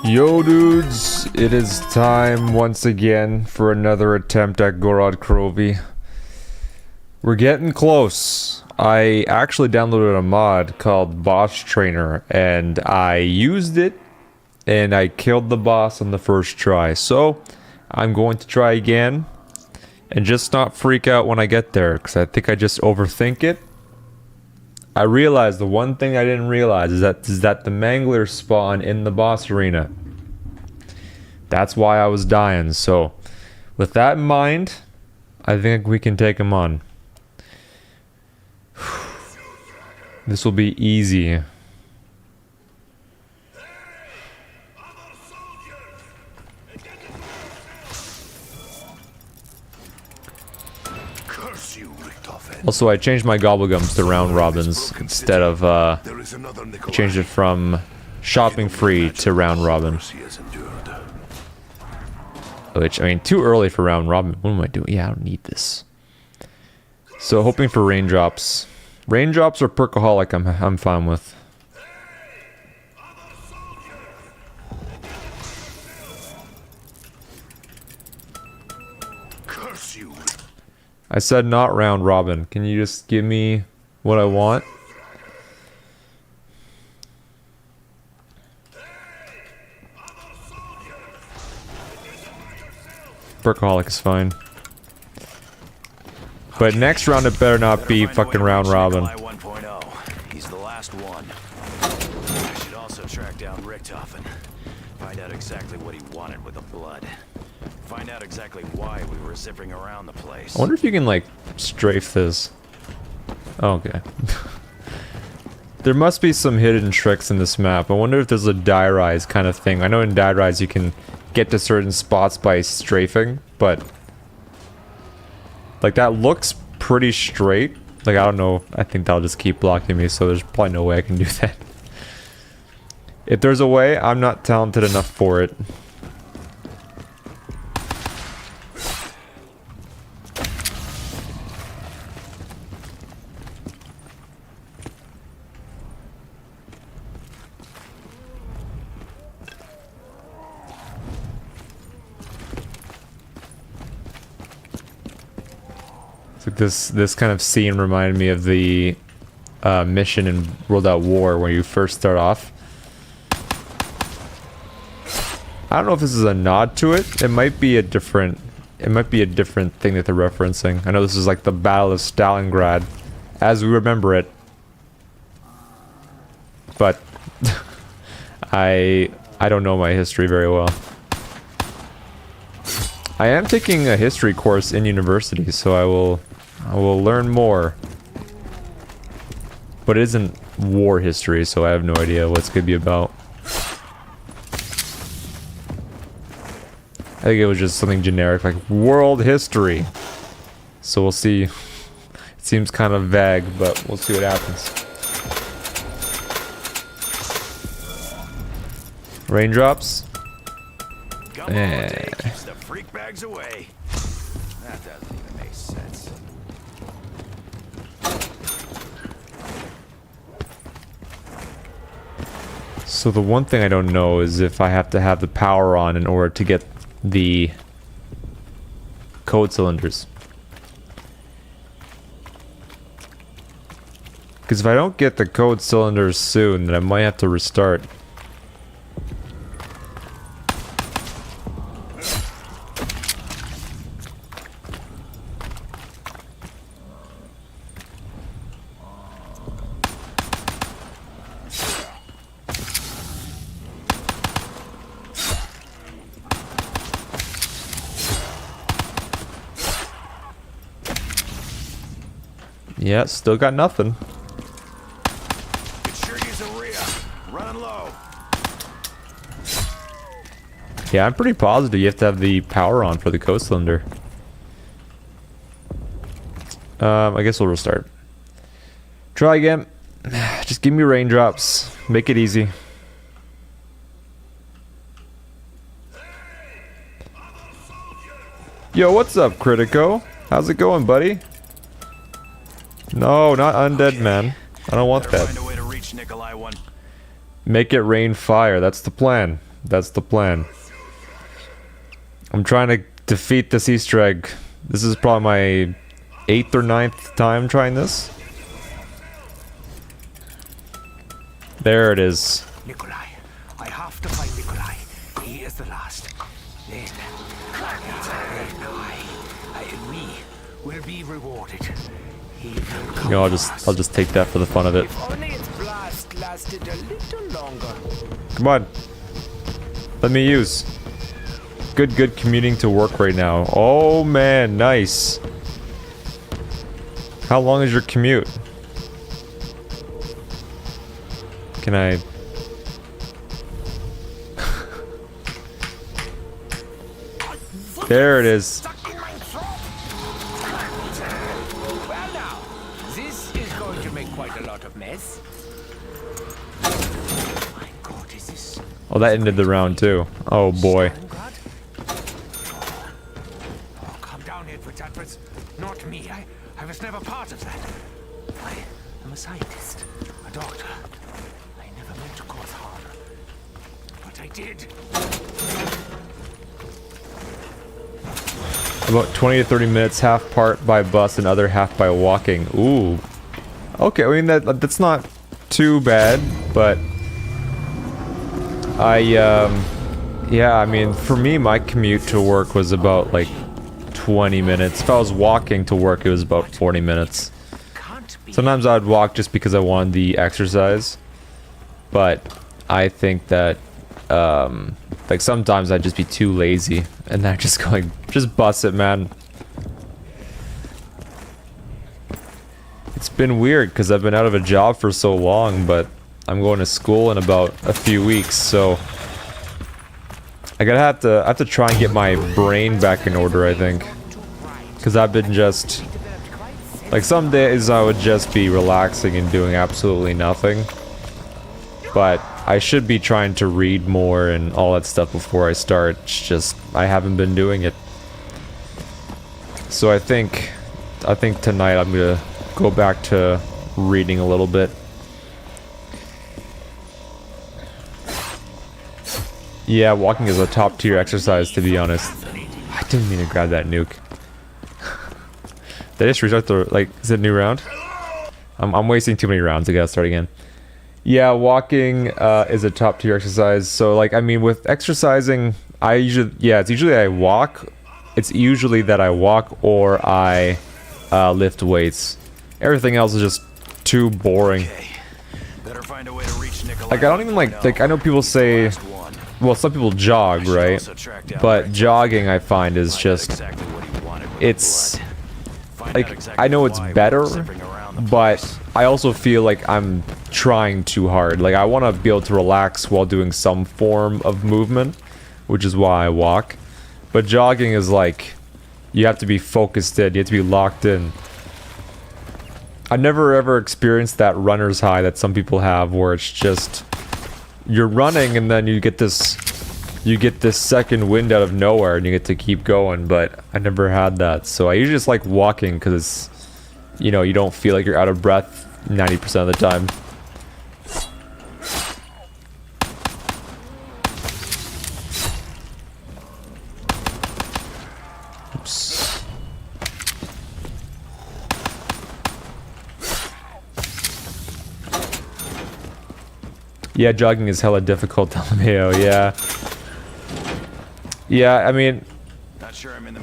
Yo dudes, it is time once again for another attempt at Gorod Krovi. We're getting close. I actually downloaded a mod called Boss Trainer and I used it and I killed the boss on the first try. So I'm going to try again and just not freak out when I get there because I think I just overthink it. I realized the one thing I didn't realize is that the manglers spawn in the boss arena. That's why I was dying. So, with that in mind, I think we can take him on. This will be easy. Also, I changed my gobblegums to round robins instead of changed it from shopping free to round robin. Which, I mean, too early for round robin. What am I doing? Yeah, I don't need this. So, hoping for raindrops. Raindrops or perkaholic, I'm fine with. Curse you. I said not round robin. Can you just give me what I want? Perkaholic is fine. But next round it better not be fucking round robin. He's the last one. I should also track down Richtofen. Find out exactly what he wanted with the blood. Find out exactly why we were zipping around the place. I wonder if you can like strafe this. Oh, okay. There must be some hidden tricks in this map. I wonder if there's a die rise kind of thing. I know in die rise you can get to certain spots by strafing, but like that looks pretty straight. Like I don't know, I think that'll just keep blocking me, so there's probably no way I can do that. If there's a way, I'm not talented enough for it. This kind of scene reminded me of the mission in World at War where you first start off. I don't know if this is a nod to it. It might be a different thing that they're referencing. I know this is like the Battle of Stalingrad as we remember it. But I don't know my history very well. I am taking a history course in university, so I will learn more. But it isn't war history, so I have no idea what it's going to be about. I think it was just something generic, like world history. So we'll see. It seems kind of vague, but we'll see what happens. Raindrops? Keeps the freak bags away. That doesn't even make sense. So the one thing I don't know is if I have to have the power on in order to get the code cylinders. Because if I don't get the code cylinders soon, then I might have to restart. Yeah, still got nothing. Could sure use a Rhea. Running low. Yeah, I'm pretty positive you have to have the power on for the code cylinder. I guess we'll restart. Try again. Just give me raindrops. Make it easy. Yo, what's up, Critico? How's it going, buddy? No, not undead, man. I don't want that. Find a way to reach Nikolai one. Make it rain fire. That's the plan. That's the plan. I'm trying to defeat this Easter egg. This is probably my 8th or 9th time trying this. There it is. Nikolai. I have to find Nikolai. He is the last. Then we will be rewarded. He will come. You know, I'll just take that for the fun of it. If only its blast lasted a little longer. Come on. Let me use. Good commuting to work right now. Oh man, nice. How long is your commute? Can I... There it is. Well now, this is going to make quite a lot of mess. My God, is this? Oh, that ended the round too. Oh boy. Oh, calm down, Edward Edwards. Not me. I was never part of that. I am a scientist, a doctor. I never meant to cause harm, but I did. About 20 to 30 minutes, half part by bus and other half by walking. Ooh. Okay, I mean that's not too bad, but yeah, I mean for me my commute to work was about like 20 minutes. If I was walking to work it was about 40 minutes. Sometimes I'd walk just because I wanted the exercise, but I think that like sometimes I'd just be too lazy and then just go like, just bust it, man. It's been weird because I've been out of a job for so long, but I'm going to school in about a few weeks, so I have to try and get my brain back in order, I think, because I've been just like some days I would just be relaxing and doing absolutely nothing, but I should be trying to read more and all that stuff before I start. It's just I haven't been doing it. So I think tonight I'm gonna go back to reading a little bit. Yeah, walking is a top tier exercise, to be honest. I didn't mean to grab that nuke. Did I just restart the, like, is it a new round? I'm wasting too many rounds. I gotta start again. Yeah, walking is a top tier exercise. So like, I mean, with exercising, it's usually I walk. It's usually that I walk or I lift weights. Everything else is just too boring. Okay. Better find a way to reach Nikolai. Like I don't even like I know people say, well, some people jog, right? But jogging I find is just, it's like, I know it's better, but I also feel like I'm trying too hard. Like I want to be able to relax while doing some form of movement, which is why I walk. But jogging is like, you have to be focused in, you have to be locked in. I never ever experienced that runner's high that some people have, where it's just you're running and then you get this second wind out of nowhere and you get to keep going. But I never had that, so I usually just like walking because it's, you know, you don't feel like you're out of breath 90% of the time. Oops. Yeah, jogging is hella difficult, LMAO, yeah. Yeah, I mean,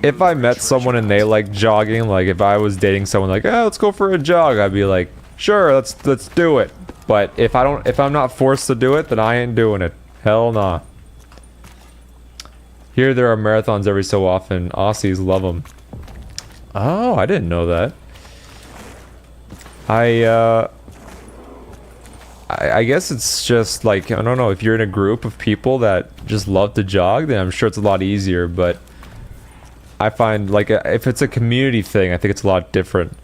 if I met someone and they like jogging, like if I was dating someone like, oh, let's go for a jog, I'd be like, sure, let's do it. But if I'm not forced to do it, then I ain't doing it. Hell nah. Here there are marathons every so often. Aussies love them. Oh, I didn't know that. I guess it's just like, I don't know, if you're in a group of people that just love to jog, then I'm sure it's a lot easier, but I find like if it's a community thing, I think it's a lot different.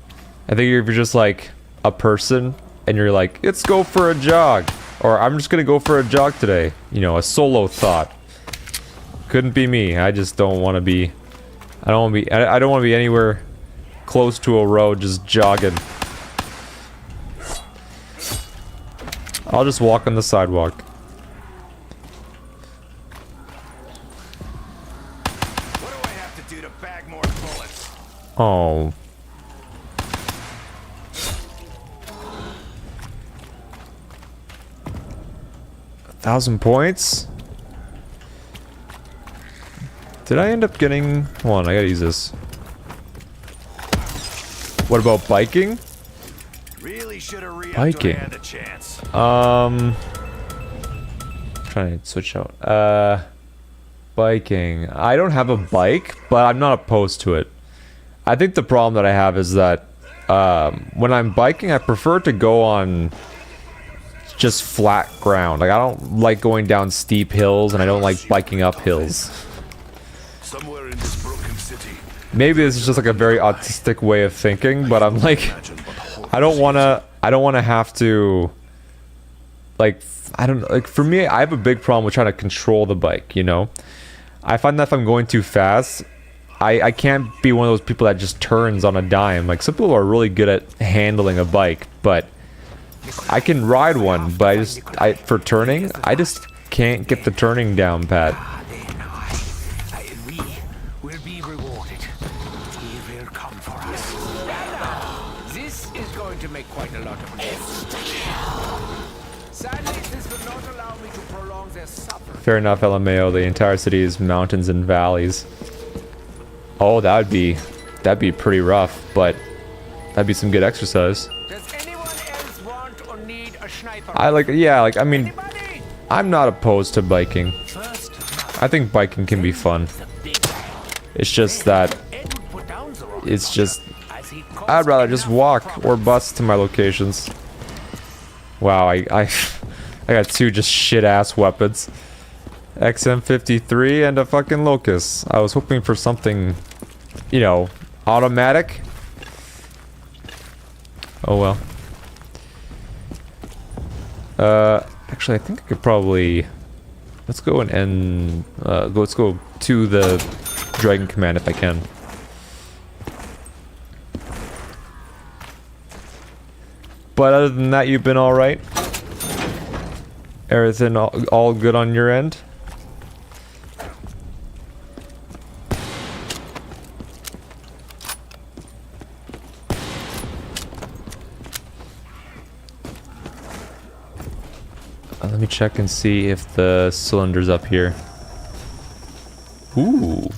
I think if you're just like a person and you're like, let's go for a jog, or I'm just gonna go for a jog today, you know, a solo thought. Couldn't be me. I just don't want to be, I don't want to be anywhere close to a road just jogging. I'll just walk on the sidewalk. Oh. $1,000 points? Did I end up getting... Hold on, I gotta use this. What about biking? Really should have Biking. had a chance. Trying to switch out. Biking. I don't have a bike, but I'm not opposed to it. I think the problem that I have is that when I'm biking, I prefer to go on just flat ground. Like, I don't like going down steep hills, and I don't like biking up hills. Somewhere in this broken city. Maybe this is just like a very autistic way of thinking, but I'm like, I don't wanna have to, like, I don't, like, for me, I have a big problem with trying to control the bike, you know? I find that if I'm going too fast, I can't be one of those people that just turns on a dime. Like, some people are really good at handling a bike, but I can ride one, but for turning, I just can't get the turning down pat. We will be rewarded. He will come for us. This is going to make quite a lot of noise. Sadly, this will not allow me to prolong their suffering. Fair enough, LMAO. The entire city is mountains and valleys. Oh, that'd be pretty rough, but that'd be some good exercise. Does anyone else want or need a sniper? I mean, Anybody? I'm not opposed to biking. First, I think biking can be fun. It's just that, Ed would put down the rocket it's just, as he I'd rather just walk or bus to my locations. Wow, I got two just shit-ass weapons. XM53 and a fucking Locust. I was hoping for something, you know, automatic. Oh well. Actually, I think I could probably... Let's go and end... let's go to the Dragon Command if I can. But other than that, you've been alright? Everything all good on your end? Let me check and see if the cylinder's up here. Ooh.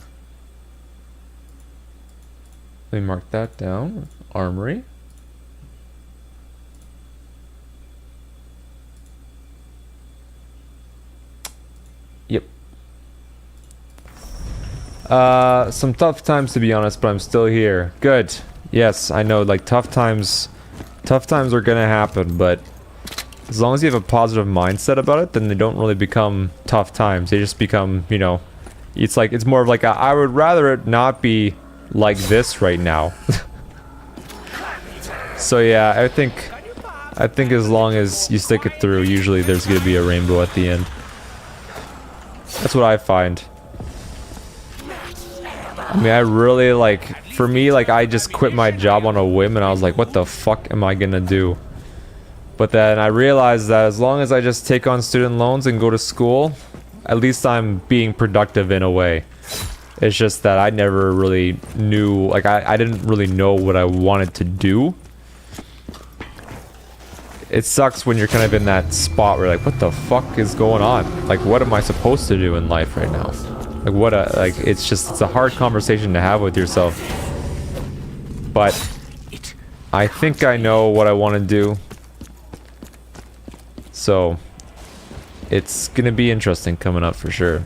Let me mark that down. Armory. Yep. Some tough times to be honest, but I'm still here. Good. Yes, I know, like tough times are gonna happen, but as long as you have a positive mindset about it, then they don't really become tough times. They just become, you know, it's like, it's more of like, I would rather it not be like this right now. So yeah, I think as long as you stick it through, usually there's gonna be a rainbow at the end. That's what I find. I mean, I really, like, for me, like, I just quit my job on a whim and I was like, what the fuck am I gonna do? But then I realized that as long as I just take on student loans and go to school, at least I'm being productive in a way. It's just that I never really knew, like, I didn't really know what I wanted to do. It sucks when you're kind of in that spot where, like, what the fuck is going on? Like, what am I supposed to do in life right now? Like, it's a hard conversation to have with yourself. But I think I know what I want to do. So, it's gonna be interesting coming up for sure.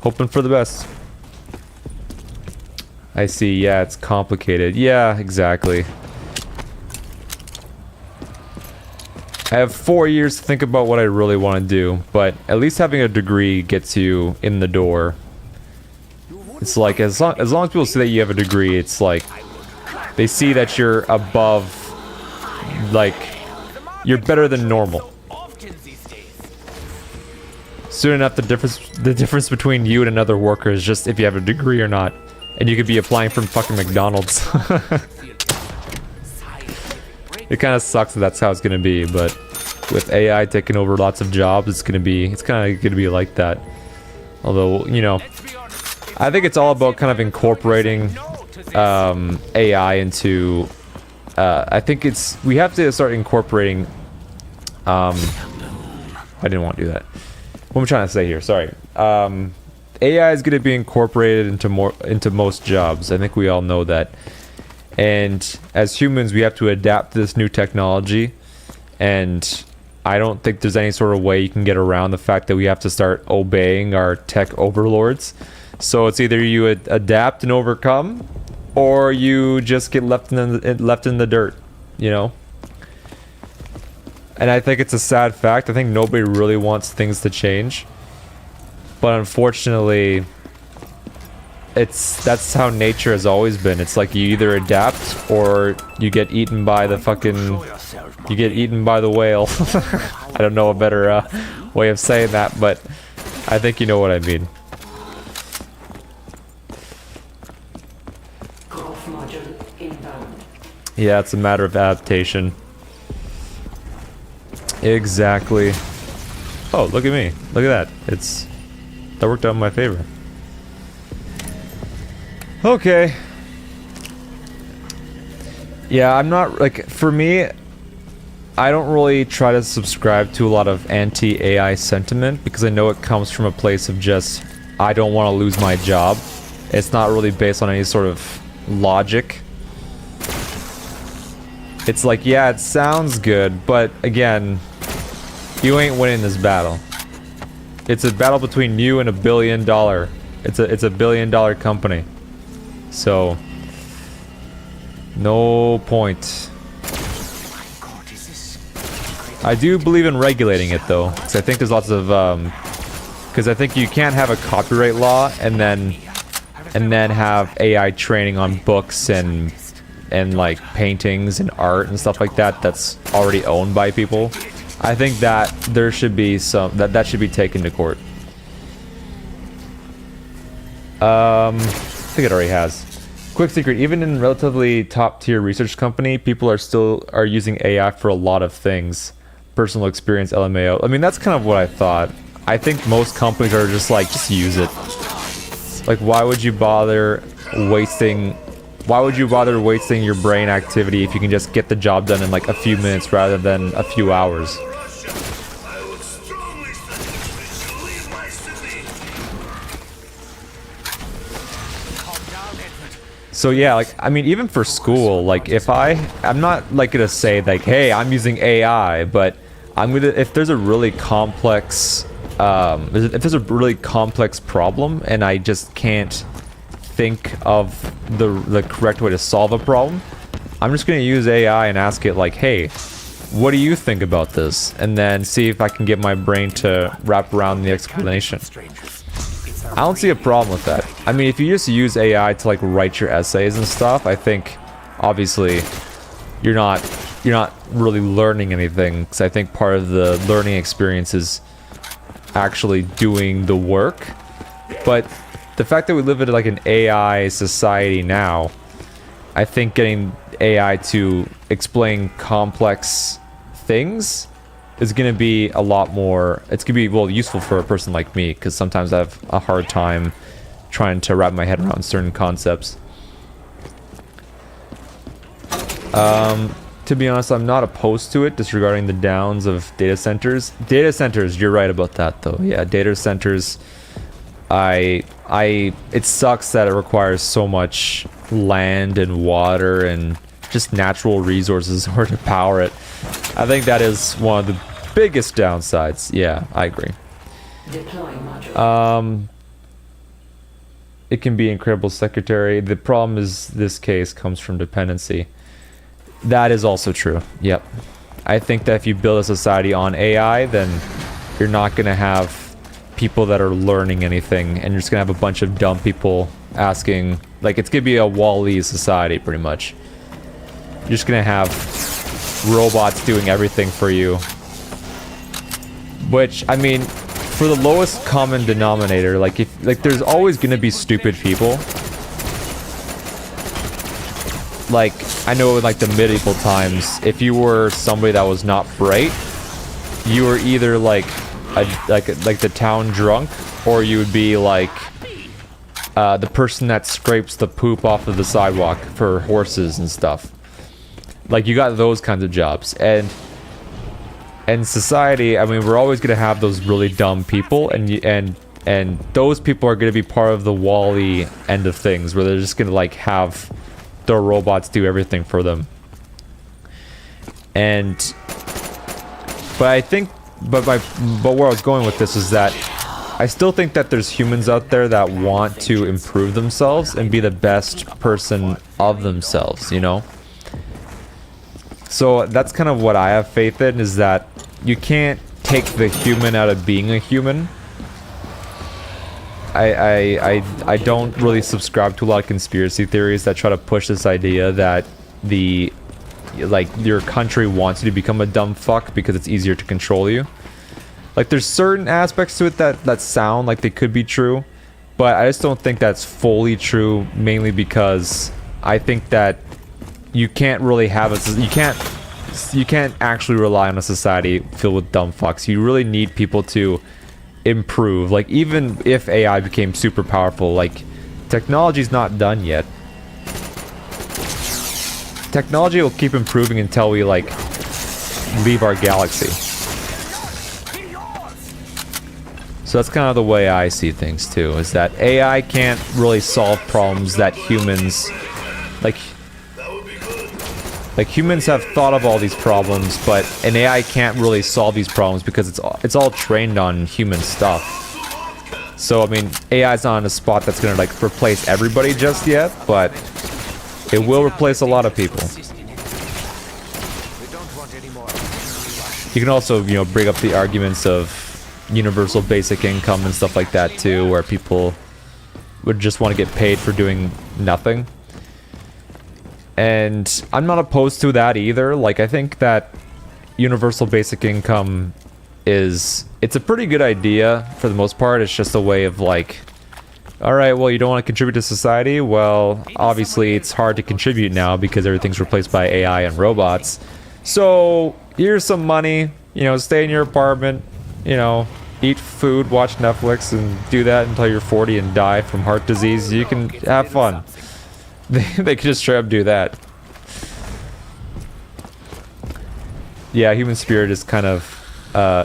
Hoping for the best. I see, yeah, it's complicated. Yeah, exactly. I have 4 years to think about what I really want to do, but at least having a degree gets you in the door. It's like, as long as people see that you have a degree, it's like, they see that you're above, like, you're better than normal. Soon enough, the difference between you and another worker is just if you have a degree or not, and you could be applying from fucking McDonald's. It kind of sucks that that's how it's gonna be, but with AI taking over lots of jobs, it's kind of gonna be like that. Although, you know, I think it's all about kind of incorporating AI into. I think we have to start incorporating. I didn't want to do that. What am I trying to say here? Sorry. AI is going to be incorporated into most jobs. I think we all know that. And as humans, we have to adapt to this new technology. And I don't think there's any sort of way you can get around the fact that we have to start obeying our tech overlords. So it's either you adapt and overcome, or you just get left in the dirt, you know? And I think it's a sad fact. I think nobody really wants things to change. But unfortunately, that's how nature has always been. It's like you either adapt or you get eaten by the you get eaten by the whale. I don't know a better way of saying that, but I think you know what I mean. Yeah, it's a matter of adaptation. Exactly. Oh, look at me. Look at that. That worked out in my favor. Okay. Yeah, I'm not, like, for me, I don't really try to subscribe to a lot of anti-AI sentiment because I know it comes from a place of just, I don't want to lose my job. It's not really based on any sort of logic. It's like, yeah, it sounds good, but again, you ain't winning this battle. It's a battle between you and $1 billion. It's a $1 billion company. So, no point. I do believe in regulating it though, because I think there's lots of because I think you can't have a copyright law and then have AI training on books and like paintings and art and stuff like that that's already owned by people. I think that there should be that should be taken to court. I think it already has. Quick secret, even in relatively top tier research company, people are using AI for a lot of things. Personal experience, LMAO. I mean, that's kind of what I thought. I think most companies are just like, just use it. Like, why would you bother wasting your brain activity if you can just get the job done in like a few minutes rather than a few hours? So yeah, like, I mean, even for school, like, I'm not like gonna say like, hey, I'm using AI, but if there's a really complex problem and I just can't think of the correct way to solve a problem, I'm just gonna use AI and ask it like, hey, what do you think about this? And then see if I can get my brain to wrap around the explanation. I don't see a problem with that. I mean, if you just use AI to like write your essays and stuff, I think obviously you're not really learning anything, because I think part of the learning experience is actually doing the work. But the fact that we live in like an AI society now, I think getting AI to explain complex things is going to be a lot more, it's going to be, well, useful for a person like me, because sometimes I have a hard time trying to wrap my head around certain concepts. To be honest, I'm not opposed to it, disregarding the downs of data centers. Data centers, you're right about that though. Yeah, data centers, it sucks that it requires so much land and water and just natural resources in order to power it. I think that is one of the biggest downsides. Yeah, I agree. It can be incredible secretary. The problem is this case comes from dependency. That is also true. Yep. I think that if you build a society on AI, then you're not going to have people that are learning anything, and you're just going to have a bunch of dumb people asking, like, it's going to be a Wall-E society pretty much. You're just going to have robots doing everything for you. Which, I mean, for the lowest common denominator, like, there's always going to be stupid people. Like, I know in like the medieval times, if you were somebody that was not bright, you were either like the town drunk, or you would be like the person that scrapes the poop off of the sidewalk for horses and stuff. Like, you got those kinds of jobs. And society, I mean, we're always gonna have those really dumb people, and those people are gonna be part of the Wall-E end of things, where they're just gonna like have their robots do everything for them. But I think, but where I was going with this is that I still think that there's humans out there that want to improve themselves and be the best person of themselves, you know? So that's kind of what I have faith in, is that you can't take the human out of being a human. I don't really subscribe to a lot of conspiracy theories that try to push this idea that your country wants you to become a dumb fuck because it's easier to control you. Like, there's certain aspects to it that sound like they could be true, but I just don't think that's fully true, mainly because I think that you can't really have you can't actually rely on a society filled with dumb fucks. You really need people to improve. Like, even if AI became super powerful, like, technology's not done yet. Technology will keep improving until we, like, leave our galaxy. So that's kind of the way I see things too, is that AI can't really solve problems that humans, like humans have thought of all these problems, but an AI can't really solve these problems because it's all trained on human stuff. So I mean, AI is not in a spot that's gonna like replace everybody just yet, but it will replace a lot of people. You can also, you know, bring up the arguments of universal basic income and stuff like that too, where people would just want to get paid for doing nothing. And I'm not opposed to that either. Like, I think that universal basic income it's a pretty good idea for the most part. It's just a way of like, alright, well, you don't want to contribute to society? Well, obviously it's hard to contribute now because everything's replaced by AI and robots. So, here's some money, you know, stay in your apartment, you know, eat food, watch Netflix, and do that until you're 40 and die from heart disease. You can have fun. They could just straight up do that. Yeah, human spirit is kind of,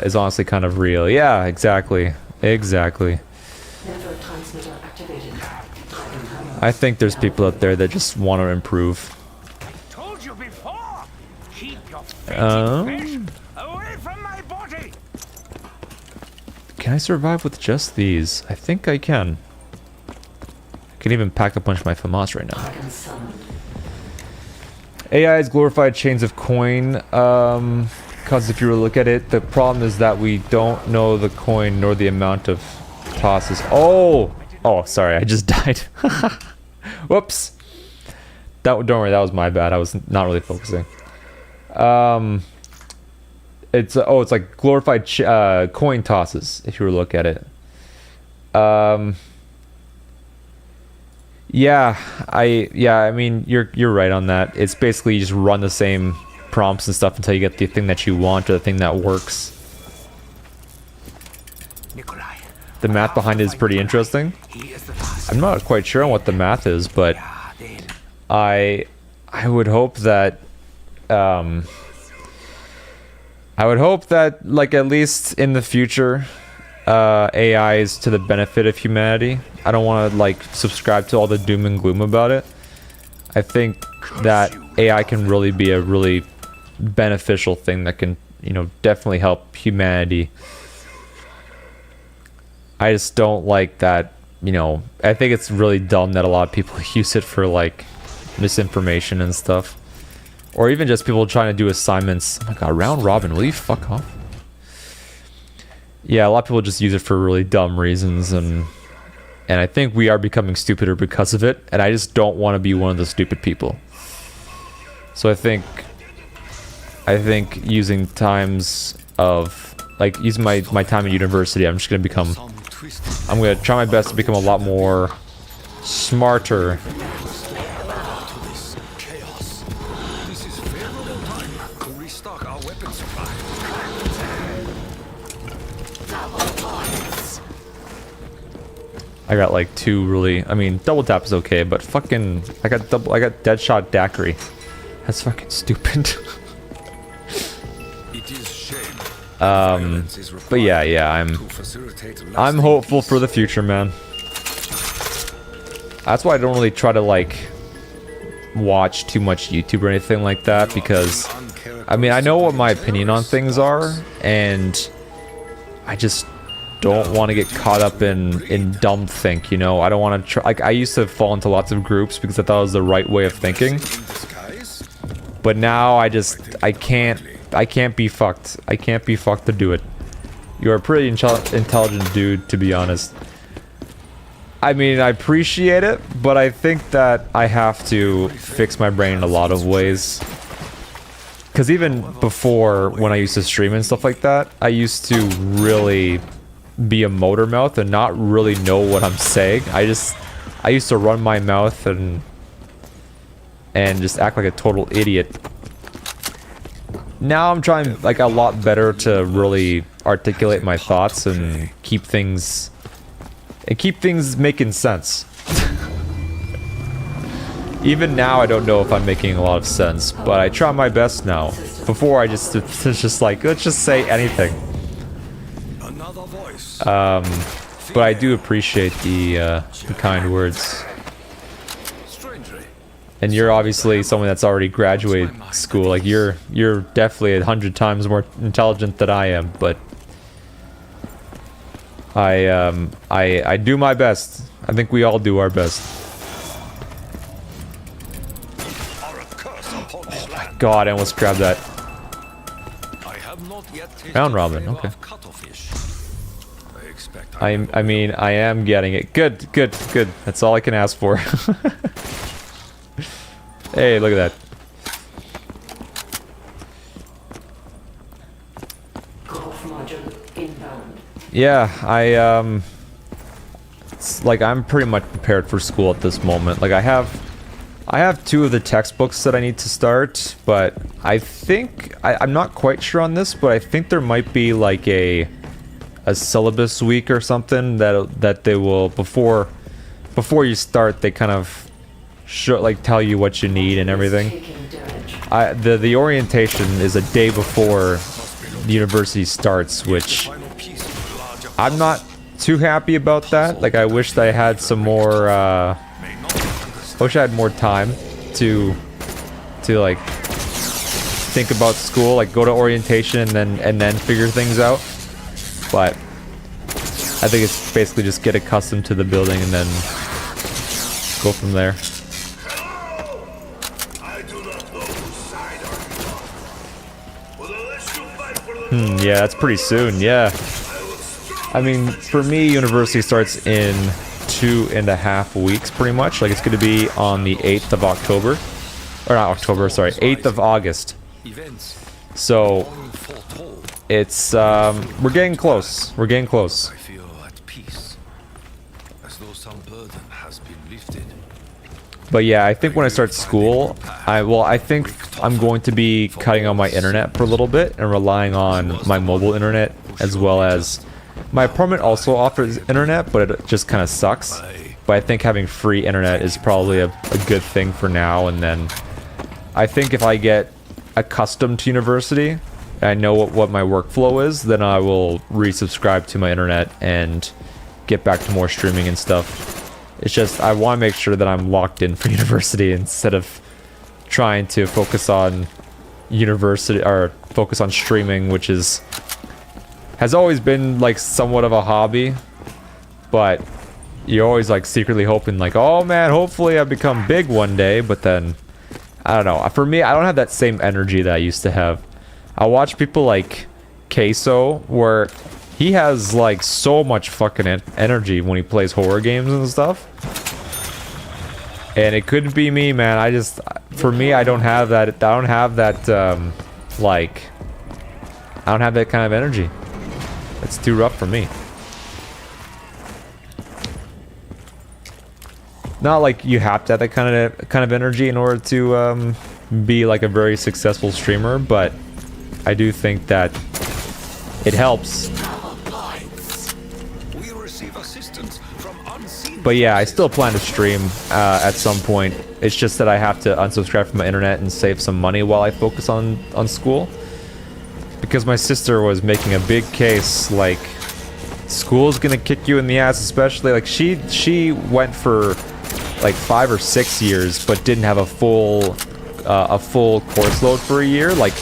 is honestly kind of real. Yeah, exactly. Exactly. I think there's people out there that just want to improve. Told you before. Keep your fish away from my body. Can I survive with just these? I think I can. I can even pack a bunch of my FAMAS right now. AI's glorified chains of coin. Because if you look at it, the problem is that we don't know the coin nor the amount of tosses. Oh! Oh, sorry, I just died. Whoops. Don't worry, that was my bad. I was not really focusing. It's like glorified coin tosses, if you were to look at it. I mean, you're right on that. It's basically you just run the same prompts and stuff until you get the thing that you want or the thing that works. The math behind it is pretty interesting. I'm not quite sure on what the math is, but I would hope that like at least in the future AI is to the benefit of humanity. I don't want to like subscribe to all the doom and gloom about it. I think that AI can really be a really beneficial thing that can, you know, definitely help humanity. I just don't like that, you know, I think it's really dumb that a lot of people use it for like misinformation and stuff. Or even just people trying to do assignments. Oh my god, round robin, will you fuck off? Yeah, a lot of people just use it for really dumb reasons, and I think we are becoming stupider because of it, and I just don't want to be one of the stupid people. So I think using times of, like, using my time at university, I'm just going to try my best to become a lot more smarter. I got like 2 really, I mean, double tap is okay, but fucking, I got Deadshot Daiquiri. That's fucking stupid. It is shame. But yeah, I'm hopeful for the future, man. That's why I don't really try to like watch too much YouTube or anything like that, because I mean, I know what my opinion on things are, and I just don't want to get caught up in dumb think, you know. I don't want to try, like, I used to fall into lots of groups because I thought it was the right way of thinking, but now I can't be fucked. I can't be fucked to do it. You're a pretty intelligent dude, to be honest. I mean, I appreciate it, but I think that I have to fix my brain in a lot of ways. Because even before, when I used to stream and stuff like that, I used to really be a motor mouth and not really know what I'm saying. I used to run my mouth and just act like a total idiot. Now I'm trying like a lot better to really articulate my thoughts and keep things making sense. Even now I don't know if I'm making a lot of sense, but I try my best now. Before it's just like, let's just say anything. But I do appreciate the kind words. And you're obviously someone that's already graduated school. Like you're definitely 100 times more intelligent than I am, but I do my best. I think we all do our best. Oh my god, I almost grabbed that. Round robin, okay. I mean, I am getting it. Good. That's all I can ask for. Hey, look at that. Yeah, it's like I'm pretty much prepared for school at this moment. Like I have 2 of the textbooks that I need to start, but I think I'm not quite sure on this, but I think there might be like a syllabus week or something that they will before you start, they kind of like tell you what you need and everything. The orientation is a day before the university starts, which I'm not too happy about that. Like I wish that I had some more I wish I had more time to like think about school, like go to orientation and then figure things out. But I think it's basically just get accustomed to the building and then go from there. Yeah, that's pretty soon, yeah. I mean, for me, university starts in 2.5 weeks, pretty much. Like, it's going to be on the 8th of October. Or not October, sorry, 8th of August. So, it's, we're getting close. We're getting close. I feel at peace, as though some burden has been lifted. But yeah, I think when I start school, I think I'm going to be cutting on my internet for a little bit and relying on my mobile internet, as well as my apartment also offers internet, but it just kind of sucks. But I think having free internet is probably a good thing for now, and then I think if I get accustomed to university, and I know what my workflow is, then I will resubscribe to my internet and get back to more streaming and stuff. It's just, I want to make sure that I'm locked in for university instead of trying to focus on university, or focus on streaming, which has always been like somewhat of a hobby, but you're always like secretly hoping like, oh man, hopefully I become big one day. But then, I don't know. For me, I don't have that same energy that I used to have. I watch people like Queso, where he has like so much fucking energy when he plays horror games and stuff. And it couldn't be me, man. For me, I don't have that. I don't have that, like, I don't have that kind of energy. It's too rough for me. Not like you have to have that kind of energy in order to be like a very successful streamer, but I do think that it helps. We receive assistance from unseen But yeah, I still plan to stream at some point. It's just that I have to unsubscribe from my internet and save some money while I focus on school. Because my sister was making a big case, like, school's gonna kick you in the ass, especially, like, she went for, like, 5 or 6 years, but didn't have a full course load for a year. Like,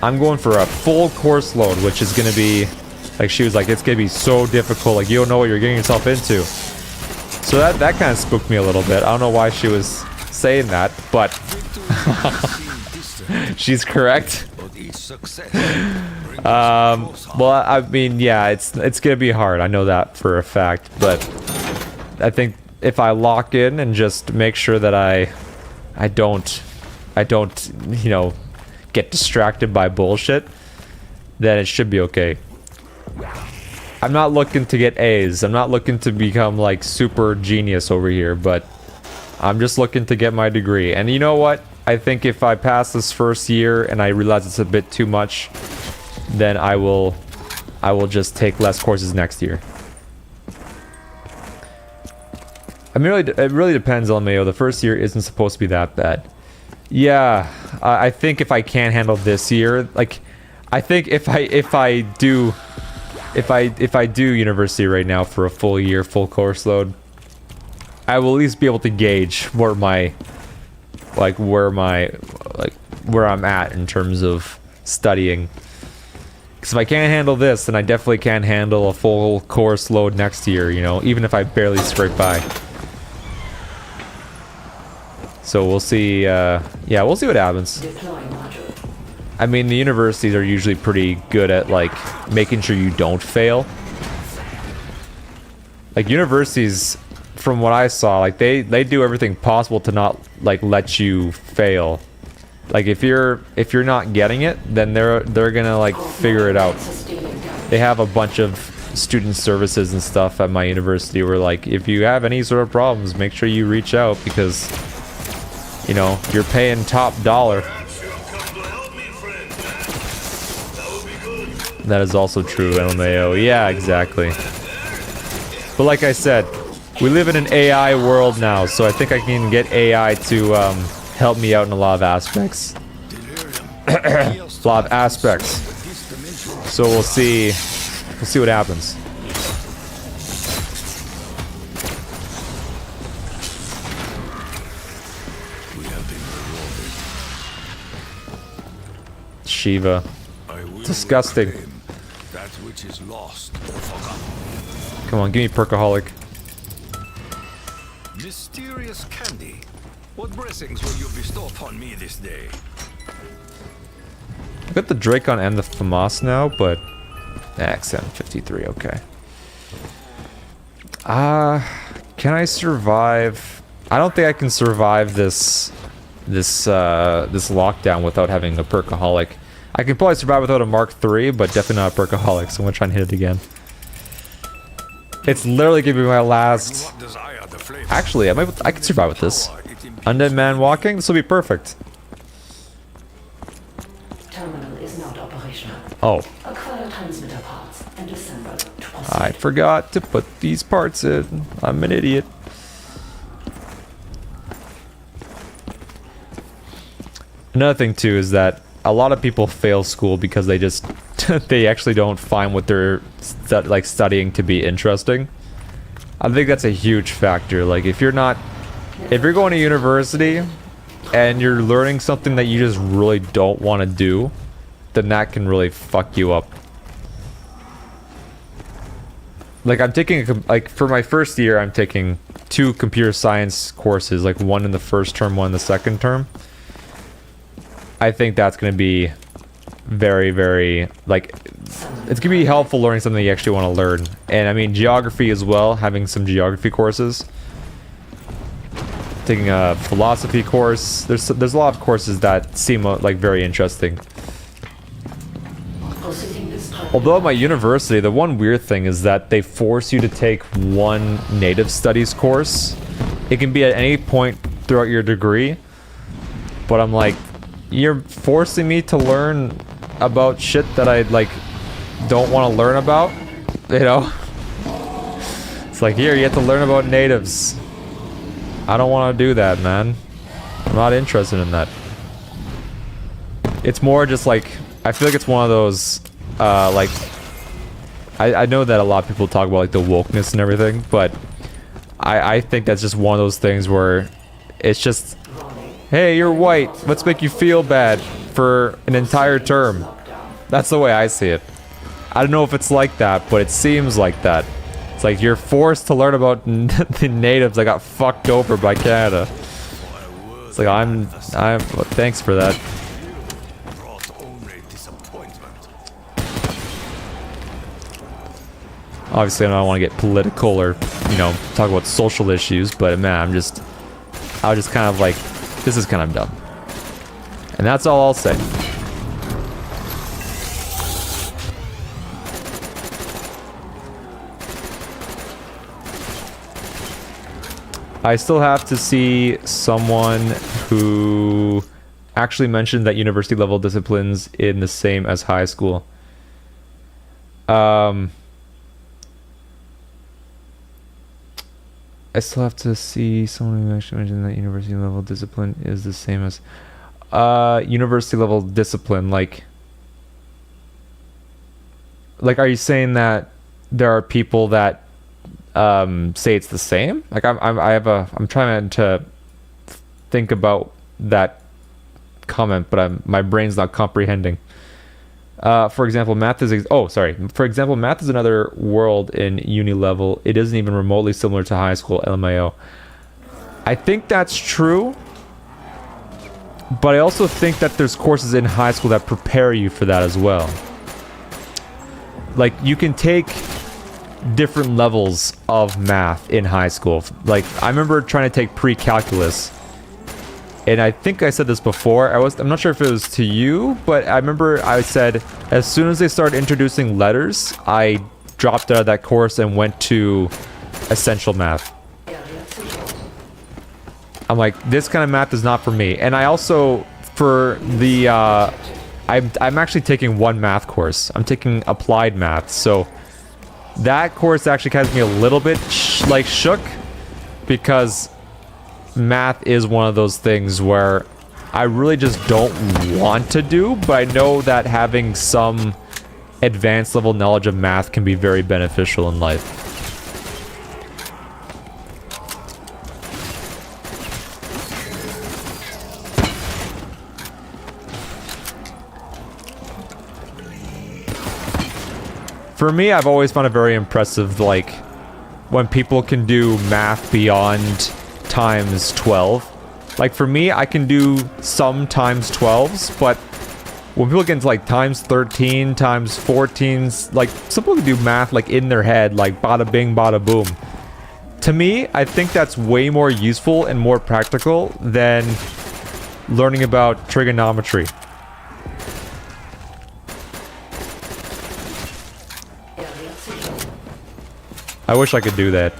I'm going for a full course load, which is gonna be, like, she was like, it's gonna be so difficult, like, you don't know what you're getting yourself into. So that kind of spooked me a little bit. I don't know why she was saying that, but she's correct. Well, I mean, yeah, it's gonna be hard. I know that for a fact, but I think if I lock in and just make sure that I don't, you know, get distracted by bullshit, then it should be okay. I'm not looking to get A's. I'm not looking to become like super genius over here, but I'm just looking to get my degree. And you know what? I think if I pass this first year and I realize it's a bit too much, then I will just take less courses next year. I mean, it really depends on Mayo. The first year isn't supposed to be that bad. Yeah, I think if I can't handle this year, like, I think if I do university right now for a full year, full course load, I will at least be able to gauge where I'm at in terms of studying. Because if I can't handle this, then I definitely can't handle a full course load next year, you know, even if I barely scrape by. So we'll see, yeah, we'll see what happens. I mean, the universities are usually pretty good at, like, making sure you don't fail. Like, universities, from what I saw, like, they do everything possible to not, like, let you fail. Like, if you're not getting it, then they're gonna, like, figure it out. They have a bunch of student services and stuff at my university where, like, if you have any sort of problems, make sure you reach out because, you know, you're paying top dollar. That is also true, LMAO. Yeah, exactly. But like I said, we live in an AI world now, so I think I can get AI to help me out in a lot of aspects. A lot of aspects. So we'll see what happens. Shiva. Disgusting. That which is lost or forgotten. Come on, give me Perkaholic. Mysterious candy. What blessings will you bestow upon me this day? I got the Dracon and the FAMAS now, but XM53, okay. Can I survive? I don't think I can survive this lockdown without having a Perkaholic. I can probably survive without a Mark III, but definitely not a Perkaholic, so I'm gonna try and hit it again. It's literally gonna be my last... Actually, I can survive with this. Undead Man walking, this will be perfect. Terminal is not operational. Oh. Acquire transmitter parts and assemble to proceed. I forgot to put these parts in. I'm an idiot. Another thing too is that a lot of people fail school because they just they actually don't find what they're studying to be interesting. I think that's a huge factor. Like if you're going to university and you're learning something that you just really don't want to do, then that can really fuck you up. Like I'm taking for my first year I'm taking 2 computer science courses, like one in the first term, one in the second term. I think that's going to be very, very, like, it's going to be helpful learning something you actually want to learn. And I mean, geography as well, having some geography courses. Taking a philosophy course. There's a lot of courses that seem, like, very interesting. Although at my university, the one weird thing is that they force you to take one native studies course. It can be at any point throughout your degree. But I'm like, you're forcing me to learn about shit that I, like, don't want to learn about, you know? It's like, here, you have to learn about natives. I don't want to do that, man. I'm not interested in that. It's more just like, I feel like it's one of those, like, I know that a lot of people talk about like the wokeness and everything, but I think that's just one of those things where it's just, hey, you're white, let's make you feel bad for an entire term. That's the way I see it. I don't know if it's like that, but it seems like that. It's like you're forced to learn about the natives that got fucked over by Canada. It's like, well, thanks for that. Obviously, I don't want to get political or, you know, talk about social issues, but man, I was just kind of like, this is kind of dumb. And that's all I'll say. I still have to see someone who actually mentioned that university level disciplines in the same as high school. I still have to see someone who actually mentioned that university level discipline is the same as university level discipline. Like, are you saying that there are people that say it's the same? Like, I'm trying to think about that comment, but my brain's not comprehending. For example, math is... For example, math is another world in uni level. It isn't even remotely similar to high school, LMAO. I think that's true. But I also think that there's courses in high school that prepare you for that as well. Like, you can take different levels of math in high school. Like, I remember trying to take pre-calculus. And I think I said this before. I'm not sure if it was to you, but I remember I said, as soon as they started introducing letters, I dropped out of that course and went to essential math. I'm like, this kind of math is not for me. And I also, for the, I'm actually taking one math course. I'm taking applied math. So that course actually has me a little bit shook, because math is one of those things where I really just don't want to do, but I know that having some advanced level knowledge of math can be very beneficial in life. For me, I've always found it very impressive, like, when people can do math beyond times 12. Like, for me, I can do some times 12s, but when people get into like times 13, times 14s, like, some people can do math like in their head, like bada bing, bada boom. To me, I think that's way more useful and more practical than learning about trigonometry. I wish I could do that.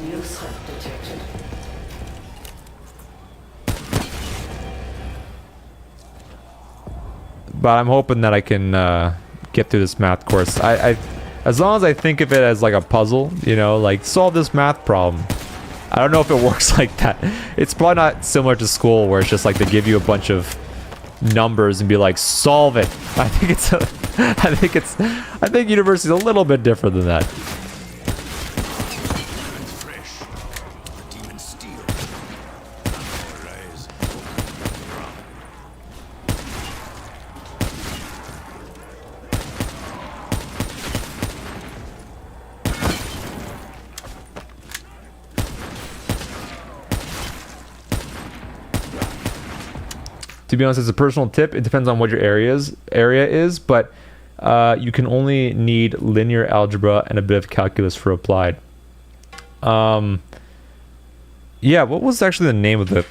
New threat detected. But I'm hoping that I can get through this math course. As long as I think of it as like a puzzle, you know, like solve this math problem. I don't know if it works like that. It's probably not similar to school where it's just like they give you a bunch of numbers and be like, solve it. I think university's a little bit different than that. To be honest, as a personal tip, it depends on what your area is, but you can only need linear algebra and a bit of calculus for applied. Yeah, what was actually the name of the...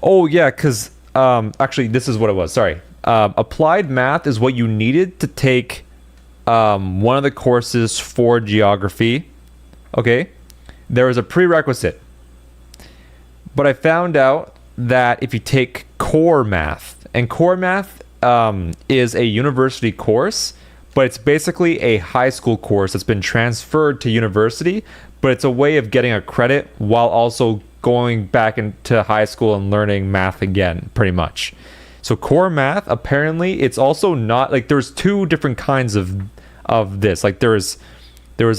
Oh, yeah, because actually, this is what it was. Sorry. Applied math is what you needed to take one of the courses for geography. Okay? There was a prerequisite. But I found out that if you take core math, and core math is a university course, but it's basically a high school course that's been transferred to university, but it's a way of getting a credit while also going back into high school and learning math again, pretty much. So core math, apparently, it's also not like there's two different kinds of this. Like there was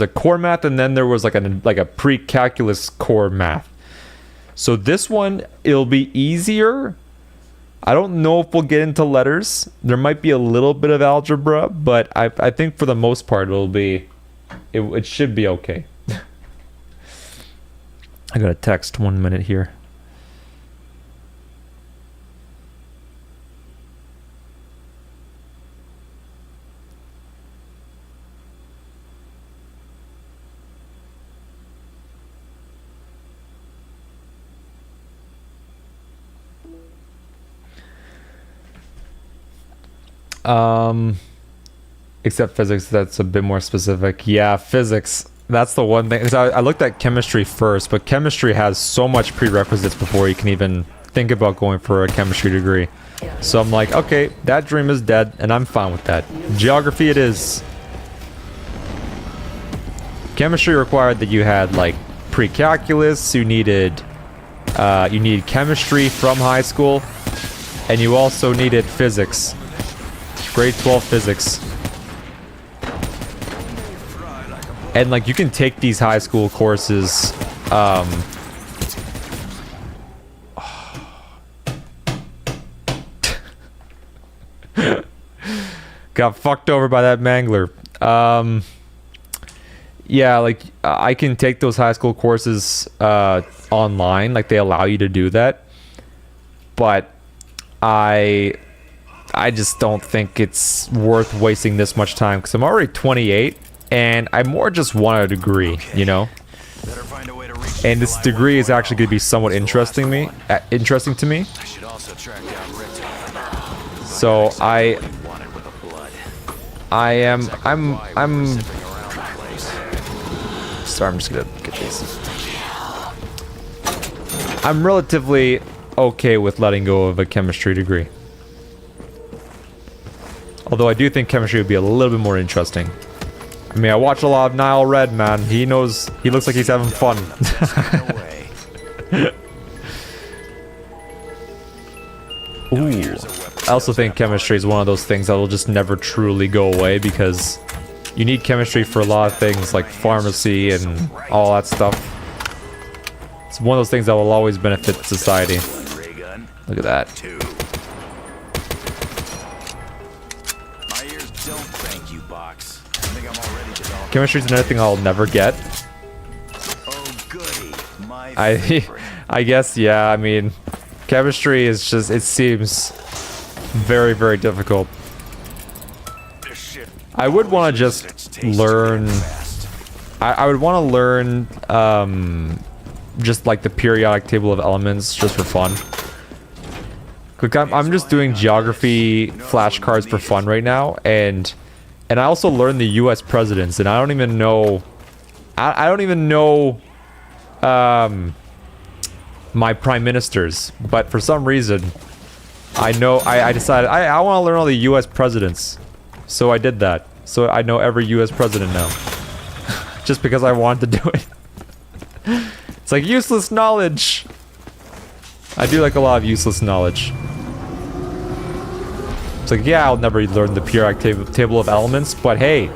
a core math, and then there was like a pre-calculus core math. So this one, it'll be easier. I don't know if we'll get into letters. There might be a little bit of algebra, but I think for the most part it should be okay. I got a text 1 minute here. Except physics, that's a bit more specific. Yeah, physics. That's the one thing. So I looked at chemistry first, but chemistry has so much prerequisites before you can even think about going for a chemistry degree. So I'm like, okay, that dream is dead, and I'm fine with that. Geography it is. Chemistry required that you had like pre-calculus, you needed chemistry from high school, and you also needed physics. Grade 12 physics. And like you can take these high school courses got fucked over by that mangler. Yeah, like I can take those high school courses online, like they allow you to do that. But I just don't think it's worth wasting this much time because I'm already 28 and I more just want a degree, you know? And this degree is actually going to be somewhat interesting to me. So I'm sorry, I'm just gonna get these. I'm relatively okay with letting go of a chemistry degree. Although I do think chemistry would be a little bit more interesting. I mean, I watch a lot of Nile Red, man. He looks like he's having fun. Ooh. I also think chemistry is one of those things that will just never truly go away because you need chemistry for a lot of things like pharmacy and all that stuff. It's one of those things that will always benefit society. Look at that. Chemistry is another thing I'll never get. I guess, yeah, I mean, chemistry is just, it seems very, very difficult. I would want to just learn, I would want to learn, just like the periodic table of elements just for fun. I'm just doing geography flashcards for fun right now, and I also learned the U.S. presidents, and I don't even know, I don't even know, my prime ministers, but for some reason, I decided I want to learn all the U.S. presidents, so I did that. So I know every U.S. president now, just because I wanted to do it. It's like useless knowledge. I do like a lot of useless knowledge. It's like, yeah, I'll never learn the periodic table of elements, but hey,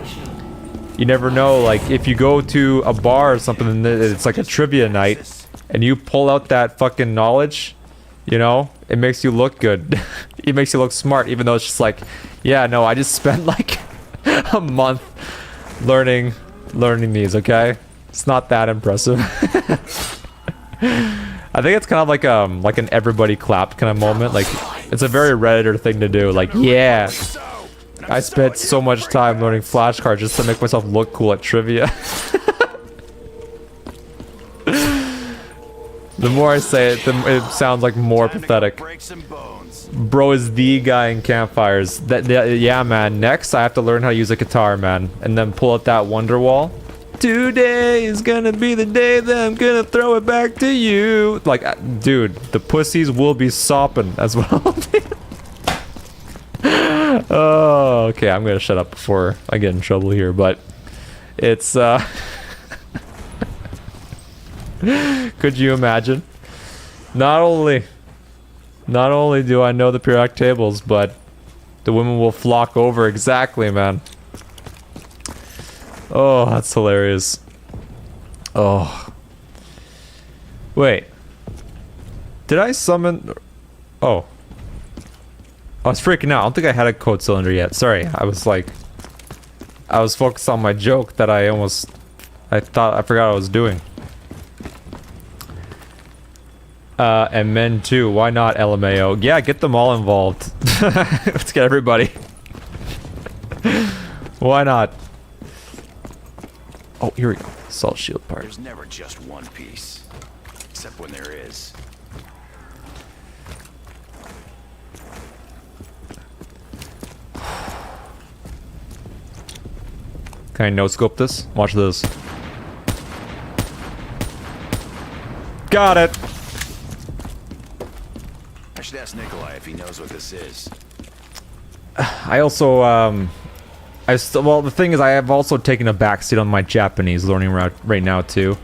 you never know. Like if you go to a bar or something, and it's like a trivia night, and you pull out that fucking knowledge, you know, it makes you look good. It makes you look smart, even though it's just like, yeah, no, I just spent like a month learning these, okay? It's not that impressive. I think it's kind of like an everybody clapped kind of moment. Like, it's a very Redditor thing to do. Like, yeah, I spent so much time learning flashcards just to make myself look cool at trivia. The more I say it, it sounds like more pathetic. Bro is the guy in campfires. Yeah, man. Next, I have to learn how to use a guitar, man, and then pull out that Wonderwall. Today is gonna be the day that I'm gonna throw it back to you. Like, dude, the pussies will be sopping as well. Oh, Okay, I'm gonna shut up before I get in trouble here, but it's could you imagine? Not only do I know the periodic tables, but the women will flock over. Exactly, man. Oh, that's hilarious. Oh. Wait. Did I summon... Oh. I was freaking out. I don't think I had a code cylinder yet. Sorry. I was like... I was focused on my joke that I almost... I forgot what I was doing. And men too. Why not, LMAO? Yeah, get them all involved. Let's get everybody. Why not? Oh, here we go. Salt shield part. There's never just one piece. Except when there is. Can I no-scope this? Watch this. Got it! I should ask Nikolai if he knows what this is. I also, well, the thing is, I have also taken a backseat on my Japanese learning route right now, too.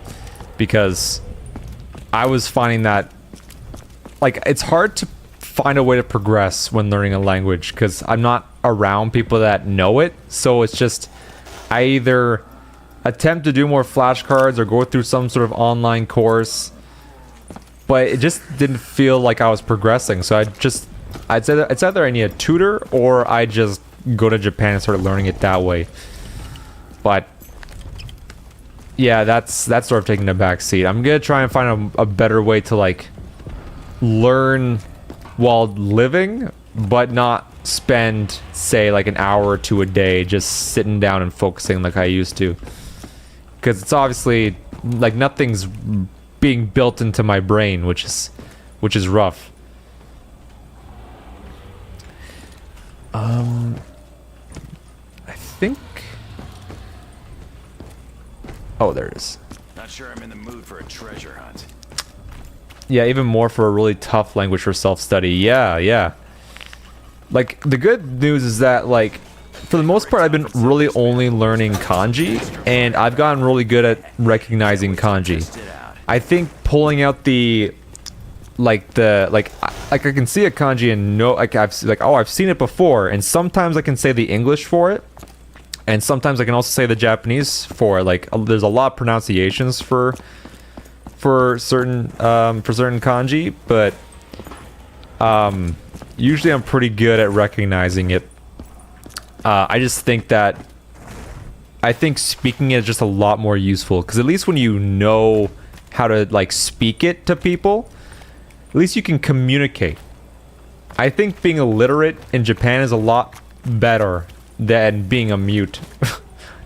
Because I was finding that, like, it's hard to find a way to progress when learning a language, because I'm not around people that know it, so it's just, I either attempt to do more flashcards or go through some sort of online course, but it just didn't feel like I was progressing, so I'd say that it's either I need a tutor or I just go to Japan and start learning it that way. But yeah, that's sort of taking a back seat. I'm gonna try and find a better way to like learn while living, but not spend, say, like an hour or two a day just sitting down and focusing like I used to. Because it's obviously like nothing's being built into my brain, which is rough. I think... Oh, there it is. Not sure I'm in the mood for a treasure hunt. Yeah, even more for a really tough language for self-study. Yeah. Like, the good news is that, like, for the most part, I've been really only learning kanji, and I've gotten really good at recognizing kanji. I think pulling out the... I can see a kanji and know, I've seen it before, and sometimes I can say the English for it, and sometimes I can also say the Japanese for it. Like, there's a lot of pronunciations for certain kanji, but usually I'm pretty good at recognizing it. I just think that speaking it is just a lot more useful, because at least when you know how to like speak it to people, at least you can communicate. I think being illiterate in Japan is a lot better than being a mute.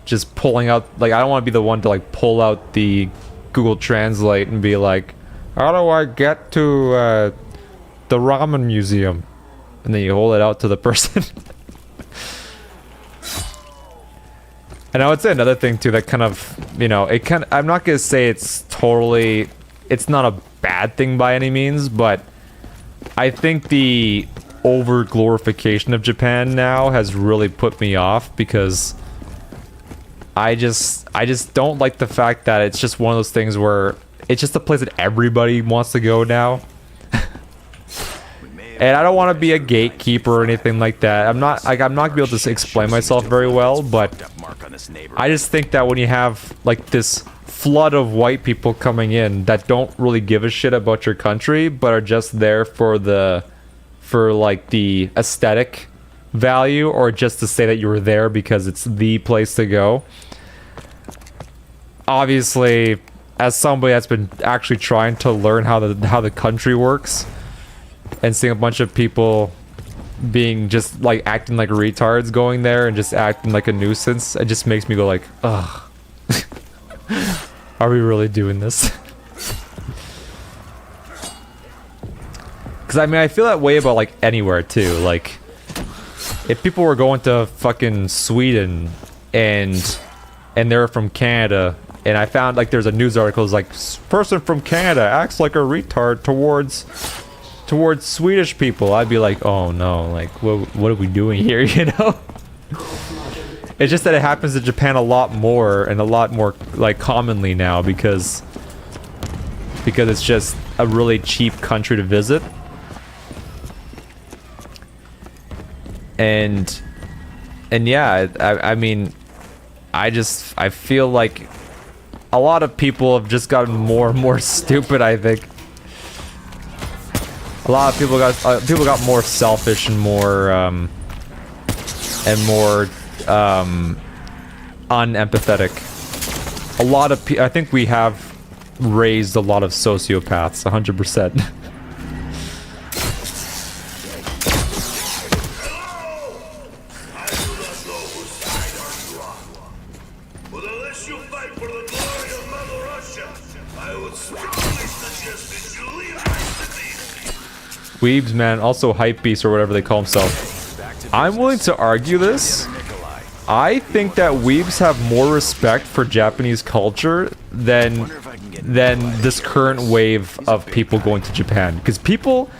Just pulling out, like, I don't want to be the one to like pull out the Google Translate and be like, how do I get to the ramen museum? And then you hold it out to the person. And I would say another thing too that kind of, you know, I'm not gonna say it's not a bad thing by any means, but I think the over glorification of Japan now has really put me off, because I just don't like the fact that it's just one of those things where it's just a place that everybody wants to go now. And I don't want to be a gatekeeper or anything like that. I'm not gonna be able to explain myself very well, but I just think that when you have like this flood of white people coming in that don't really give a shit about your country, but are just there for like the aesthetic value, or just to say that you were there because it's the place to go. Obviously, as somebody that's been actually trying to learn how the country works, and seeing a bunch of people being just like acting like retards going there and just acting like a nuisance, it just makes me go like, ugh. Are we really doing this? Because I mean, I feel that way about like anywhere too. Like, if people were going to fucking Sweden and they're from Canada, and I found like there's a news article is like, person from Canada acts like a retard towards Swedish people, I'd be like, oh no, like what are we doing here, you know? It's just that it happens in Japan a lot more and a lot more like commonly now because it's just a really cheap country to visit. And yeah, I mean, I feel like a lot of people have just gotten more and more stupid, I think. A lot of people got more selfish and more unempathetic. A lot of I think we have raised a lot of sociopaths, 100%. Weebs, man, also hype beast or whatever they call themselves. I'm willing to argue this. I think that weebs have more respect for Japanese culture than this current wave of people going to Japan. Because people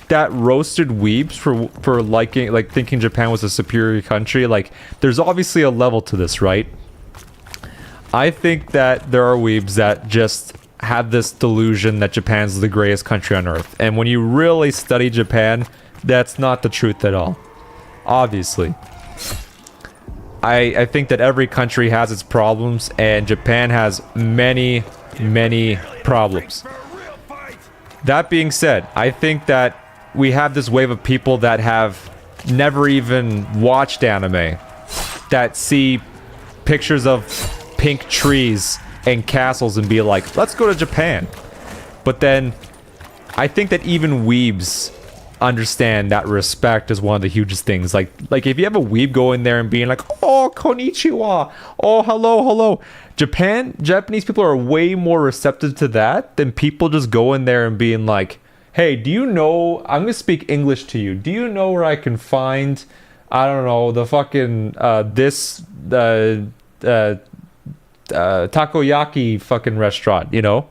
that roasted weebs for liking, like, thinking Japan was a superior country, like, there's obviously a level to this, right? I think that there are weebs that just have this delusion that Japan's the greatest country on earth. And when you really study Japan, that's not the truth at all. Obviously. I think that every country has its problems, and Japan has many, many problems. That being said, I think that we have this wave of people that have never even watched anime, that see pictures of pink trees and castles and be like, let's go to Japan. But then I think that even weebs understand that respect is one of the hugest things. Like if you have a weeb go in there and being like, oh, konnichiwa, oh, hello. Japanese people are way more receptive to that than people just go in there and being like, hey, do you know, I'm gonna speak English to you, do you know where I can find, I don't know, the fucking takoyaki fucking restaurant, you know?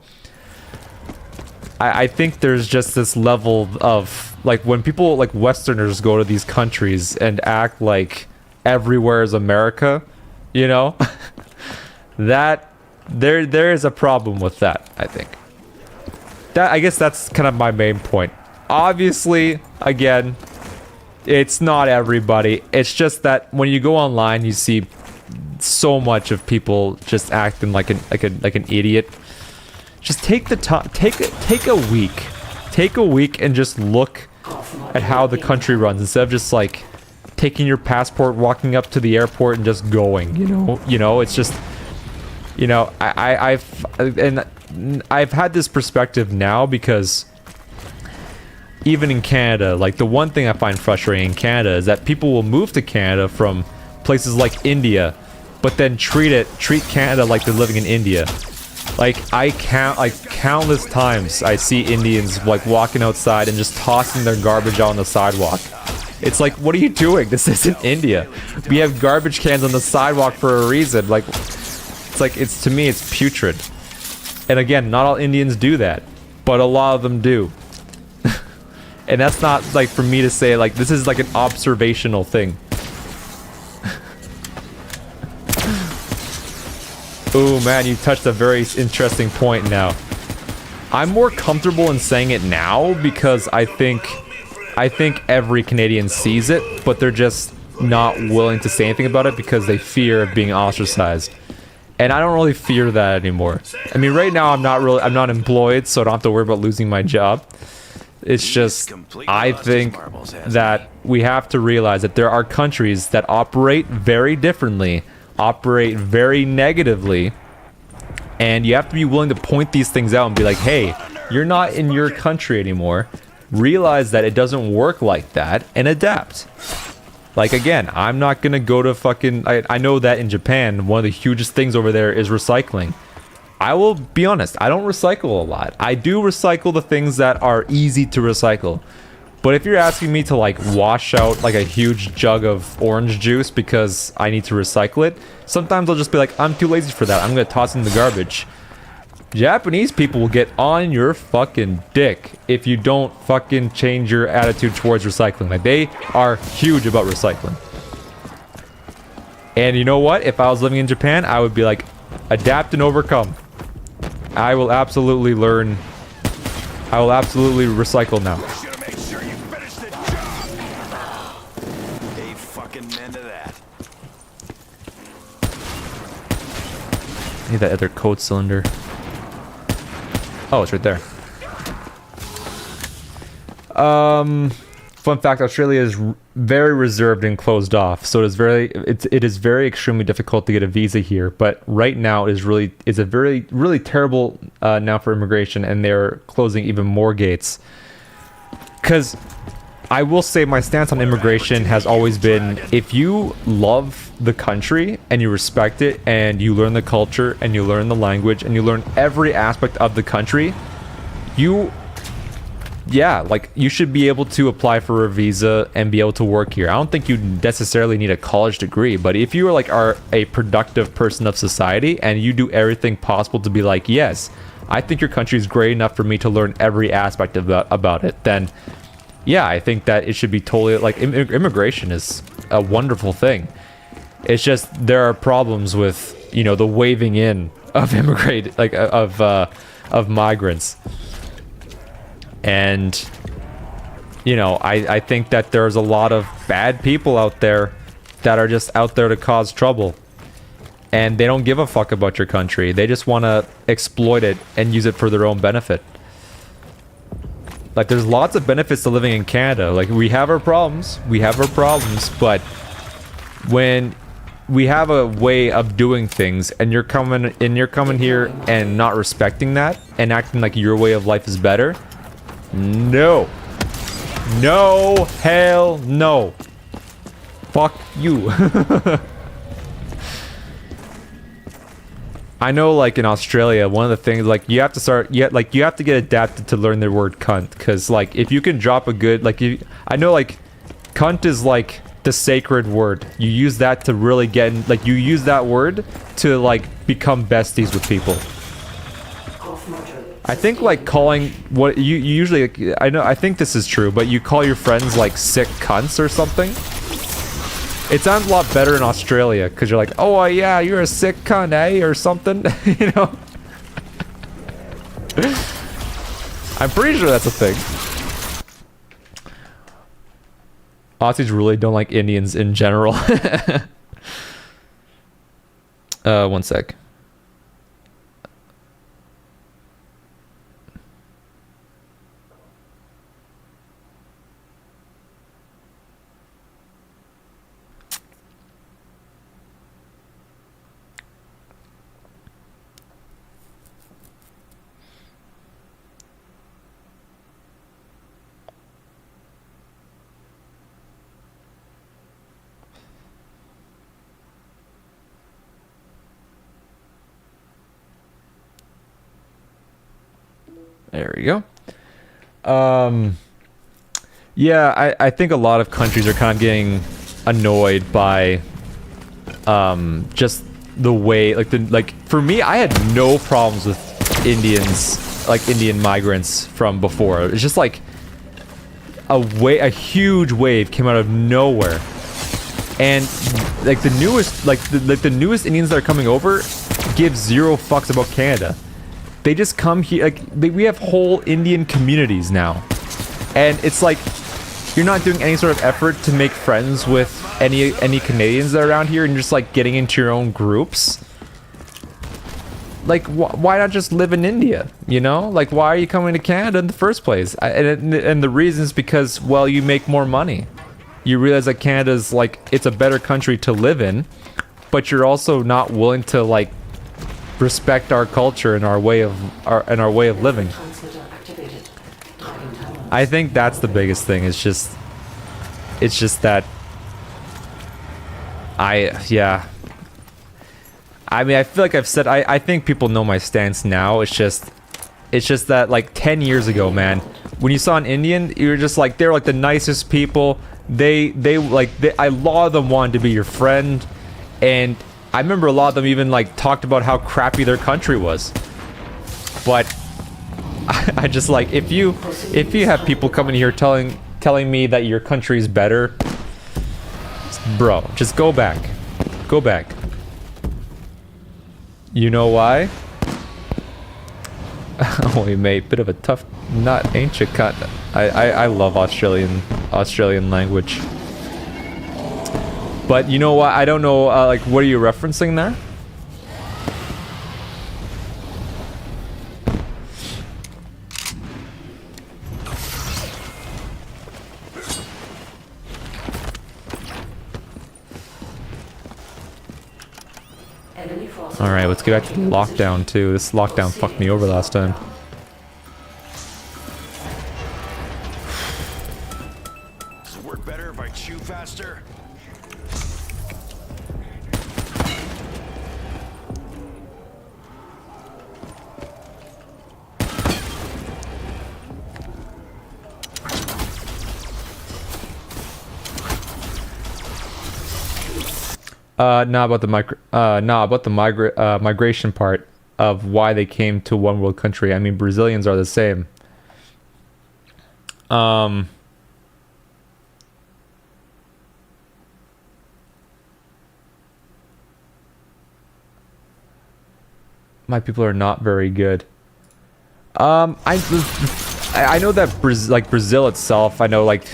I think there's just this level of, like, when people, like, Westerners go to these countries and act like everywhere is America, you know? That, there is a problem with that, I think. I guess that's kind of my main point. Obviously, again, it's not everybody. It's just that when you go online, you see so much of people just acting like an idiot. Just take the time, take a week and just look at how the country runs instead of just like taking your passport, walking up to the airport and just going, you know, it's just, you know, I've had this perspective now because even in Canada, like, the one thing I find frustrating in Canada is that people will move to Canada from places like India, but then treat Canada like they're living in India. Like, countless times I see Indians, like, walking outside and just tossing their garbage out on the sidewalk. It's like, what are you doing? This isn't India. We have garbage cans on the sidewalk for a reason. Like, to me, it's putrid. And again, not all Indians do that, but a lot of them do. And that's not, like, for me to say, like, this is, like, an observational thing. Oh man, you touched a very interesting point now. I'm more comfortable in saying it now because I think every Canadian sees it, but they're just not willing to say anything about it because they fear of being ostracized. And I don't really fear that anymore. I mean, right now I'm not employed, so I don't have to worry about losing my job. It's just, I think that we have to realize that there are countries that operate very differently, operate very negatively, and you have to be willing to point these things out and be like, hey, you're not in your country anymore. Realize that it doesn't work like that and adapt. Like, again, I'm not gonna go to fucking, I know that in Japan, one of the hugest things over there is recycling. I will be honest, I don't recycle a lot. I do recycle the things that are easy to recycle. But if you're asking me to, like, wash out, like, a huge jug of orange juice because I need to recycle it, sometimes I'll just be like, I'm too lazy for that. I'm gonna toss it in the garbage. Japanese people will get on your fucking dick if you don't fucking change your attitude towards recycling. Like, they are huge about recycling. And you know what? If I was living in Japan, I would be like, adapt and overcome. I will absolutely learn. I will absolutely recycle now. Should have made sure you finished the job. 8 fucking men to that. I need that other code cylinder. Oh, it's right there. Fun fact: Australia is very reserved and closed off, so it is very extremely difficult to get a visa here. But right now is a really terrible now for immigration, and they're closing even more gates. Because I will say my stance on immigration has always been: if you love the country and you respect it, and you learn the culture and you learn the language and you learn every aspect of the country, you should be able to apply for a visa and be able to work here. I don't think you necessarily need a college degree, but if you are a productive person of society and you do everything possible to be like, yes, I think your country is great enough for me to learn every aspect about it, then yeah, I think that it should be totally like immigration is a wonderful thing. It's just there are problems with the waving in of of migrants. And, I think that there's a lot of bad people out there that are just out there to cause trouble. And they don't give a fuck about your country. They just want to exploit it and use it for their own benefit. Like, there's lots of benefits to living in Canada. Like, we have our problems, but when we have a way of doing things and you're coming here and not respecting that and acting like your way of life is better, no, hell no, fuck you. I know, like, in Australia, one of the things, like, you have to get adapted to learn the word cunt, because, like, if you can drop a good, like, I know, like, cunt is, like, the sacred word. You use that to really get in, like, you use that word to, like, become besties with people. I think, like, calling what you usually, I think this is true, but you call your friends, like, sick cunts or something. It sounds a lot better in Australia, because you're like, oh, yeah, you're a sick cunt, eh, or something, I'm pretty sure that's a thing. Aussies really don't like Indians in general. One sec. There we go. Yeah, I think a lot of countries are kind of getting annoyed by just the way, like for me, I had no problems with Indians, like Indian migrants from before. It's just like a huge wave came out of nowhere. And like the newest Indians that are coming over give zero fucks about Canada. They just come here, like, we have whole Indian communities now. And it's like, you're not doing any sort of effort to make friends with any Canadians that are around here, and you're just, like, getting into your own groups. Like, why not just live in India, Like, why are you coming to Canada in the first place? And the reason is because, well, you make more money. You realize that Canada's, like, it's a better country to live in, but you're also not willing to, like, respect our culture and our way of living. I think that's the biggest thing. It's just that I mean, I feel like I've said, I think people know my stance now. It's just that, like, 10 years ago, man, when you saw an Indian, you were just like, they're like the nicest people. A lot of them wanted to be your friend, and I remember a lot of them even, like, talked about how crappy their country was. But I just, like, if you have people coming here telling me that your country's better, bro, just go back. Go back. You know why? Oh, mate, bit of a tough nut, ain't you, cunt? I love Australian language. But you know what? I don't know, like, what are you referencing there? Alright, let's get back to the lockdown, too. This lockdown fucked me over last time. Does it work better if I chew faster? About the migration part of why they came to one world country. I mean, Brazilians are the same. My people are not very good. I know that Brazil itself, I know, like,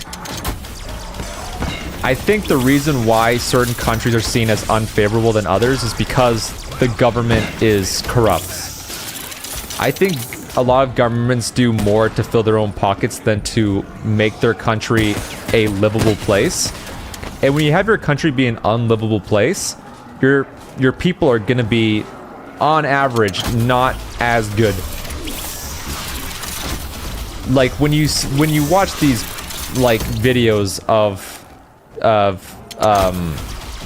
I think the reason why certain countries are seen as unfavorable than others is because the government is corrupt. I think a lot of governments do more to fill their own pockets than to make their country a livable place. And when you have your country be an unlivable place, your people are gonna be, on average, not as good. Like when you watch these like videos of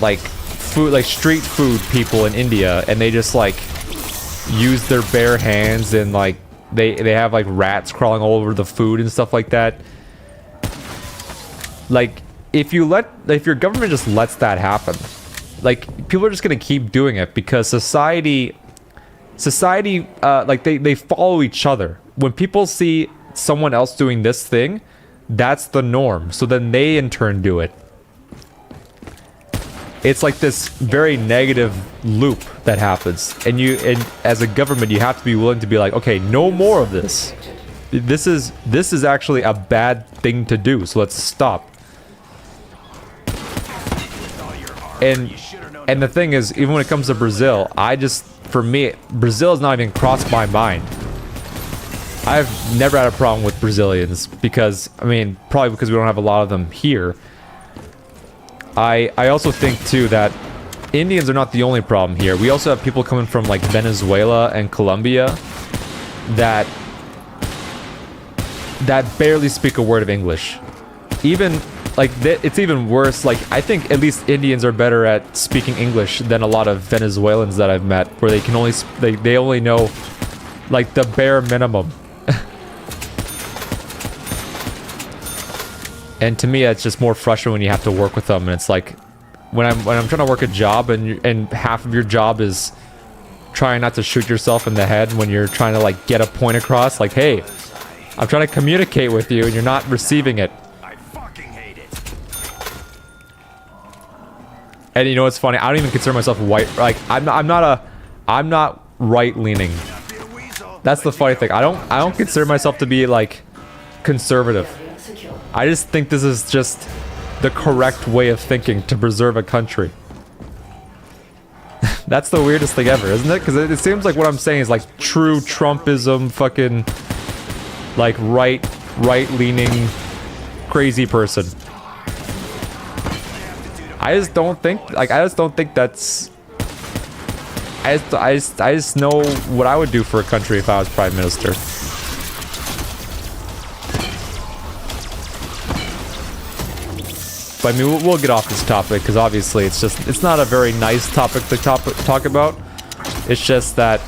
like food, like street food people in India, and they just like use their bare hands, and like they have like rats crawling all over the food and stuff like that. Like if your government just lets that happen, like people are just gonna keep doing it because society like they follow each other. When people see someone else doing this thing, that's the norm, so then they in turn do it. It's like this very negative loop that happens, and as a government you have to be willing to be like, okay, no more of this. This is actually a bad thing to do, so let's stop. And the thing is, even when it comes to Brazil, for me, Brazil has not even crossed my mind. I've never had a problem with Brazilians because, I mean, probably because we don't have a lot of them here. I also think too that Indians are not the only problem here. We also have people coming from like Venezuela and Colombia that barely speak a word of English. Even like it's even worse. Like I think at least Indians are better at speaking English than a lot of Venezuelans that I've met, where they can only they only know like the bare minimum. And to me, it's just more frustrating when you have to work with them. And it's like, when I'm trying to work a job, and half of your job is trying not to shoot yourself in the head when you're trying to like get a point across. Like, hey, I'm trying to communicate with you, and you're not receiving it. I fucking hate it. And you know what's funny? I don't even consider myself white. Like, I'm not right leaning. That's the funny thing. I don't consider myself to be like conservative. I just think this is just the correct way of thinking to preserve a country. That's the weirdest thing ever, isn't it? Because it seems like what I'm saying is like true Trumpism, fucking like right-leaning crazy person. I just don't think that's. I just know what I would do for a country if I was prime minister. But I mean, we'll get off this topic because obviously it's not a very nice topic to talk about. It's just that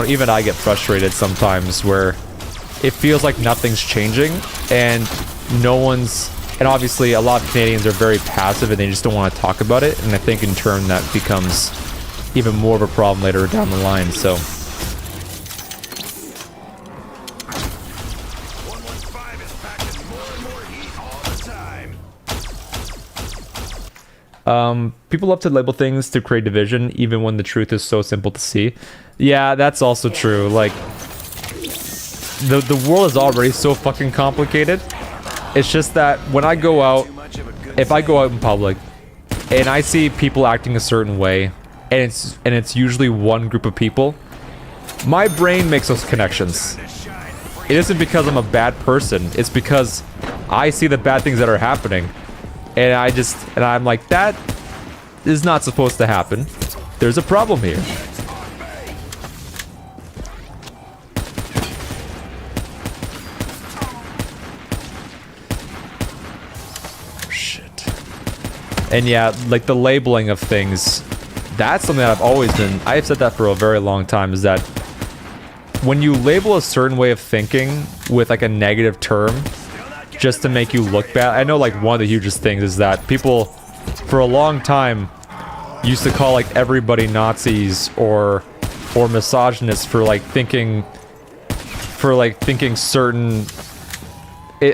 even I get frustrated sometimes where it feels like nothing's changing and and obviously a lot of Canadians are very passive and they just don't want to talk about it, and I think in turn that becomes even more of a problem later down the line. So 115 is packing more and more heat all the time. People love to label things to create division, even when the truth is so simple to see. Yeah, that's also true. Like, the world is already so fucking complicated. It's just that when I go out, if I go out in public, and I see people acting a certain way, and it's usually one group of people, my brain makes those connections. It isn't because I'm a bad person. It's because I see the bad things that are happening, and I'm like, that is not supposed to happen. There's a problem here. And yeah, like the labeling of things, that's something that I've said that for a very long time, is that when you label a certain way of thinking with like a negative term just to make you look bad. I know like one of the hugest things is that people for a long time used to call like everybody Nazis or misogynists for thinking certain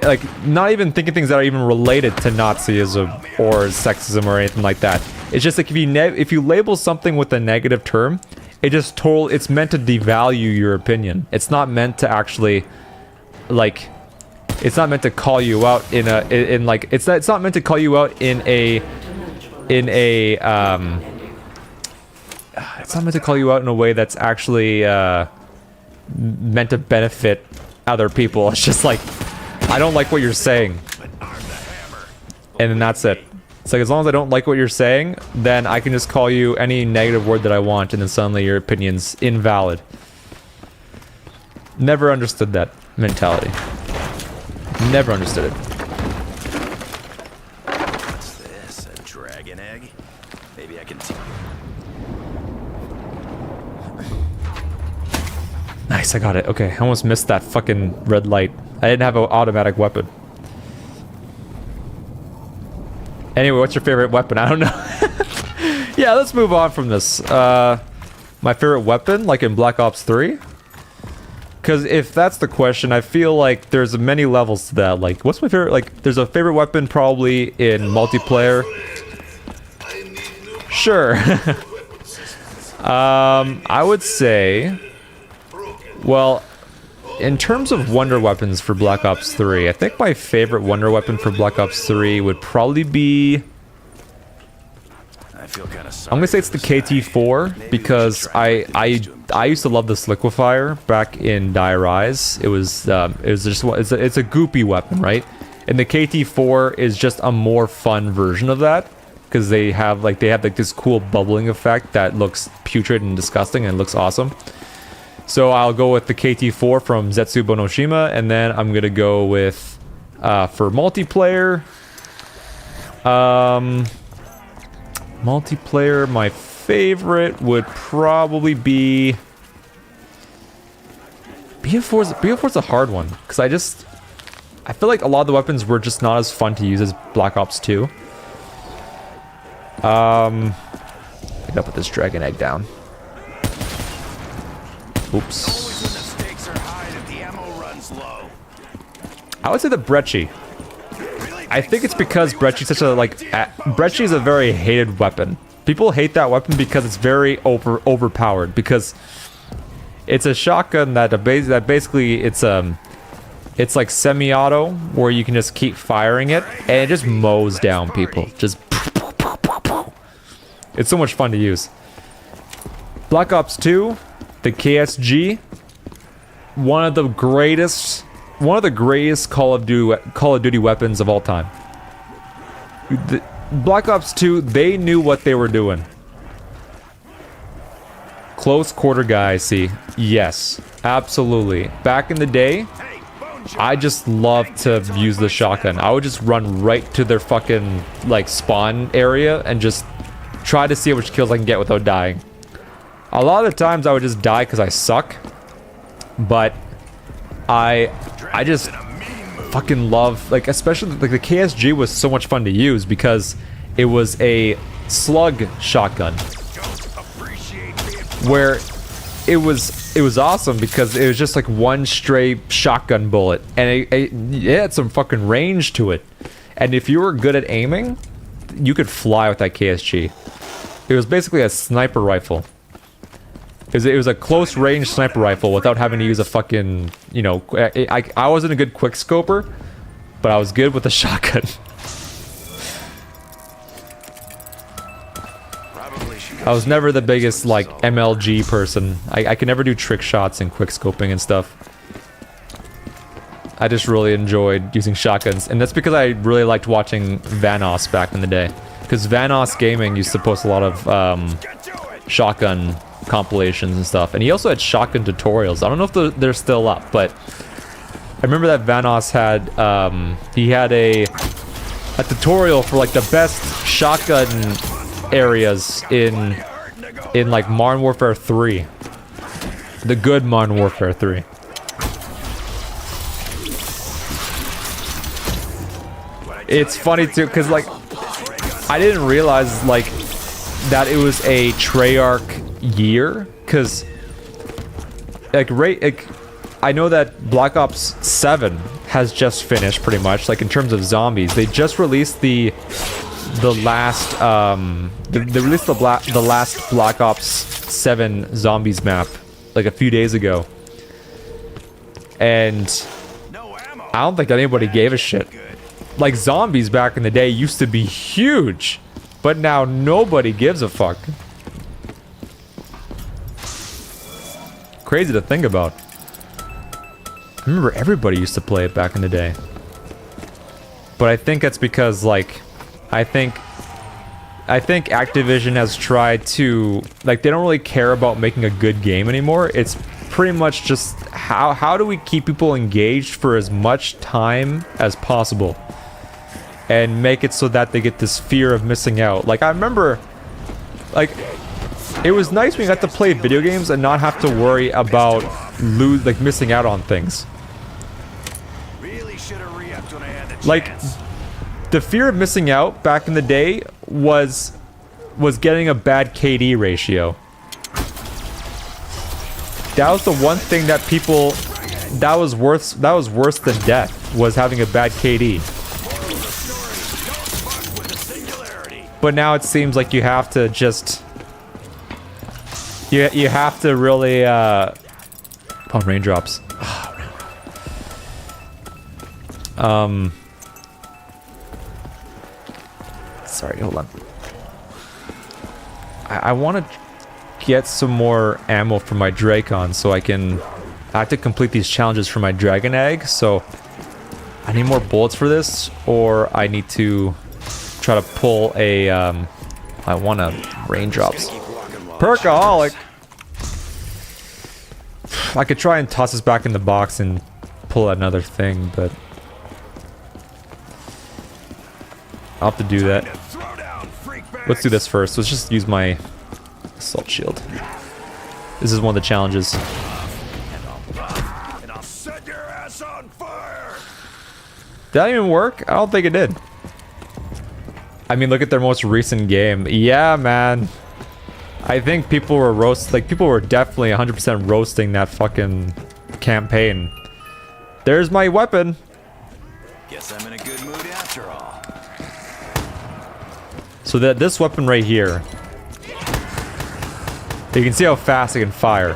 like not even thinking things that are even related to Nazism or sexism or anything like that. It's just like if you label something with a negative term, it's meant to devalue your opinion. It's not meant to actually it's not meant to call you out it's not meant to call you out in a it's not meant to call you out in a way that's actually meant to benefit other people. It's just like, I don't like what you're saying, and then that's it. It's like, as long as I don't like what you're saying, then I can just call you any negative word that I want, and then suddenly your opinion's invalid. Never understood that mentality. Never understood it. What's this? A dragon egg? Maybe I can. Nice, I got it. Okay, I almost missed that fucking red light. I didn't have an automatic weapon. Anyway, what's your favorite weapon? I don't know. Yeah, let's move on from this. My favorite weapon, like in Black Ops 3? Because if that's the question, I feel like there's many levels to that. Like, what's my favorite? Like, there's a favorite weapon probably in multiplayer. Sure. I would say... Well, in terms of wonder weapons for Black Ops 3, I think my favorite wonder weapon for Black Ops 3 would probably be... I'm gonna say it's the KT4, because I used to love this liquefier back in Die Rise. It's a goopy weapon, right? And the KT4 is just a more fun version of that, because they have this cool bubbling effect that looks putrid and disgusting and looks awesome. So I'll go with the KT4 from Zetsubo no Shima, and then I'm gonna go with for multiplayer. Multiplayer, my favorite would probably be BF4's a hard one, because I feel like a lot of the weapons were just not as fun to use as Black Ops 2. I gotta put this dragon egg down. Oops. I would say the Brecci. I think it's because Brecci's such a Brecci is a very hated weapon. People hate that weapon because it's very overpowered, because it's a shotgun that basically it's like semi-auto where you can just keep firing it and it just mows down people. Just it's so much fun to use. Black Ops 2, the KSG, one of the greatest Call of Duty weapons of all time. Black Ops 2, they knew what they were doing. Close quarter guy, see. Yes, absolutely. Back in the day, I just loved to use the shotgun. I would just run right to their fucking spawn area and just try to see how much kills I can get without dying. A lot of the times I would just die because I suck, but I just fucking love, especially the KSG was so much fun to use because it was a slug shotgun where it was awesome because it was just one stray shotgun bullet, and it had some fucking range to it. And if you were good at aiming, you could fly with that KSG. It was basically a sniper rifle. It was a close range sniper rifle without having to use a fucking, you know, I wasn't a good quick scoper, but I was good with the shotgun. I was never the biggest, like, MLG person. I could never do trick shots and quick scoping and stuff. I just really enjoyed using shotguns, and that's because I really liked watching Vanoss back in the day. Because Vanoss Gaming used to post a lot of shotgun compilations and stuff, and he also had shotgun tutorials. I don't know if they're still up, but I remember that Vanoss had he had a tutorial for like the best shotgun areas in like Modern Warfare 3, the good Modern Warfare 3. It's funny too, because like I didn't realize like that it was a Treyarch year, because like I know that Black Ops 7 has just finished pretty much, like in terms of zombies. They just released the last the last Black Ops 7 zombies map like a few days ago, and I don't think anybody gave a shit. Like, zombies back in the day used to be huge, but now nobody gives a fuck. Crazy to think about. I remember everybody used to play it back in the day. But I think that's because, like, I think Activision has tried to, like, they don't really care about making a good game anymore. It's pretty much just how do we keep people engaged for as much time as possible and make it so that they get this fear of missing out. Like, I remember, like, it was nice when you got to play video games and not have to worry about missing out on things. Like, the fear of missing out back in the day was getting a bad KD ratio. That was the one thing that people that was worse than death, was having a bad KD. But now it seems like you have to just you have to really oh, raindrops. Sorry, hold on. I want to get some more ammo for my Dracon so I have to complete these challenges for my Dragon Egg, so I need more bullets for this, or I need to try to pull a I want a raindrops. Perkaholic! I could try and toss this back in the box and pull another thing, but I'll have to do that. Let's do this first. Let's just use my assault shield. This is one of the challenges. Did that even work? I don't think it did. I mean, look at their most recent game. Yeah, man. I think people were people were definitely 100% roasting that fucking campaign. There's my weapon. Guess I'm in a good mood after all. So that this weapon right here, you can see how fast it can fire.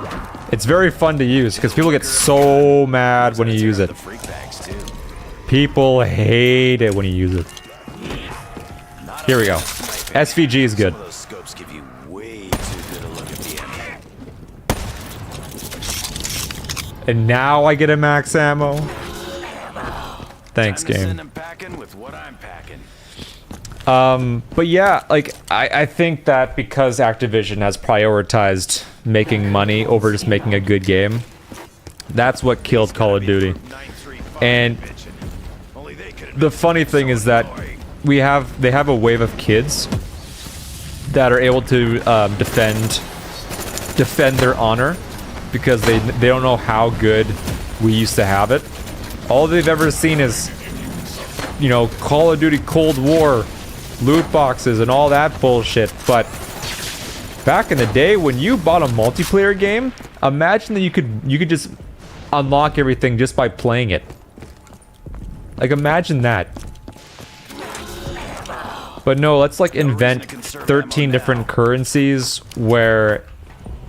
It's very fun to use because people get so mad when you use it. People hate it when you use it. Here we go. SVG is good. And now I get a max ammo. Thanks, game. But yeah, like, I think that because Activision has prioritized making money over just making a good game, that's what killed Call of Duty. And the funny thing is that they have a wave of kids that are able to defend their honor because they don't know how good we used to have it. All they've ever seen is, you know, Call of Duty Cold War, loot boxes and all that bullshit. But back in the day when you bought a multiplayer game, imagine that you could just unlock everything just by playing it. Like, imagine that. But no, let's like invent 13 different currencies where,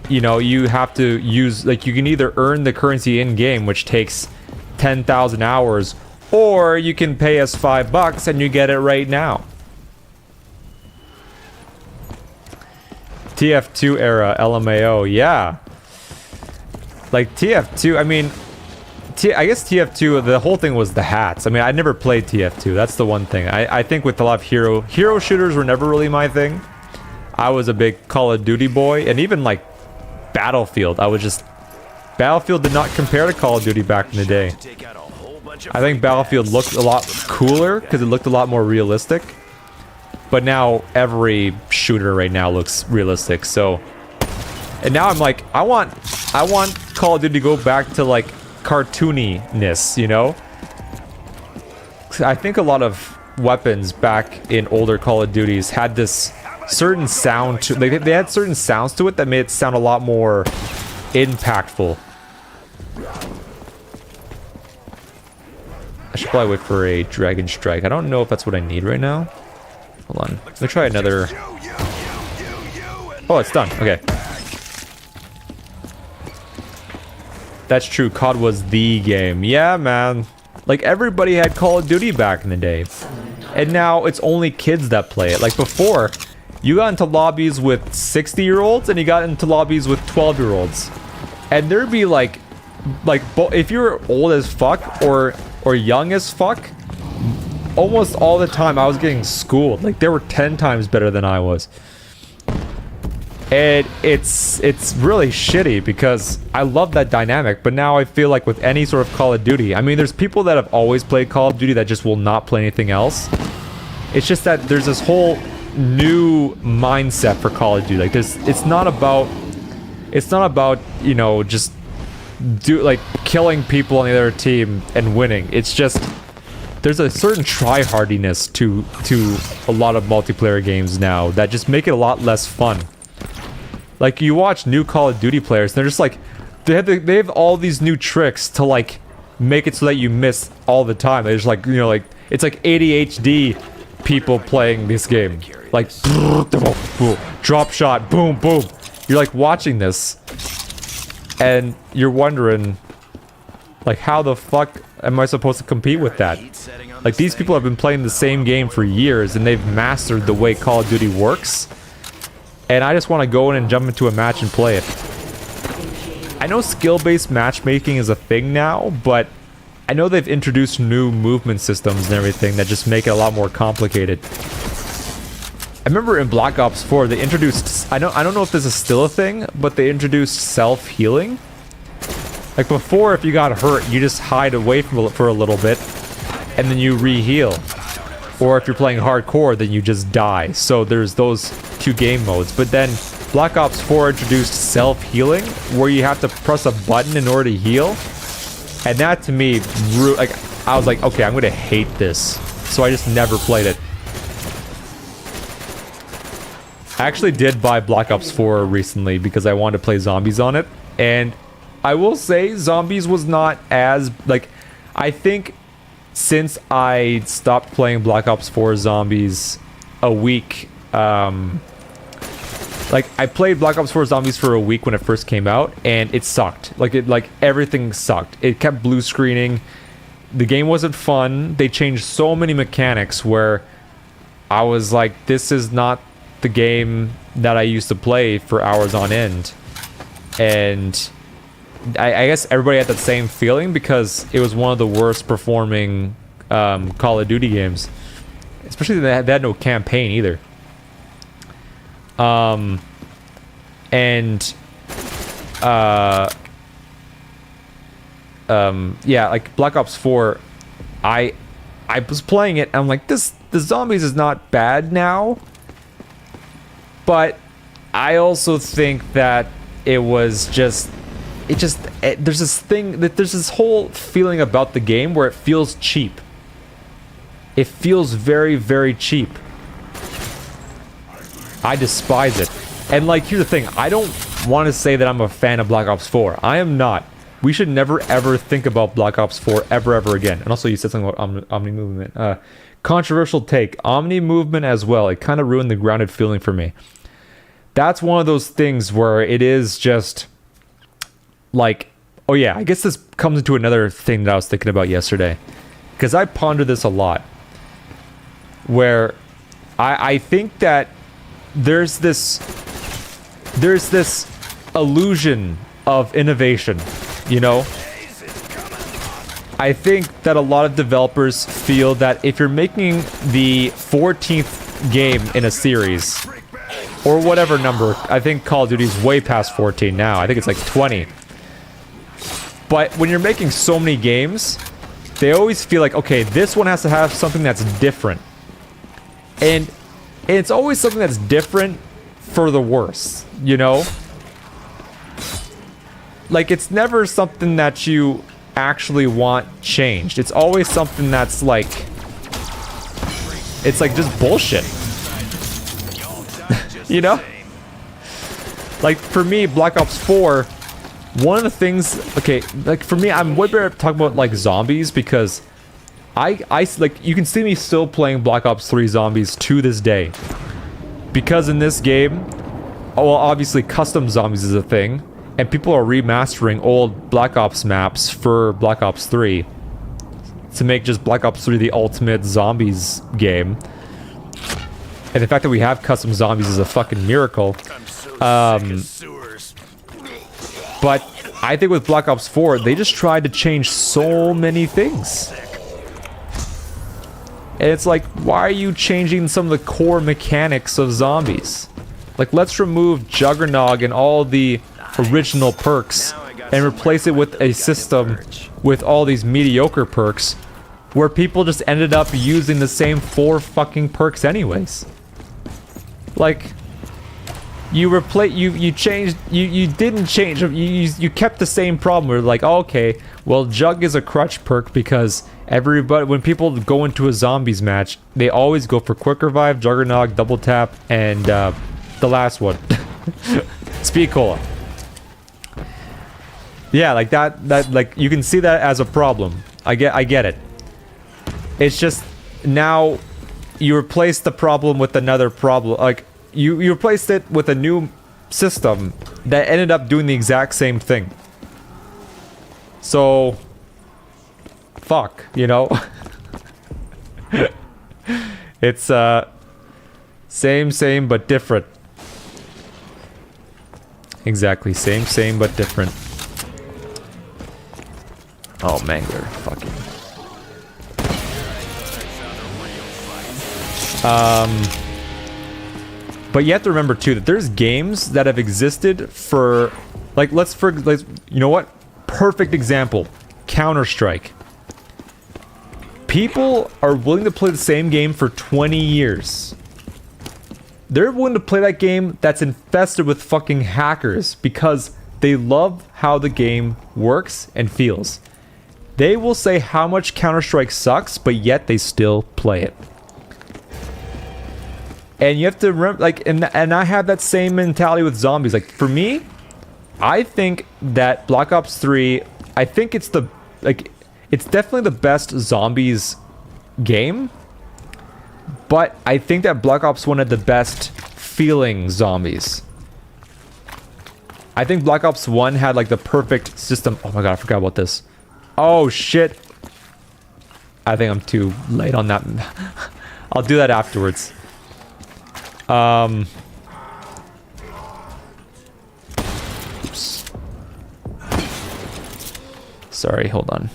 you know, you have to use, like, you can either earn the currency in game, which takes 10,000 hours, or you can pay us $5 and you get it right now. TF2 era LMAO, yeah. Like TF2, I mean, I guess TF2, the whole thing was the hats. I mean, I never played TF2. That's the one thing. I think with a lot of hero shooters were never really my thing. I was a big Call of Duty boy, and even like Battlefield. Battlefield did not compare to Call of Duty back in the day. I think Battlefield looked a lot cooler because it looked a lot more realistic. But now every shooter right now looks realistic. So, and now I'm like, I want Call of Duty to go back to like cartooniness, you know? I think a lot of weapons back in older Call of Duties had this certain sound to, like, they had certain sounds to it that made it sound a lot more impactful. I should probably wait for a Dragon Strike. I don't know if that's what I need right now. Hold on. Let me try another. Oh, it's done. Okay. That's true. COD was the game. Yeah, man. Like, everybody had Call of Duty back in the day. And now it's only kids that play it. Like, before, you got into lobbies with 60-year-olds and you got into lobbies with 12-year-olds. And there'd be like if you're old as fuck or young as fuck, almost all the time I was getting schooled. Like, they were 10 times better than I was. And it's really shitty because I love that dynamic, but now I feel like with any sort of Call of Duty, I mean, there's people that have always played Call of Duty that just will not play anything else. It's just that there's this whole new mindset for Call of Duty. Like, it's not about, you know, just killing people on the other team and winning. It's just, there's a certain try-hardiness to a lot of multiplayer games now that just make it a lot less fun. Like, you watch new Call of Duty players, they're just like, they have all these new tricks to like make it so that you miss all the time. They're just like, you know, like, it's like ADHD people playing this game. Like, drop shot, boom, boom. You're like watching this and you're wondering, like, how the fuck am I supposed to compete with that? Like, these people have been playing the same game for years and they've mastered the way Call of Duty works. And I just want to go in and jump into a match and play it. I know skill-based matchmaking is a thing now, but I know they've introduced new movement systems and everything that just make it a lot more complicated. I remember in Black Ops 4 they introduced, I don't know if this is still a thing, but they introduced self-healing. Like, before, if you got hurt, you just hide away from it for a little bit and then you re-heal. Or if you're playing hardcore, then you just die. So there's those two game modes. But then Black Ops 4 introduced self-healing, where you have to press a button in order to heal. And that, to me, like, I was like, okay, I'm gonna hate this. So I just never played it. I actually did buy Black Ops 4 recently because I wanted to play zombies on it. And I will say, zombies was not as, like, I think since I stopped playing Black Ops 4 Zombies a week, like, I played Black Ops 4 Zombies for a week when it first came out, and it sucked. Like, everything sucked. It kept blue screening. The game wasn't fun. They changed so many mechanics where I was like, this is not the game that I used to play for hours on end. And I guess everybody had that same feeling because it was one of the worst performing Call of Duty games. Especially they had no campaign either. Yeah, like Black Ops 4, I was playing it and I'm like, the zombies is not bad now. But I also think that it was just, there's this whole feeling about the game where it feels cheap. It feels very, very cheap. I despise it. And, like, here's the thing. I don't want to say that I'm a fan of Black Ops 4. I am not. We should never, ever think about Black Ops 4 ever again. And also, you said something about Omni Movement. controversial take. Omni movement as well. It kind of ruined the grounded feeling for me. That's one of those things where it is just like, oh yeah, I guess this comes into another thing that I was thinking about yesterday. Because I pondered this a lot. Where I think that there's this illusion of innovation, you know? I think that a lot of developers feel that if you're making the 14th game in a series, or whatever number, I think Call of Duty's way past 14 now, I think it's like 20. But when you're making so many games, they always feel like, okay, this one has to have something that's different. And it's always something that's different for the worse, you know? Like, it's never something that you actually want changed. It's always something that's like... It's like just bullshit. You know? Like, for me, Black Ops 4, one of the things... Okay, like, for me, I'm way better at talking about, like, zombies, because... I like, you can see me still playing Black Ops 3 Zombies to this day. Because in this game, well, obviously custom zombies is a thing, and people are remastering old Black Ops maps for Black Ops 3 to make just Black Ops 3 the ultimate zombies game. And the fact that we have custom zombies is a fucking miracle. But I think with Black Ops 4, they just tried to change so many things. And it's like, why are you changing some of the core mechanics of zombies? Like, let's remove Juggernog and all the original perks and replace it with a system with all these mediocre perks where people just ended up using the same 4 fucking perks anyways. Like, you didn't change, you kept the same problem where like, oh, okay, well, Jug is a crutch perk because everybody, when people go into a zombies match, they always go for quick revive, Juggernog, double tap, and the last one, Speed Cola. Yeah, like that like, you can see that as a problem. I get it. It's just now you replace the problem with another problem. Like, you replaced it with a new system that ended up doing the exact same thing. So, fuck, you know? It's, same, but different. Exactly, same, but different. Oh, Mangler, fucking... But you have to remember too that there's games that have existed for, like, you know what? Perfect example. Counter-Strike. People are willing to play the same game for 20 years. They're willing to play that game that's infested with fucking hackers because they love how the game works and feels. They will say how much Counter-Strike sucks, but yet they still play it. And you have to remember, like, and I have that same mentality with zombies. Like, for me, I think that Black Ops 3, I think it's it's definitely the best zombies game. But I think that Black Ops 1 had the best feeling zombies. I think Black Ops 1 had, like, the perfect system. Oh my god, I forgot about this. Oh, shit. I think I'm too late on that. I'll do that afterwards. Oops. Sorry, hold on.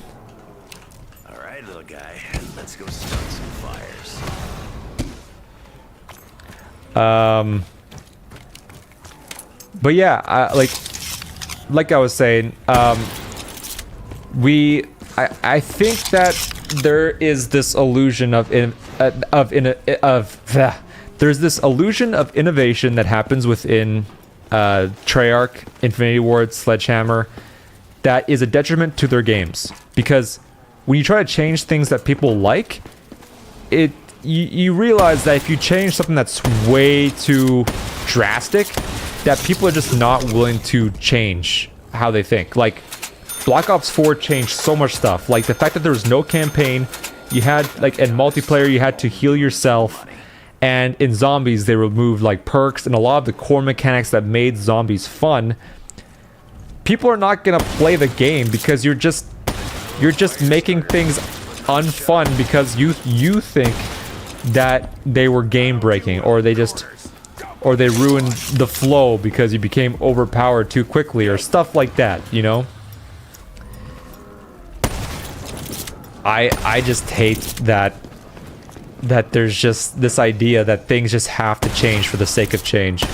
All right, little guy, let's go start some fires. But yeah, like I was saying, I think that there is this illusion there's this illusion of innovation that happens within Treyarch, Infinity Ward, Sledgehammer, that is a detriment to their games. Because when you try to change things that people like, you realize that if you change something that's way too drastic, that people are just not willing to change how they think. Like, Black Ops 4 changed so much stuff. Like, the fact that there was no campaign You had, like, in multiplayer, you had to heal yourself. And in zombies, they removed, like, perks and a lot of the core mechanics that made zombies fun. People are not gonna play the game because you're just making things unfun because you think that they were game breaking, or they ruined the flow because you became overpowered too quickly, or stuff like that, you know? I just hate that there's just this idea that things just have to change for the sake of change.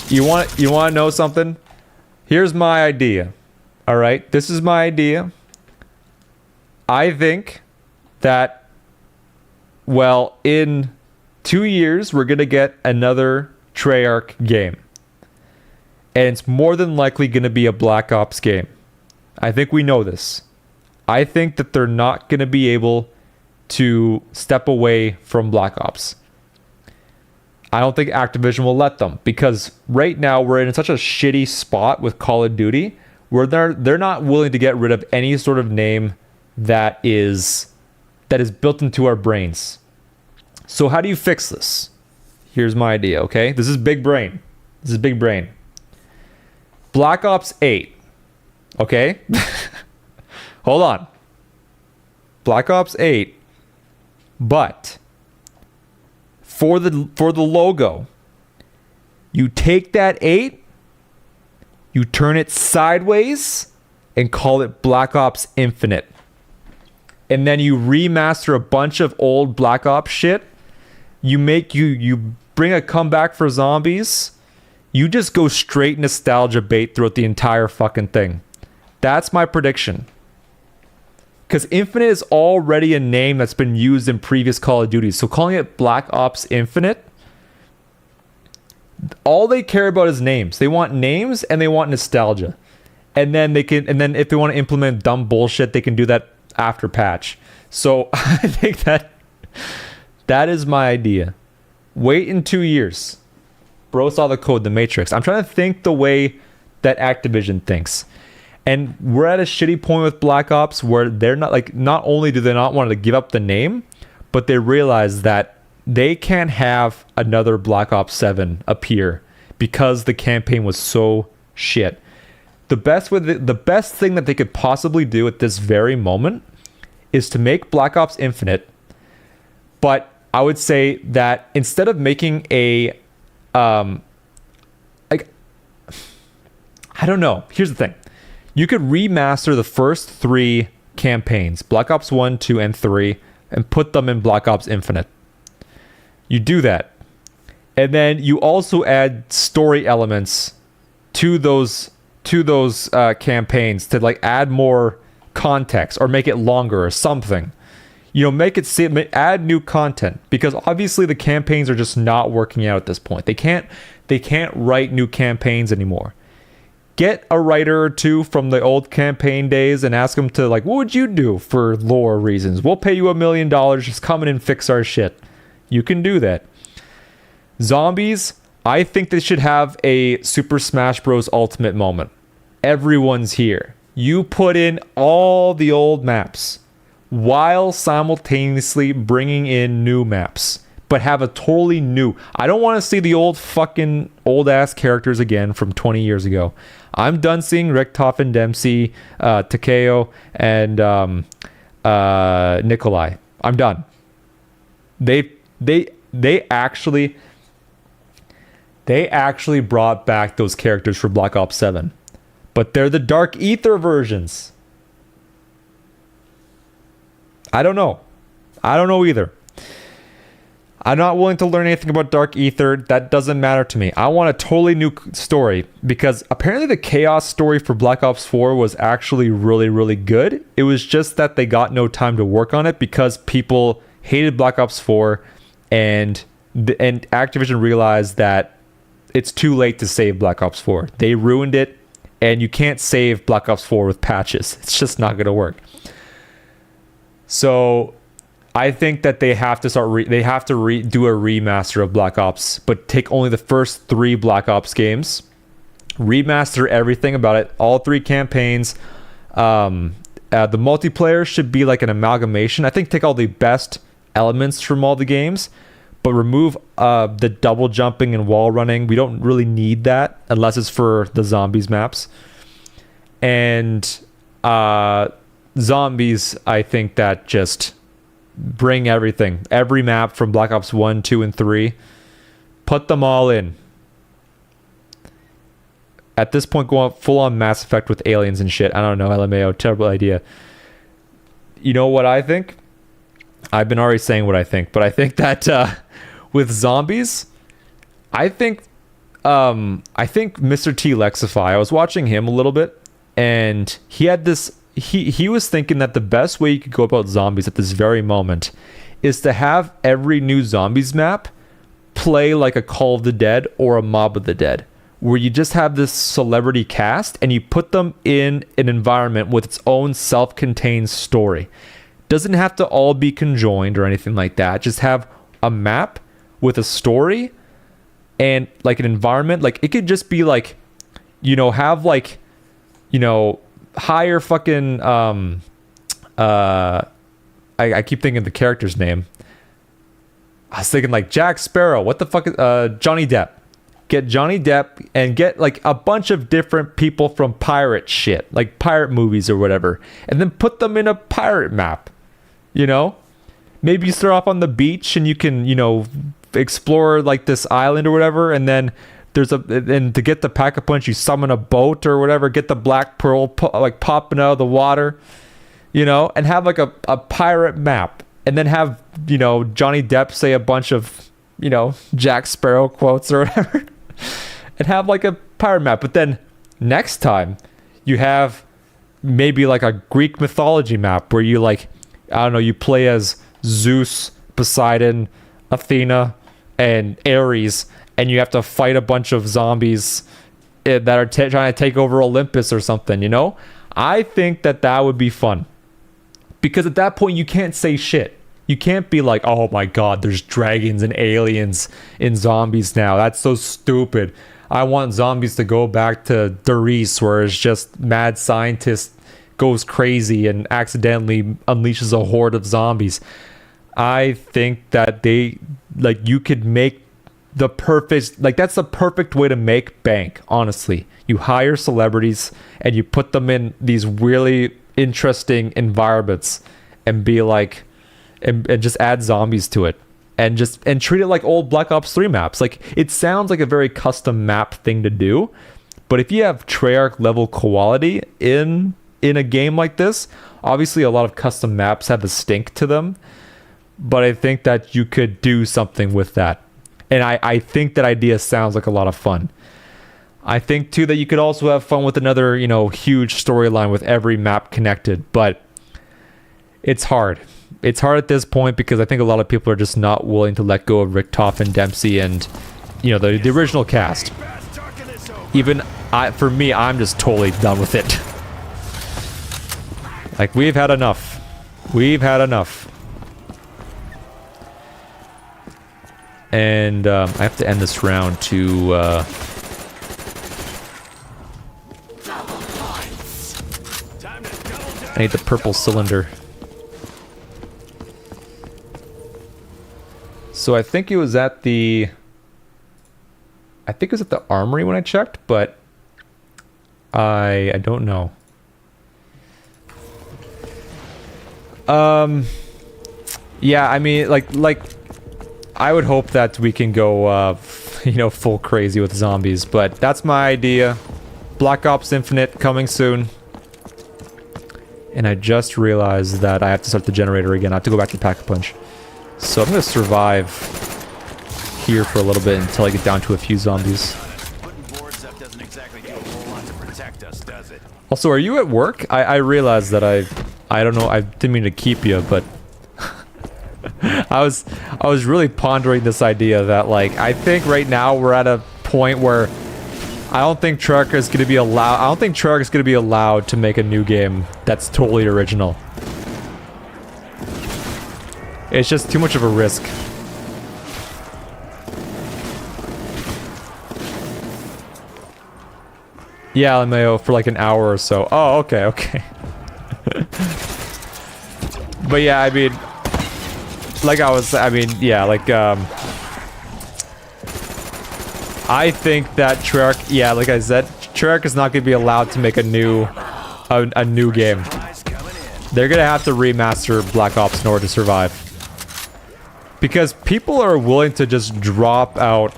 You want to know something? Here's my idea. All right, this is my idea. I think that, well, in 2 years we're gonna get another Treyarch game, and it's more than likely gonna be a Black Ops game. I think we know this. I think that they're not gonna be able to step away from Black Ops. I don't think Activision will let them, because right now we're in such a shitty spot with Call of Duty where they're not willing to get rid of any sort of name that is built into our brains. So how do you fix this? Here's my idea, okay? This is big brain. This is big brain. Black Ops 8. Okay? Hold on. Black Ops 8. But for the logo, you take that 8, you turn it sideways and call it Black Ops Infinite. And then you remaster a bunch of old Black Ops shit. You bring a comeback for zombies. You just go straight nostalgia bait throughout the entire fucking thing. That's my prediction. Because Infinite is already a name that's been used in previous Call of Duty. So calling it Black Ops Infinite, all they care about is names. They want names and they want nostalgia. And then if they want to implement dumb bullshit, they can do that after patch. So I think that is my idea. Wait in 2 years. Bro saw the code, the Matrix. I'm trying to think the way that Activision thinks. And we're at a shitty point with Black Ops where they're not only do they not want to give up the name, but they realize that they can't have another Black Ops 7 appear because the campaign was so shit. The best thing that they could possibly do at this very moment is to make Black Ops Infinite, but I would say that instead of making a I don't know. Here's the thing. You could remaster the first 3 campaigns, Black Ops 1, 2, and 3, and put them in Black Ops Infinite. You do that. And then you also add story elements to those campaigns to like add more context or make it longer or something. You know, add new content, because obviously the campaigns are just not working out at this point. They can't write new campaigns anymore. Get a writer or two from the old campaign days and ask them to, like, what would you do for lore reasons? We'll pay you $1 million. Just come in and fix our shit. You can do that. Zombies, I think they should have a Super Smash Bros. Ultimate moment. Everyone's here. You put in all the old maps while simultaneously bringing in new maps, but have a totally new. I don't want to see the old ass characters again from 20 years ago. I'm done seeing Richtofen, Dempsey, Takeo, and Nikolai. I'm done. They actually brought back those characters for Black Ops 7, but they're the Dark Ether versions. I don't know either. I'm not willing to learn anything about Dark Ether. That doesn't matter to me. I want a totally new story, because apparently the Chaos story for Black Ops 4 was actually really, really good. It was just that they got no time to work on it because people hated Black Ops 4, and Activision realized that it's too late to save Black Ops 4. They ruined it, and you can't save Black Ops 4 with patches. It's just not going to work. So I think that they have to do a remaster of Black Ops, but take only the first 3 Black Ops games, remaster everything about it, all 3 campaigns, The multiplayer should be like an amalgamation. I think take all the best elements from all the games, but remove the double jumping and wall running. We don't really need that unless it's for the zombies maps. And zombies, I think that just bring everything. Every map from Black Ops 1, 2, and 3. Put them all in. At this point, go on full on Mass Effect with aliens and shit. I don't know, LMAO, terrible idea. You know what I think? I've been already saying what I think, but I think that with zombies, I think Mr. T Lexify, I was watching him a little bit, and he had this, he was thinking that the best way you could go about zombies at this very moment is to have every new zombies map play like a Call of the Dead or a Mob of the Dead, where you just have this celebrity cast and you put them in an environment with its own self-contained story. Doesn't have to all be conjoined or anything like that. Just have a map with a story and like an environment. Like it could just be like, you know, have like, you know, hire fucking I keep thinking of the character's name. I was thinking like Jack Sparrow. What the fuck is Johnny Depp? Get Johnny Depp and get like a bunch of different people from pirate shit, like pirate movies or whatever, and then put them in a pirate map. You know, maybe you start off on the beach and you can, you know, explore like this island or whatever, and then and to get the Pack-a-Punch, you summon a boat or whatever, get the Black Pearl like popping out of the water, you know, and have like a pirate map, and then have, you know, Johnny Depp say a bunch of, you know, Jack Sparrow quotes or whatever. And have like a pirate map. But then next time you have maybe like a Greek mythology map where you like, I don't know, you play as Zeus, Poseidon, Athena, and Ares, and you have to fight a bunch of zombies that are trying to take over Olympus or something, you know? I think that would be fun. Because at that point you can't say shit. You can't be like, oh my god, there's dragons and aliens in zombies now. That's so stupid. I want zombies to go back to Doris, where it's just mad scientist goes crazy and accidentally unleashes a horde of zombies. I think that you could make the perfect, like that's the perfect way to make bank, honestly. You hire celebrities and you put them in these really interesting environments and be like, and just add zombies to it, and treat it like old Black Ops 3 maps. Like, it sounds like a very custom map thing to do, but if you have Treyarch level quality in a game like this, obviously a lot of custom maps have a stink to them, but I think that you could do something with that, and I think that idea sounds like a lot of fun. I think too that you could also have fun with another, you know, huge storyline with every map connected, but it's hard. It's hard at this point because I think a lot of people are just not willing to let go of Richtoff and Dempsey and, you know, the original cast. Even for me, I'm just totally done with it. Like, we've had enough. We've had enough. And I have to end this round to I need the purple cylinder. So I think it was at the armory when I checked, but I don't know. Yeah, I mean, like I would hope that we can go you know, full crazy with zombies, but that's my idea. Black Ops Infinite coming soon. And I just realized that I have to start the generator again. I have to go back to Pack-a-Punch. So I'm going to survive here for a little bit until I get down to a few zombies. Also, are you at work? I realized that I don't know, I didn't mean to keep you, but I was really pondering this idea that, like, I think right now we're at a point where I don't think Treyarch is going to be allowed to make a new game that's totally original. It's just too much of a risk. Yeah, LMAO for like an hour or so. Oh, okay. But yeah, I mean, like yeah, like, I think that Treyarch, yeah, like I said, Treyarch is not going to be allowed to make a new game. They're going to have to remaster Black Ops in order to survive. Because people are willing to just drop out,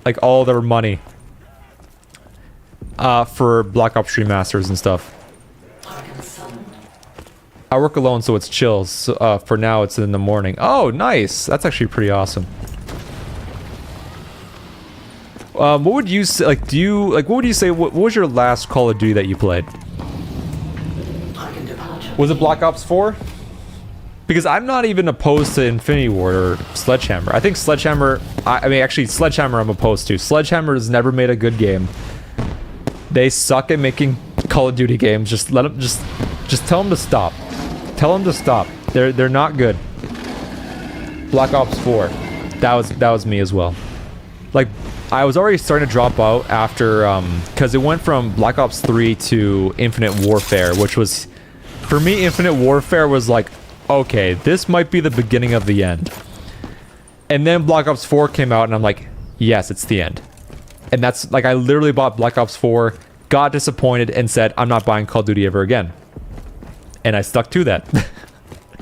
like all their money, for Black Ops remasters and stuff. I work alone, so it's chill. So, for now, it's in the morning. Oh, nice. That's actually pretty awesome. What would you say? Like, what would you say? What was your last Call of Duty that you played? Was it Black Ops 4? Because I'm not even opposed to Infinity Ward or Sledgehammer. I think Sledgehammer. I mean, actually, Sledgehammer I'm opposed to. Sledgehammer has never made a good game. They suck at making Call of Duty games. Just let them. Just tell them to stop. Tell them to stop. They're not good. Black Ops 4. That was me as well. Like, I was already starting to drop out after because it went from Black Ops 3 to Infinite Warfare, which was, for me, Infinite Warfare was like, okay, this might be the beginning of the end. And then Black Ops 4 came out and I'm like, yes, it's the end. And that's like, I literally bought Black Ops 4, got disappointed and said, I'm not buying Call of Duty ever again. And I stuck to that.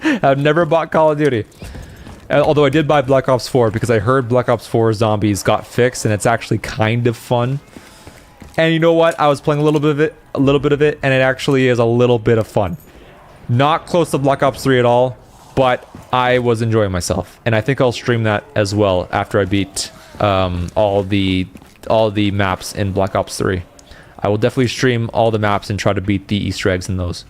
I've never bought Call of Duty. Although I did buy Black Ops 4 because I heard Black Ops 4 Zombies got fixed and it's actually kind of fun. And you know what? I was playing a little bit of it, and it actually is a little bit of fun. Not close to Black Ops 3 at all, but I was enjoying myself. And I think I'll stream that as well after I beat all the maps in Black Ops 3. I will definitely stream all the maps and try to beat the Easter eggs in those.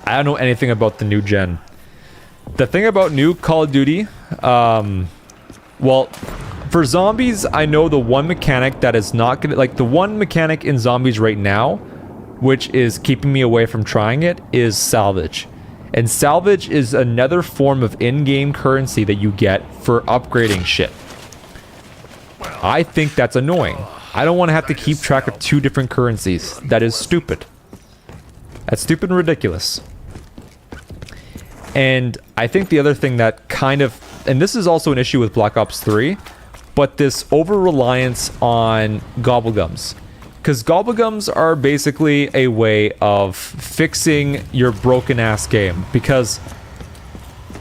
I don't know anything about the new gen. The thing about new Call of Duty, well, for Zombies, I know the one mechanic that is not gonna, like, the one mechanic in Zombies right now, which is keeping me away from trying it, is salvage. And salvage is another form of in-game currency that you get for upgrading shit. I think that's annoying. I don't want to have to keep track of two different currencies. That is stupid. That's stupid and ridiculous. And I think the other thing that kind of, and this is also an issue with Black Ops 3, but this over-reliance on gobblegums. Because gobblegums are basically a way of fixing your broken-ass game. Because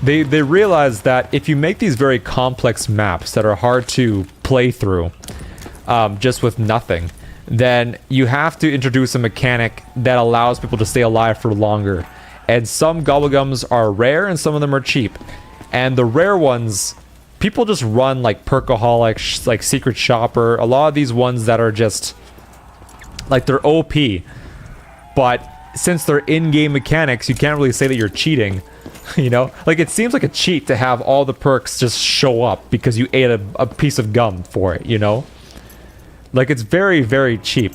they realize that if you make these very complex maps that are hard to play through, just with nothing, then you have to introduce a mechanic that allows people to stay alive for longer. And some gobblegums are rare and some of them are cheap. And the rare ones, people just run like Perkaholic, like Secret Shopper. A lot of these ones that are just, like, they're OP. But since they're in-game mechanics, you can't really say that you're cheating. You know? Like, it seems like a cheat to have all the perks just show up because you ate a piece of gum for it, you know? Like, it's very, very cheap.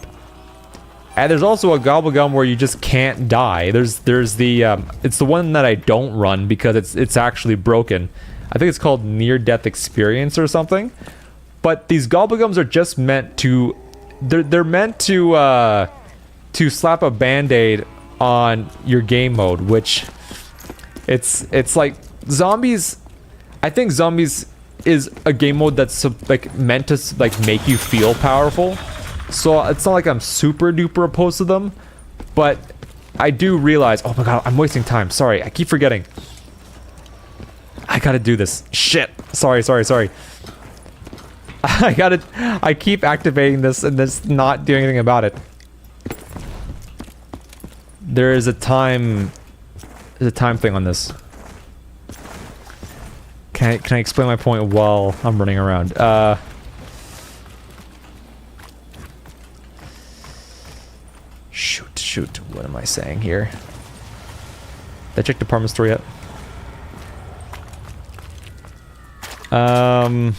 And there's also a gobblegum where you just can't die. There's the it's the one that I don't run because it's actually broken. I think it's called Near Death Experience or something. But these gobblegums are just meant to, they're meant to slap a band-aid on your game mode, which it's like Zombies. I think Zombies is a game mode that's like meant to like make you feel powerful. So it's not like I'm super duper opposed to them, but I do realize, oh my god, I'm wasting time. Sorry, I keep forgetting. I gotta do this. Shit. Sorry. I keep activating this and it's not doing anything about it. There is a time, there's a time thing on this. Can I explain my point while I'm running around? Shoot, what am I saying here? Did I check department store yet? I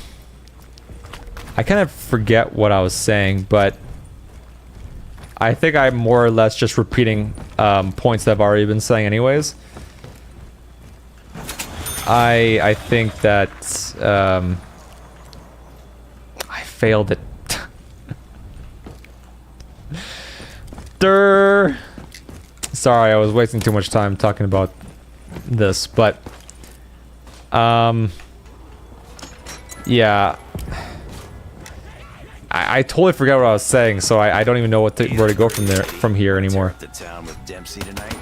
kind of forget what I was saying, but I think I'm more or less just repeating points that I've already been saying anyways. I think that I failed it. Durr. Sorry, I was wasting too much time talking about this, but yeah, I totally forgot what I was saying, so I don't even know where to go from here anymore. The town with Dempsey tonight.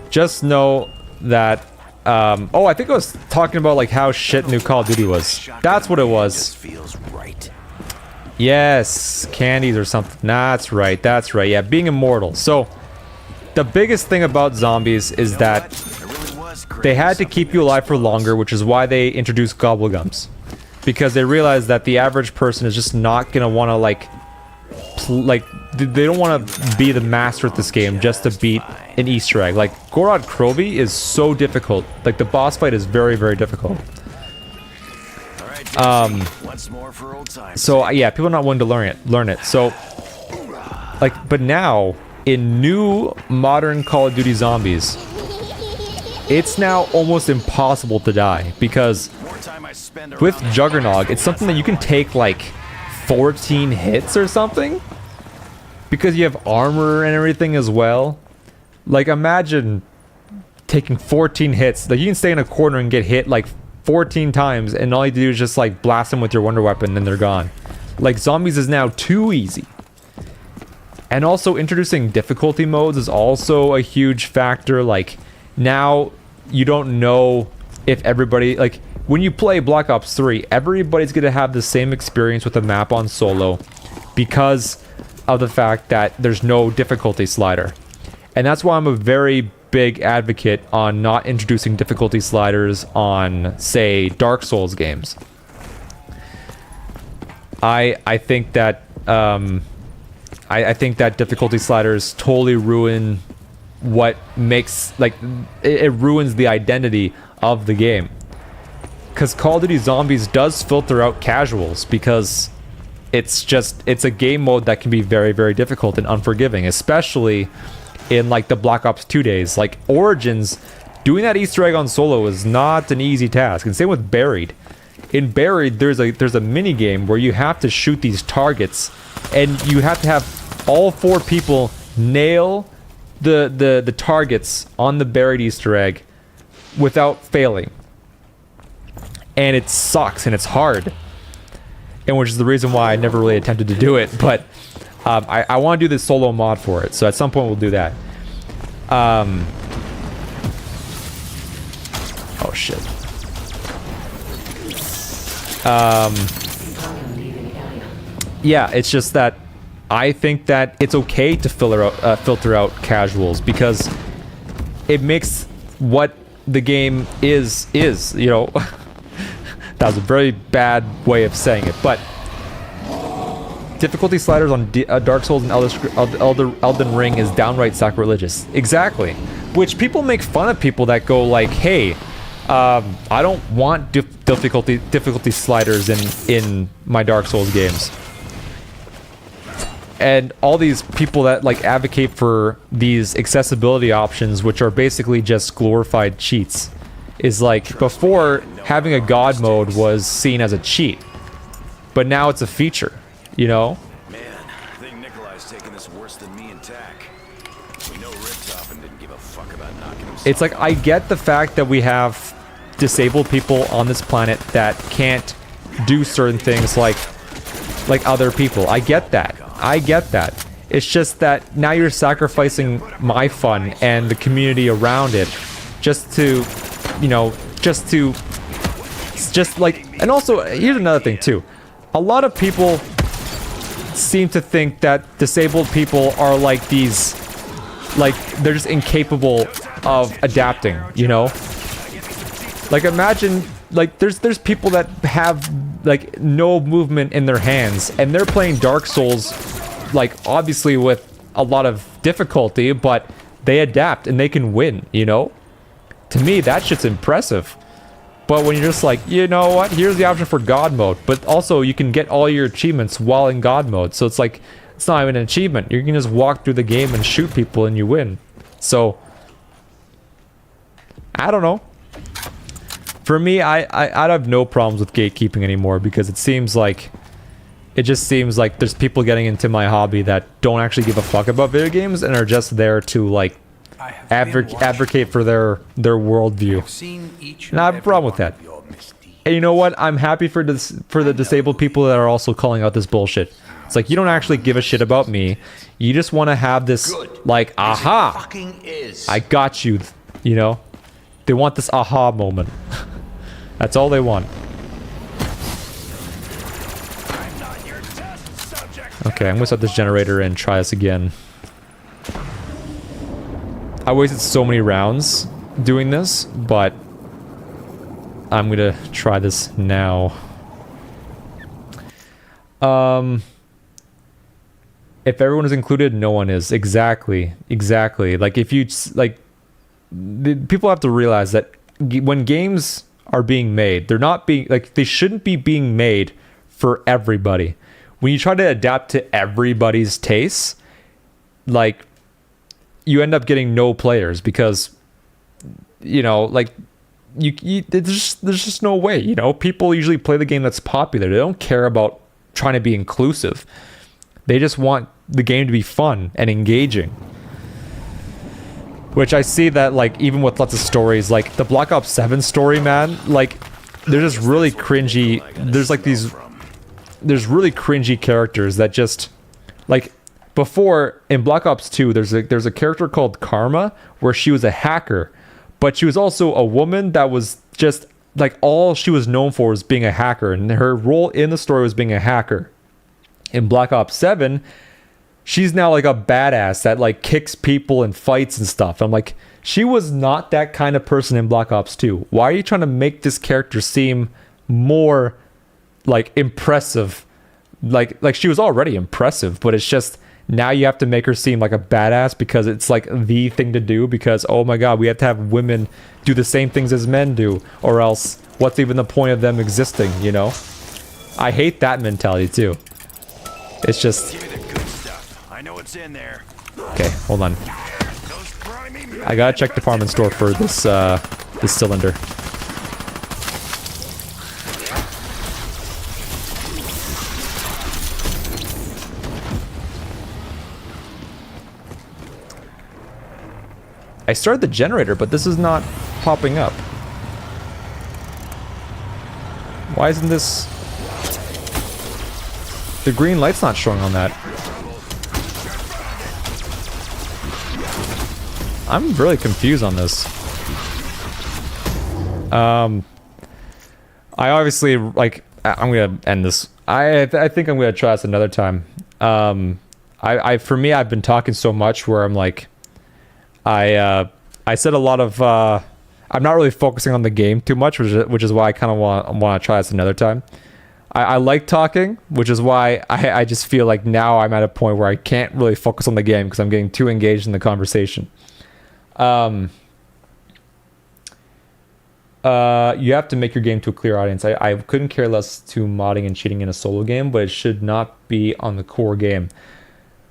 Just know that oh, I think I was talking about like how shit new Call of Duty was. That's what it was. Just feels right. Yes, candies or something. That's right. That's right. Yeah, being immortal. So the biggest thing about zombies is that they had to keep you alive for longer, which is why they introduced gobblegums. Because they realized that the average person is just not gonna want to like they don't want to be the master at this game just to beat an Easter egg. Like Gorod Krovi is so difficult. Like the boss fight is very, very difficult. Once more for old times. So yeah, people are not willing to learn it. So like, but now in new modern Call of Duty Zombies, it's now almost impossible to die because with Juggernog, it's something that you can take like 14 hits or something because you have armor and everything as well. Like imagine taking 14 hits. Like you can stay in a corner and get hit like 14 times and all you do is just like blast them with your wonder weapon and then they're gone. Like zombies is now too easy. And also introducing difficulty modes is also a huge factor. Like now you don't know if everybody, like when you play Black Ops 3, everybody's gonna have the same experience with the map on solo because of the fact that there's no difficulty slider. And that's why I'm a very big advocate on not introducing difficulty sliders on, say, Dark Souls games. I think that I think that difficulty sliders totally ruin what makes, like, it ruins the identity of the game. Because Call of Duty Zombies does filter out casuals because it's a game mode that can be very, very difficult and unforgiving, especially in like the Black Ops 2 days. Like Origins, doing that Easter egg on solo is not an easy task. And same with Buried. In Buried, there's a mini game where you have to shoot these targets and you have to have all 4 people nail the targets on the buried Easter egg without failing. And it sucks and it's hard. And which is the reason why I never really attempted to do it, but I want to do this solo mod for it, so at some point we'll do that. Oh shit. Yeah, it's just that I think that it's okay to filter out casuals because it makes what the game is, you know. That was a very bad way of saying it, but difficulty sliders on Dark Souls and Elden Ring is downright sacrilegious. Exactly. Which people make fun of people that go like, hey, I don't want difficulty sliders in my Dark Souls games. And all these people that like advocate for these accessibility options, which are basically just glorified cheats, is like before having a god mode was seen as a cheat, but now it's a feature, you know? Man, I think Nikolai's taking this worse than me and Tack. We know Richtofen didn't give a fuck about knocking himself. It's like I get the fact that we have disabled people on this planet that can't do certain things like other people. I get that. I get that. It's just that now you're sacrificing my fun and the community around it just to, you know, just like, and also here's another thing too. A lot of people seem to think that disabled people are like these, like they're just incapable of adapting, you know? Like imagine, like there's people that have like no movement in their hands and they're playing Dark Souls, like obviously with a lot of difficulty, but they adapt and they can win, you know? To me, that shit's impressive. But when you're just like, you know what, here's the option for God mode, but also you can get all your achievements while in God mode, so it's like, it's not even an achievement. You can just walk through the game and shoot people and you win. So, I don't know. For me, I have no problems with gatekeeping anymore because it seems like It just seems like there's people getting into my hobby that don't actually give a fuck about video games and are just there to like I have been watching. advocate for their worldview. I've seen each And I have a every problem with one that. of your misdeeds. And you know what? I'm happy for the disabled people that are also calling out this bullshit. It's like, you don't actually give a shit about me. You just want to have this, like, aha! Fucking is. I got you, you know? They want this aha moment. That's all they want. Okay, I'm gonna set this generator and try this again. I wasted so many rounds doing this, but I'm gonna try this now. If everyone is included, no one is. Exactly. Like, if you like, people have to realize that when games are being made, they're not being like, they shouldn't be being made for everybody. When you try to adapt to everybody's tastes, like, you end up getting no players because, you know, like, there's just no way, you know? People usually play the game that's popular. They don't care about trying to be inclusive. They just want the game to be fun and engaging. Which I see that, like, even with lots of stories, like the Black Ops 7 story, man, like, they're just really cringy. There's really cringy characters that just, like, before in Black Ops 2, there's a character called Karma where she was a hacker, but she was also a woman that was just like, all she was known for was being a hacker, and her role in the story was being a hacker. In Black Ops 7, she's now like a badass that like kicks people and fights and stuff. I'm like, she was not that kind of person in Black Ops 2. Why are you trying to make this character seem more like impressive? Like she was already impressive, but it's just now you have to make her seem like a badass because it's like the thing to do, because oh my god, we have to have women do the same things as men do, or else what's even the point of them existing, you know? I hate that mentality too. It's just, Give me the good stuff. I know what's in there. okay, hold on. Those grimy I gotta check department store for this this cylinder. I started the generator, but this is not popping up. Why isn't this... The green light's not showing on that. I'm really confused on this. I obviously, like, I'm gonna end this. I think I'm gonna try this another time. For me, I've been talking so much where I'm like, I said a lot of, I'm not really focusing on the game too much, which is why I kind of want to try this another time. I like talking, which is why I just feel like now I'm at a point where I can't really focus on the game because I'm getting too engaged in the conversation. You have to make your game to a clear audience. I couldn't care less to modding and cheating in a solo game, but it should not be on the core game.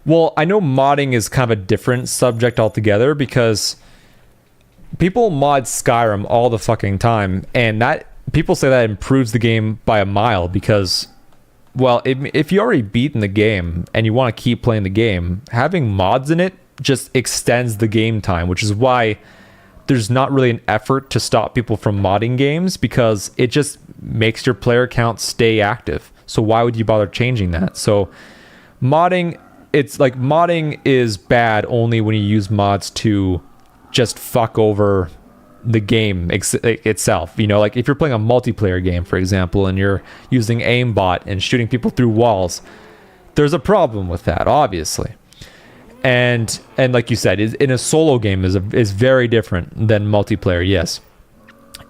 Well, I know modding is kind of a different subject altogether because people mod Skyrim all the fucking time, and that people say that improves the game by a mile because, well, if you already beaten the game and you want to keep playing the game, having mods in it just extends the game time, which is why there's not really an effort to stop people from modding games because it just makes your player count stay active. So why would you bother changing that? So modding, it's like modding is bad only when you use mods to just fuck over the game itself. You know, like if you're playing a multiplayer game, for example, and you're using aimbot and shooting people through walls, there's a problem with that, obviously. And like you said, in a solo game is very different than multiplayer, yes.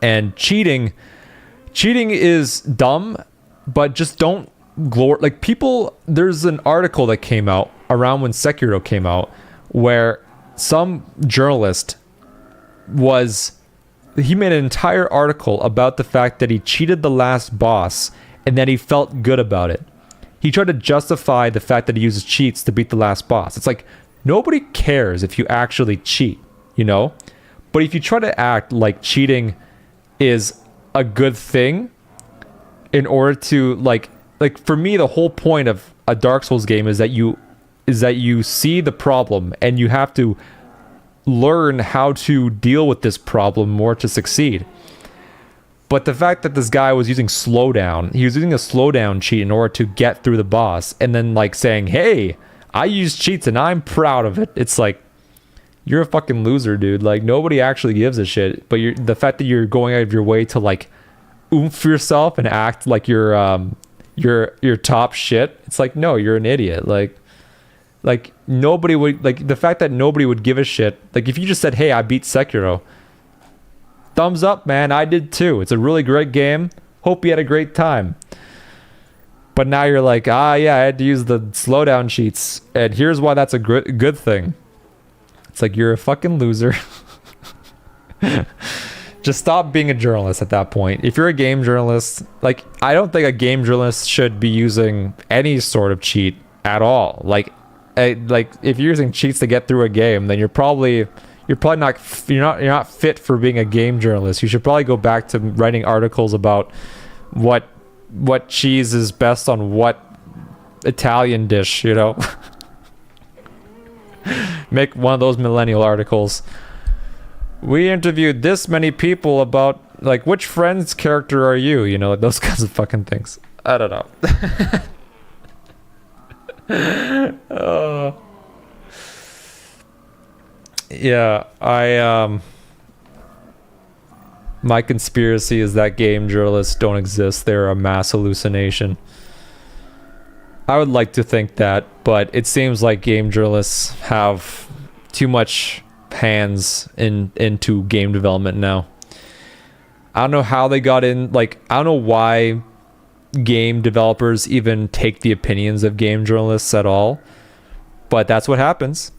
And cheating is dumb, but just don't like people. There's an article that came out around when Sekiro came out where some journalist he made an entire article about the fact that he cheated the last boss and that he felt good about it. He tried to justify the fact that he uses cheats to beat the last boss. It's like, nobody cares if you actually cheat, you know? But if you try to act like cheating is a good thing in order to, like like for me, the whole point of a Dark Souls game is that you see the problem and you have to learn how to deal with this problem more to succeed. But the fact that this guy was using slowdown, he was using a slowdown cheat in order to get through the boss, and then like saying, hey, I use cheats and I'm proud of it. It's like, you're a fucking loser, dude. Like, nobody actually gives a shit. But the fact that you're going out of your way to like oomph yourself and act like you're top shit, it's like, no, you're an idiot. Like nobody would, like, the fact that nobody would give a shit. Like, if you just said, hey, I beat Sekiro, thumbs up, man, I did too. It's a really great game. Hope you had a great time. But now you're like, yeah, I had to use the slowdown cheats, and here's why that's a good thing. It's like, you're a fucking loser. Just stop being a journalist at that point. If you're a game journalist, like, I don't think a game journalist should be using any sort of cheat at all. Like if you're using cheats to get through a game, then you're not fit for being a game journalist. You should probably go back to writing articles about what cheese is best on what Italian dish, you know. Make one of those millennial articles. We interviewed this many people about, like, which Friends character are you, you know, like those kinds of fucking things. I don't know. Yeah, my conspiracy is that game journalists don't exist. They're a mass hallucination. I would like to think that, but it seems like game journalists have too much hands into game development now. I don't know how they got in, like, I don't know why game developers even take the opinions of game journalists at all, but that's what happens.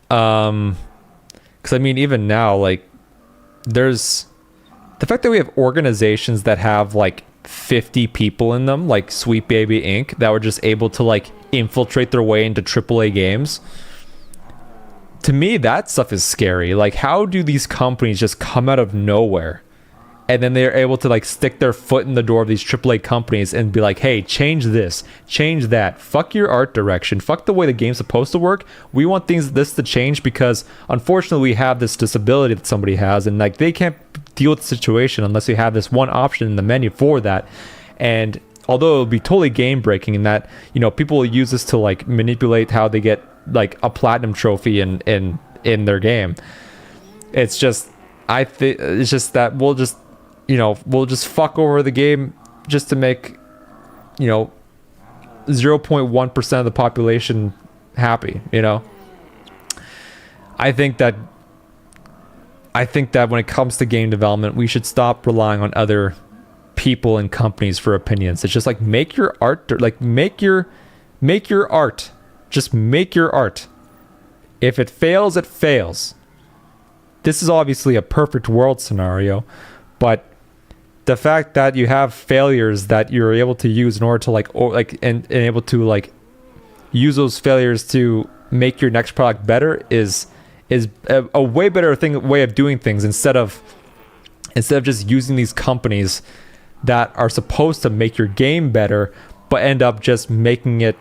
Because I mean, even now, like, there's the fact that we have organizations that have like 50 people in them, like Sweet Baby Inc., that were just able to like infiltrate their way into AAA games. To me, that stuff is scary. Like, how do these companies just come out of nowhere and then they're able to like stick their foot in the door of these AAA companies and be like, hey, change this, change that, fuck your art direction, fuck the way the game's supposed to work. We want this to change because unfortunately we have this disability that somebody has, and like they can't deal with the situation unless we have this one option in the menu for that. And although it'll be totally game breaking in that, you know, people will use this to like manipulate how they get like a platinum trophy in their game. It's just, I think it's just that we'll just fuck over the game just to make, you know, 0.1% of the population happy, you know. I think that when it comes to game development, we should stop relying on other people and companies for opinions. It's just like, make your art, like make your art. Just make your art. If it fails, it fails. This is obviously a perfect world scenario, but the fact that you have failures that you're able to use in order to and able to like use those failures to make your next product better is a way better way of doing things, instead of just using these companies that are supposed to make your game better but end up just making it,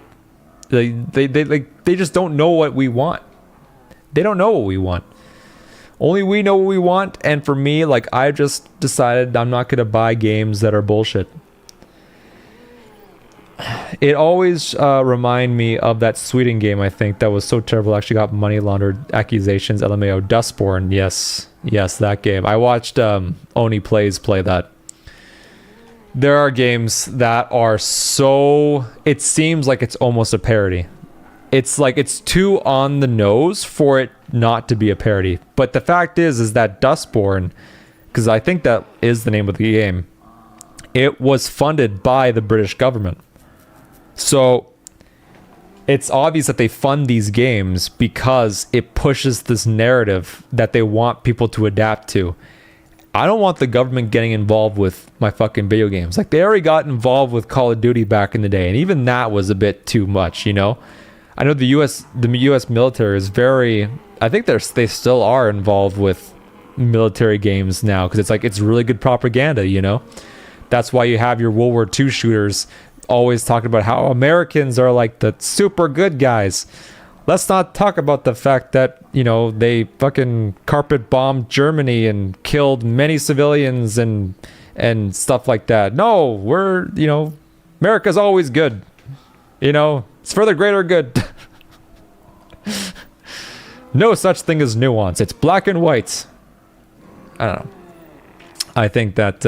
they just don't know what we want. They don't know what we want. Only we know what we want, and for me, like, I just decided I'm not gonna buy games that are bullshit. It always remind me of that Sweden game, I think, that was so terrible, actually got money laundered accusations, LMAO, Dustborn. Yes, that game. I watched Oni Plays play that. There are games that are so, it seems like it's almost a parody. It's like it's too on the nose for it not to be a parody. But the fact is that Dustborn, because I think that is the name of the game, it was funded by the British government. So it's obvious that they fund these games because it pushes this narrative that they want people to adapt to. I don't want the government getting involved with my fucking video games. Like, they already got involved with Call of Duty back in the day, and even that was a bit too much, you know? I know the U.S. military is very, I think they still are involved with military games now, because it's like, it's really good propaganda, you know? That's why you have your World War II shooters always talking about how Americans are like the super good guys. Let's not talk about the fact that, you know, they fucking carpet bombed Germany and killed many civilians and stuff like that. No, we're, you know, America's always good. You know, it's for the greater good. No such thing as nuance. It's black and white. I don't know. I think that,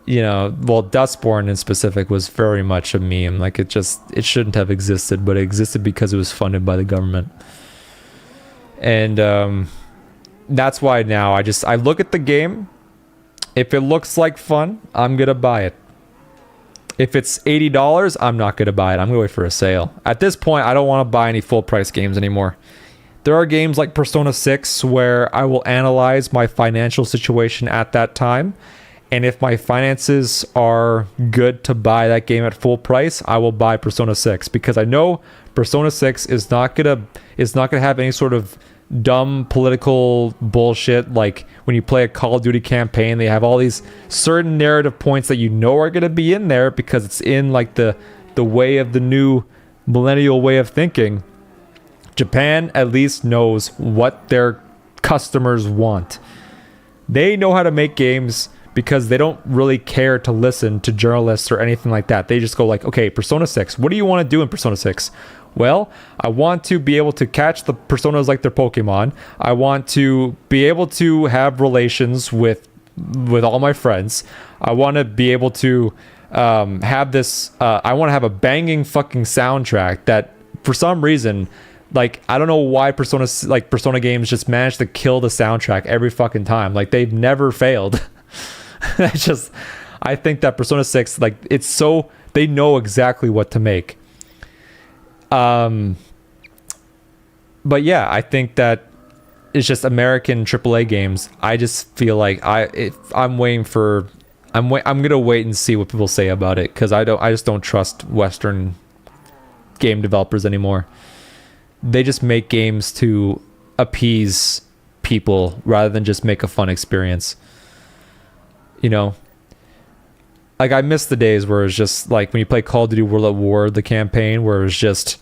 you know, well, Dustborn in specific was very much a meme. Like, it shouldn't have existed, but it existed because it was funded by the government. And that's why now I look at the game. If it looks like fun, I'm going to buy it. If it's $80, I'm not going to buy it. I'm going to wait for a sale. At this point, I don't want to buy any full price games anymore. There are games like Persona 6 where I will analyze my financial situation at that time. And if my finances are good to buy that game at full price, I will buy Persona 6 because I know Persona 6 is not gonna have any sort of dumb political bullshit. Like when you play a Call of Duty campaign, they have all these certain narrative points that you know are gonna be in there because it's in like the way of the new millennial way of thinking. Japan at least knows what their customers want. They know how to make games because they don't really care to listen to journalists or anything like that. They just go like, okay, Persona 6, what do you want to do in Persona 6? Well, I want to be able to catch the personas like their Pokemon. I want to be able to have relations with all my friends. I want to be able to have this, I want to have a banging fucking soundtrack that for some reason, like, I don't know why Persona games just manage to kill the soundtrack every fucking time. Like, they've never failed. I think that Persona 6, like, it's so, they know exactly what to make. But yeah, I think that it's just American AAA games. I just feel like I'm going to wait and see what people say about it because I just don't trust Western game developers anymore. They just make games to appease people rather than just make a fun experience. You know, like I miss the days where it was just like when you play Call of Duty World at War, the campaign where it was just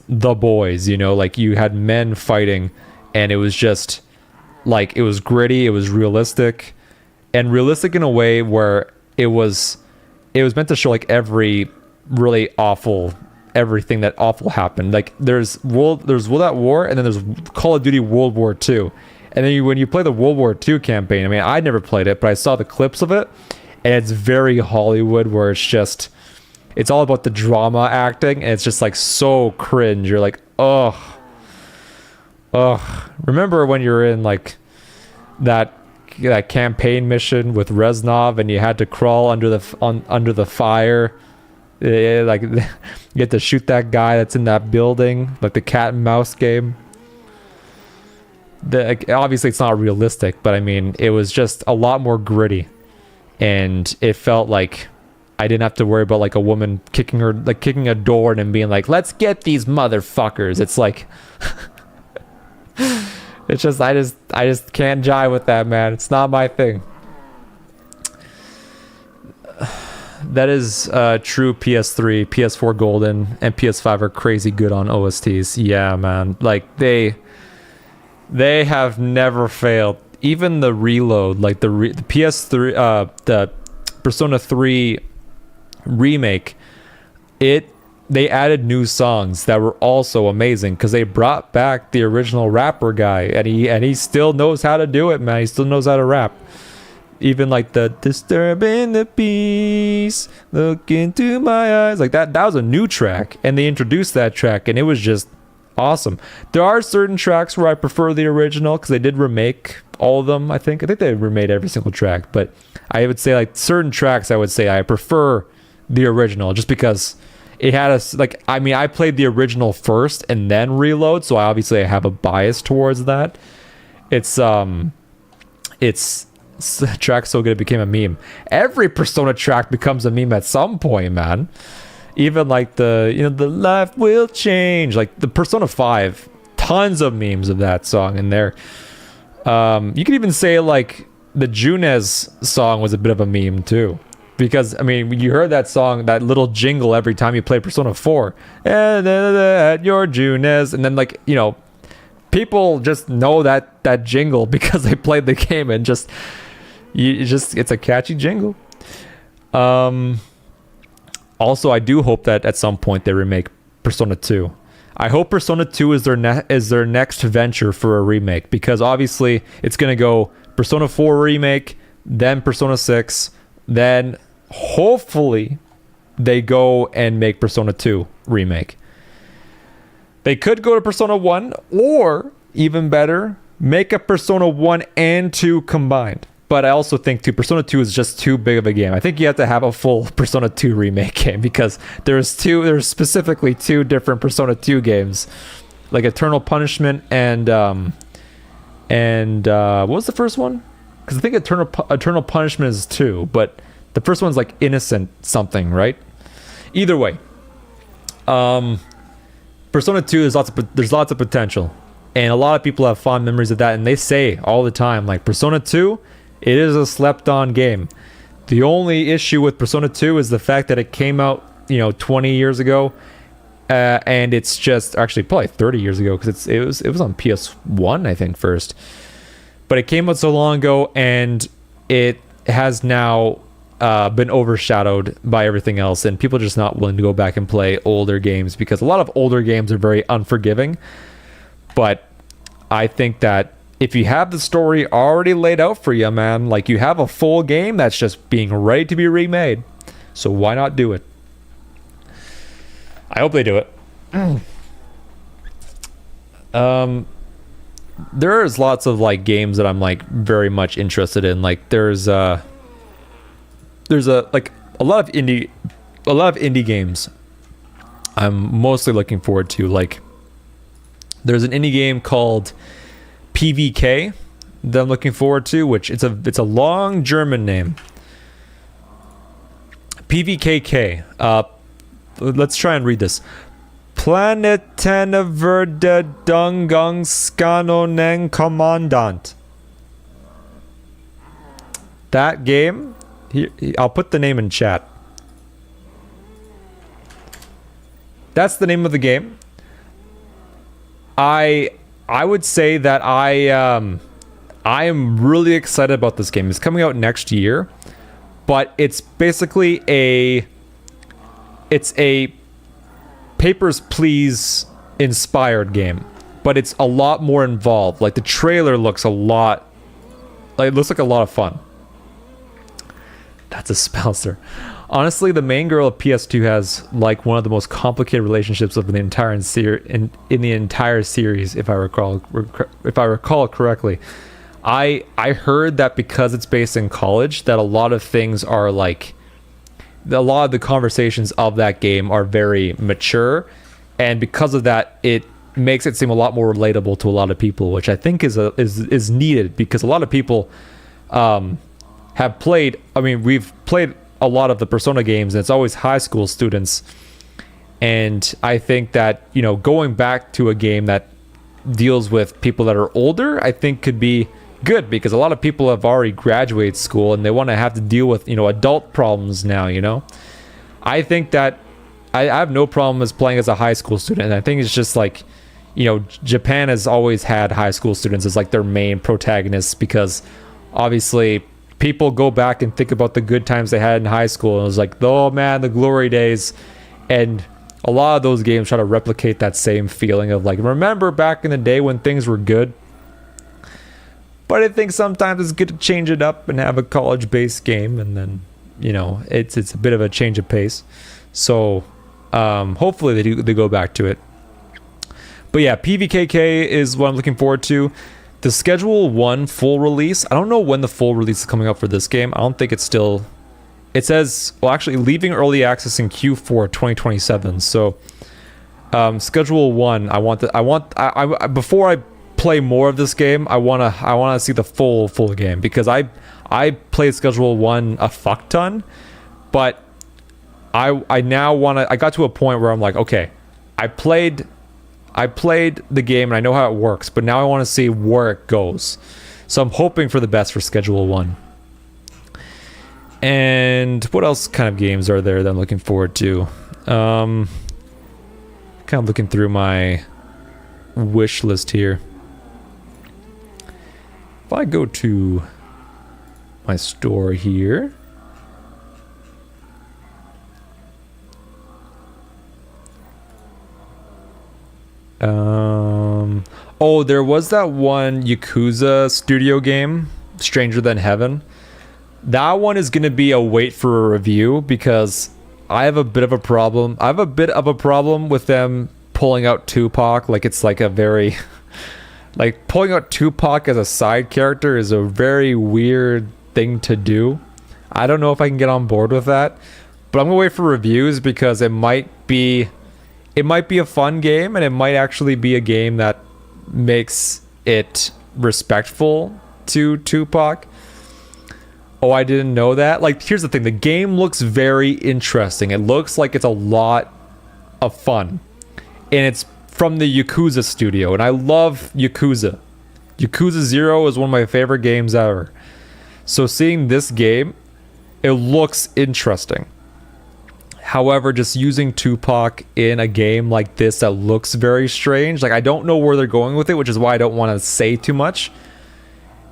the boys, you know, like you had men fighting and it was just like, it was gritty, it was realistic in a way where it was meant to show like everything that awful happened. Like there's World at War and then there's Call of Duty World War II. And then when you play the World War II campaign, I mean, I never played it, but I saw the clips of it and it's very Hollywood where it's all about the drama acting and it's just like so cringe. You're like, ugh. Remember when you were in like that campaign mission with Reznov and you had to crawl under the fire? Like you get to shoot that guy that's in that building, like the cat and mouse game. Obviously it's not realistic, but I mean it was just a lot more gritty and it felt like I didn't have to worry about like a woman kicking a door and being like, let's get these motherfuckers. It's like it's just I just can't jive with that, man. It's not my thing. That is true. PS3, PS4 Golden, and PS5 are crazy good on OSTs. Yeah, man. Like they have never failed. Even the reload, like the PS3, the Persona 3 remake, they added new songs that were also amazing because they brought back the original rapper guy, and he still knows how to do it, man. He still knows how to rap. Even like the disturbing the peace, look into my eyes, like that was a new track and they introduced that track and it was just awesome. There are certain tracks where I prefer the original because they did remake all of them. I think they remade every single track, but I would say like certain tracks I would say I prefer the original just because it had I played the original first and then Reload, so I have a bias towards that. The track's so good it became a meme. Every Persona track becomes a meme at some point, man. Even like the life will change, like the Persona 5, tons of memes of that song in there. You could even say like the Junez song was a bit of a meme too. Because, I mean, you heard that song, that little jingle every time you play Persona 4. And then at your Junez. And then, like, you know, people just know that jingle because they played the game and it's a catchy jingle. Also, I do hope that at some point they remake Persona 2. I hope Persona 2 is their next venture for a remake, because obviously it's going to go Persona 4 remake, then Persona 6, then hopefully they go and make Persona 2 remake. They could go to Persona 1, or even better, make a Persona 1 and 2 combined. But I also think Persona 2 is just too big of a game. I think you have to have a full Persona 2 remake game, because there's specifically two different Persona 2 games, like Eternal Punishment and what was the first one? Because I think Eternal Punishment is 2, but the first one's like Innocent something, right? Either way, Persona 2 there's lots of potential, and a lot of people have fond memories of that, and they say all the time, like, Persona 2, it is a slept-on game. The only issue with Persona 2 is the fact that it came out, 20 years ago, and it's just actually probably 30 years ago, because it was on PS1, I think, first. But it came out so long ago, and it has now been overshadowed by everything else, and people are just not willing to go back and play older games, because a lot of older games are very unforgiving. But I think that if you have the story already laid out for you, man, like, you have a full game that's just being ready to be remade, so why not do it? I hope they do it. There's lots of, like, games that I'm, like, very much interested in. Like, there's a lot of indie games I'm mostly looking forward to. Like, there's an indie game called PVK that I'm looking forward to, which it's a long German name. PVKK. Let's try and read this. Planetenneverdedungungskanonen Kommandant. That game, I'll put the name in chat. That's the name of the game. I would say that I am really excited about this game. It's coming out next year, but it's basically a Papers, Please inspired game, but it's a lot more involved. Like, the trailer looks it looks like a lot of fun. That's a spouser. Honestly, the main girl of PS2 has, like, one of the most complicated relationships of the entire in the entire series, if I recall correctly. I heard that because it's based in college, that a lot of things are, like, a lot of the conversations of that game are very mature, and because of that, it makes it seem a lot more relatable to a lot of people, which I think is needed, because a lot of people have played. I mean, we've played a lot of the Persona games, and it's always high school students, and I think that, going back to a game that deals with people that are older, I think could be good, because a lot of people have already graduated school and they want to have to deal with adult problems now. I think that I have no problem as playing as a high school student, and I think it's just like, Japan has always had high school students as, like, their main protagonists, because obviously people go back and think about the good times they had in high school, and it was like, oh man, the glory days. And a lot of those games try to replicate that same feeling of, like, remember back in the day when things were good. But I think sometimes it's good to change it up and have a college-based game, and then, it's a bit of a change of pace. So hopefully they go back to it. But yeah, PVKK is what I'm looking forward to. The Schedule 1 full release, I don't know when the full release is coming out for this game. I don't think it's still... It says, well, actually, leaving early access in Q4 2027. So Schedule 1, before I play more of this game, I wanna see the full game, because I played Schedule 1 a fuck ton, but I got to a point where I'm like, okay, I played the game and I know how it works, but now I want to see where it goes. So I'm hoping for the best for Schedule 1. And what else kind of games are there that I'm looking forward to? Kind of looking through my wish list here. If I go to my store here, oh, there was that one Yakuza studio game, Stranger Than Heaven. That one is going to be a wait for a review because I have a bit of a problem. I have a bit of a problem with them pulling out Tupac. Like, it's like a very... like, pulling out Tupac as a side character is a very weird thing to do. I don't know if I can get on board with that. But I'm going to wait for reviews because it might be a fun game, and it might actually be a game that makes it respectful to Tupac. Oh, I didn't know that. Like, here's the thing. The game looks very interesting. It looks like it's a lot of fun. And it's from the Yakuza studio. And I love Yakuza. Yakuza 0 is one of my favorite games ever. So seeing this game, it looks interesting. However, just using Tupac in a game like this that looks very strange. Like, I don't know where they're going with it, which is why I don't want to say too much.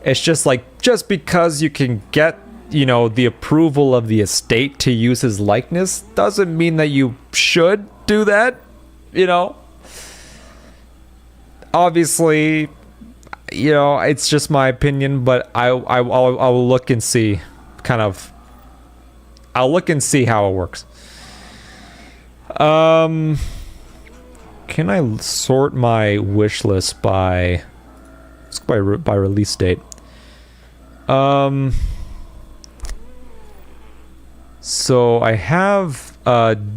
It's just like, just because you can get, you know, the approval of the estate to use his likeness doesn't mean that you should do that, you know? Obviously, you know, it's just my opinion, but I'll look and see, kind of, I'll look and see how it works. Can I sort my wish list by release date? So I have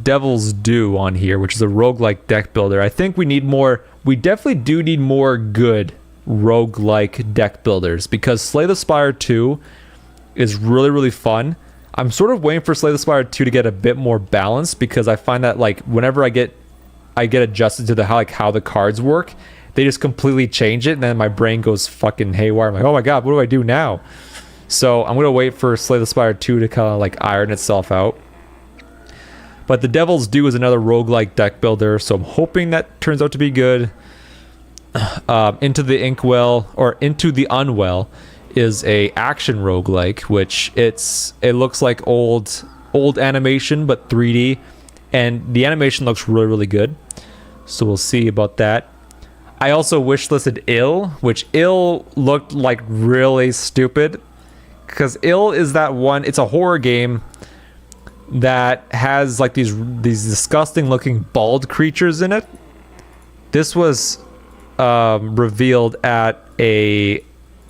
Devil's Due on here, which is a roguelike deck builder. I think we definitely do need more good roguelike deck builders, because Slay the Spire 2 is really, really fun. I'm sort of waiting for Slay the Spire 2 to get a bit more balanced, because I find that, like, whenever I get adjusted to how the cards work, they just completely change it, and then my brain goes fucking haywire. I'm like, oh my god, what do I do now? So I'm gonna wait for Slay the Spire 2 to kind of like iron itself out. But the Devil's Due is another roguelike deck builder, so I'm hoping that turns out to be good. Into the Inkwell, or Into the Unwell, is a action roguelike, which it looks like old animation but 3D, and the animation looks really, really good. So we'll see about that. I also wishlisted Ill, which Ill looked like really stupid, because Ill is that one, it's a horror game that has like these disgusting looking bald creatures in it. This was revealed at a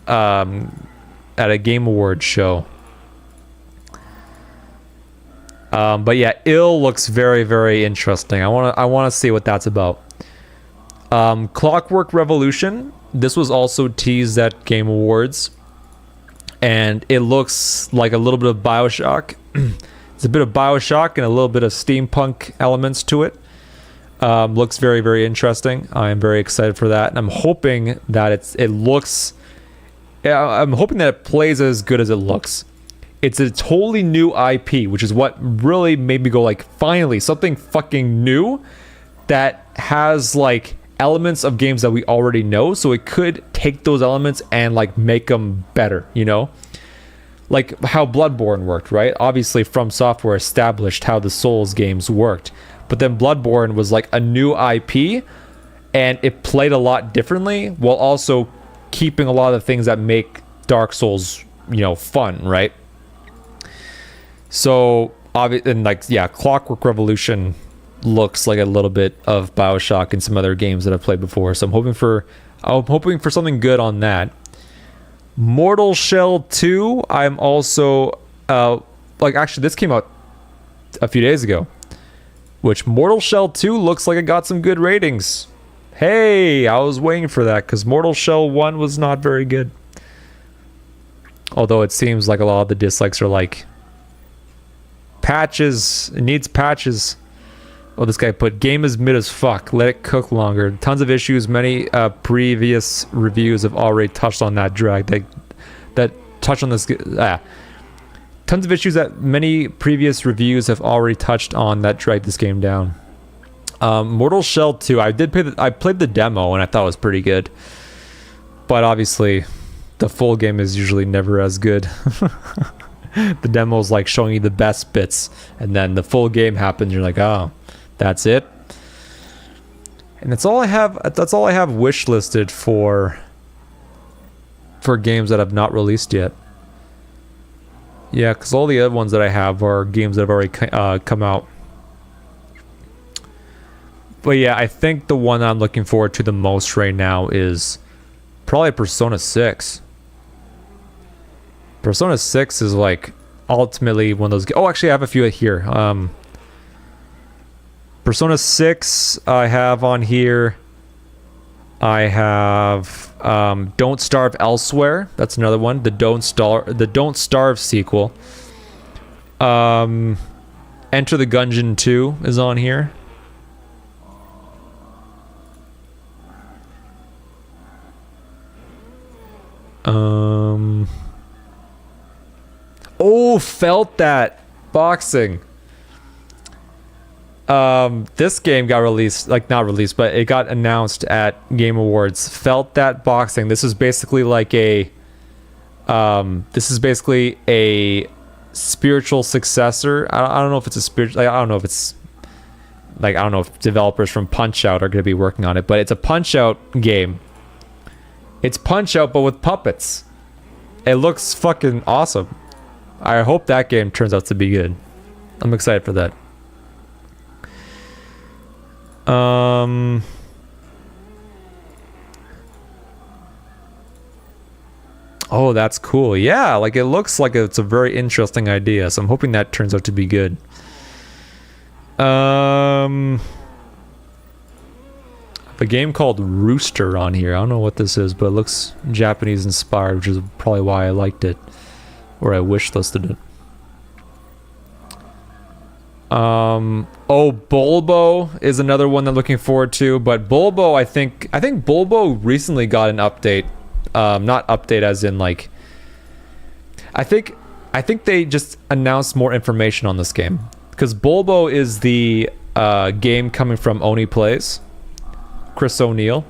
Game Awards show. But yeah, Ill looks very, very interesting. I want to see what that's about. Clockwork Revolution. This was also teased at Game Awards, and it looks like a little bit of BioShock. It's a bit of BioShock and a little bit of steampunk elements to it. Looks very, very interesting. I'm very excited for that, and I'm hoping that I'm hoping that it plays as good as it looks. It's a totally new IP, which is what really made me go like, finally, something fucking new that has like elements of games that we already know, so it could take those elements and like make them better, you know? Like how Bloodborne worked, right? Obviously From Software established how the Souls games worked, but then Bloodborne was like a new IP, and it played a lot differently while also keeping a lot of the things that make Dark Souls, you know, fun, right? So, and like, yeah, Clockwork Revolution looks like a little bit of BioShock and some other games that I've played before. So I'm hoping for something good on that. Mortal Shell 2, I'm also like, actually this came out a few days ago, which Mortal Shell 2 looks like it got some good ratings. Hey, I was waiting for that because Mortal Shell 1 was not very good. Although it seems like a lot of the dislikes are like, patches, it needs patches. Oh, this guy put, game is mid as fuck, let it cook longer. Tons of issues, many previous reviews have already touched on that drag. that touch on this. Tons of issues that many previous reviews have already touched on that drag this game down. Mortal Shell 2, I played the demo and I thought it was pretty good. But obviously, the full game is usually never as good. The demo is like showing you the best bits, and then the full game happens. You're like, oh, that's it. And that's all I have. That's all I have wish listed for games that have not released yet. Yeah, because all the other ones that I have are games that have already come out. But yeah, I think the one I'm looking forward to the most right now is probably Persona 6. Persona 6 is like ultimately one of those. Oh, actually, I have a few here. Persona 6 I have on here. I have Don't Starve Elsewhere. That's another one. The Don't Starve sequel. Enter the Gungeon 2 is on here. Oh, Felt That Boxing. This game got released, like not released, but it got announced at Game Awards. Felt That Boxing. This is basically like a spiritual successor. I don't know if it's a spiritual, like, I don't know if it's like, I don't know if developers from Punch-Out are going to be working on it, but it's a Punch-Out game. It's Punch-Out but with puppets. It looks fucking awesome. I hope that game turns out to be good. I'm excited for that. Oh, that's cool. Yeah, like it looks like it's a very interesting idea, so I'm hoping that turns out to be good. A game called Rooster on here. I don't know what this is, but it looks Japanese inspired, which is probably why I liked it, or I wish listed it. Oh, Bulbo is another one I'm looking forward to, but Bulbo, I think Bulbo recently got an update. Not update as in like, I think they just announced more information on this game, because Bulbo is the game coming from Oni Plays, Chris O'Neill,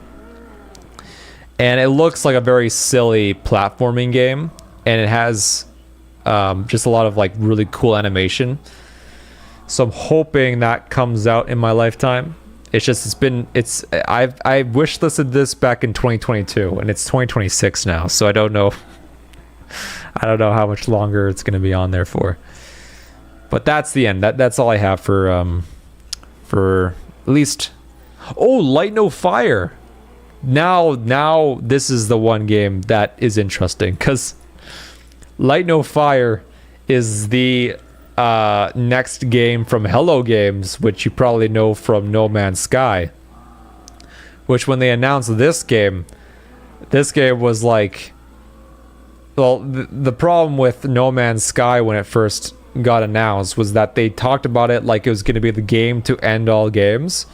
and it looks like a very silly platforming game, and it has just a lot of like really cool animation. So I'm hoping that comes out in my lifetime. It's just I wish listed this back in 2022 and it's 2026 now, so I don't know how much longer it's going to be on there for. But that's the end. That's all I have for at least. Oh, Light No Fire. Now this is the one game that is interesting, cuz Light No Fire is the next game from Hello Games, which you probably know from No Man's Sky. Which when they announced this game was like, well, the problem with No Man's Sky when it first got announced was that they talked about it like it was going to be the game to end all games,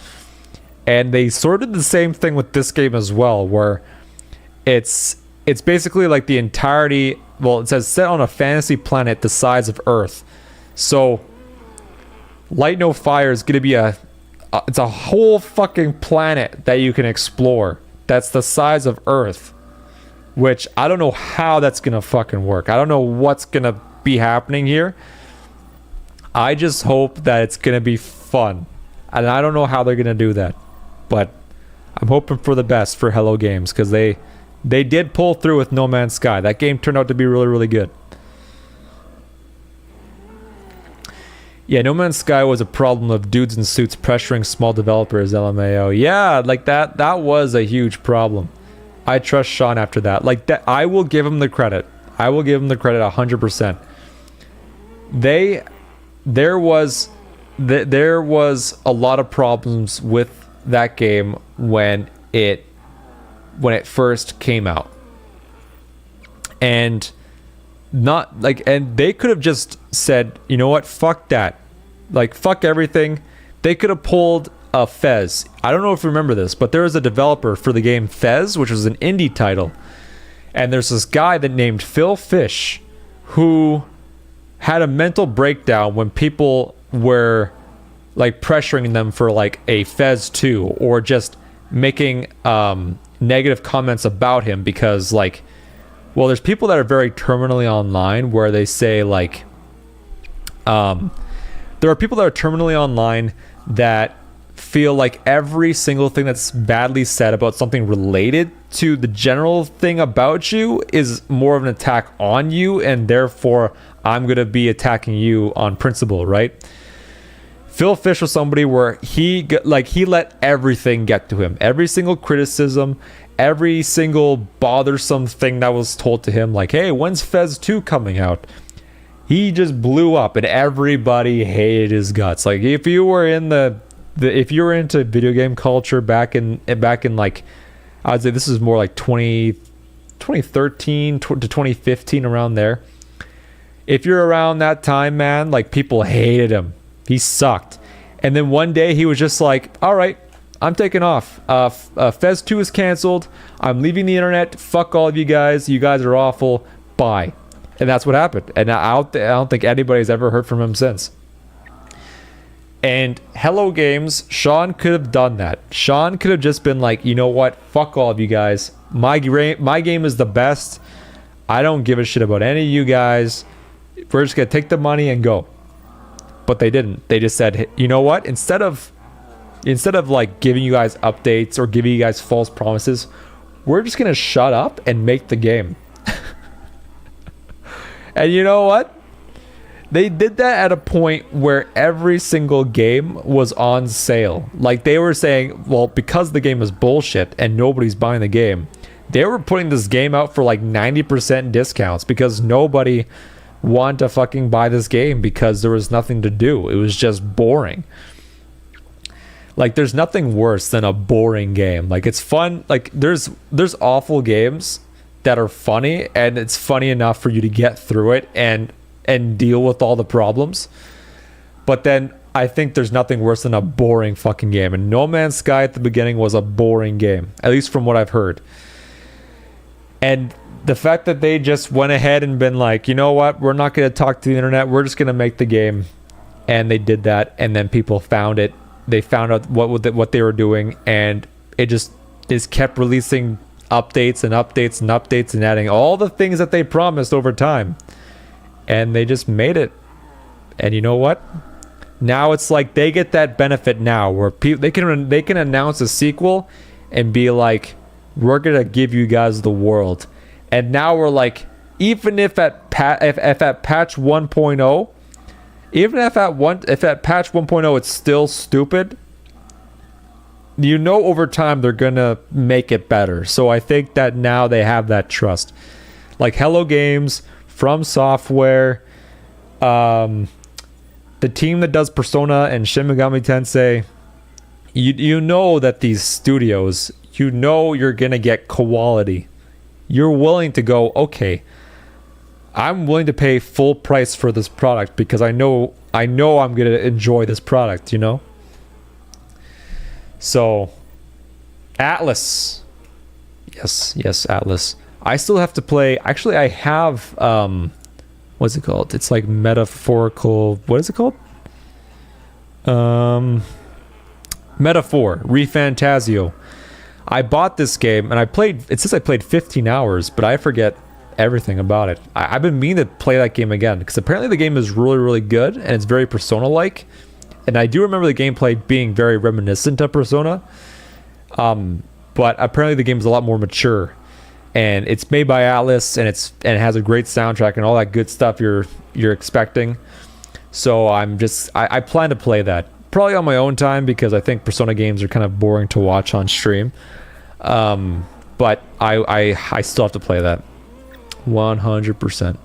and they sort of did the same thing with this game as well, where it's basically like the entirety. Well, it says set on a fantasy planet the size of Earth. So, Light No Fire is gonna be it's a whole fucking planet that you can explore. That's the size of Earth, which I don't know how that's gonna fucking work. I don't know what's gonna be happening here. I just hope that it's gonna be fun, and I don't know how they're gonna do that, but I'm hoping for the best for Hello Games, because they did pull through with No Man's Sky. That game turned out to be really, really good. Yeah, No Man's Sky was a problem of dudes in suits pressuring small developers, LMAO. Yeah, like that was a huge problem. I trust Sean after that. Like that, I will give him the credit. I will give him the credit 100%. There was a lot of problems with that game when it first came out. And they could have just said, you know what, fuck that, like fuck everything. They could have pulled a Fez. I don't know if you remember this, but there was a developer for the game Fez, which was an indie title, And there's this guy that named Phil Fish who had a mental breakdown when people were like pressuring them for like a Fez 2 or just making negative comments about him because like, well, there's people that are very terminally online where they say like, there are people that are terminally online that feel like every single thing that's badly said about something related to the general thing about you is more of an attack on you, and therefore I'm going to be attacking you on principle, right? Phil Fish was somebody where he let everything get to him. Every single criticism, every single bothersome thing that was told to him, like, hey, when's Fez 2 coming out? He just blew up and everybody hated his guts. Like if you were in if you were into video game culture back in like, I'd say this is more like 2013 to 2015, around there. If you're around that time, man, like people hated him. He sucked. And then one day he was just like, all right, I'm taking off. Fez 2 is canceled. I'm leaving the internet. Fuck all of you guys. You guys are awful. Bye. And that's what happened. And I don't think anybody's ever heard from him since. And Hello Games, Sean could have done that. Sean could have just been like, you know what? Fuck all of you guys. My game is the best. I don't give a shit about any of you guys. We're just going to take the money and go. But they didn't. They just said, you know what? Instead of like giving you guys updates or giving you guys false promises, we're just going to shut up and make the game. And you know what? They did that at a point where every single game was on sale. Like they were saying, well, because the game is bullshit and nobody's buying the game, they were putting this game out for like 90% discounts because nobody wanted to fucking buy this game because there was nothing to do. It was just boring. Like there's nothing worse than a boring game. Like it's fun. Like there's awful games that are funny and it's funny enough for you to get through it and deal with all the problems. But then I think there's nothing worse than a boring fucking game. And No Man's Sky at the beginning was a boring game, at least from what I've heard. And the fact that they just went ahead and been like, you know what, we're not going to talk to the internet, we're just going to make the game. And they did that, and then people found it. They found out what they were doing, and it just kept releasing updates and updates and updates and adding all the things that they promised over time. And they just made it. And you know what? Now it's like they get that benefit now where they can announce a sequel and be like, we're going to give you guys the world. And now we're like, even if at patch 1.0, even if at patch 1.0 it's still stupid, you know over time they're gonna make it better. So I think that now they have that trust. Like Hello Games, From Software, the team that does Persona and Shin Megami Tensei, you know that these studios, you know you're gonna get quality. You're willing to go, okay, I'm willing to pay full price for this product because I know I'm gonna enjoy this product, you know? So Atlas. Yes, Atlas. I still have to play. Actually, I have what's it called? It's like metaphorical. What is it called? Metaphor, Refantasio. I bought this game and I played. It says I played 15 hours, but I forget everything about it. I've been meaning to play that game again because apparently the game is really, really good and it's very Persona-like. And I do remember the gameplay being very reminiscent of Persona. But apparently the game is a lot more mature. And it's made by Atlas and it has a great soundtrack and all that good stuff you're expecting. So I plan to play that. Probably on my own time because I think Persona games are kind of boring to watch on stream. But I still have to play that. 100%.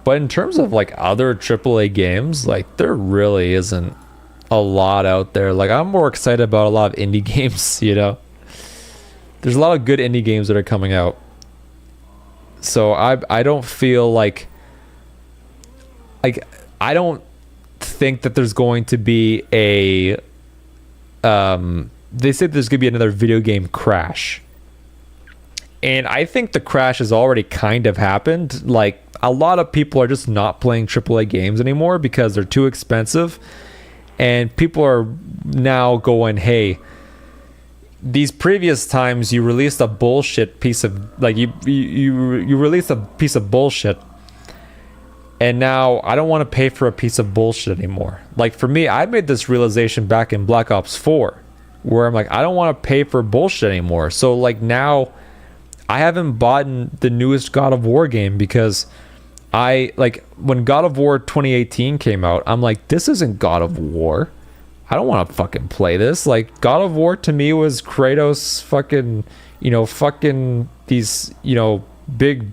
But in terms of like other AAA games, like there really isn't a lot out there. Like I'm more excited about a lot of indie games, you know. There's a lot of good indie games that are coming out. So I don't feel like I don't think that there's going to be a they said there's gonna be another video game crash. And I think the crash has already kind of happened. Like, a lot of people are just not playing AAA games anymore because they're too expensive. And people are now going, hey, these previous times you released a bullshit piece of, like, you released a piece of bullshit. And now I don't want to pay for a piece of bullshit anymore. Like, for me, I made this realization back in Black Ops 4, where I'm like, I don't want to pay for bullshit anymore. So, like, now I haven't bought the newest God of War game because when God of War 2018 came out, I'm like, this isn't God of War. I don't want to fucking play this. Like, God of War to me was Kratos fucking, these, big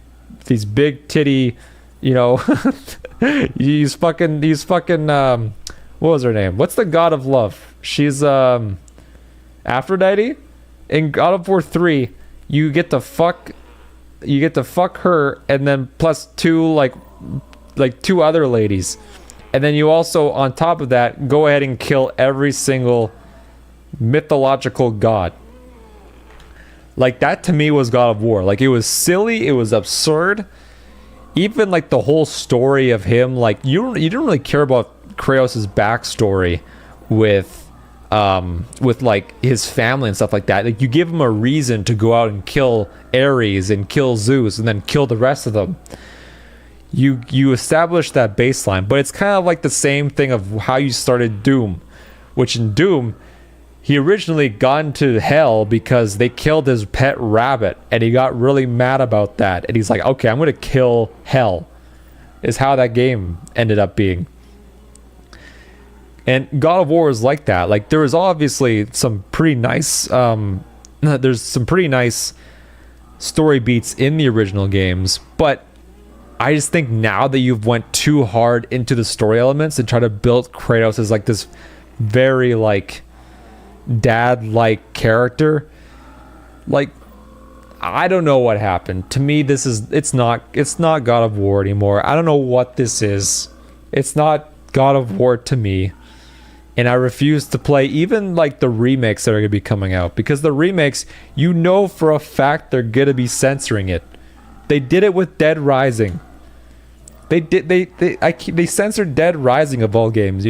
titty, these fucking, what was her name? What's the god of love? She's, Aphrodite? In God of War 3, you get to fuck her, and then plus two like two other ladies, and then you also on top of that go ahead and kill every single mythological god. Like, that to me was God of War. Like, it was silly, it was absurd. Even like the whole story of him, like, you didn't really care about Kratos' backstory with like his family and stuff like that. Like, you give him a reason to go out and kill Ares and kill Zeus and then kill the rest of them. You establish that baseline, but it's kind of like the same thing of how you started Doom, which in Doom, he originally got into hell because they killed his pet rabbit, and he got really mad about that, and he's like, okay, I'm gonna kill hell, is how that game ended up being. And God of War is like that. Like, there was obviously some pretty nice there's some pretty nice story beats in the original games, but I just think now that you've went too hard into the story elements and try to build Kratos as like this very like dad-like character, like, I don't know what happened. To me, it's not God of War anymore. I don't know what this is. It's not God of War to me. And I refuse to play even like the remakes that are going to be coming out, because the remakes, for a fact they're going to be censoring it. They did it with Dead Rising. They censored Dead Rising of all games,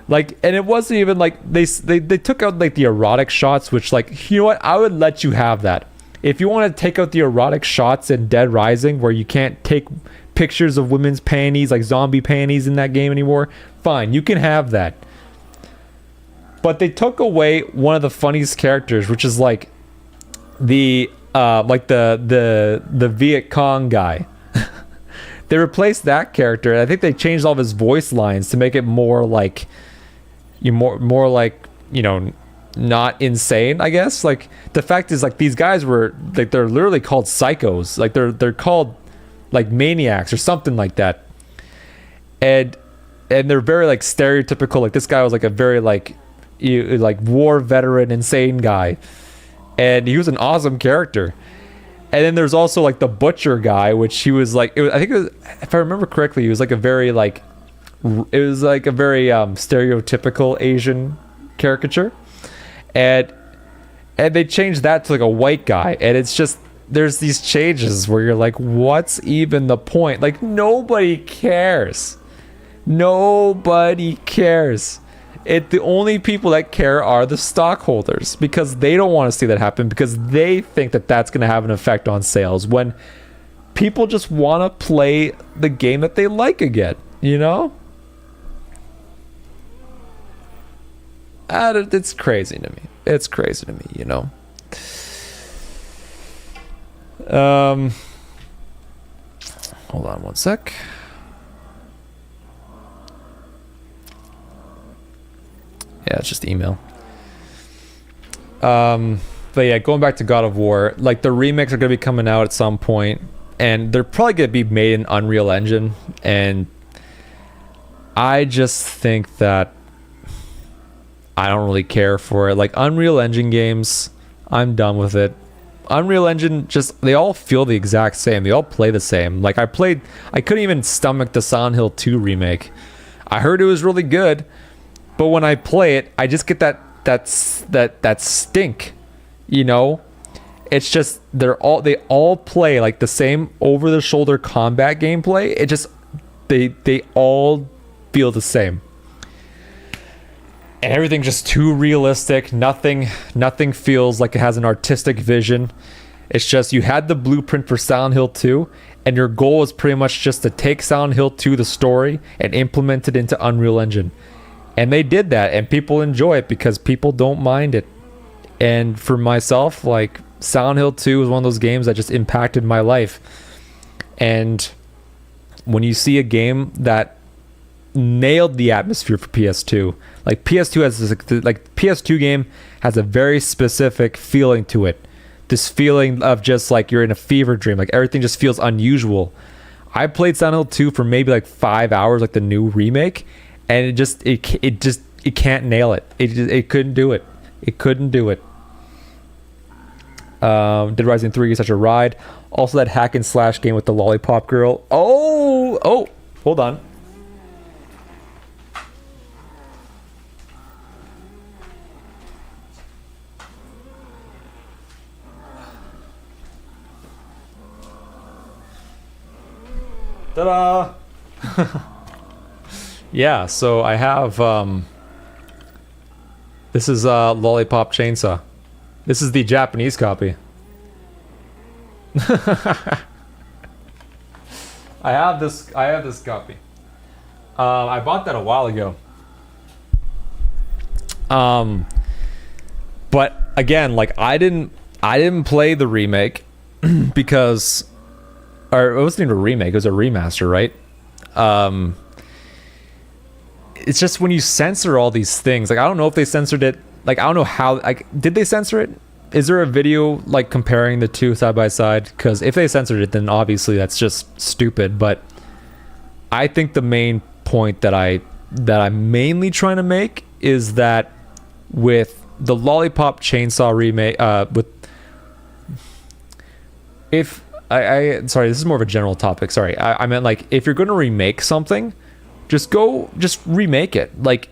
Like, and it wasn't even like they took out like the erotic shots, which, like, you know what? I would let you have that. If you want to take out the erotic shots in Dead Rising where you can't take pictures of women's panties, like zombie panties in that game anymore, fine, you can have that. But they took away one of the funniest characters, which is like the Viet Cong guy. They replaced that character, and I think they changed all of his voice lines to make it more like more like, not insane, I guess. Like, the fact is, like, these guys were like, they're literally called psychos. Like, they're called like maniacs or something like that. And they're very like stereotypical. Like, this guy was like a very like war veteran insane guy, and he was an awesome character. And then there's also like the butcher guy, which he was like, I think it was, if I remember correctly, he was like a very like, it was like a very stereotypical Asian caricature, and they changed that to like a white guy, and it's just, there's these changes where you're like, what's even the point? Like, nobody cares. The only people that care are the stockholders, because they don't want to see that happen, because they think that that's going to have an effect on sales, when people just want to play the game that they like again, It's crazy to me. Hold on one sec. Yeah, it's just email. But yeah, going back to God of War, like, the remakes are going to be coming out at some point, and they're probably going to be made in Unreal Engine, and I just think that I don't really care for it. Like, Unreal Engine games, I'm done with it. Unreal Engine, they all feel the exact same. They all play the same. Like, I couldn't even stomach the Silent Hill 2 remake. I heard it was really good, but when I play it, I just get that that stink, you know. It's just they all play like the same over the shoulder combat gameplay. It just they all feel the same. And everything's just too realistic. Nothing feels like it has an artistic vision. It's just you had the blueprint for Silent Hill 2, and your goal was pretty much just to take Silent Hill 2, the story, and implement it into Unreal Engine. And they did that, and people enjoy it because people don't mind it. And for myself, like, Silent Hill 2 was one of those games that just impacted my life. And when you see a game that nailed the atmosphere for PS2, like PS2 has this, like PS2 game has a very specific feeling to it. This feeling of just like you're in a fever dream, like everything just feels unusual. I played Silent Hill 2 for maybe like 5 hours, like the new remake, and it can't nail it. It couldn't do it. It couldn't do it. Dead Rising 3 is such a ride. Also that hack and slash game with the lollipop girl. Oh, hold on. Ta-da! Yeah, so I have this is Lollipop Chainsaw. This is the Japanese copy. I have this copy. I bought that a while ago. But again, like I didn't play the remake because, or it wasn't even a remake, it was a remaster, right? It's just when you censor all these things, like I don't know if they censored it, like I don't know how, like did they censor it? Is there a video like comparing the two side by side? Because if they censored it, then obviously that's just stupid. But I think the main point that I'm mainly trying to make is that with the Lollipop Chainsaw remake, sorry, this is more of a general topic. Sorry, I meant like if you're going to remake something, just remake it. Like,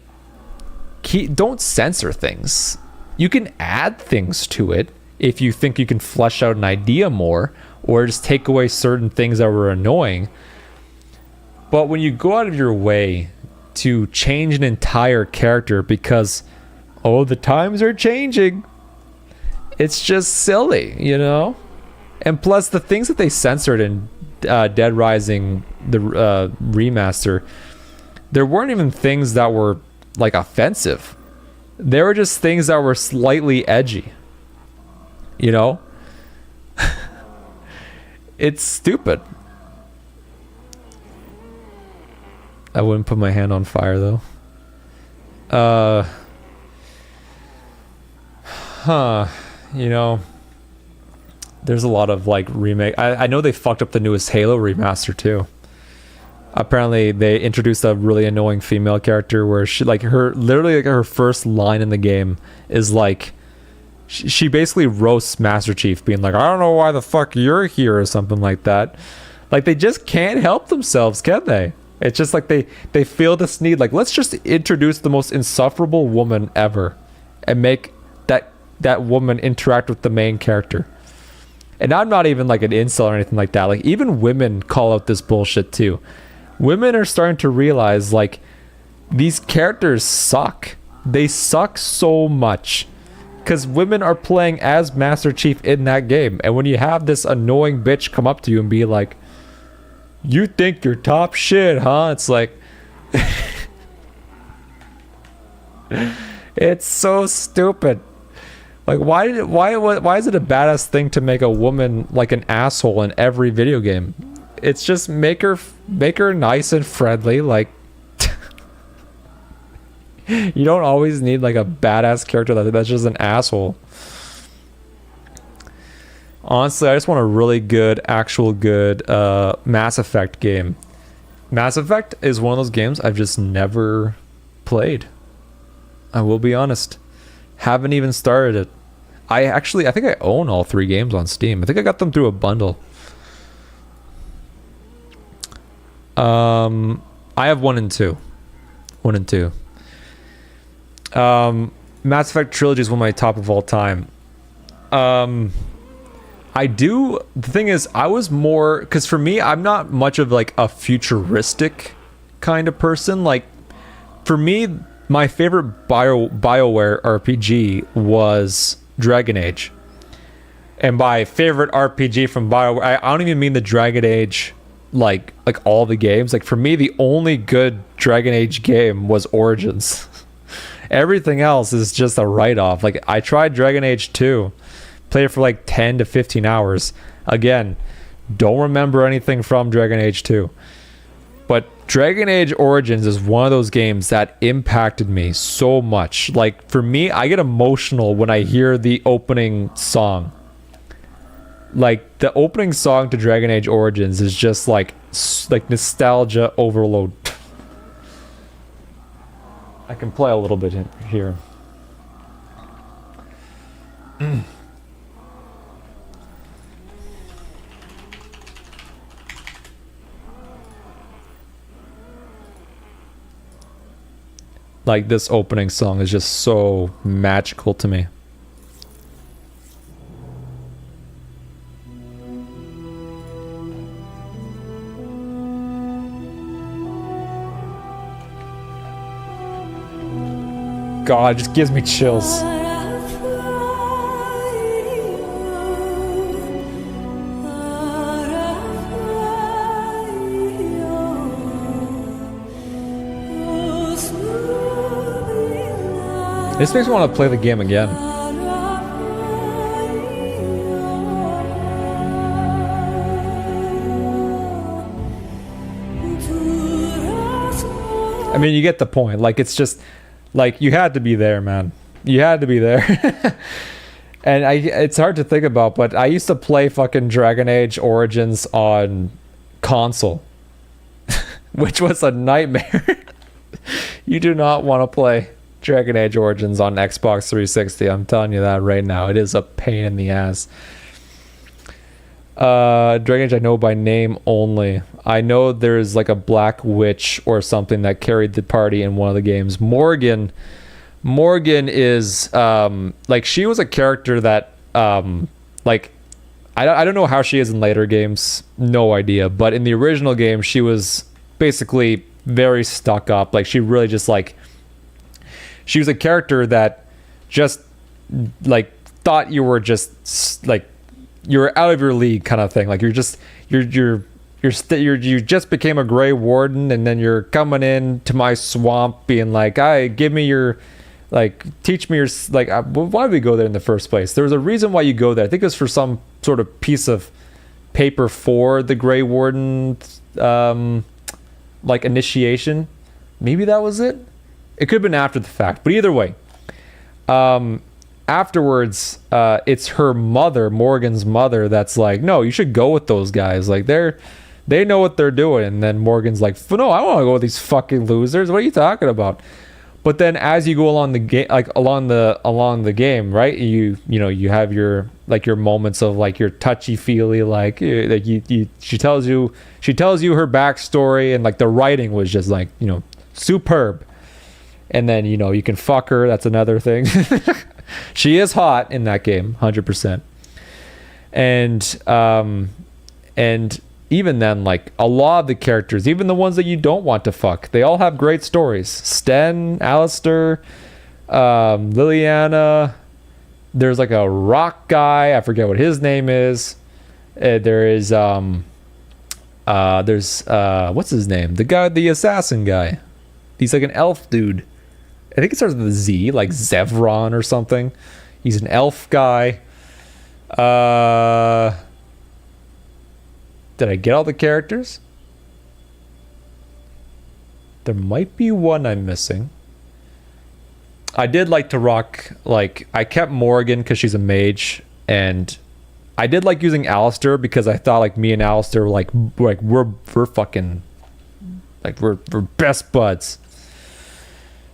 don't censor things. You can add things to it if you think you can flesh out an idea more, or just take away certain things that were annoying. But when you go out of your way to change an entire character because, oh, the times are changing, it's just silly, you know? And plus, the things that they censored in Dead Rising, the remaster, there weren't even things that were like offensive. They were just things that were slightly edgy, you know? It's stupid. I wouldn't put my hand on fire though. You know, there's a lot of like remake. I know they fucked up the newest Halo remaster too. Apparently they introduced a really annoying female character where she like her first line in the game is like she basically roasts Master Chief, being like, I don't know why the fuck you're here, or something like that. Like, they just can't help themselves, can they? It's just like they feel this need, like, let's just introduce the most insufferable woman ever and make that woman interact with the main character. And I'm not even like an incel or anything like that. Like, even women call out this bullshit too. Women are starting to realize, like, these characters suck. They suck so much. Because women are playing as Master Chief in that game. And when you have this annoying bitch come up to you and be like, you think you're top shit, huh? It's like... it's so stupid. Like, why is it a badass thing to make a woman like an asshole in every video game? It's just make her nice and friendly. Like, you don't always need like a badass character that's just an asshole. Honestly, I just want a really good, actual good Mass Effect game. Mass Effect is one of those games I've just never played. I will be honest. Haven't even started it. I think I own all 3 games on Steam. I think I got them through a bundle. I have 1 and 2. 1 and 2. Mass Effect trilogy is one of my top of all time. The thing is, I was more, because for me, I'm not much of like a futuristic kind of person. Like, for me, my favorite BioWare RPG was Dragon Age. And by favorite RPG from BioWare, I don't even mean the Dragon Age, like all the games. Like, for me, the only good Dragon Age game was Origins. Everything else is just a write-off. Like, I tried Dragon Age 2, played it for like 10 to 15 hours. Again, don't remember anything from Dragon Age 2. But Dragon Age Origins is one of those games that impacted me so much. Like, for me, I get emotional when I hear the opening song. Like, the opening song to Dragon Age Origins is just like nostalgia overload. I can play a little bit here. Like, this opening song is just so magical to me. God, it just gives me chills. This makes me want to play the game again. I mean, you get the point. Like, it's just, like, you had to be there, man. You had to be there. And it's hard to think about, but I used to play fucking Dragon Age Origins on console, which was a nightmare. You do not want to play Dragon Age Origins on Xbox 360. I'm telling you that right now. It is a pain in the ass. Dragon Age I know by name only. I know there's like a black witch or something that carried the party in one of the games. Morgan is like, she was a character that like, I don't know how she is in later games, no idea, but in the original game she was basically very stuck up. Like, she really just like, she was a character that just like thought you were just like, you were out of your league kind of thing. Like, you just became a Grey Warden, and then you're coming in to my swamp being like, give me your, like, teach me your, like, why did we go there in the first place? There was a reason why you go there. I think it was for some sort of piece of paper for the Grey Warden, like, initiation. Maybe that was it. It could have been after the fact, but either way, afterwards, it's her mother, Morgan's mother, that's like, no, you should go with those guys. Like, they know what they're doing. And then Morgan's like, no, I don't want to go with these fucking losers. What are you talking about? But then as you go along the game, like along the game, right? You have your, like, your moments of like your touchy feely, like she tells you her backstory, and like the writing was just like, superb. And then, you can fuck her. That's another thing. She is hot in that game, 100%. And even then, like, a lot of the characters, even the ones that you don't want to fuck, they all have great stories. Sten, Alistair, Liliana. There's like a rock guy. I forget what his name is. There's what's his name? The assassin guy. He's like an elf dude. I think it starts with a Z, like Zevron or something. He's an elf guy. Did I get all the characters? There might be one I'm missing. I did like to rock, like, I kept Morgan because she's a mage, and I did like using Alistair because I thought, like, me and Alistair were like we're fucking, like, we're best buds.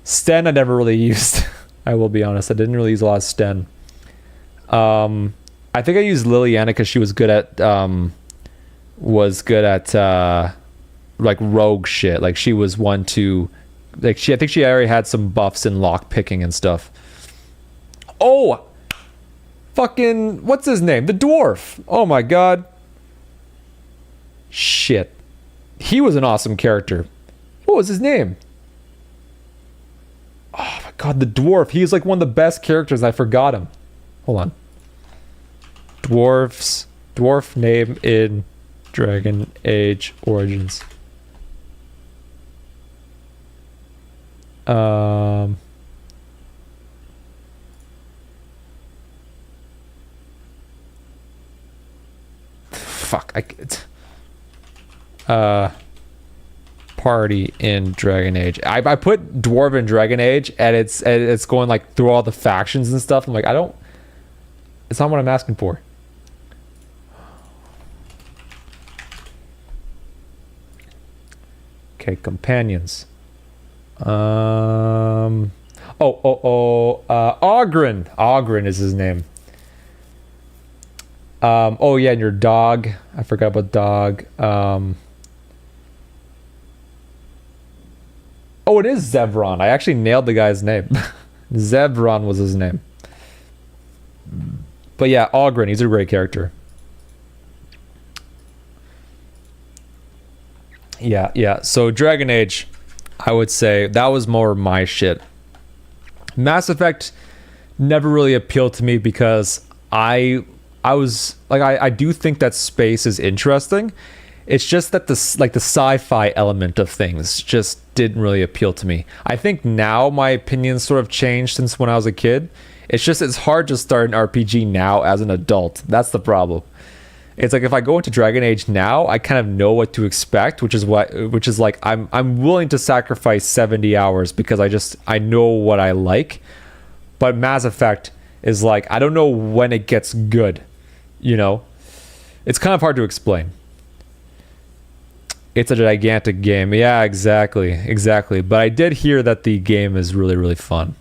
Sten I never really used. I will be honest. I didn't really use a lot of Sten. I think I used Liliana because she was good at like rogue shit. Like, she was one to, like, I think she already had some buffs in lock picking and stuff. Oh, fucking, what's his name? The dwarf. Oh my god. Shit. He was an awesome character. What was his name? Oh my god, the dwarf. He's like one of the best characters. I forgot him. Hold on. Dwarf name in Dragon Age Origins. Fuck. Party in Dragon Age. I put dwarf in Dragon Age, and it's going like through all the factions and stuff. I'm like, it's not what I'm asking for. Okay, companions. Oghren. Oghren is his name. Oh yeah, and your dog. I forgot about dog. Oh, it is Zevron. I actually nailed the guy's name. Zevron was his name. But yeah, Oghren, he's a great character. Yeah. So Dragon Age, I would say that was more my shit. Mass Effect never really appealed to me because I was like, I do think that space is interesting. It's just that the sci-fi element of things just didn't really appeal to me. I think now my opinions sort of changed since when I was a kid. It's hard to start an RPG now as an adult. That's the problem. It's like if I go into Dragon Age now, I kind of know what to expect, which is like I'm willing to sacrifice 70 hours because I know what I like. But Mass Effect is like, I don't know when it gets good, you know? It's kind of hard to explain. It's a gigantic game. Yeah, exactly. But I did hear that the game is really, really fun.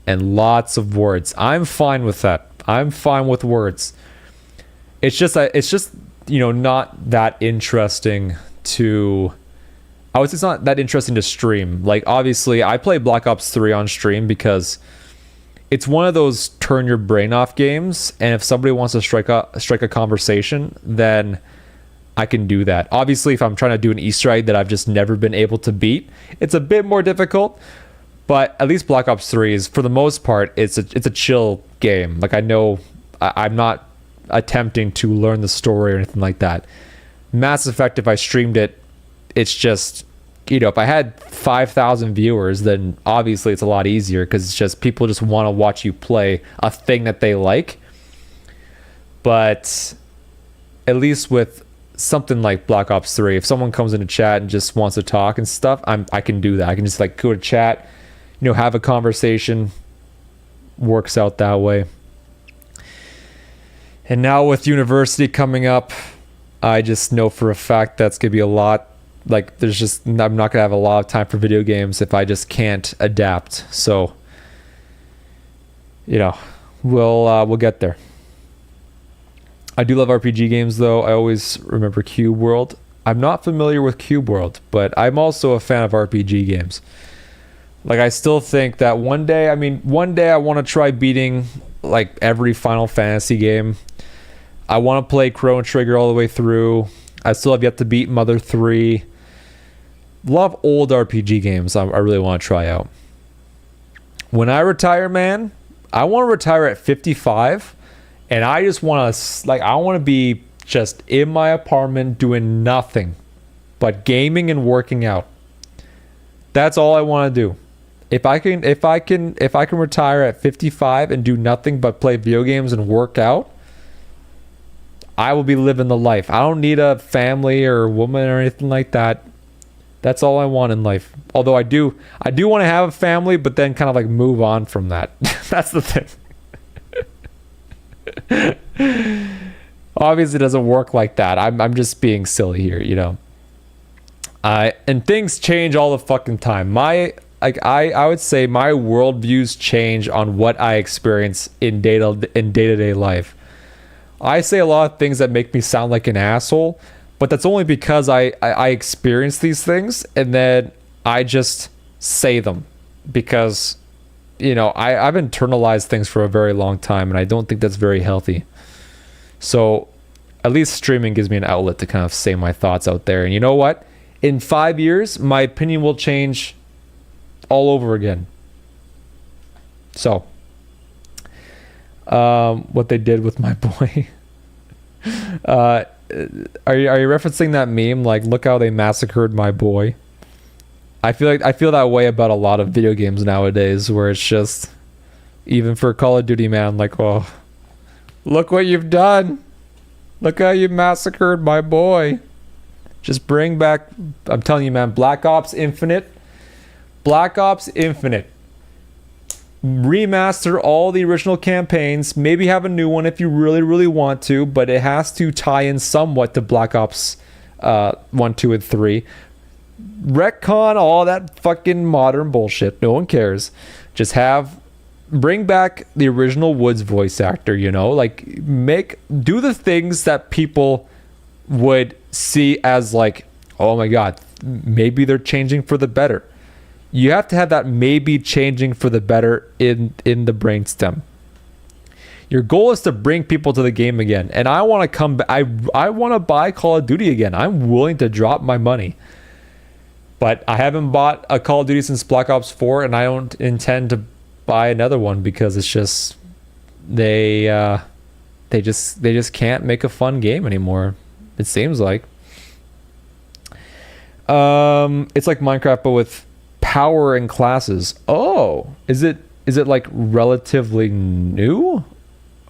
And lots of words. I'm fine with that. I'm fine with words. It's just not that interesting to... I would say it's not that interesting to stream. Like, obviously, I play Black Ops 3 on stream because it's one of those turn your brain off games. And if somebody wants to strike a conversation, then I can do that. Obviously, if I'm trying to do an Easter egg that I've just never been able to beat, it's a bit more difficult. But at least Black Ops 3 is, for the most part, it's a chill game. Like, I know I'm not attempting to learn the story or anything like that. Mass Effect, if I streamed it, it's just, if I had 5,000 viewers, then obviously it's a lot easier because it's just people just want to watch you play a thing that they like. But at least with something like Black Ops 3, if someone comes into chat and just wants to talk and stuff, I can do that. I can just like go to chat, have a conversation. Works out that way. And now with university coming up, I just know for a fact that's gonna be a lot. Like, I'm not gonna have a lot of time for video games if I just can't adapt. So, we'll get there. I do love RPG games, though. I always remember Cube World. I'm not familiar with Cube World, but I'm also a fan of RPG games. Like, I still think that one day I want to try beating like every Final Fantasy game. I want to play Chrono Trigger all the way through. I still have yet to beat Mother 3. A lot of old RPG games I really want to try out. When I retire, man, I want to retire at 55. And I just want to, I want to be just in my apartment doing nothing but gaming and working out. That's all I want to do. If I can retire at 55 and do nothing but play video games and work out, I will be living the life. I don't need a family or a woman or anything like that. That's all I want in life. Although I do want to have a family, but then kind of like move on from that. That's the thing. Obviously it doesn't work like that. I'm just being silly here, and things change all the fucking time. I would say my worldviews change on what I experience in day-to-day life. I say a lot of things that make me sound like an asshole, but that's only because I experience these things and then I just say them because you know, I've internalized things for a very long time, and I don't think that's very healthy. So at least streaming gives me an outlet to kind of say my thoughts out there. And you know what? In 5 years, my opinion will change all over again. So, what they did with my boy. Are you referencing that meme? Like, look how they massacred my boy. I feel that way about a lot of video games nowadays, where it's just, even for Call of Duty, man, like, oh, look what you've done. Look how you massacred my boy. Just bring back, I'm telling you, man, Black Ops Infinite. Remaster all the original campaigns. Maybe have a new one if you really, really want to, but it has to tie in somewhat to Black Ops 1, 2, and 3. Retcon all that fucking modern bullshit. No one cares. Just bring back the original Woods voice actor, you know? Like, do the things that people would see as like, oh my god, maybe they're changing for the better. You have to have that maybe changing for the better in the brainstem. Your goal is to bring people to the game again. And I want to come back. I want to buy Call of Duty again. I'm willing to drop my money. But I haven't bought a Call of Duty since Black Ops 4, and I don't intend to buy another one because it's just they just can't make a fun game anymore. It seems like it's like Minecraft but with power and classes. Oh, is it like relatively new?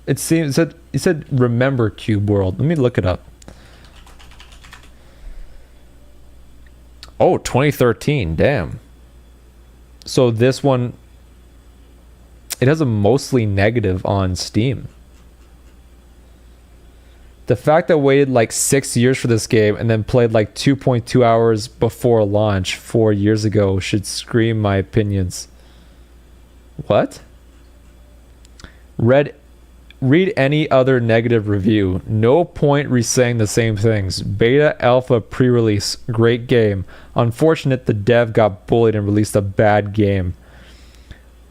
It seems it said remember Cube World. Let me look it up. Oh, 2013. Damn. So this one, it has a mostly negative on Steam. The fact that I waited like 6 years for this game and then played like 2.2 hours before launch 4 years ago should scream my opinions. What? Read any other negative review. No point re-saying the same things. Beta, alpha, pre-release. Great game. Unfortunate the dev got bullied and released a bad game.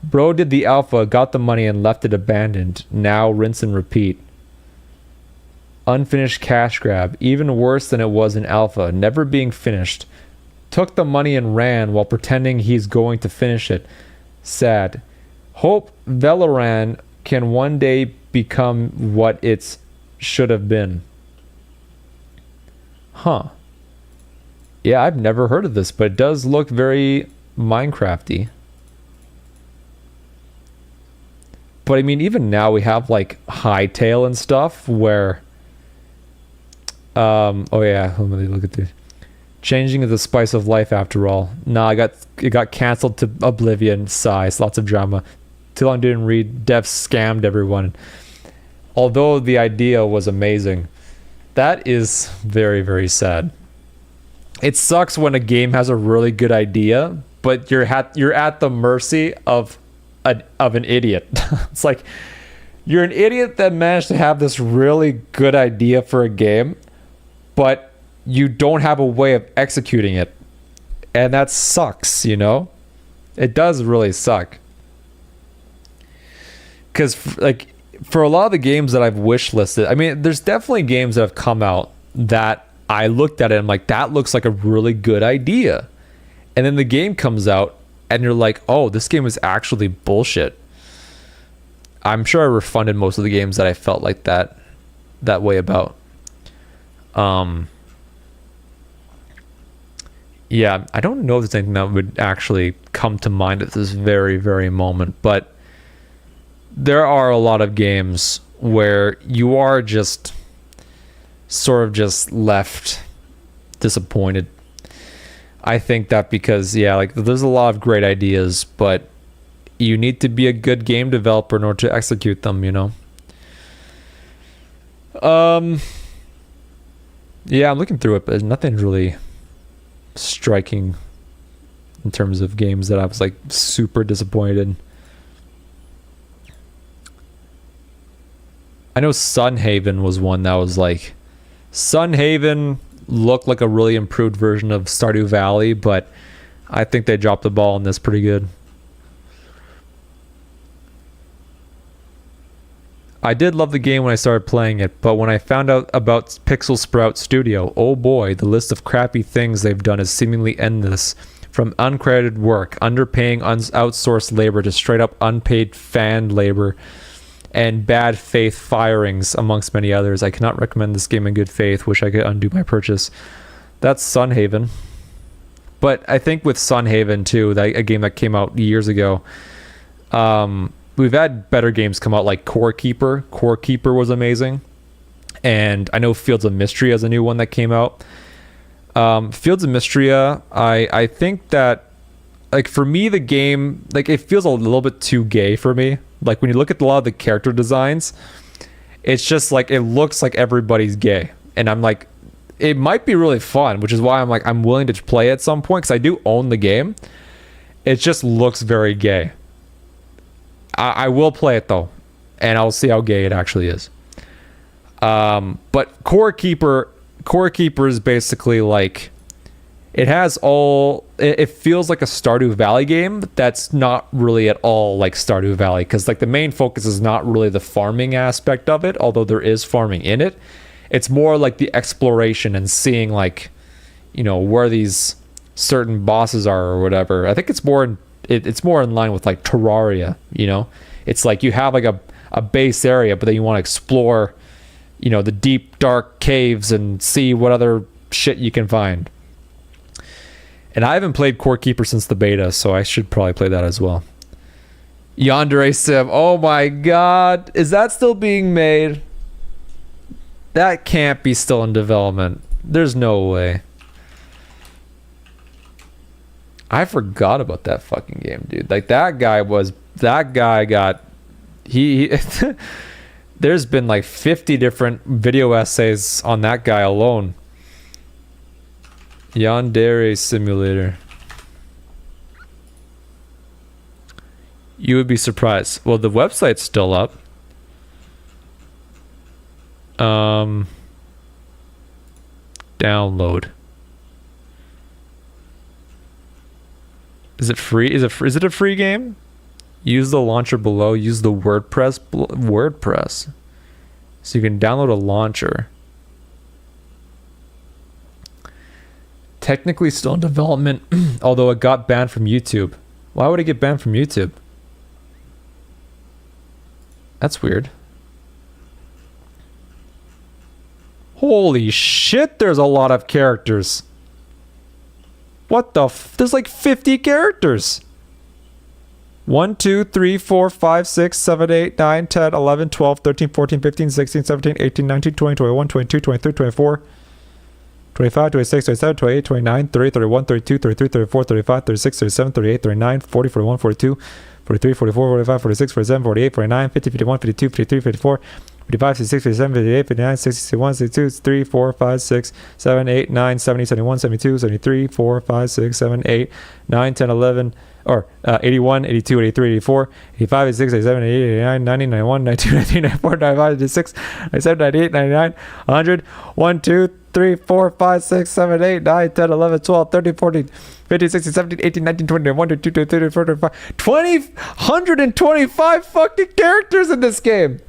Bro did the alpha, got the money and left it abandoned. Now rinse and repeat. Unfinished cash grab. Even worse than it was in alpha. Never being finished. Took the money and ran while pretending he's going to finish it. Sad. Hope Valoran can one day become what it should have been. Huh. Yeah, I've never heard of this, but it does look very Minecrafty. But I mean, even now we have like Hightail and stuff where oh yeah, let me look at this. Changing is the spice of life after all. Nah, it got cancelled to Oblivion. Size, lots of drama. Too long didn't read. Devs scammed everyone. Although the idea was amazing. That is very, very sad. It sucks when a game has a really good idea, but you're at the mercy of an idiot. It's like you're an idiot that managed to have this really good idea for a game, but you don't have a way of executing it. And that sucks, you know? It does really suck. Because for a lot of the games that I've wish listed, I mean, there's definitely games that have come out that I looked at it and I'm like, that looks like a really good idea. And then the game comes out and you're like, oh, this game is actually bullshit. I'm sure I refunded most of the games that I felt like that way about. Yeah, I don't know if there's anything that would actually come to mind at this very, very moment, but there are a lot of games where you are just sort of just left disappointed. I think that because, yeah, like there's a lot of great ideas, but you need to be a good game developer in order to execute them, you know? Yeah, I'm looking through it, but there's nothing really striking in terms of games that I was like super disappointed in. I know Sunhaven was one that was like, Sunhaven looked like a really improved version of Stardew Valley, but I think they dropped the ball on this pretty good. I did love the game when I started playing it, but when I found out about Pixel Sprout Studio, oh boy, the list of crappy things they've done is seemingly endless. From uncredited work, underpaying outsourced labor to straight up unpaid fan labor, and bad faith firings, amongst many others. I cannot recommend this game in good faith. Wish I could undo my purchase. That's Sunhaven. But I think with Sunhaven too, a game that came out years ago, we've had better games come out like Core Keeper. Core Keeper was amazing. And I know Fields of Mystery is a new one that came out. Fields of Mystria, I think that, like, for me, the game, like, it feels a little bit too gay for me. Like, when you look at a lot of the character designs, it's just like, it looks like everybody's gay. And I'm like, it might be really fun, which is why I'm like, I'm willing to play at some point, because I do own the game. It just looks very gay. I will play it, though, and I'll see how gay it actually is. But Core Keeper is basically like, it has all, it feels like a Stardew Valley game that's not really at all like Stardew Valley, because like the main focus is not really the farming aspect of it, although there is farming in it. It's more like the exploration and seeing, like, you know, where these certain bosses are or whatever. I think it's more it's more in line with like Terraria, you know. It's like you have like a base area, but then you want to explore, you know, the deep dark caves and see what other shit you can find. And I haven't played Core Keeper since the beta, so I should probably play that as well. Yandere Sim, oh my god, is that still being made? That can't be still in development. There's no way. I forgot about that fucking game, dude. Like, that guy got he there's been like 50 different video essays on that guy alone. Yandere Simulator. You would be surprised. Well, the website's still up. Download. Is it free? Is it a free game? Use the launcher below. Use the WordPress. So you can download a launcher. Technically still in development, although it got banned from YouTube. Why would it get banned from YouTube? That's weird. Holy shit, there's a lot of characters. What the there's like 50 characters. 1, 2, 3, 4, 5, 6, 7, 8, 9, 10, 11, 12, 13, 14, 15, 16, 17, 18, 19, 20, 21, 22, 23, 24, 25, 26, 27, 28, 29, 30, 31, 32, 33, 34, 35, 36, 37, 38, 39, 40, 41, 42, 43, 44, 45, 46, 47, 48, 49, 50, 51, 52, 53, 54, 55, 56, 57, 58, 59, 60, 61, 62, 63, 4, 5, 6, 7, 8, 9, 70, 71, 72, 73, 4, 5, 6, 7, 8, 9, 10, 11, or 81, 82, 83, 84, 85, 86, 87, 88, 89, 90, 91, 92, 93, 94, 95, 96, 97, 98, 99, 100, 1, 2, 3, 4, 5, 6, 7, 8, 9, 10, 11, 12, 13, 14, 15, 16, 17, 18, 19, 20, 21, 22, 23, 24, 25, 20, 125 fucking characters in this game.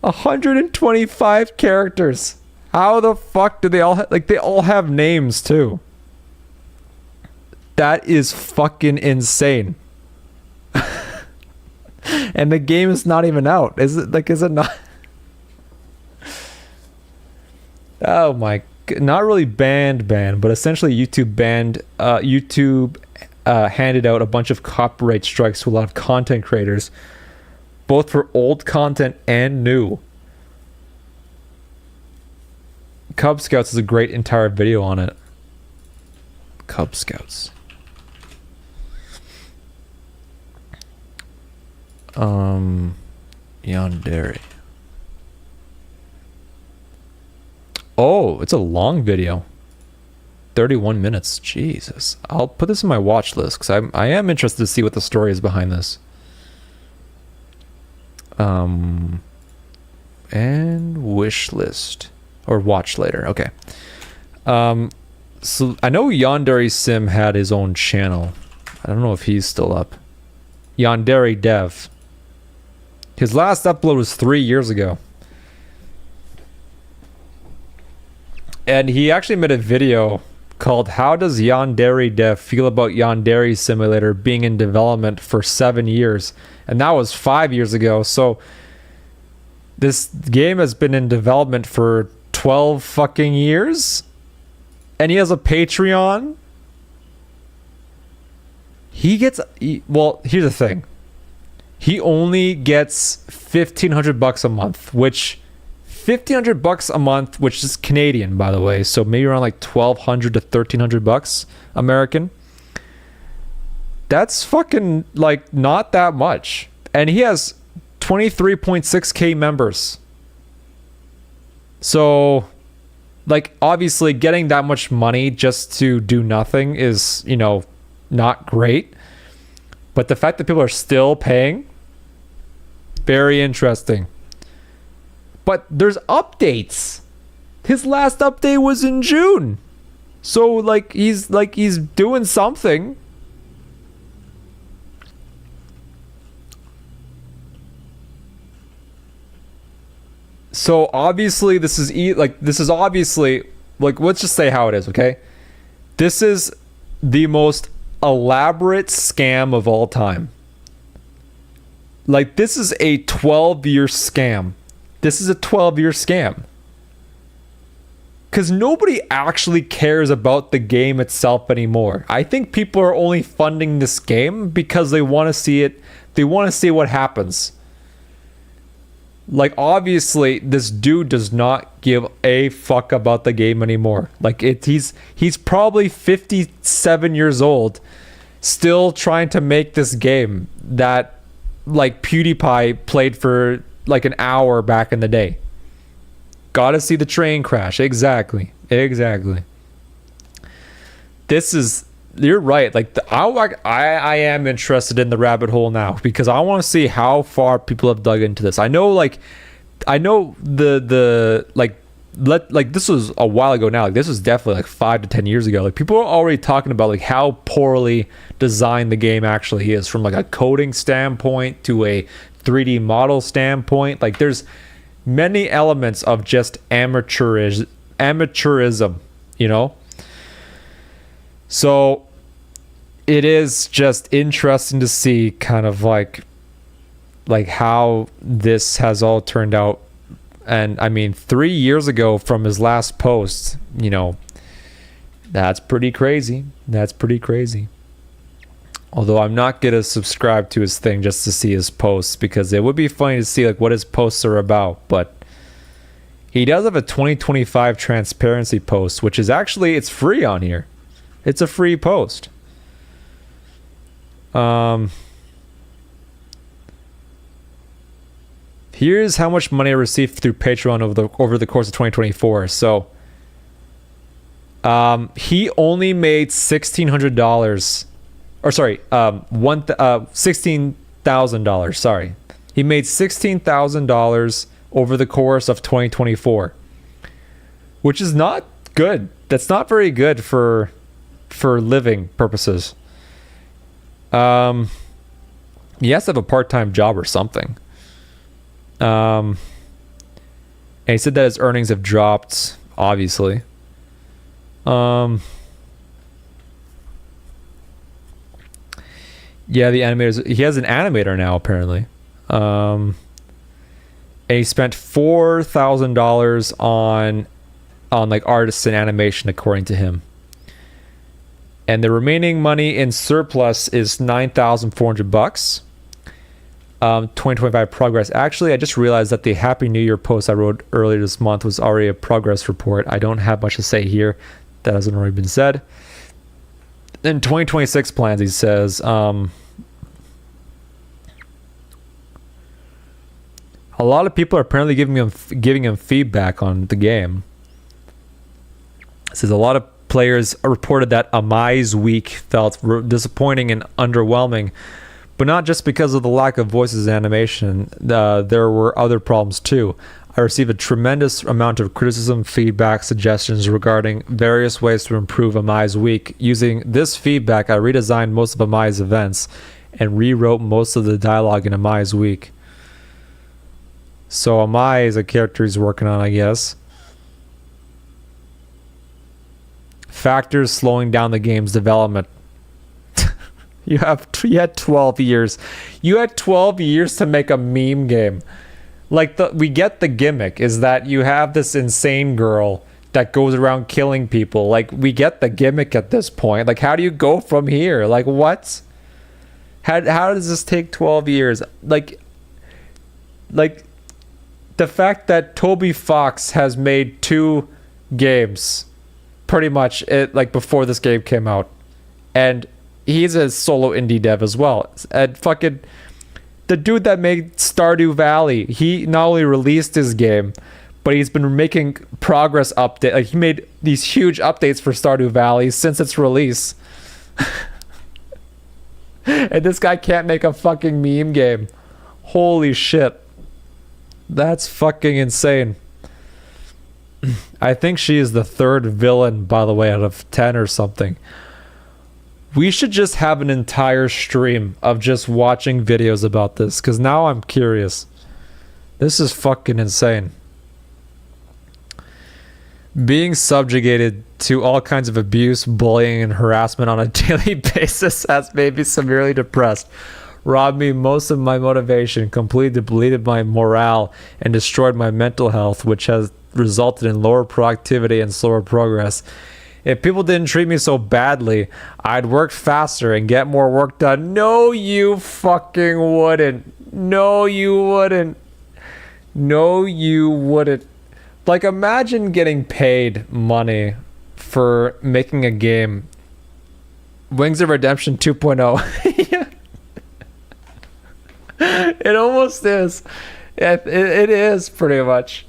125 characters. How the fuck do they all they all have names too? That is fucking insane. And the game is not even out. Is it not? Oh my, not really banned, but essentially YouTube handed out a bunch of copyright strikes to a lot of content creators, both for old content and new. Cub Scouts is a great entire video on it. Cub Scouts. Yandere. Oh, it's a long video. 31 minutes. Jesus. I'll put this in my watch list because I am interested to see what the story is behind this. And wish list. Or watch later. Okay. So I know Yandere Sim had his own channel. I don't know if he's still up. Yandere Dev. His last upload was 3 years ago. And he actually made a video called How Does Yandere Dev Feel About Yandere Simulator being in development for 7 years? And that was 5 years ago. So this game has been in development for 12 fucking years. And he has a Patreon. Well, here's the thing. He only gets $1,500 a month, which $1,500 a month, which is Canadian, by the way, so maybe around like $1,200 to $1,300 American. That's fucking like not that much, and he has 23.6k members. So, like, obviously, getting that much money just to do nothing is, you know, not great. But the fact that people are still paying, very interesting. But there's updates. His last update was in June. So he's doing something. So obviously this is obviously let's just say how it is, okay? This is the most elaborate scam of all time. Like, this is a 12-year scam. This is a 12-year scam. Because nobody actually cares about the game itself anymore. I think people are only funding this game because they want to see it. They want to see what happens. Like, obviously, this dude does not give a fuck about the game anymore. Like, he's probably 57 years old, still trying to make this game that, like, PewDiePie played for like an hour back in the day. Gotta see the train crash. Exactly. You're right. Like, I am interested in the rabbit hole now because I want to see how far people have dug into this. I know this was a while ago now. Like, this was definitely like 5 to 10 years ago. Like, people are already talking about like how poorly designed the game actually is from like a coding standpoint to a 3D model standpoint. Like, there's many elements of just amateurism, you know? So it is just interesting to see kind of like how this has all turned out. And I mean, 3 years ago from his last post, you know, that's pretty crazy. Although I'm not going to subscribe to his thing just to see his posts, because it would be funny to see like what his posts are about. But he does have a 2025 transparency post, which is actually, it's free on here. It's a free post. Here's how much money I received through Patreon over the course of 2024. So he only made $1,600. Or sorry, $16,000. Sorry, he made $16,000 over the course of 2024, which is not good. That's not very good for living purposes. He has to have a part-time job or something. And he said that his earnings have dropped, obviously. Yeah, the animators. He has an animator now, apparently. And he spent $4,000 on like artists and animation, according to him. And the remaining money in surplus is $9,400. 2025 progress. Actually, I just realized that the Happy New Year post I wrote earlier this month was already a progress report. I don't have much to say here that hasn't already been said. In 2026 plans, he says, a lot of people are apparently giving him feedback on the game. It says a lot of players reported that Amai's week felt disappointing and underwhelming, but not just because of the lack of voices and animation. There were other problems too. I received a tremendous amount of criticism, feedback, suggestions regarding various ways to improve Amai's week. Using this feedback, I redesigned most of Amai's events and rewrote most of the dialogue in Amai's week. So Amai is a character he's working on, I guess. Factors slowing down the game's development. You had 12 years. You had 12 years to make a meme game. Like, we get the gimmick is that you have this insane girl that goes around killing people. Like, we get the gimmick at this point. Like, how do you go from here? Like, what? How does this take 12 years? Like the fact that Toby Fox has made 2 games pretty much like before this game came out, and he's a solo indie dev as well. And fucking the dude that made Stardew Valley, he not only released his game, but he's been making progress update. Like, he made these huge updates for Stardew Valley since its release. And this guy can't make a fucking meme game. Holy shit. That's fucking insane. I think she is the 3rd villain, by the way, out of 10 or something. We should just have an entire stream of just watching videos about this, because now I'm curious. This is fucking insane. Being subjugated to all kinds of abuse, bullying, and harassment on a daily basis has made me severely depressed, robbed me most of my motivation, completely depleted my morale, and destroyed my mental health, which has resulted in lower productivity and slower progress. If people didn't treat me so badly, I'd work faster and get more work done. No, you fucking wouldn't. No, you wouldn't. No, you wouldn't. Like, imagine getting paid money for making a game. Wings of Redemption 2.0. It almost is. It is pretty much.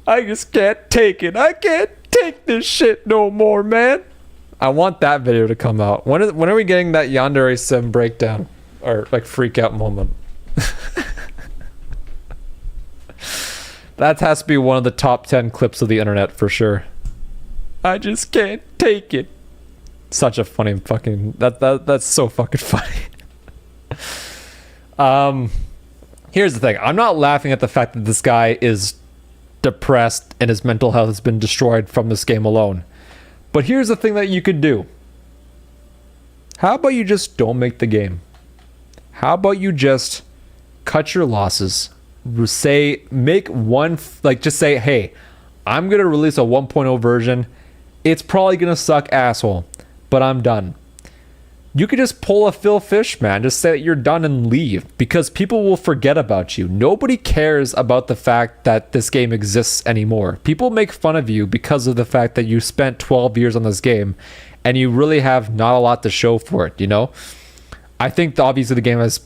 I just can't take it. I can't take this shit no more, man. I want that video to come out. When are we getting that Yandere Sim breakdown? Or, like, freak out moment? That has to be one of the top 10 clips of the internet for sure. I just can't take it. Such a funny fucking... That's so fucking funny. Here's the thing. I'm not laughing at the fact that this guy is depressed and his mental health has been destroyed from this game alone. But here's the thing that you could do. How about you just don't make the game? How about you just cut your losses? Say, make one, like, just say, hey, I'm gonna release a 1.0 version. It's probably gonna suck asshole, but I'm done. You could just pull a Phil Fish, man. Just say that you're done and leave, because people will forget about you. Nobody cares about the fact that this game exists anymore. People make fun of you because of the fact that you spent 12 years on this game and you really have not a lot to show for it, you know? I think obviously the game has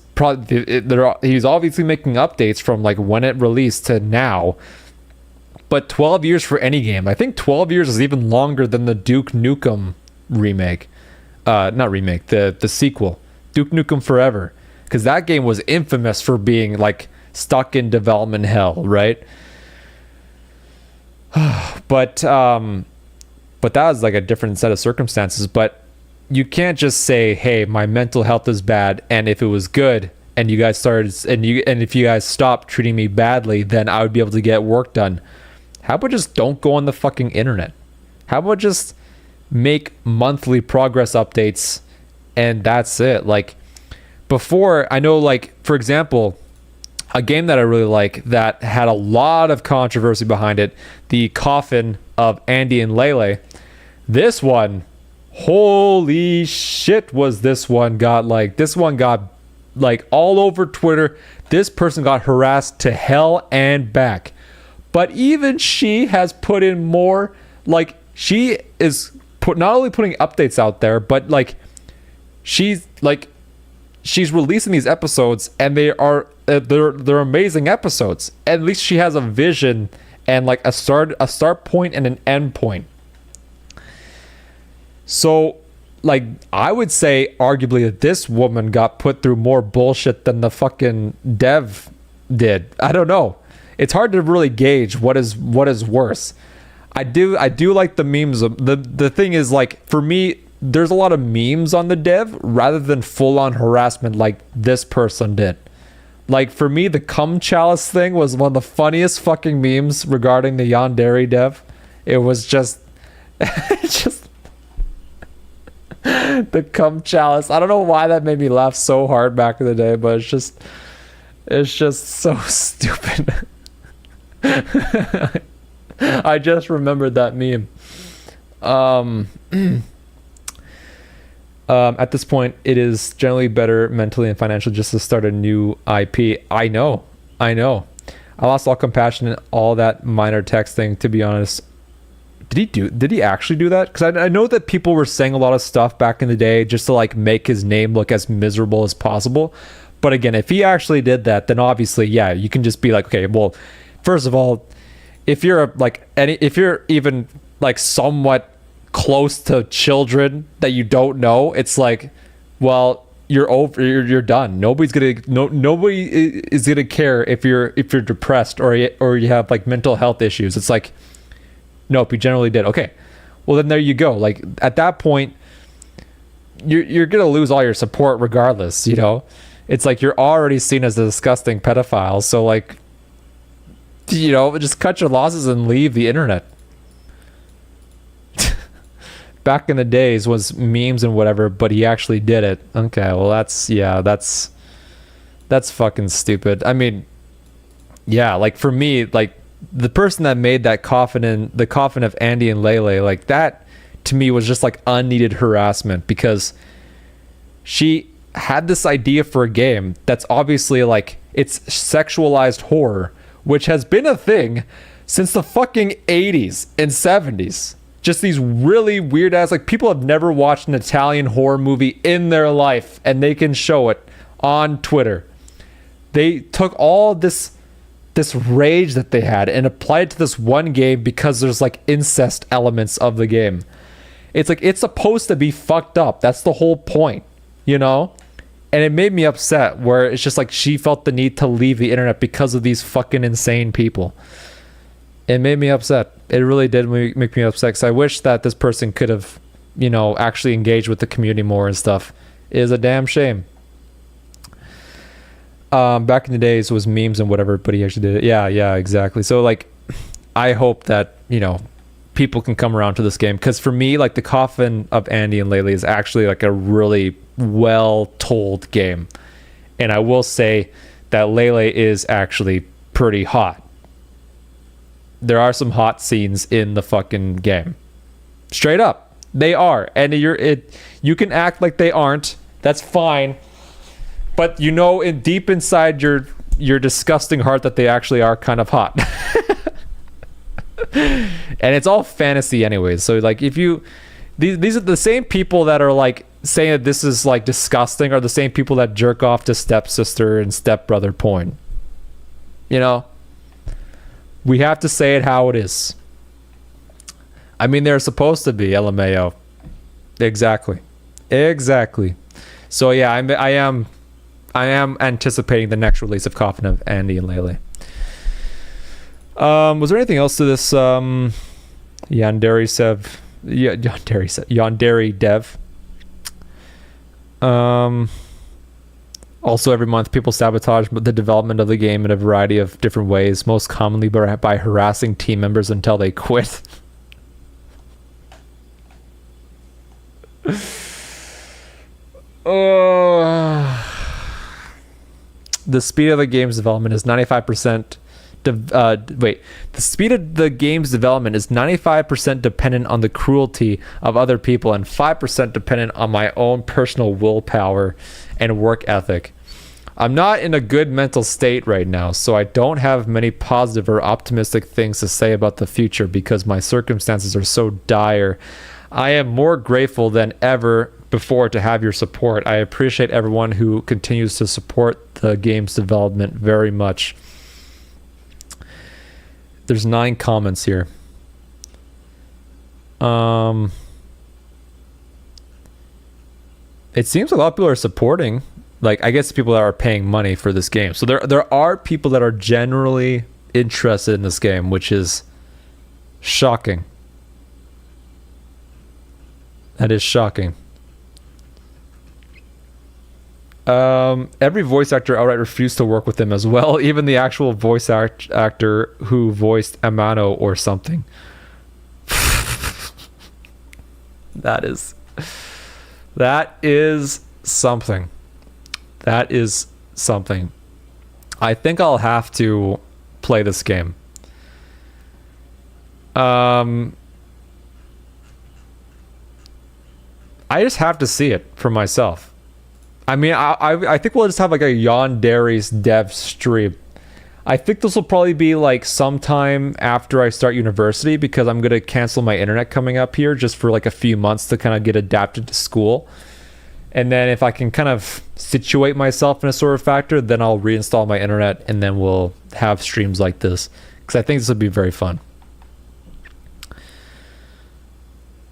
he's obviously making updates from like when it released to now, but 12 years for any game. I think 12 years is even longer than the Duke Nukem remake. Not remake, the sequel, Duke Nukem Forever, because that game was infamous for being like stuck in development hell, right? But that was like a different set of circumstances. But you can't just say, hey, my mental health is bad, and if it was good and you guys started and if you guys stopped treating me badly, then I would be able to get work done. How about just don't go on the fucking internet? How about just make monthly progress updates and that's it? Like, before, I know, like, for example, a game that I really like that had a lot of controversy behind it, the Coffin of Andy and Lele. This one, holy shit, this one got like all over Twitter. This person got harassed to hell and back. But even she has put in more. Like, she is not only putting updates out there, but like she's releasing these episodes, and they're amazing episodes. At least she has a vision and like a start point and an end point. So, like, I would say arguably that this woman got put through more bullshit than the fucking dev did. I don't know. It's hard to really gauge what is worse. I do like the memes. The thing is, like, for me, there's a lot of memes on the dev rather than full-on harassment like this person did. Like, for me, the cum chalice thing was one of the funniest fucking memes regarding the Yandere dev. It was just just the cum chalice. I don't know why that made me laugh so hard back in the day, but it's just so stupid. I just remembered that meme. At this point, it is generally better mentally and financially just to start a new IP. I know. I lost all compassion in all that minor texting, to be honest. Did he actually do that? Because I know that people were saying a lot of stuff back in the day just to like make his name look as miserable as possible. But again, if he actually did that, then obviously, yeah, you can just be like, okay, well, first of all, if you're if you're even like somewhat close to children that you don't know, it's like, well, you're done. Nobody is gonna care if you're depressed or you have like mental health issues. It's like, nope, you generally did. Okay, well then there you go. Like at that point, you're gonna lose all your support regardless. You know, it's like you're already seen as a disgusting pedophile. So like, you know, just cut your losses and leave the internet. Back in the days was memes and whatever, but he actually did it. Okay, well that's fucking stupid. I mean, yeah, like for me, like the person that made that the coffin of Andy and Lele, like that to me was just like unneeded harassment, because she had this idea for a game that's obviously like, it's sexualized horror, which has been a thing since the fucking 80s and 70s. Just these really weird ass, like people have never watched an Italian horror movie in their life and they can show it on Twitter. They took all this rage that they had and applied it to this one game because there's like incest elements of the game. It's like, it's supposed to be fucked up. That's the whole point, you know? And it made me upset, where it's just like she felt the need to leave the internet because of these fucking insane people. It made me upset. It really did make me upset, because I wish that this person could have, you know, actually engaged with the community more and stuff. It is a damn shame. Back in the days it was memes and whatever, but he actually did it. Yeah, exactly. So like, I hope that, you know, people can come around to this game, because for me, like the coffin of Andy and Lele is actually like a really well told game, and I will say that Lele is actually pretty hot. There are some hot scenes in the fucking game. Straight up. They are. And you can act like they aren't. That's fine. But you know, deep inside your disgusting heart that they actually are kind of hot. And it's all fantasy anyways. So like, if you these are the same people that are like saying that this is like disgusting, are the same people that jerk off to stepsister and stepbrother porn. You know? We have to say it how it is. I mean, they're supposed to be, LMAO. Exactly. So yeah, I am anticipating the next release of Coffin of Andy and Lele. Was there anything else to this Yandere dev? Also, every month, people sabotage the development of the game in a variety of different ways, most commonly by harassing team members until they quit. The speed of the game's development is 95%. The speed of the game's development is 95% dependent on the cruelty of other people and 5% dependent on my own personal willpower and work ethic. I'm not in a good mental state right now, so I don't have many positive or optimistic things to say about the future because my circumstances are so dire. I am more grateful than ever before to have your support. I appreciate everyone who continues to support the game's development very much. There's 9 comments here. It seems a lot of people are supporting. Like, I guess people that are paying money for this game. So there are people that are generally interested in this game, which is shocking. That is shocking. Every voice actor outright refused to work with him as well. Even the actual voice actor who voiced Amano or something. That is something. That is something. I think I'll have to play this game. I just have to see it for myself. I mean, I think we'll just have like a Yandere's dev stream. I think this will probably be like sometime after I start university, because I'm going to cancel my internet coming up here just for like a few months to kind of get adapted to school. And then if I can kind of situate myself in a sort of factor, then I'll reinstall my internet and then we'll have streams like this, because I think this would be very fun.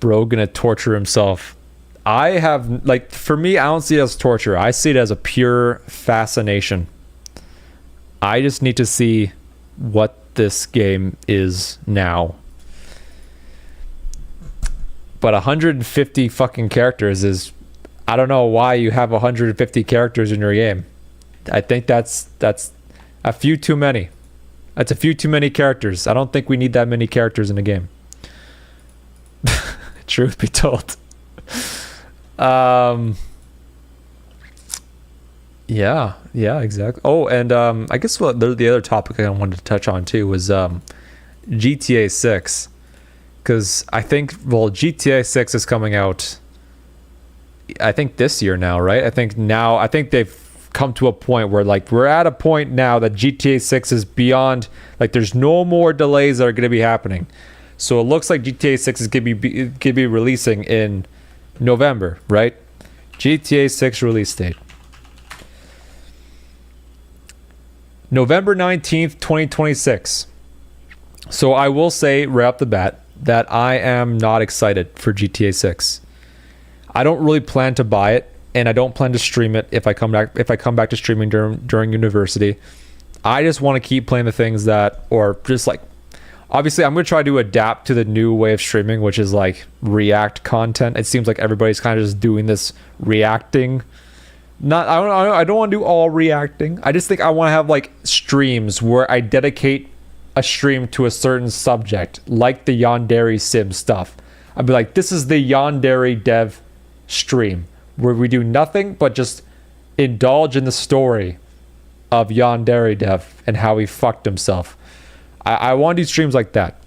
Bro gonna torture himself. I have, like, for me, I don't see it as torture. I see it as a pure fascination. I just need to see what this game is now. But 150 fucking characters is, I don't know why you have 150 characters in your game. I think that's a few too many. That's a few too many characters. I don't think we need that many characters in a game. Truth be told. Yeah, exactly. Oh, and I guess the other topic I wanted to touch on too was GTA 6, because I think, well, GTA 6 is coming out, I think this year now, right? I think they've come to a point where, like, we're at a point now that GTA 6 is beyond, like, there's no more delays that are going to be happening. So it looks like GTA 6 is going to be releasing in November, right? GTA 6 release date. November 19th, 2026. So I will say right off the bat that I am not excited for GTA 6. I don't really plan to buy it, and I don't plan to stream it if I come back to streaming during university. I just want to keep playing the things that, or just like, obviously I'm going to try to adapt to the new way of streaming, which is like React content. It seems like everybody's kind of just doing this reacting. I don't want to do all reacting. I just think I want to have like streams where I dedicate a stream to a certain subject, like the Yandere Sim stuff. I'd be like, this is the Yandere dev stream, where we do nothing but just indulge in the story of Yandere dev and how he fucked himself. I want to do streams like that.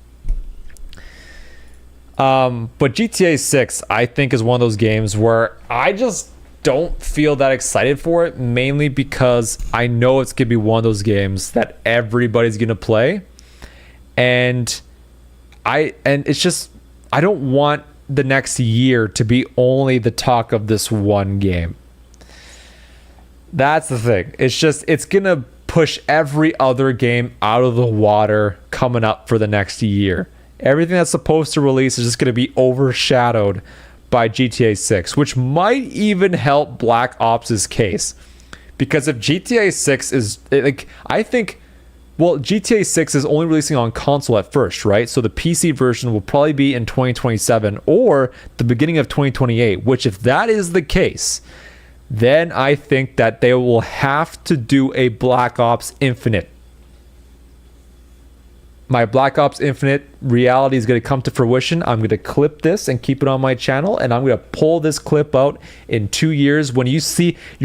But GTA 6, I think, is one of those games where I just don't feel that excited for it, mainly because I know it's going to be one of those games that everybody's going to play. And it's just, I don't want the next year to be only the talk of this one game. That's the thing. It's just, it's going to push every other game out of the water coming up for the next year. Everything that's supposed to release is just going to be overshadowed by GTA 6, which might even help Black Ops' case. Because if GTA 6 is, like, I think, well, GTA 6 is only releasing on console at first, right? So the PC version will probably be in 2027 or the beginning of 2028, which, if that is the case, then I think that they will have to do a Black Ops Infinite. My Black Ops Infinite reality is going to come to fruition. I'm going to clip this and keep it on my channel, and I'm going to pull this clip out in 2 years. When you're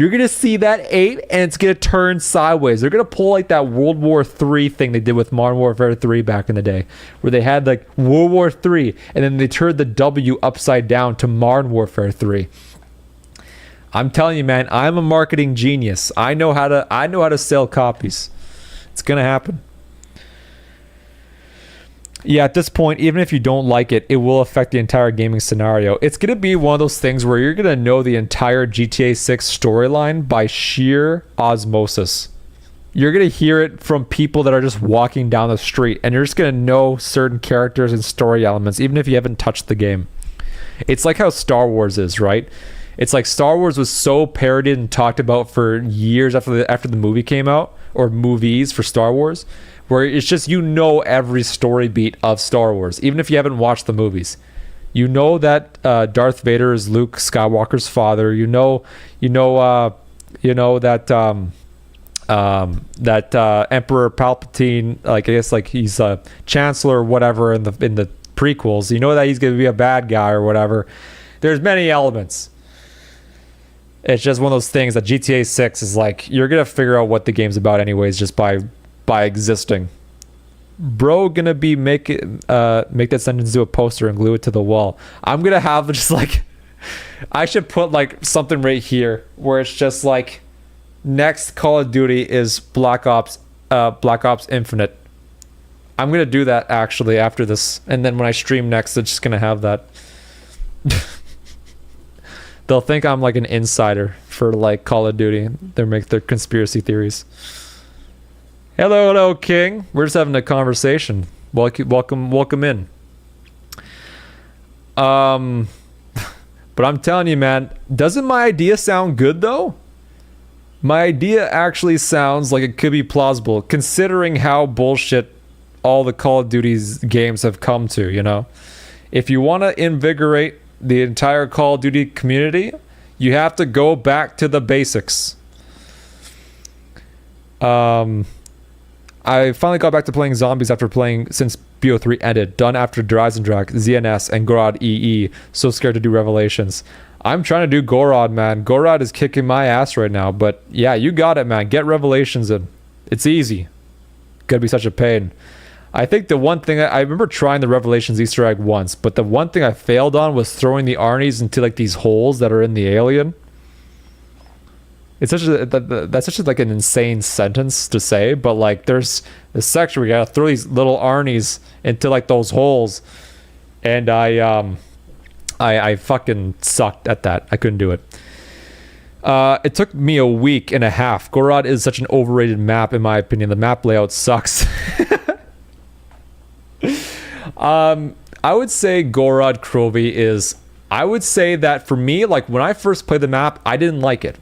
going to see that 8, and it's going to turn sideways. They're going to pull like that World War III thing they did with Modern Warfare 3 back in the day, where they had like World War III, and then they turned the W upside down to Modern Warfare 3. I'm telling you, man, I'm a marketing genius. I know how to sell copies. It's going to happen. Yeah, at this point, even if you don't like it, it will affect the entire gaming scenario. It's going to be one of those things where you're going to know the entire GTA 6 storyline by sheer osmosis. You're going to hear it from people that are just walking down the street, and you're just going to know certain characters and story elements, even if you haven't touched the game. It's like how Star Wars is, right? It's like Star Wars was so parodied and talked about for years after the movie came out, or movies for Star Wars, where it's just, you know, every story beat of Star Wars, even if you haven't watched the movies. You know that Darth Vader is Luke Skywalker's father. You know You know that Emperor Palpatine, like I guess like he's a chancellor or whatever in the prequels. You know that he's gonna be a bad guy or whatever. There's many elements. It's just one of those things that GTA 6 is like you're gonna figure out what the game's about anyways just by existing. Bro, gonna be make that sentence into a poster and glue it to the wall. I'm gonna have just like I should put like something right here where it's just like next Call of Duty is Black Ops Infinite. I'm gonna do that actually after this, and then when I stream next, it's just gonna have that. They'll think I'm like an insider for like Call of Duty. They make their conspiracy theories. Hello, King. We're just having a conversation. Welcome in. But I'm telling you, man, doesn't my idea sound good though? My idea actually sounds like it could be plausible, considering how bullshit all the Call of Duty's games have come to, you know? If you want to invigorate the entire Call of Duty community, you have to go back to the basics. I finally got back to playing zombies after playing since BO3 ended, done after Dreisendrach, ZNS, and Gorod EE, so scared to do Revelations. I'm trying to do Gorod, man. Gorod is kicking my ass right now, but yeah, you got it, man. Get Revelations in. It's easy. Gotta be such a pain. I think the one thing I remember trying the Revelations Easter egg once, but the one thing I failed on was throwing the Arnies into like these holes that are in the alien. It's that's such like an insane sentence to say, but like there's this section where you gotta throw these little Arnies into like those holes, and I fucking sucked at that. I couldn't do it. It took me a week and a half. Gorod is such an overrated map in my opinion. The map layout sucks. I would say Gorod Krovi is, I would say that for me, like when I first played the map, I didn't like it.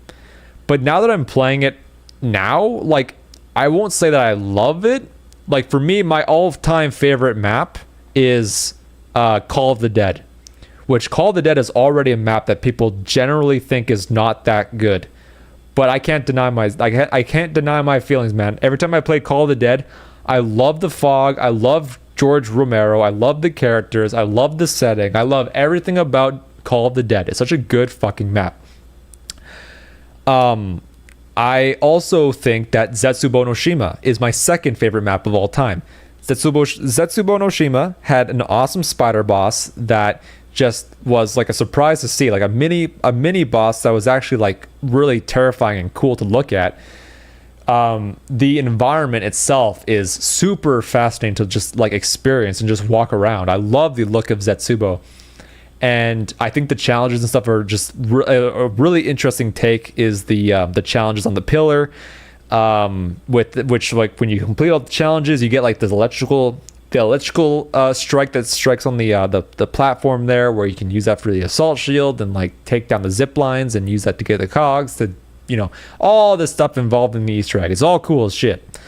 But now that I'm playing it now, like I won't say that I love it. Like for me, my all-time favorite map is Call of the Dead. Which Call of the Dead is already a map that people generally think is not that good. But I can't deny I can't deny my feelings, man. Every time I play Call of the Dead, I love the fog, I love George Romero, I love the characters, I love the setting, I love everything about Call of the Dead. It's such a good fucking map. I also think that Zetsubo no Shima is my second favorite map of all time. Zetsubo no Shima had an awesome spider boss that just was like a surprise to see, like a mini boss that was actually like really terrifying and cool to look at. The environment itself is super fascinating to just like experience and just walk around. I love the look of Zetsubo, and I think the challenges and stuff are just a really interesting take. Is the challenges on the pillar, with which like when you complete all the challenges, you get like this electrical strike that strikes on the platform there, where you can use that for the assault shield and like take down the zip lines and use that to get the cogs to, you know, all this stuff involved in the Easter egg. It's all cool as shit.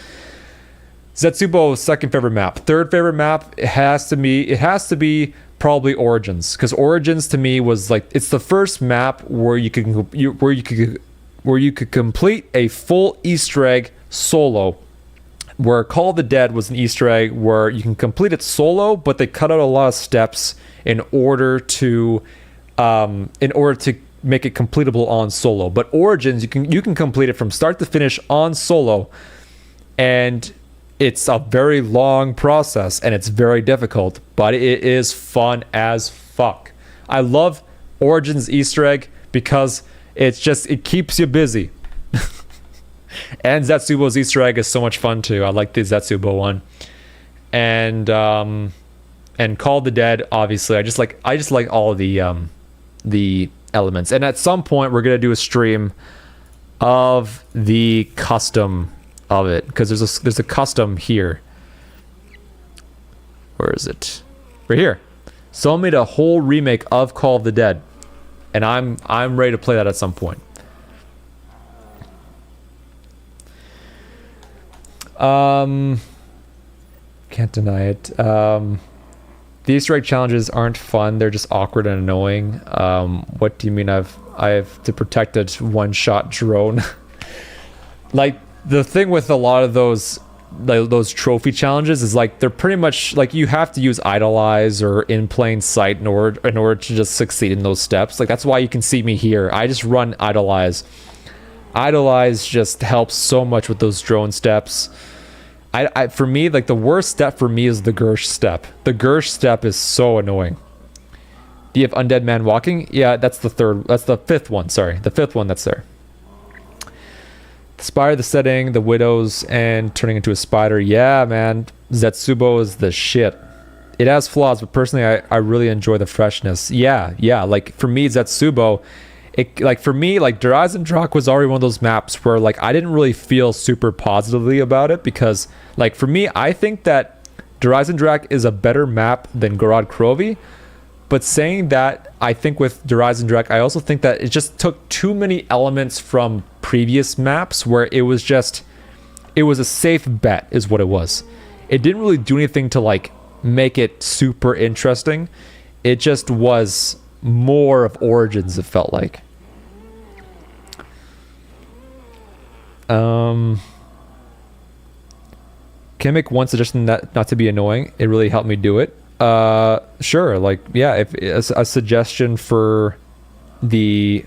Zetsubo's second favorite map. Third favorite map, it has to be probably Origins, because Origins to me was like, it's the first map where you could complete a full Easter egg solo. Where Call of the Dead was an Easter egg where you can complete it solo, but they cut out a lot of steps in order to make it completable on solo. But Origins, you can complete it from start to finish on solo, and it's a very long process and it's very difficult, but it is fun as fuck. I love Origins Easter egg because it keeps you busy. And Zetsubo's Easter egg is so much fun too. I like the Zetsubo one, and Call of the Dead. Obviously, I just like all of the elements. And at some point, we're gonna do a stream of the custom of it, because there's a custom here. Where is it? Right here. Someone made a whole remake of Call of the Dead, and I'm ready to play that at some point. Can't deny it. The Easter egg challenges aren't fun. They're just awkward and annoying. What do you mean I have to protect a one-shot drone? Like, the thing with a lot of those trophy challenges is like they're pretty much like you have to use idolize or in plain sight in order to just succeed in those steps. Like, that's why you can see me here. I just run idolize. Idolize just helps so much with those drone steps. For me, like, the worst step for me is the Gersh step. The Gersh step is so annoying. Do you have Undead Man Walking? Yeah, that's the fifth one. Sorry, the fifth one that's there. The Spire, the setting, the Widows, and turning into a spider. Yeah, man, Zetsubo is the shit. It has flaws, but personally, I really enjoy the freshness. Yeah, like, for me, Zetsubo, for me, like, Drak was already one of those maps where, like, I didn't really feel super positively about it because, like, for me, I think that Drak is a better map than Gorod Krovi. But saying that, I think with Drak, I also think that it just took too many elements from previous maps where it was a safe bet is what it was. It didn't really do anything to, like, make it super interesting. It just was more of Origins, it felt like. Can I make one suggestion that not to be annoying? It really helped me do it. Sure. Like, yeah, if a suggestion for the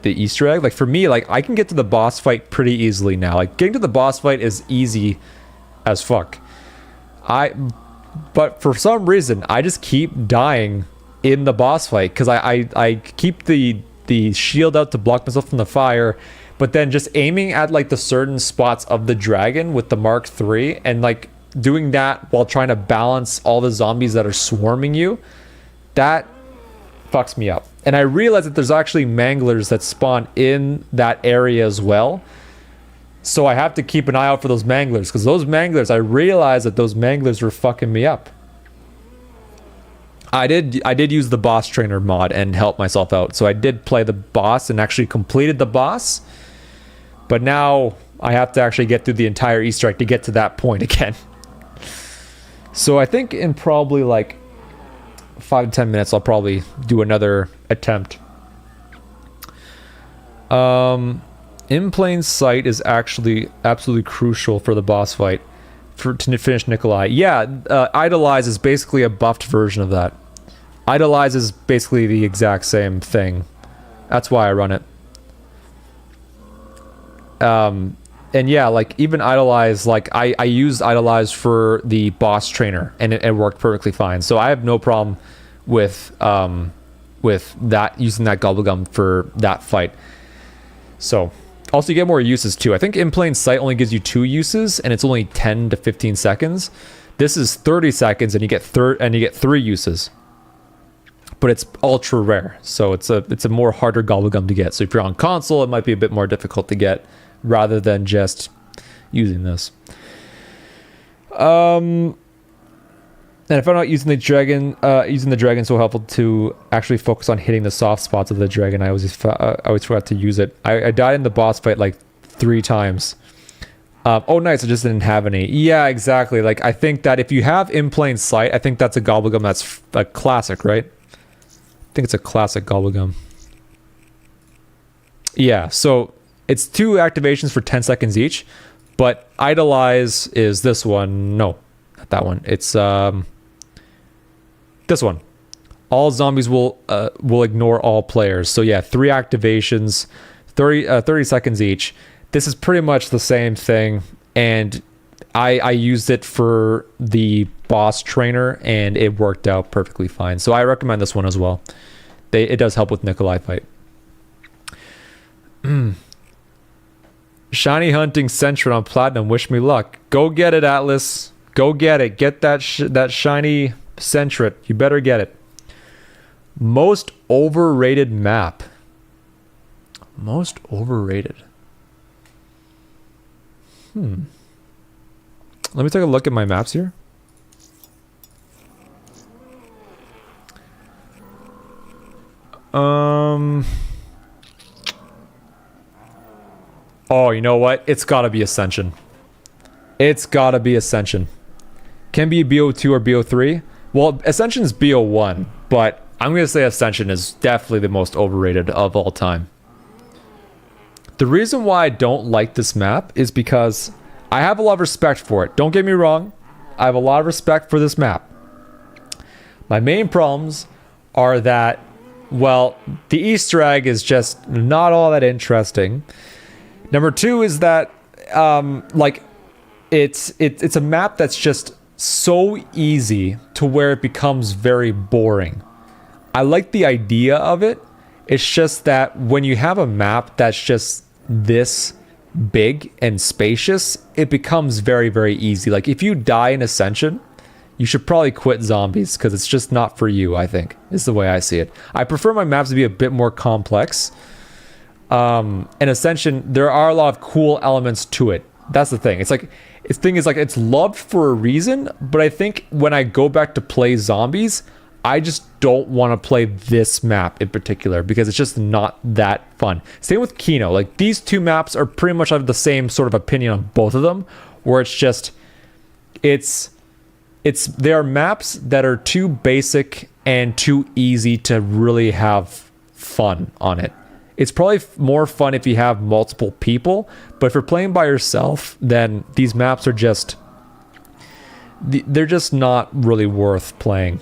Easter egg, like, for me, like, I can get to the boss fight pretty easily now. Like, getting to the boss fight is easy as fuck. But for some reason, I just keep dying in the boss fight because I keep the shield out to block myself from the fire, but then just aiming at, like, the certain spots of the dragon with the Mark III and, like, doing that while trying to balance all the zombies that are swarming you, that fucks me up. And I realize that there's actually manglers that spawn in that area as well. So I have to keep an eye out for those manglers, because those manglers, I realized that those manglers were fucking me up. I did use the boss trainer mod and help myself out. So I did play the boss and actually completed the boss. But now I have to actually get through the entire Easter egg to get to that point again. So I think in probably like 5 to 10 minutes, I'll probably do another attempt. In plain sight is actually absolutely crucial for the boss fight to finish Nikolai. Yeah, Idolize is basically a buffed version of that. Idolize is basically the exact same thing. That's why I run it. And yeah, like, even Idolize, like, I used Idolize for the boss trainer, and it worked perfectly fine. So I have no problem with that, using that Gobblegum for that fight. So, also you get more uses too. I think In Plain Sight only gives you 2 uses, and it's only 10 to 15 seconds. This is 30 seconds, and you get 3 uses. But it's ultra rare, so it's a more harder Gobblegum to get. So if you're on console, it might be a bit more difficult to get, rather than just using this. And I found out using the dragon so helpful to actually focus on hitting the soft spots of the dragon. I always forgot to use it. I died in the boss fight like 3 times. Oh, nice. I just didn't have any. Yeah, exactly. Like, I think that if you have In Plain Sight, I think that's a Gobblegum that's a classic, right? I think it's a classic Gobblegum. Yeah, so it's 2 activations for 10 seconds each, but Idolize is this one. No, not that one. It's this one. All zombies will ignore all players. So yeah, 3 activations, 30 seconds each. This is pretty much the same thing, and I used it for the boss trainer, and it worked out perfectly fine. So I recommend this one as well. It does help with Nikolai fight. Shiny hunting Sentret on Platinum. Wish me luck. Go get it, Atlas. Go get it. Get that shiny Sentret. You better get it. Most overrated map. Most overrated. Let me take a look at my maps here. Oh, you know what? It's gotta be Ascension. It's gotta be Ascension. Can be BO2 or BO3. Well, Ascension's BO1, but I'm going to say Ascension is definitely the most overrated of all time. The reason why I don't like this map is because I have a lot of respect for it. Don't get me wrong. I have a lot of respect for this map. My main problems are that, well, the Easter egg is just not all that interesting. Number two is that, like, it's a map that's just so easy to where it becomes very boring. I like the idea of it. It's just that when you have a map that's just this big and spacious, it becomes very, very easy. Like, if you die in Ascension, you should probably quit zombies because it's just not for you, I think, is the way I see it. I prefer my maps to be a bit more complex. In Ascension, there are a lot of cool elements to it. That's the thing. It's loved for a reason, but I think when I go back to play zombies, I just don't want to play this map in particular because it's just not that fun. Same with Kino. Like, these two maps are pretty much of the same sort of opinion on both of them, where it's just, they are maps that are too basic and too easy to really have fun on it. It's probably more fun if you have multiple people, but if you're playing by yourself, then these maps are just, they're just not really worth playing.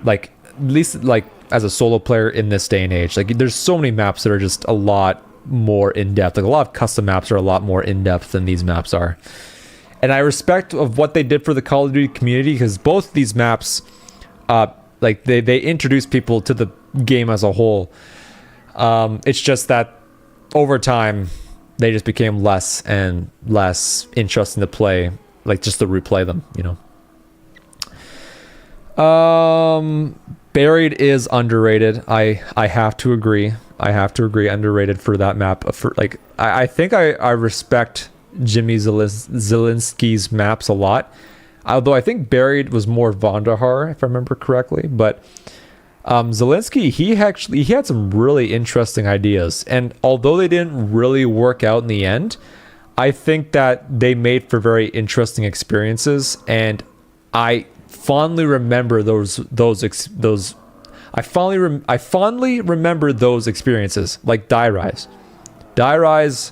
Like, at least like as a solo player in this day and age, like, there's so many maps that are just a lot more in-depth. Like, a lot of custom maps are a lot more in-depth than these maps are. And I respect of what they did for the Call of Duty community, because both these maps, like, they introduce people to the game as a whole. It's just that over time, they just became less and less interesting to play, like, just to replay them, you know. Buried is underrated. I have to agree. Underrated for that map. I think I respect Jimmy Zielinski's maps a lot. Although I think Buried was more Vonderhaar, if I remember correctly. But Zielinski, he had some really interesting ideas. And although they didn't really work out in the end, I think that they made for very interesting experiences. And I fondly remember I fondly remember those experiences, like Die Rise. Die Rise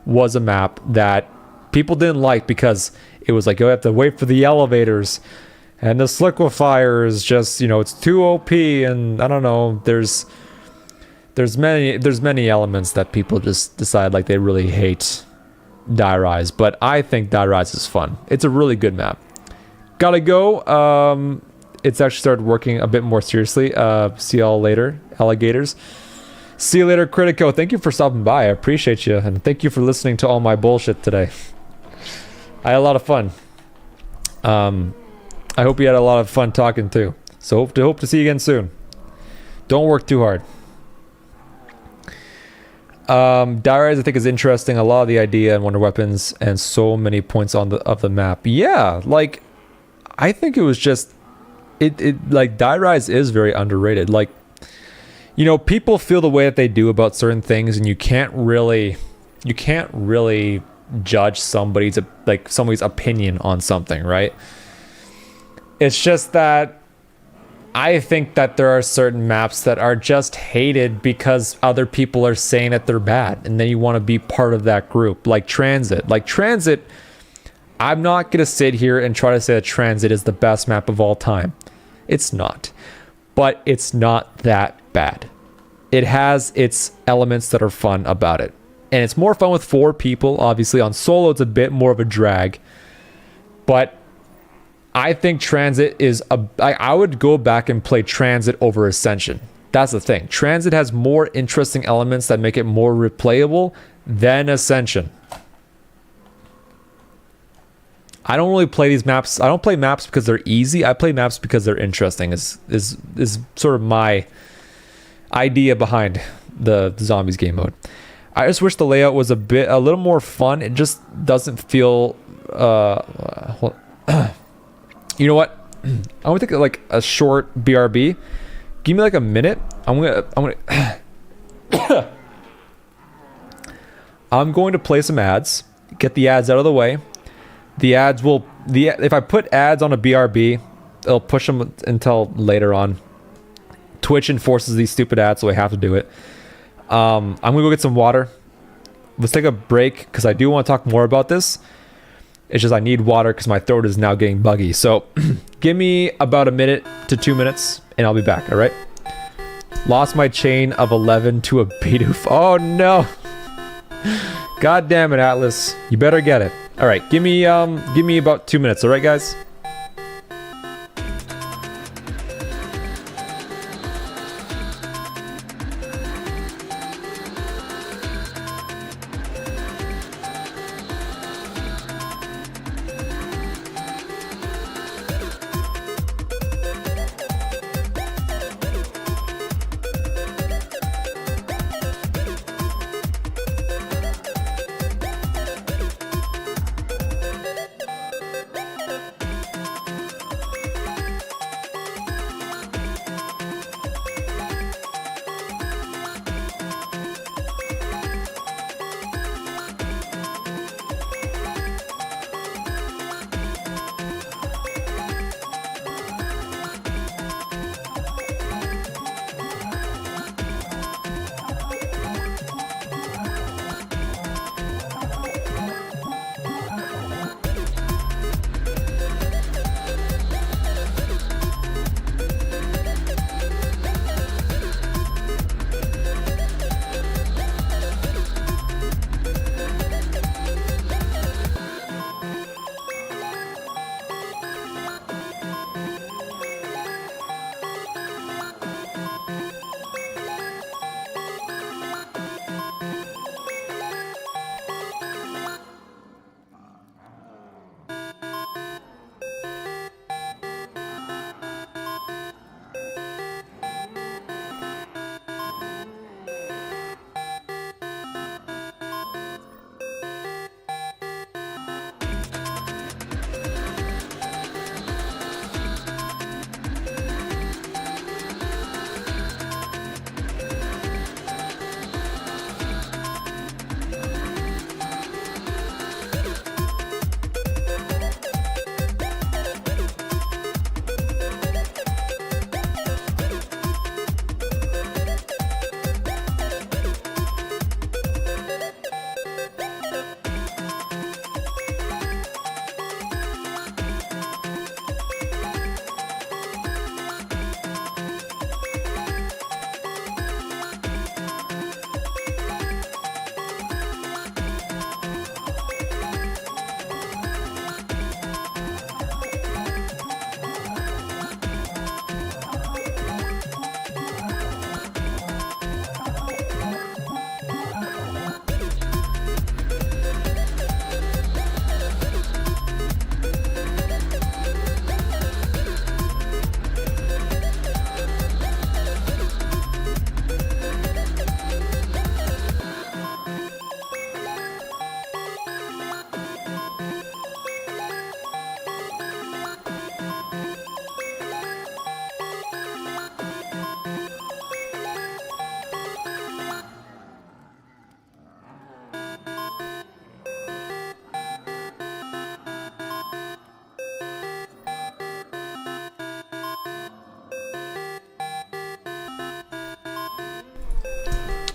was a map that people didn't like because it was like, you have to wait for the elevators, and the liquefier is just, you know, it's too OP, and I don't know, there's many elements that people just decide like they really hate Die Rise, but I think Die Rise is fun. It's a really good map. Gotta go. It's actually started working a bit more seriously. See y'all later, alligators. See you later, Critico. Thank you for stopping by. I appreciate you, and thank you for listening to all my bullshit today. I had a lot of fun. I hope you had a lot of fun talking too. So hope to see you again soon. Don't work too hard. Diaries, I think, is interesting. A lot of the idea and Wonder Weapons and so many points of the map. Yeah, like, I think it was just like, Die Rise is very underrated. Like, you know, people feel the way that they do about certain things, and you can't really judge somebody's opinion on something, right? It's just that I think that there are certain maps that are just hated because other people are saying that they're bad, and then you want to be part of that group. Like Transit. I'm not going to sit here and try to say that Transit is the best map of all time. It's not. But it's not that bad. It has its elements that are fun about it. And it's more fun with 4 people. Obviously, on solo, it's a bit more of a drag. But I think Transit is I would go back and play Transit over Ascension. That's the thing. Transit has more interesting elements that make it more replayable than Ascension. I don't really play these maps. I don't play maps because they're easy. I play maps because they're interesting. Is sort of my idea behind the zombies game mode. I just wish the layout was a little more fun. It just doesn't feel. You know what? I'm gonna take like a short BRB. Give me like a minute. I'm going to play some ads. Get the ads out of the way. The ads will if I put ads on a BRB, it'll push them until later on. Twitch enforces these stupid ads, so I have to do it. I'm gonna go get some water. Let's take a break because I do want to talk more about this. It's just I need water because my throat is now getting buggy. So give me about a minute to 2 minutes and I'll be back, all right? Lost my chain of 11 to a Bidoof. Oh no. God damn it, Atlas. You better get it. All right, give me about 2 minutes, all right, guys?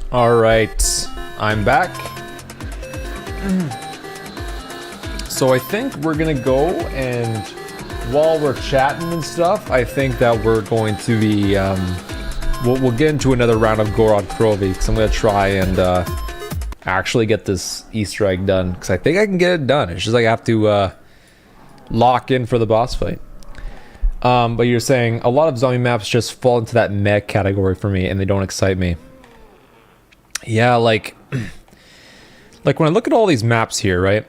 All right, I'm back. So I think we're gonna go, and while we're chatting and stuff, I think that we're going to be, we'll get into another round of Gorod Krovi, because I'm gonna try and actually get this Easter egg done, because I think I can get it done. It's just like I have to lock in for the boss fight. But you're saying a lot of zombie maps just fall into that meh category for me, and they don't excite me. Yeah, like when I look at all these maps here, right?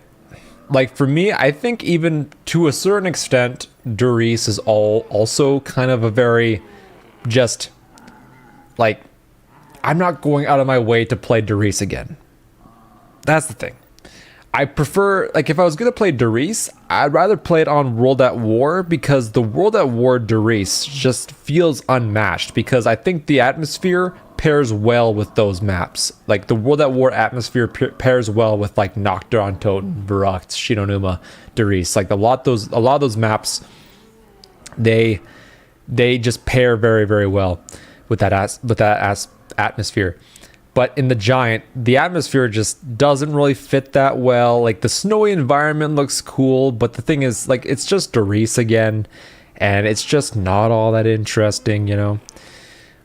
Like for me, I think even to a certain extent, Doris is also kind of a very just like, I'm not going out of my way to play Doris again. That's the thing. I prefer, like, if I was going to play Doris, I'd rather play it on World at War, because the World at War Doris just feels unmatched, because I think the atmosphere pairs well with those maps. Like, the World at War atmosphere pairs well with, like, Nocturne, Toten, Varrock, Shinonuma, Doris. Like, a lot of those maps They just pair very, very well with that atmosphere. But in the Giant, the atmosphere just doesn't really fit that well. Like, the snowy environment looks cool, but the thing is, like, it's just Doris again, and it's just not all that interesting, you know?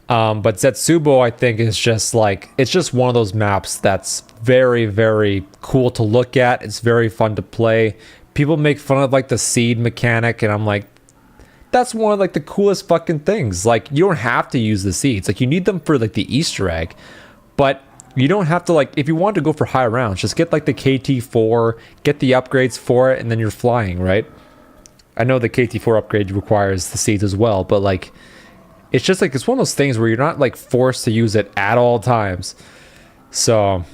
But Zetsubo, I think, is just like, it's just one of those maps that's very, very cool to look at. It's very fun to play. People make fun of, like, the seed mechanic, and I'm like, that's one of, like, the coolest fucking things. Like, you don't have to use the seeds. Like, you need them for, like, the Easter egg. But you don't have to, like, if you want to go for high rounds, just get, like, the KT4, get the upgrades for it, and then you're flying, right? I know the KT4 upgrade requires the seeds as well, but, like, it's just, like, it's one of those things where you're not, like, forced to use it at all times. So,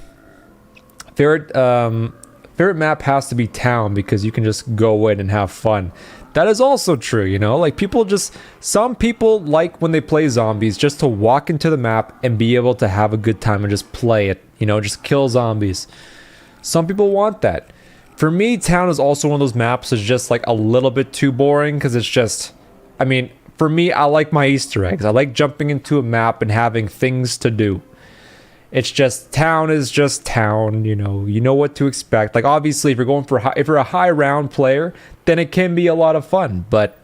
favorite map has to be Town, because you can just go in and have fun. That is also true, you know? Like, some people like when they play zombies just to walk into the map and be able to have a good time and just play it, you know, just kill zombies. Some people want that. For me, Town is also one of those maps that's just, like, a little bit too boring, because it's just, I mean, for me, I like my Easter eggs. I like jumping into a map and having things to do. It's just, Town is just Town, you know what to expect. Like, obviously, if you're a high round player, then it can be a lot of fun. But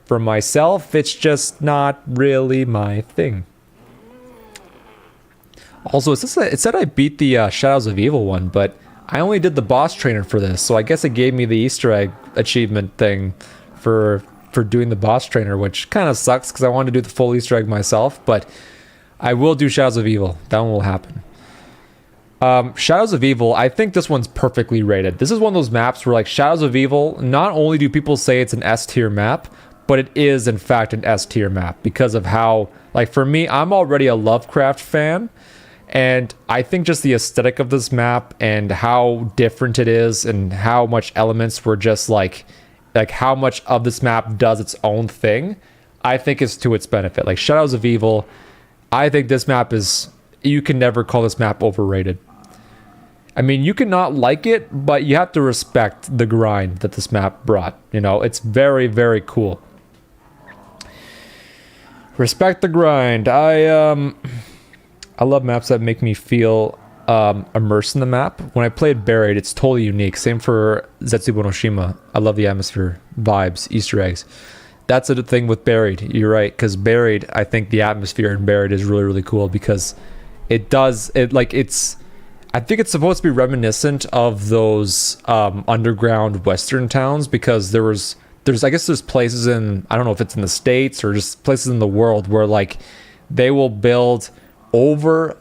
for myself, it's just not really my thing. Also, it said I beat the Shadows of Evil one, but I only did the boss trainer for this, so I guess it gave me the Easter egg achievement thing for doing the boss trainer, which kind of sucks because I wanted to do the full Easter egg myself, but I will do Shadows of Evil. That one will happen. Shadows of Evil, I think this one's perfectly rated. This is one of those maps where, like, Shadows of Evil, not only do people say it's an S tier map, but it is in fact an S tier map because of how, like, for me, I'm already a Lovecraft fan, and I think just the aesthetic of this map and how different it is and how much elements were just like how much of this map does its own thing, I think is to its benefit. Like, Shadows of Evil, I think this map is, you can never call this map overrated. I mean, you cannot like it, but you have to respect the grind that this map brought. You know, it's very, very cool. Respect the grind. I love maps that make me feel immersed in the map. When I played Buried, it's totally unique. Same for Zetsubo no Shima. I love the atmosphere, vibes, Easter eggs. That's the thing with Buried. You're right, because Buried, I think the atmosphere in Buried is really, really cool because I think it's supposed to be reminiscent of those underground Western towns, because there's places in, I don't know if it's in the States or just places in the world where, like, they will build over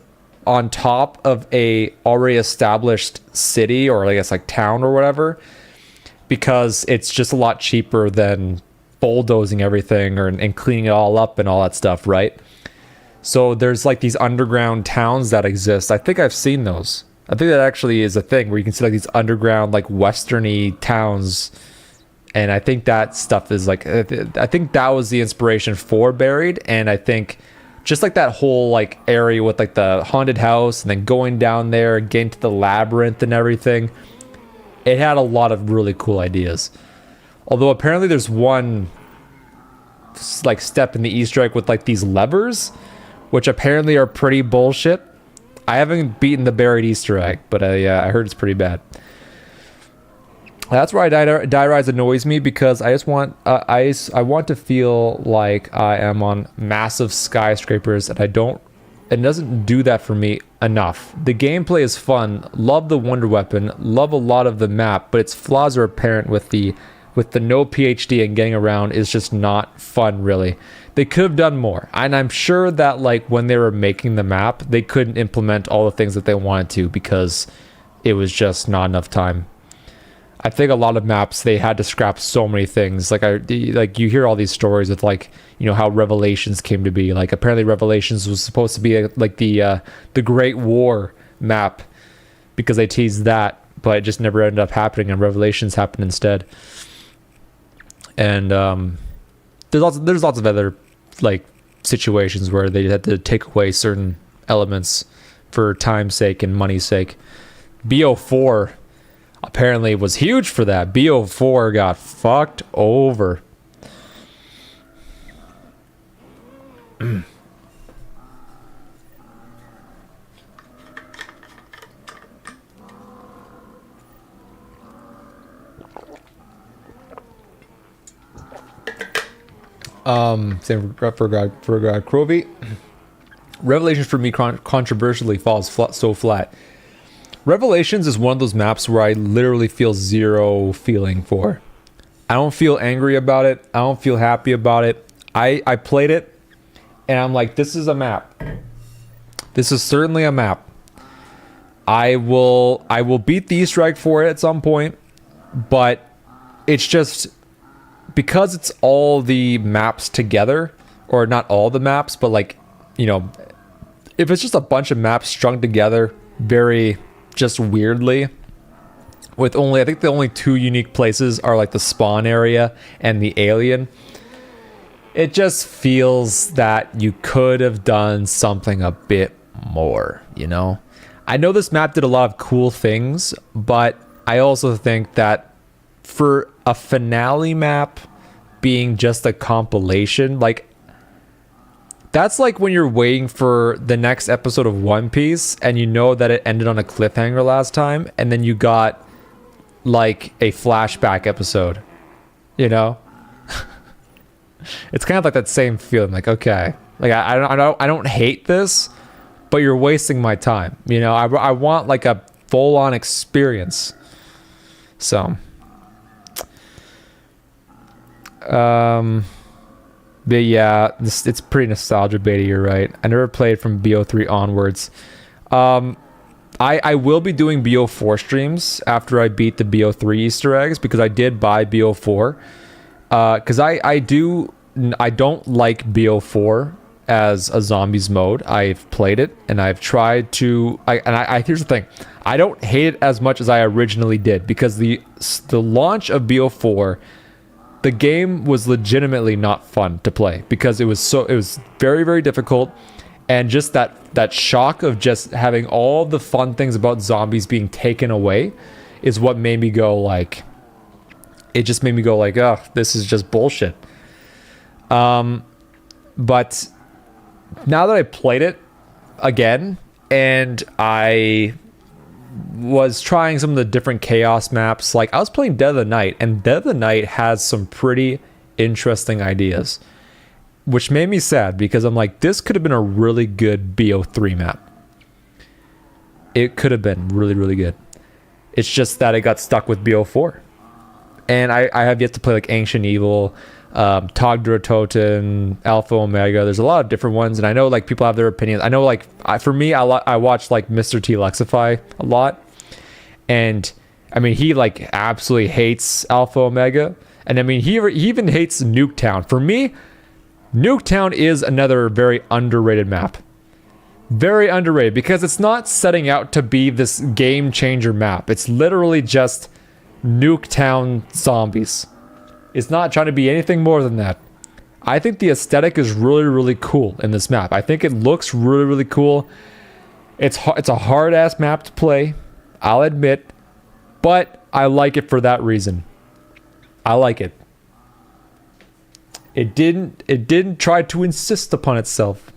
on top of a already established city, or I guess like town or whatever, because it's just a lot cheaper than bulldozing everything and cleaning it all up and all that stuff, right? So there's, like, these underground towns that exist. I think I've seen those. I think that actually is a thing where you can see, like, these underground, like, western-y towns, and I think that stuff is, like, I think that was the inspiration for Buried, and I think just, like, that whole, like, area with, like, the haunted house and then going down there and getting to the labyrinth and everything, it had a lot of really cool ideas. Although apparently there's one, like, step in the Easter egg with, like, these levers, which apparently are pretty bullshit. I haven't beaten the Buried Easter egg, but I heard it's pretty bad. That's why Die Rise annoys me, because I just want I want to feel like I am on massive skyscrapers, and it doesn't do that for me enough. The gameplay is fun, love the wonder weapon, love a lot of the map, but its flaws are apparent with the no PhD and getting around is just not fun, really. They could have done more, and I'm sure that, like, when they were making the map, they couldn't implement all the things that they wanted to because it was just not enough time. I think a lot of maps, they had to scrap so many things. Like you hear all these stories with, like, you know, how Revelations came to be. Like, apparently Revelations was supposed to be like the Great War map, because they teased that, but it just never ended up happening, and Revelations happened instead. And there's lots of other, like, situations where they had to take away certain elements for time's sake and money's sake. BO4 apparently was huge for that. BO4 got fucked over. Same for Gorod Krovi. Revelations for me controversially falls so flat. Revelations is one of those maps where I literally feel zero feeling for. I don't feel angry about it. I don't feel happy about it. I played it and I'm like, this is a map. This is certainly a map. I will beat the Easter egg for it at some point, but it's just because it's all the maps together, or not all the maps, but like, you know, if it's just a bunch of maps strung together very just weirdly, with only, I think the only two unique places are like the spawn area and the alien, it just feels that you could have done something a bit more, you know? I know this map did a lot of cool things, but I also think that for a finale map being just a compilation, like, that's like when you're waiting for the next episode of One Piece and you know that it ended on a cliffhanger last time, and then you got like a flashback episode, you know? It's kind of like that same feeling, like, okay, like I don't hate this, but you're wasting my time, you know? I want like a full-on experience. So but yeah, it's pretty nostalgia beta, you're right. I never played from BO3 onwards. I will be doing BO4 streams after I beat the BO3 Easter eggs, because I did buy BO4. Because I don't like BO4 as a zombies mode. I've played it and I've tried to. Here's the thing: I don't hate it as much as I originally did, because the launch of BO4, the game was legitimately not fun to play, because it was very, very difficult, and just that shock of just having all the fun things about zombies being taken away is what made me go like, it just made me go like, oh, this is just bullshit. But now that I played it again and I was trying some of the different chaos maps, like I was playing Dead of the Night, and Dead of the Night has some pretty interesting ideas, which made me sad, because I'm like, this could have been a really good BO3 map. It could have been really, really good. It's just that it got stuck with BO4. And I have yet to play like Ancient Evil, Togdra Toten, Alpha Omega. There's a lot of different ones, and I know like people have their opinions. I know like for me, I watch like Mr. T Lexify a lot, and I mean, he like absolutely hates Alpha Omega, and I mean he even hates Nuketown. For me, Nuketown is another very underrated map. Very underrated, because it's not setting out to be this game changer map. It's literally just Nuketown zombies. It's not trying to be anything more than that. I think the aesthetic is really, really cool in this map. I think it looks really, really cool. It's a hard-ass map to play, I'll admit, but I like it for that reason. I like it. It didn't try to insist upon itself.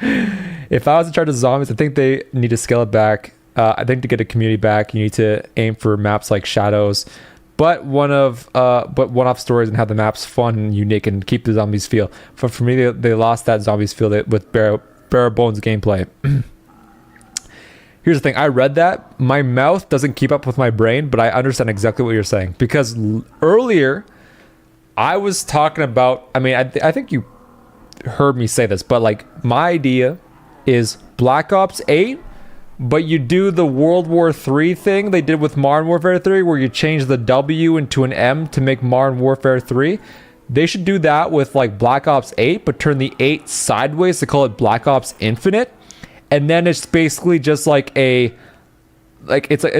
If I was in charge of zombies, I think they need to scale it back. I think to get a community back, you need to aim for maps like Shadows, but one-off stories, and have the maps fun and unique and keep the zombies feel. But for me, they lost that zombies feel with bare bones gameplay. Here's the thing: I read that, my mouth doesn't keep up with my brain, but I understand exactly what you're saying, because earlier I was talking about. I mean, I think you heard me say this, but like my idea is Black Ops 8. But you do the World War III thing they did with Modern Warfare 3, where you change the W into an M to make Modern Warfare 3. They should do that with like Black Ops 8, but turn the 8 sideways to call it Black Ops Infinite. And then it's basically just like it's like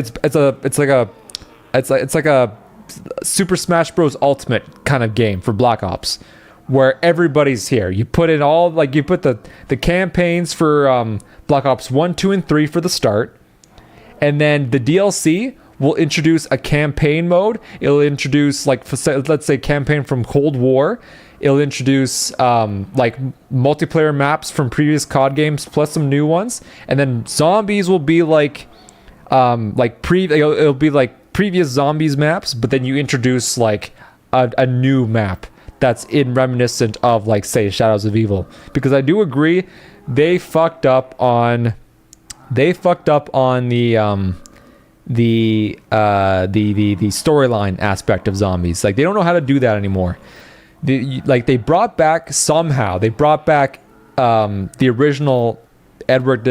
a Super Smash Bros. Ultimate kind of game for Black Ops, where everybody's here. You put in all, like, you put the campaigns for Black Ops 1, 2, and 3 for the start, and then the DLC will introduce a campaign mode. It'll introduce, like, let's say campaign from Cold War. It'll introduce like multiplayer maps from previous COD games plus some new ones, and then zombies will be like it'll be like previous zombies maps, but then you introduce like a new map that's in reminiscent of, like, say, Shadows of Evil. Because I do agree, they fucked up on the storyline aspect of zombies. Like, they don't know how to do that anymore. They brought back the original Edward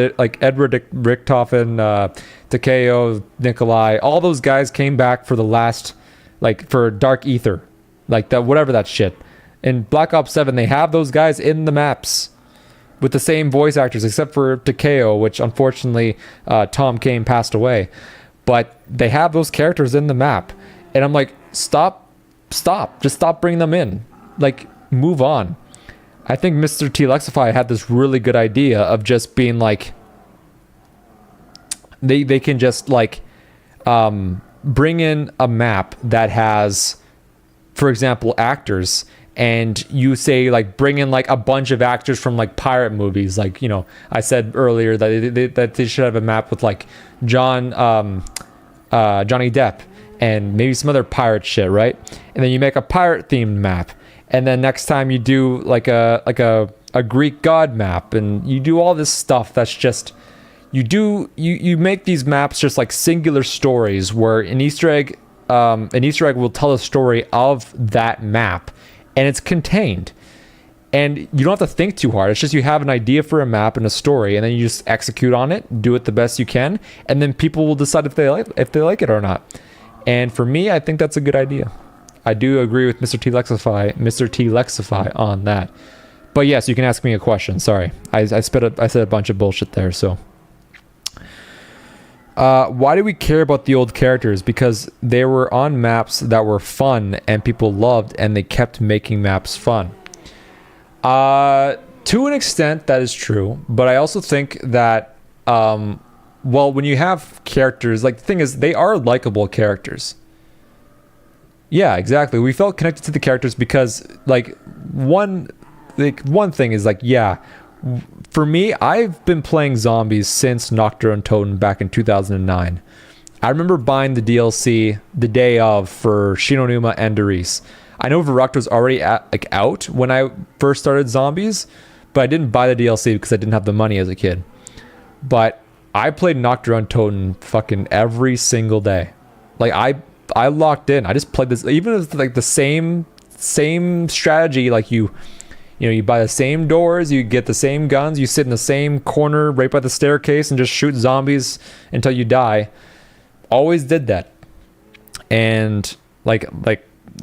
Richtofen, Takeo, Nikolai, all those guys came back for the last, like, for Dark Ether, like that, whatever that shit. In Black Ops 7, they have those guys in the maps with the same voice actors, except for Takeo, which unfortunately Tom Kane passed away. But they have those characters in the map, and I'm like, stop, just stop bringing them in. Like, move on. I think Mr. T. Lexify had this really good idea of just being like, they can just, like, bring in a map that has, for example, actors, and you say, like, bring in, like, a bunch of actors from, like, pirate movies. Like, you know, I said earlier that they should have a map with, like, Johnny Depp and maybe some other pirate shit, right? And then you make a pirate themed map. And then next time you do like a Greek god map, and you do all this stuff that's just, you make these maps just like singular stories where an Easter egg will tell a story of that map, and it's contained. And you don't have to think too hard. It's just you have an idea for a map and a story, and then you just execute on it, do it the best you can, and then people will decide if they like it or not. And for me, I think that's a good idea. I do agree with Mr. T. Lexify on that. But yes, you can ask me a question. Sorry, I said a bunch of bullshit there. So, why do we care about the old characters? Because they were on maps that were fun and people loved, and they kept making maps fun. To an extent, that is true. But I also think that, well, when you have characters, like, the thing is, they are likable characters. Yeah, exactly. We felt connected to the characters because, like, one thing is, like, yeah, for me, I've been playing zombies since Nocturne Totem back in 2009. I remember buying the DLC the day of for Shinonuma and Doris. I know Verrucht was already out when I first started zombies, but I didn't buy the DLC because I didn't have the money as a kid. But I played Nocturne Totem fucking every single day. Like, I locked in. I just played this, even if it's like the same strategy. Like, you buy the same doors, you get the same guns, you sit in the same corner right by the staircase and just shoot zombies until you die. Always did that. And like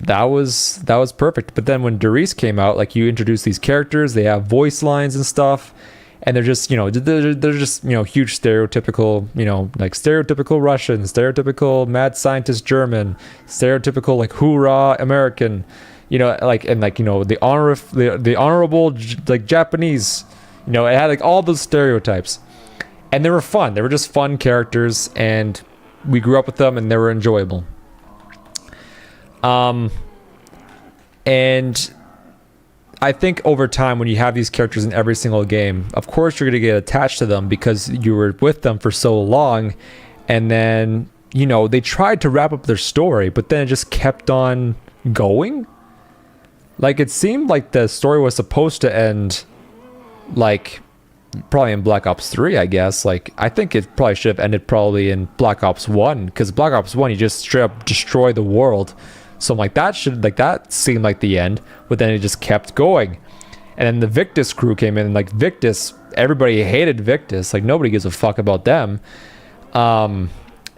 that was perfect. But then when Doris came out, like, you introduce these characters, they have voice lines and stuff, and they're just, they're just, huge stereotypical, like stereotypical Russian, stereotypical mad scientist German, stereotypical, like, hoorah American, the honorable, like, Japanese, it had, like, all those stereotypes, and they were fun. They were just fun characters, and we grew up with them, and they were enjoyable. And I think over time, when you have these characters in every single game, of course you're going to get attached to them because you were with them for so long. And then, they tried to wrap up their story, but then it just kept on going. Like, it seemed like the story was supposed to end, like, probably in Black Ops 3, I guess. Like, I think it probably should have ended probably in Black Ops 1, because Black Ops 1, you just straight up destroy the world. So I'm like, that seemed like the end, but then it just kept going. And then the Victus crew came in, and, like, Victus, everybody hated Victus. Like, nobody gives a fuck about them. And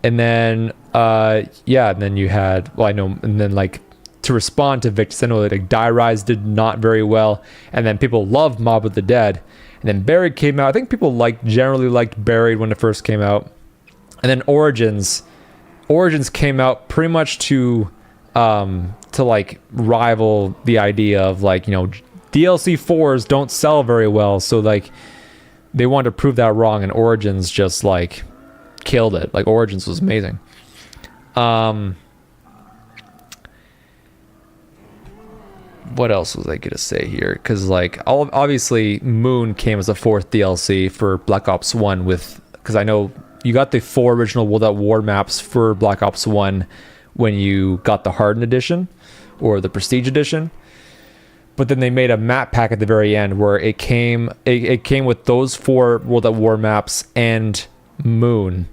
then, and then you had, well, I know, and then, like, to respond to Victus, I know that, like, Die Rise did not very well, and then people loved Mob of the Dead. And then Buried came out. I think people generally liked Buried when it first came out. And then Origins came out pretty much to like rival the idea of, like, DLC 4s don't sell very well, so, like, they wanted to prove that wrong, and Origins just, like, killed it. Like, Origins was amazing. What else was I gonna say here? Because, like, obviously Moon came as a 4th DLC for Black Ops 1 because I know you got the 4 original World at War maps for Black Ops 1 when you got the Hardened Edition or the Prestige Edition. but then they made a map pack at the very end where it came with those 4 World at War maps and Moon.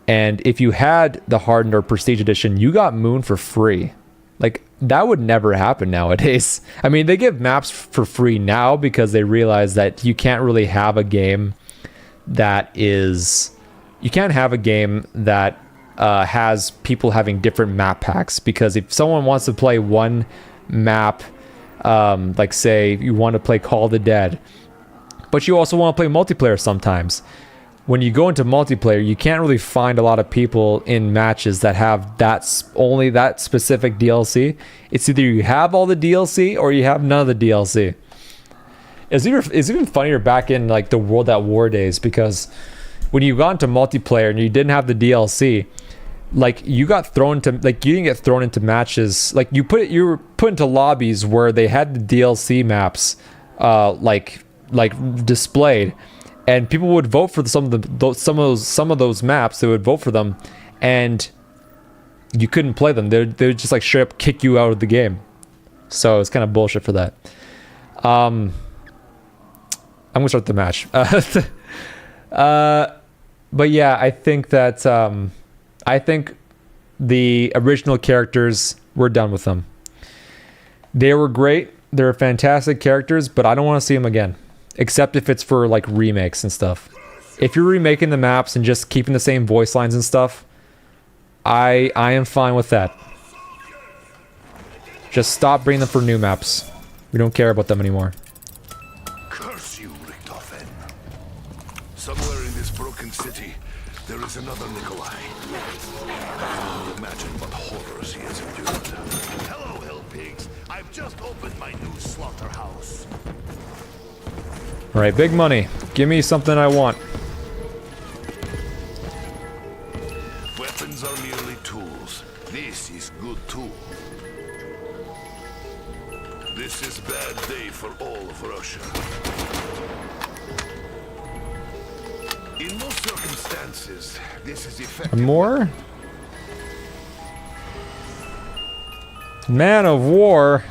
And if you had the Hardened or Prestige Edition, you got Moon for free. Like, that would never happen nowadays. I mean, they give maps for free now because they realize that you can't really have a game that is... You can't have a game that has people having different map packs, because if someone wants to play one map, like say you want to play Call of the Dead, but you also want to play multiplayer sometimes, when you go into multiplayer, you can't really find a lot of people in matches that have only that specific DLC. It's either you have all the DLC or you have none of the DLC. It's even funnier back in like the World at War days, because when you got into multiplayer and you didn't have the DLC, like you got thrown to, like, you didn't get thrown into matches, like you were put into lobbies where they had the DLC maps like displayed, and people would vote for some of those maps. They would vote for them, and you couldn't play them. They would just like straight up kick you out of the game. So it's kind of bullshit for that. I'm gonna start the match. But yeah, I think that I think the original characters, we're done with them. They were great. They're fantastic characters, but I don't want to see them again. Except if it's for like remakes and stuff. If you're remaking the maps and just keeping the same voice lines and stuff, I am fine with that. Just stop bringing them for new maps. We don't care about them anymore. Curse you, Richtofen. Somewhere in this broken city, there is another Nikolai. I can only imagine what horrors he has endured. Hello, hill pigs. I've just opened my new slaughterhouse. Alright, big money. Give me something I want. Weapons are merely tools. This is good too. This is bad day for all of Russia. In most circumstances, this is effective. More? Man of War.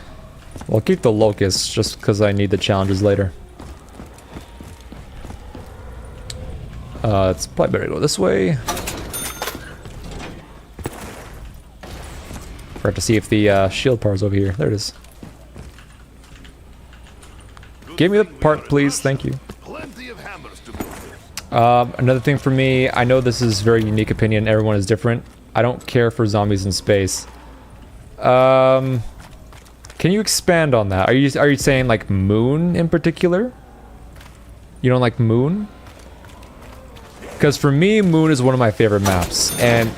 Well, I'll keep the locusts just because I need the challenges later. It's probably better to go this way. Forgot to see if the shield part is over here. There it is. Give me the part, please. Thank you. Plenty of hammers to build with. Another thing for me, I know this is very unique opinion. Everyone is different. I don't care for zombies in space. Can you expand on that? Are you saying like Moon in particular? You don't like Moon? Because for me, Moon is one of my favorite maps, and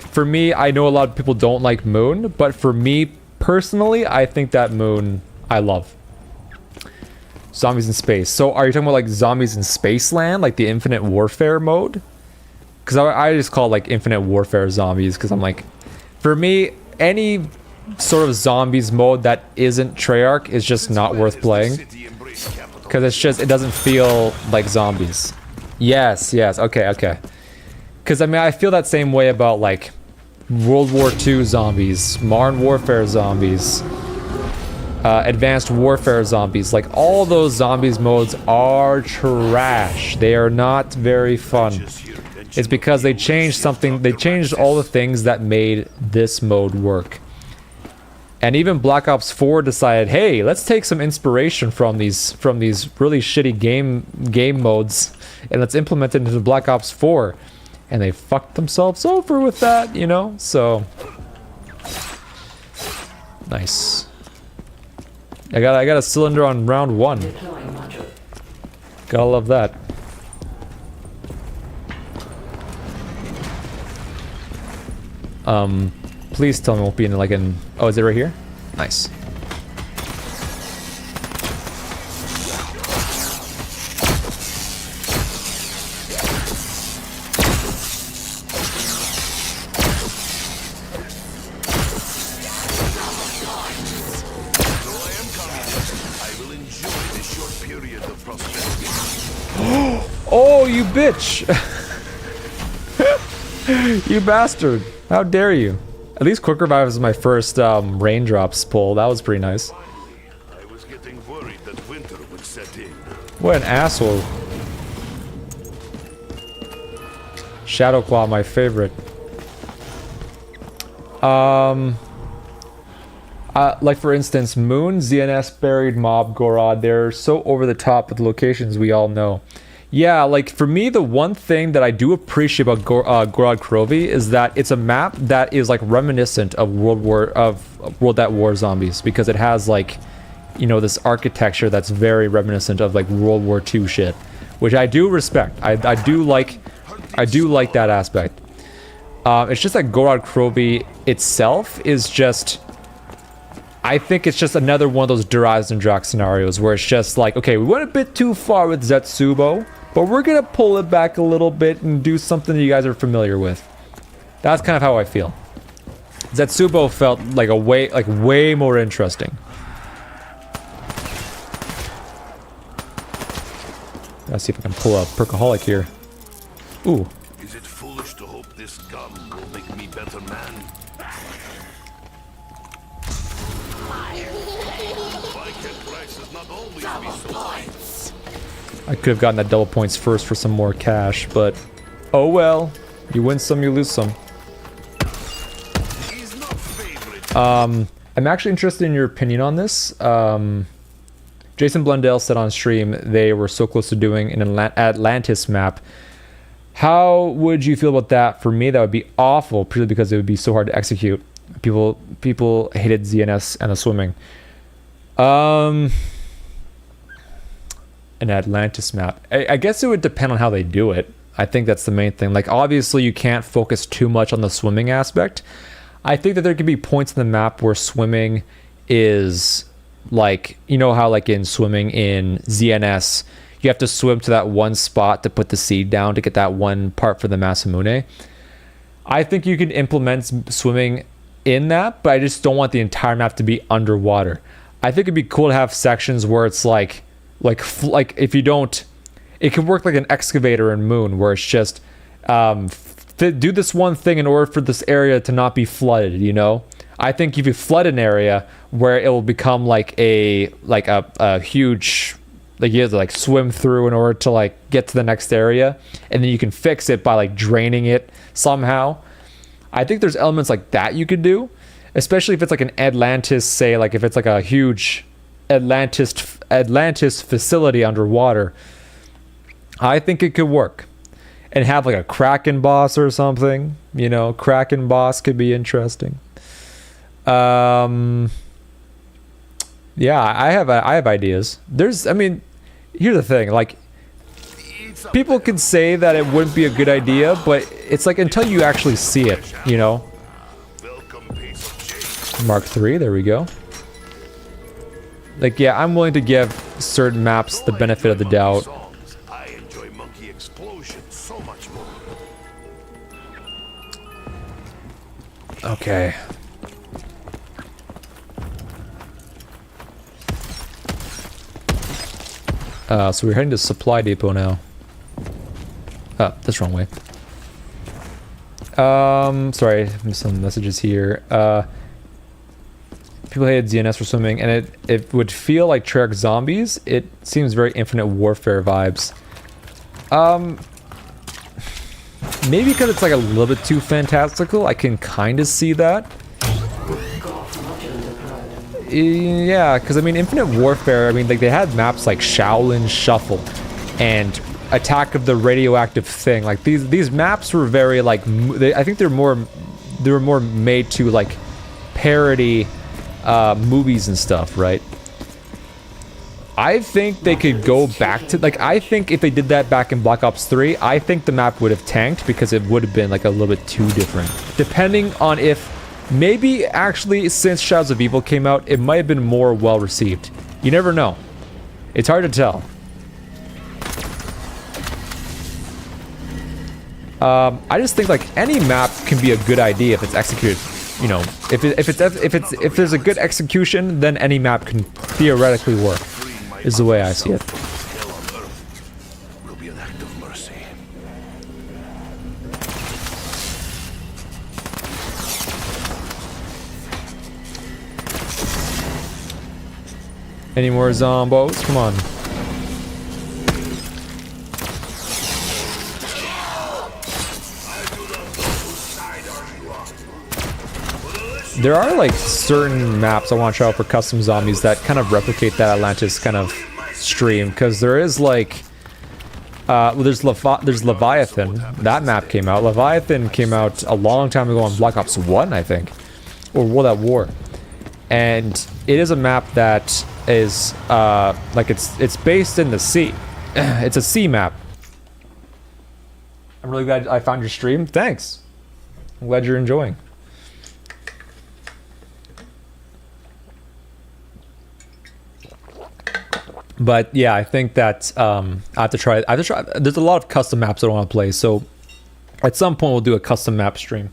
for me, I know a lot of people don't like Moon, but for me personally, I think that Moon I love. Zombies in space. So are you talking about like zombies in Spaceland, like the Infinite Warfare mode? Because I just call it like Infinite Warfare zombies, because I'm like, for me, any sort of zombies mode that isn't Treyarch is just not worth playing, because it doesn't feel like zombies. Yes, okay. Because I mean, I feel that same way about like World War II zombies, Modern Warfare zombies, Advanced Warfare zombies. Like, all those zombies modes are trash. They are not very fun. It's because they changed something. They changed all the things that made this mode work. And even Black Ops 4 decided, hey, let's take some inspiration from these really shitty game modes, and let's implement it into Black Ops 4. And they fucked themselves over with that, you know? So nice. I got a cylinder on round 1. Gotta love that. Please tell me it won't be in like an... Oh, is it right here? Nice. Oh, you bitch! You bastard! How dare you? At least Quick Revive is my first raindrops pull. That was pretty nice. I was getting winter would set in. What an asshole. Shadowclaw, my favorite. Like for instance, Moon, ZNS, Buried Mob, Gorod, they're so over the top with the locations we all know. Yeah, like for me, the one thing that I do appreciate about Gorod Krovi is that it's a map that is like reminiscent of World at War Zombies, because it has like, you know, this architecture that's very reminiscent of like World War II shit, which I do respect. I do like that aspect. It's just that Gorod Krovi itself is just, I think it's just another one of those Duraz and Drax scenarios where it's just like, okay, we went a bit too far with Zetsubo, but we're gonna pull it back a little bit and do something that you guys are familiar with. That's kind of how I feel. Zetsubo felt like way more interesting. Let's see if I can pull a Perkaholic here. Ooh. Is it foolish to hope this gun will make me better man? Bike prices not always be so high. I could have gotten that double points first for some more cash, but oh well. You win some, you lose some. He's not favorite. I'm actually interested in your opinion on this. Jason Blundell said on stream they were so close to doing an Atlantis map. How would you feel about that? For me, that would be awful, purely because it would be so hard to execute. People hated ZNS and the swimming. An Atlantis map. I guess it would depend on how they do it. I think that's the main thing. Like, obviously, you can't focus too much on the swimming aspect. I think that there could be points in the map where swimming is like, you know how like in swimming in ZNS, you have to swim to that one spot to put the seed down to get that one part for the Masamune. I think you can implement swimming in that, but I just don't want the entire map to be underwater. I think it'd be cool to have sections where it's like if you don't, it could work like an excavator in Moon, where it's just do this one thing in order for this area to not be flooded, you know? I think if you flood an area where it will become like a huge, like you have to like swim through in order to like get to the next area, and then you can fix it by like draining it somehow. I think there's elements like that you could do, especially if it's like an Atlantis, say like if it's like a huge Atlantis facility underwater. I think it could work. And have like a Kraken boss or something, you know, Kraken boss could be interesting. Yeah, I have ideas. I mean, here's the thing, like, people could say that it wouldn't be a good idea, but it's like until you actually see it, you know. Mark 3, there we go. Like, yeah, I'm willing to give certain maps the benefit of the doubt. Okay. So we're heading to Supply Depot now. Oh, that's the wrong way. Sorry, some messages here. People hated ZNS for swimming, and it would feel like Treyarch Zombies. It seems very Infinite Warfare vibes. Maybe because it's like a little bit too fantastical. I can kind of see that. Yeah, because I mean, Infinite Warfare, I mean, like they had maps like Shaolin Shuffle and Attack of the Radioactive Thing. Like these maps were very like, I think they were more made to like parody movies and stuff, right? I think they could go back to, like, I think if they did that back in Black Ops 3, I think the map would have tanked because it would have been like a little bit too different. Depending on if, maybe actually since Shadows of Evil came out, it might have been more well received. You never know. It's hard to tell. I just think like any map can be a good idea if it's executed. You know, if there's a good execution, then any map can theoretically work. Is the way I see it. Any more zombos? Come on. There are like certain maps I want to try out for custom zombies that kind of replicate that Atlantis kind of stream, because there is like well, there's Leviathan. That map came out. Leviathan came out a long time ago on Black Ops 1, I think, or World at War, and it is a map that is like it's based in the sea. It's a sea map. I'm really glad I found your stream. Thanks. I'm glad you're enjoying. But yeah, I think that I have to try. There's a lot of custom maps I don't want to play, so at some point we'll do a custom map stream.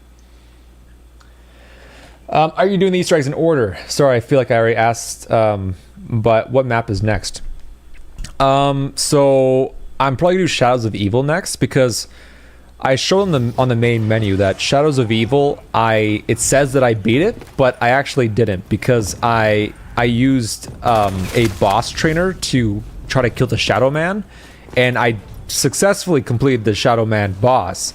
Are you doing the Easter eggs in order? Sorry, I feel like I already asked. But what map is next? So I'm probably gonna do Shadows of Evil next, because I showed them on the main menu that Shadows of Evil, it says that I beat it, but I actually didn't, because I used a boss trainer to try to kill the Shadow Man, and I successfully completed the Shadow Man boss.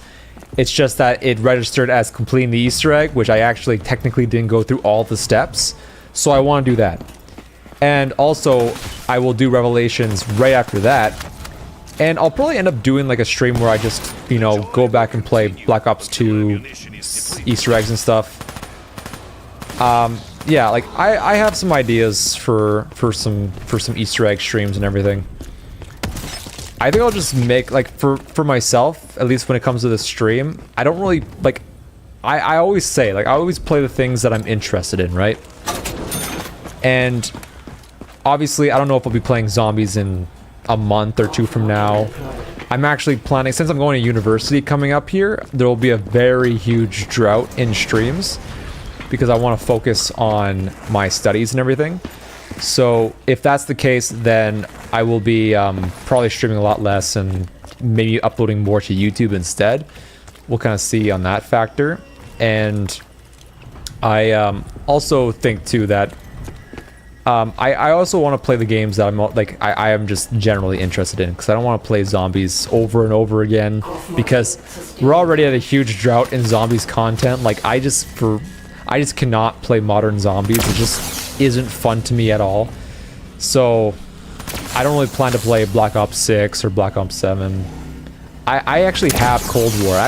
It's just that it registered as completing the Easter egg, which I actually technically didn't go through all the steps, so I want to do that. And also, I will do Revelations right after that, and I'll probably end up doing like a stream where I just, you know, go back and play Black Ops 2 Easter eggs and stuff. Yeah, like I have some ideas for some Easter egg streams and everything. I think I'll just make, like, for myself, at least when it comes to the stream, I don't really like, I always say, like, I always play the things that I'm interested in, right? And obviously I don't know if I'll be playing zombies in a month or two from now. I'm actually planning, since I'm going to university coming up here, there will be a very huge drought in streams, because I want to focus on my studies and everything. So if that's the case, then I will be probably streaming a lot less and maybe uploading more to YouTube instead. We'll kind of see on that factor. And I also think too that I also want to play the games that I'm like I am just generally interested in, because I don't want to play zombies over and over again, because we're already at a huge drought in zombies content. Like I just cannot play modern zombies. It just isn't fun to me at all. So I don't really plan to play Black Ops 6 or Black Ops 7. I actually have Cold War. I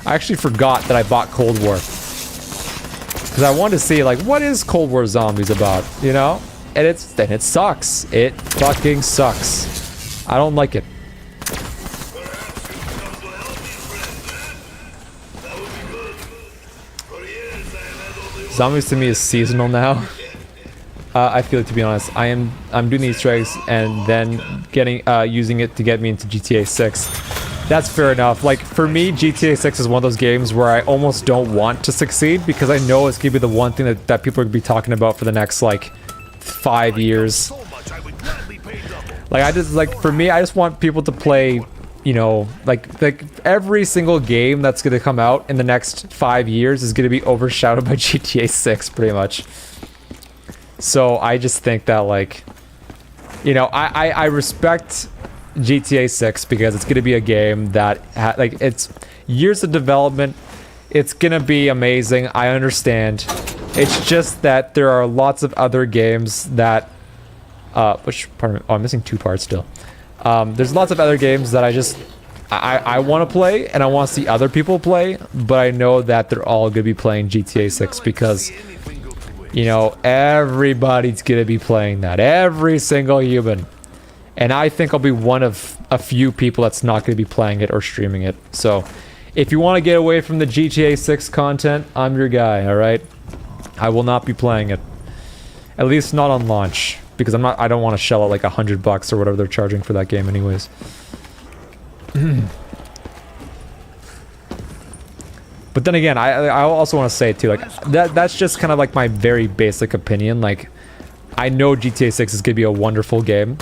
actually forgot that I bought Cold War, because I wanted to see, like, what is Cold War zombies about, you know? And it sucks. It fucking sucks. I don't like it. Zombies to me is seasonal now. I feel like, to be honest, I'm doing these Easter eggs and then using it to get me into GTA 6. That's fair enough. Like, for me, GTA 6 is one of those games where I almost don't want to succeed, because I know it's gonna be the one thing that people are gonna be talking about for the next, like, 5 years. Like, for me, I just want people to play, you know, like every single game that's gonna come out in the next 5 years is gonna be overshadowed by GTA 6, pretty much. So I just think that, like, you know, I respect GTA 6 because it's gonna be a game that like, it's years of development. It's gonna be amazing. I understand. It's just that there are lots of other games that pardon me, I'm missing two parts still. There's lots of other games that I want to play, and I want to see other people play, but I know that they're all gonna be playing GTA 6 because, you know, everybody's gonna be playing that. Every single human. And I think I'll be one of a few people that's not going to be playing it or streaming it. So, if you want to get away from the GTA 6 content, I'm your guy, alright? I will not be playing it. At least not on launch. Because I don't want to shell out like $100 or whatever they're charging for that game anyways. But then again, I also want to say too, like, that's just kind of like my very basic opinion. Like, I know GTA 6 is going to be a wonderful game.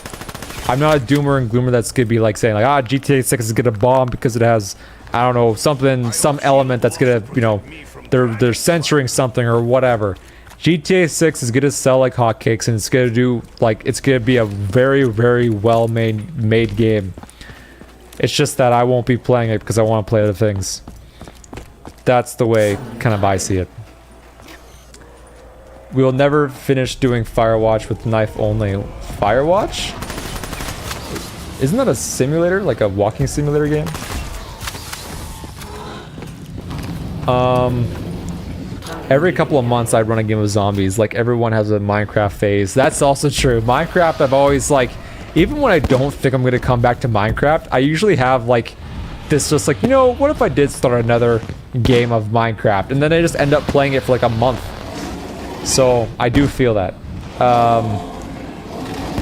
I'm not a doomer and gloomer that's gonna be like saying like, GTA 6 is gonna bomb because it has, I don't know, some element that's gonna, you know, they're censoring something or whatever. GTA 6 is gonna sell like hotcakes, and it's gonna do like it's gonna be a very, very well made game. It's just that I won't be playing it because I want to play other things. That's the way kind of I see it. We will never finish doing Firewatch with knife only. Firewatch? Isn't that a simulator? Like a walking simulator game? Every couple of months I'd run a game of zombies. Like everyone has a Minecraft phase. That's also true. Minecraft, I've always like, even when I don't think I'm gonna come back to Minecraft, I usually have like this just like, you know, what if I did start another game of Minecraft? And then I just end up playing it for like a month. So I do feel that.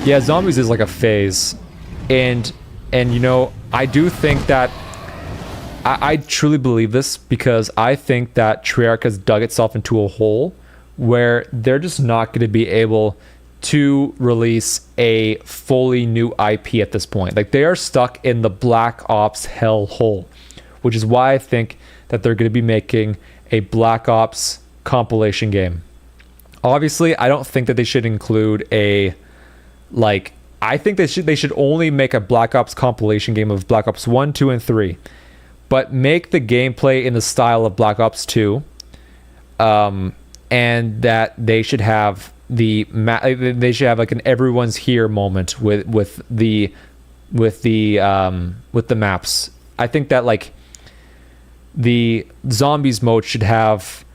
Yeah, zombies is like a phase. And you know, I do think that I truly believe this because I think that Treyarch has dug itself into a hole where they're just not going to be able to release a fully new IP at this point. Like they are stuck in the Black Ops hell hole, which is why I think that they're going to be making a Black Ops compilation game. Obviously, I don't think that they should include a like I think they should only make a Black Ops compilation game of Black Ops 1, 2 and 3. But make the gameplay in the style of Black Ops 2, and that they should have they should have like an everyone's here moment with the maps. I think that like the zombies mode should have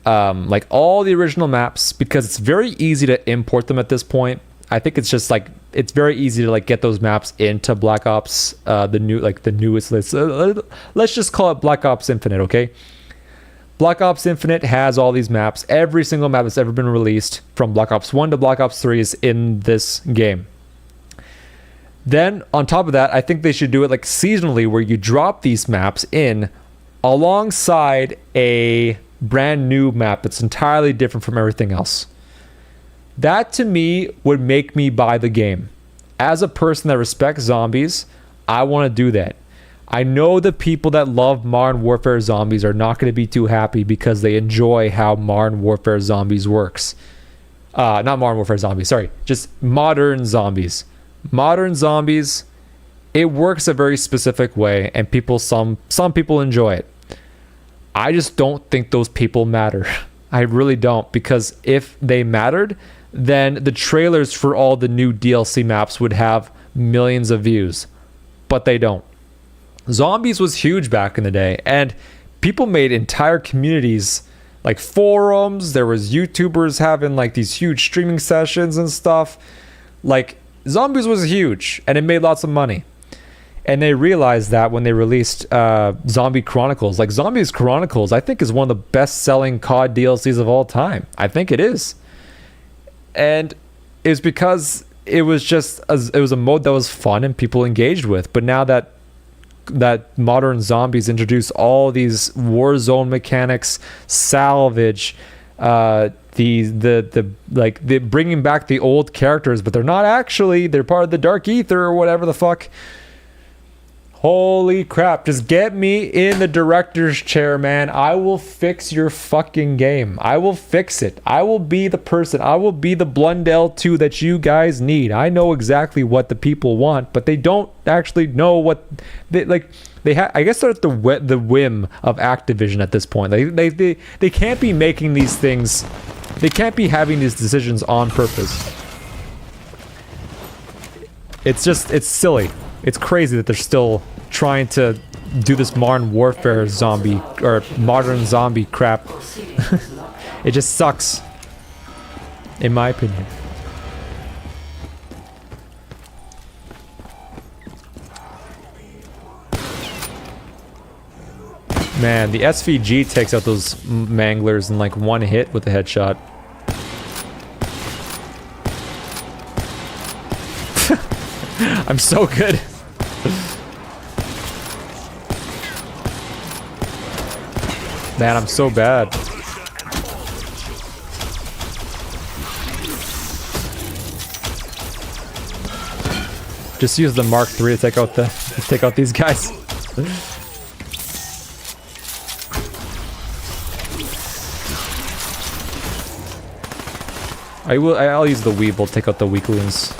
like all the original maps because it's very easy to import them at this point. I think it's just like it's very easy to like get those maps into Black Ops, the newest list. Let's just call it Black Ops Infinite, okay? Black Ops Infinite has all these maps. Every single map that's ever been released from Black Ops 1 to Black Ops 3 is in this game. Then on top of that, I think they should do it like seasonally where you drop these maps in alongside a brand new map that's entirely different from everything else. That to me would make me buy the game. As a person that respects zombies, I want to do that. I know the people that love Modern Warfare Zombies are not going to be too happy because they enjoy how Modern Warfare Zombies works. Not Modern Warfare Zombies, sorry. Just Modern Zombies. Modern Zombies, it works a very specific way and some people enjoy it. I just don't think those people matter. I really don't, because if they mattered, then the trailers for all the new DLC maps would have millions of views, but they don't. Zombies was huge back in the day, and people made entire communities, like forums. There was YouTubers having like these huge streaming sessions and stuff. Like Zombies was huge, and it made lots of money. And they realized that when they released Zombie Chronicles. Like Zombies Chronicles, I think is one of the best-selling COD DLCs of all time. I think it is. And it's because it was a mode that was fun and people engaged with. But now that Modern Zombies introduced all these Warzone mechanics, salvage, the bringing back the old characters, but they're not actually. They're part of the Dark Ether or whatever the fuck. Holy crap, just get me in the director's chair, man. I will fix your fucking game. I will fix it. I will be the person. I will be the Blundell 2 that you guys need. I know exactly what the people want, but they don't actually know what they like. I guess they're at the whim of Activision at this point. They can't be making these things. They can't be having these decisions on purpose. It's silly. It's crazy that they're still trying to do this Modern Warfare zombie or modern zombie crap. It just sucks, in my opinion. Man, the SVG takes out those manglers in like one hit with a headshot. I'm so good. Man, I'm so bad. Just use the Mark III to take out these guys. I'll use the Weevil, take out the weaklings.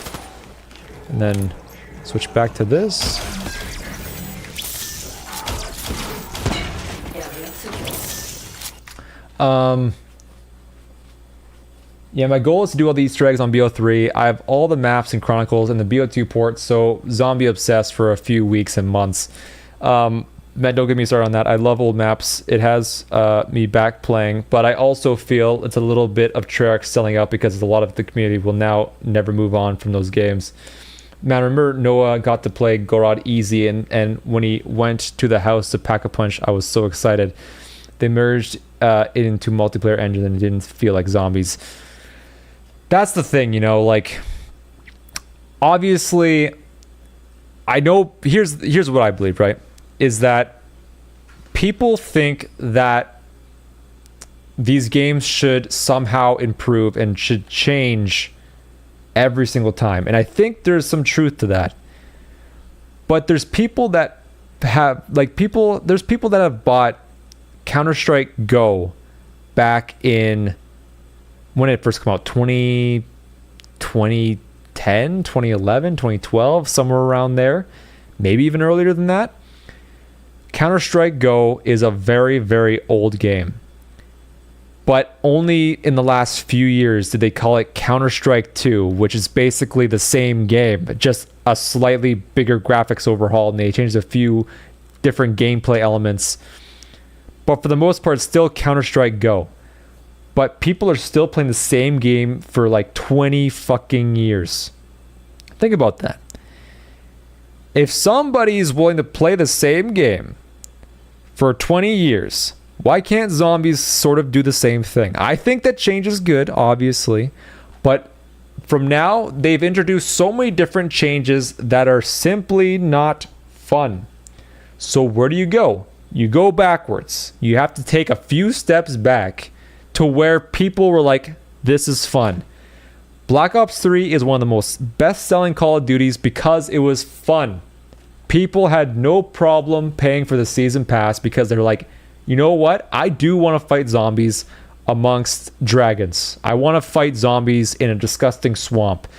And then switch back to this. Yeah, my goal is to do all the Easter eggs on BO3. I have all the maps and Chronicles and the BO2 port, so zombie obsessed for a few weeks and months. Man, don't get me started on that. I love old maps. It has me back playing, but I also feel it's a little bit of Treyarch selling out because a lot of the community will now never move on from those games. Man, remember Noah got to play Gorod easy, and when he went to the house to pack a punch, I was so excited. They merged it into multiplayer engine and it didn't feel like zombies. That's the thing, you know, like, obviously, I know, here's what I believe, right, is that people think that these games should somehow improve and should change every single time, and I think there's some truth to that. But there's people that have, there's people that have bought Counter-Strike Go back in, when it first came out, 2010, 2011, 2012, somewhere around there, maybe even earlier than that. Counter-Strike Go is a very, very old game. But only in the last few years did they call it Counter-Strike 2, which is basically the same game, just a slightly bigger graphics overhaul, and they changed a few different gameplay elements. But for the most part, it's still Counter-Strike Go. But people are still playing the same game for like 20 fucking years. Think about that. If somebody is willing to play the same game for 20 years, why can't zombies sort of do the same thing? I think that change is good, obviously. But from now, they've introduced so many different changes that are simply not fun. So where do you go? You go backwards. You have to take a few steps back to where people were like, this is fun. Black Ops 3 is one of the most best-selling Call of Duties because it was fun. People had no problem paying for the season pass because they're like, you know what? I do want to fight zombies amongst dragons. I want to fight zombies in a disgusting swamp.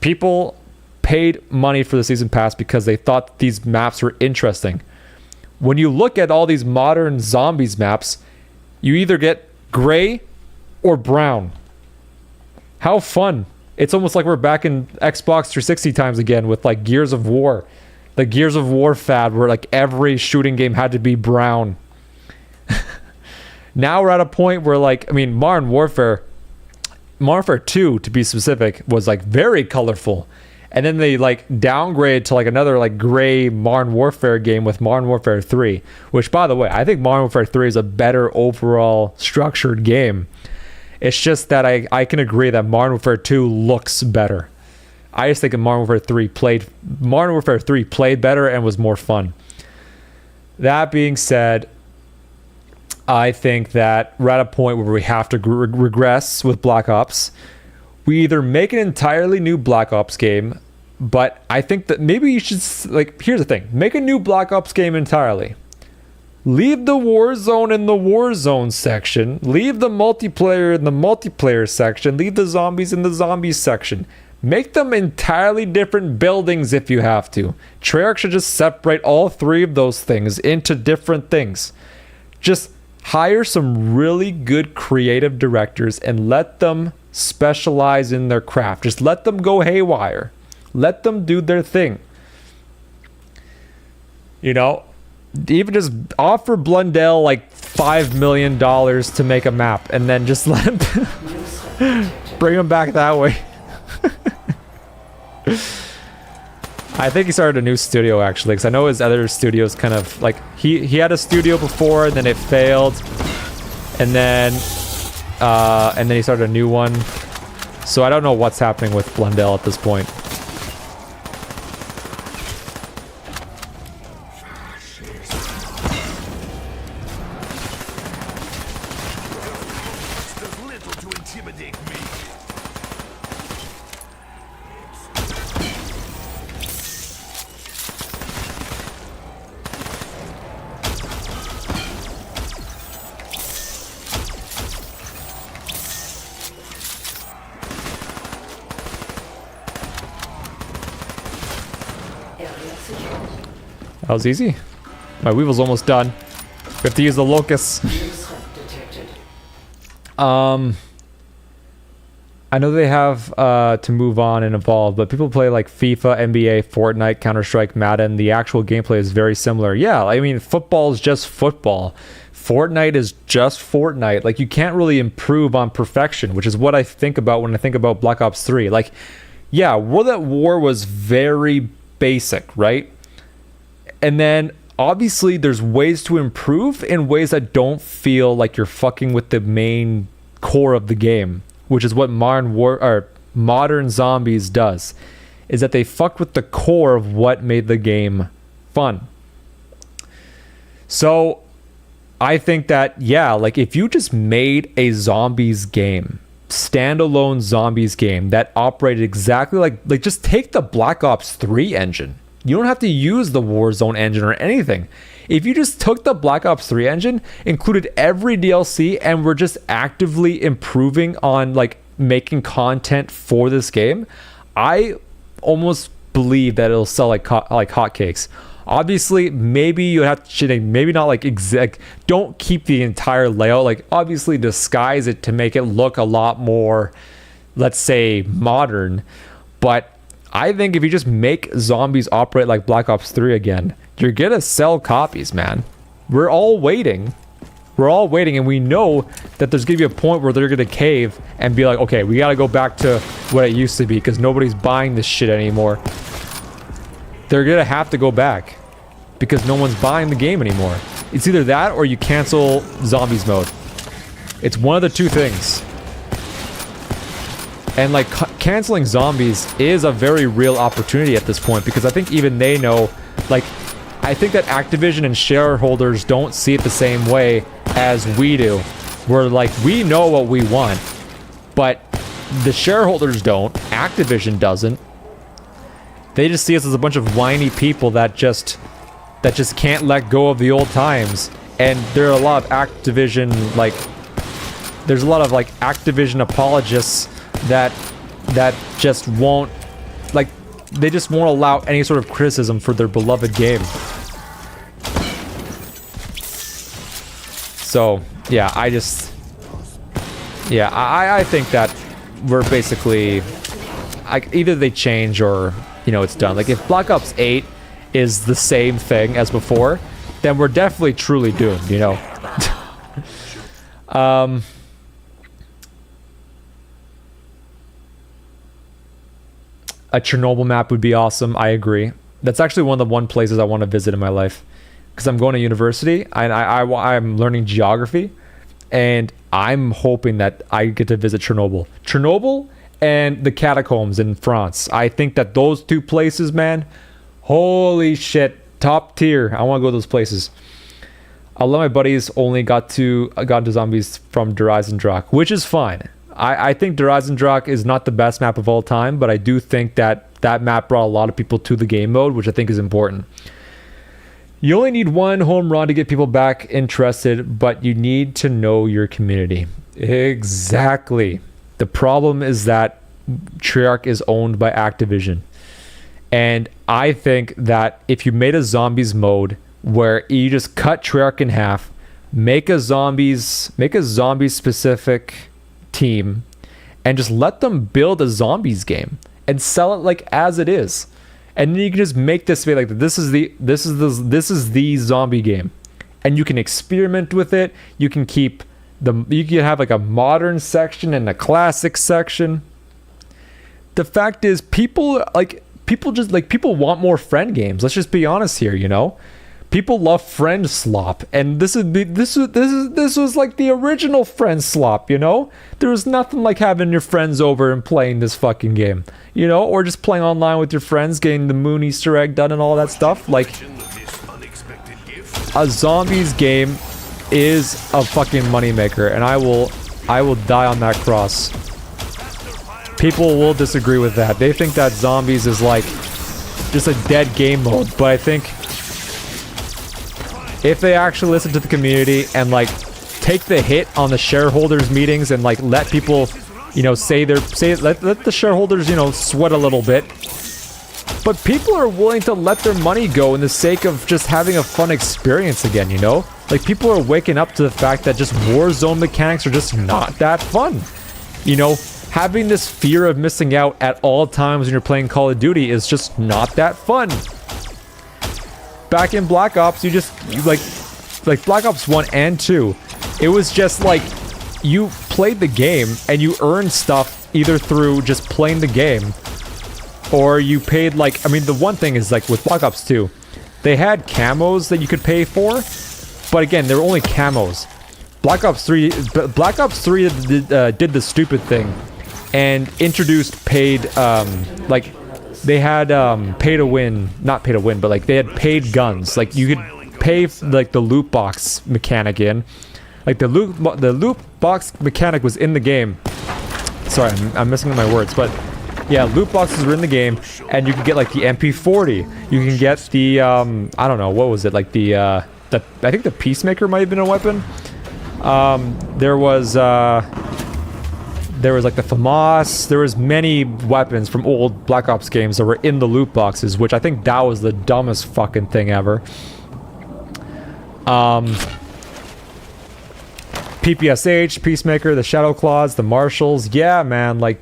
People paid money for the season pass because they thought these maps were interesting. When you look at all these modern zombies maps, you either get gray or brown. How fun. It's almost like we're back in Xbox 360 times again with like Gears of War. The Gears of War fad where like every shooting game had to be brown. Now we're at a point where like, I mean, Modern Warfare 2 to be specific was like very colorful. And then they like downgrade to like another like gray Modern Warfare game with Modern Warfare 3, which by the way, I think Modern Warfare 3 is a better overall structured game. It's just that I can agree that Modern Warfare 2 looks better. I just think Modern Warfare 3 played better and was more fun. That being said, I think that we're at a point where we have to regress with Black Ops. We either make an entirely new Black Ops game, but I think that maybe you should, like, here's the thing. Make a new Black Ops game entirely. Leave the Warzone in the Warzone section. Leave the multiplayer in the multiplayer section. Leave the zombies in the zombies section. Make them entirely different buildings if you have to. Treyarch should just separate all three of those things into different things. Just hire some really good creative directors and let them specialize in their craft. Just let them go haywire. Let them do their thing. You know, even just offer Blundell like $5 million to make a map and then just let him bring him back that way. I think he started a new studio actually, because I know his other studios kind of like he had a studio before and then it failed, and then he started a new one. So I don't know what's happening with Blundell at this point. Does little to intimidate me. Area secure. That was easy. My weevil's almost done. We have to use the locust. New threat detected. I know they have to move on and evolve, but people play like FIFA, NBA, Fortnite, Counter-Strike, Madden. The actual gameplay is very similar. Yeah, I mean, football is just football. Fortnite is just Fortnite. Like, you can't really improve on perfection, which is what I think about when I think about Black Ops 3. Like, yeah, World at War was very basic, right? And then obviously there's ways to improve in ways that don't feel like you're fucking with the main core of the game, which is what modern zombies does, is that they fucked with the core of what made the game fun. So I think that, yeah, like if you just made a zombies game, standalone zombies game that operated exactly like just take the Black Ops 3 engine. You don't have to use the Warzone engine or anything. If you just took the Black Ops 3 engine, included every DLC, and were just actively improving on like making content for this game, I almost believe that it'll sell like hotcakes. Obviously, maybe you have to, maybe not like exact, don't keep the entire layout, like obviously disguise it to make it look a lot more, let's say, modern. But I think if you just make zombies operate like Black Ops 3 again, you're gonna sell copies, man. We're all waiting, and we know that there's gonna be a point where they're gonna cave and be like, okay, we gotta go back to what it used to be because nobody's buying this shit anymore. They're gonna have to go back because no one's buying the game anymore. It's either that or you cancel zombies mode. It's one of the two things. And like canceling zombies is a very real opportunity at this point because I think even they know, like, I think that Activision and shareholders don't see it the same way as we do. We're like, we know what we want, but the shareholders don't. Activision doesn't. They just see us as a bunch of whiny people that just can't let go of the old times. And there are a lot of Activision, like, there's a lot of like Activision apologists that just won't, like, they just won't allow any sort of criticism for their beloved game. So yeah, I think that we're basically, like, either they change or, you know, it's done. Like if Black Ops 8 is the same thing as before, then we're definitely truly doomed, you know. A Chernobyl map would be awesome. I agree. That's actually one of the places I want to visit in my life, because I'm going to university and I'm learning geography, and I'm hoping that I get to visit Chernobyl and the catacombs in France. I think that those two places, man, holy shit, top tier. I want to go to those places. A lot of my buddies only got into zombies from Der Eisendrache, which is fine. I think Der Eisendrache is not the best map of all time, but I do think that that map brought a lot of people to the game mode, which I think is important. You only need one home run to get people back interested, but you need to know your community. Exactly. The problem is that Treyarch is owned by Activision. And I think that if you made a zombies mode where you just cut Treyarch in half, make a zombies specific team, and just let them build a zombies game and sell it like as it is, and then you can just make this be like, this is the zombie game, and you can experiment with it. You can have like a modern section and a classic section. The fact is, people want more friend games. Let's just be honest here, you know. People love friend slop, and this was like the original friend slop, you know? There was nothing like having your friends over and playing this fucking game, you know? Or just playing online with your friends, getting the moon Easter egg done and all that stuff. Like, a zombies game is a fucking moneymaker, and I will die on that cross. People will disagree with that. They think that zombies is like just a dead game mode, but I think if they actually listen to the community and like take the hit on the shareholders meetings and like let people, you know, let the shareholders, you know, sweat a little bit, But people are willing to let their money go in the sake of just having a fun experience again, you know? Like, people are waking up to the fact that just Warzone mechanics are just not that fun. You know, having this fear of missing out at all times when you're playing Call of Duty is just not that fun. Back in Black Ops, like Black Ops 1 and 2, it was just like, you played the game and you earned stuff either through just playing the game, or you paid, like, I mean, the one thing is, like, with Black Ops 2, they had camos that you could pay for, but again, they were only camos. Black Ops 3 did the stupid thing and introduced paid, like, they had pay to win, not pay to win, but like they had paid guns. Like, you could pay like the loot box mechanic in. Like, the loot box mechanic was in the game. Sorry, I'm messing with my words, but yeah, loot boxes were in the game, and you could get like the MP40. You can get the I don't know, what was it, like the I think the Peacemaker might have been a weapon. There was like the FAMAS. There was many weapons from old Black Ops games that were in the loot boxes, which I think that was the dumbest fucking thing ever. PPSH, Peacemaker, the Shadow Claws, the Marshals. Yeah, man, like,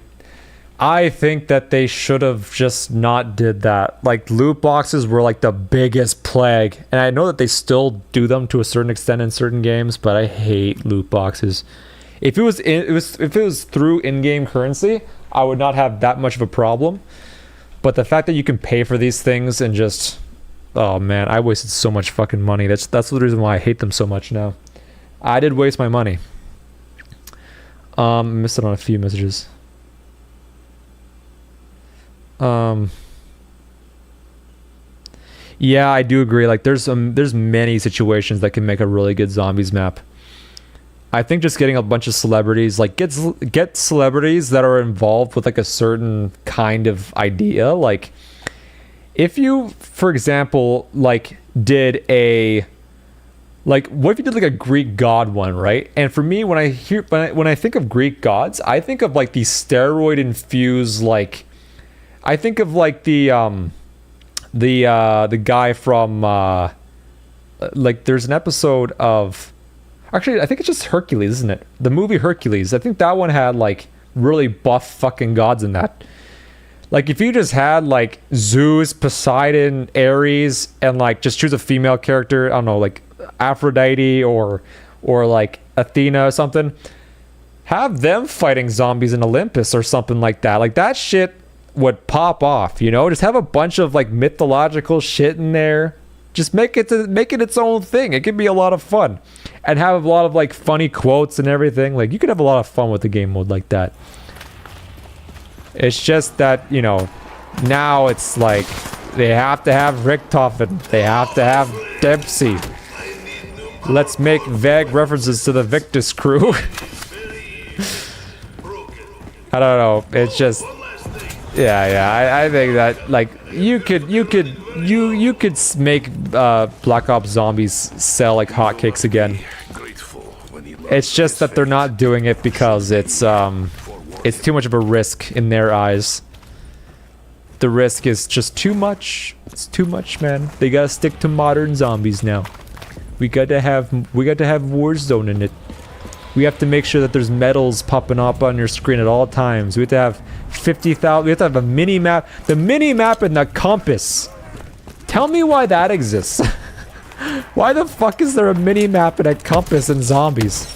I think that they should have just not did that. Like, loot boxes were like the biggest plague, and I know that they still do them to a certain extent in certain games, but I hate loot boxes. If it was through in-game currency, I would not have that much of a problem. But the fact that you can pay for these things and just, oh man, I wasted so much fucking money. That's the reason why I hate them so much now. I did waste my money. Missed it on a few messages. Yeah, I do agree. Like, there's many situations that can make a really good zombies map. I think just getting a bunch of celebrities, like, get celebrities that are involved with like a certain kind of idea. Like, if you, for example, like, did a, like, what if you did like a Greek god one, right? And for me, when I think of Greek gods, I think of like these steroid infused, like, I think of like the guy from like, there's an episode of, actually, I think it's just Hercules, isn't it? The movie Hercules. I think that one had like really buff fucking gods in that. Like, if you just had like Zeus, Poseidon, Ares, and like just choose a female character, I don't know, like Aphrodite or like Athena or something, have them fighting zombies in Olympus or something like that. Like, that shit would pop off, you know? Just have a bunch of like mythological shit in there. Just make it its own thing. It could be a lot of fun, and have a lot of like funny quotes and everything. Like, you could have a lot of fun with the game mode like that. It's just that, you know, now it's like they have to have Richtofen, they have to have Dempsey. Let's make vague references to the Victus crew. I don't know. It's just, yeah. I think that, like, you could make Black Ops Zombies sell like hotcakes again. It's just that they're not doing it because it's too much of a risk in their eyes. The risk is just too much. It's too much, man. They gotta stick to modern zombies now. We got to have Warzone in it. We have to make sure that there's medals popping up on your screen at all times. We have to have 50,000. We have to have a mini map. The mini map and the compass. Tell me why that exists. Why the fuck is there a mini map and a compass in zombies?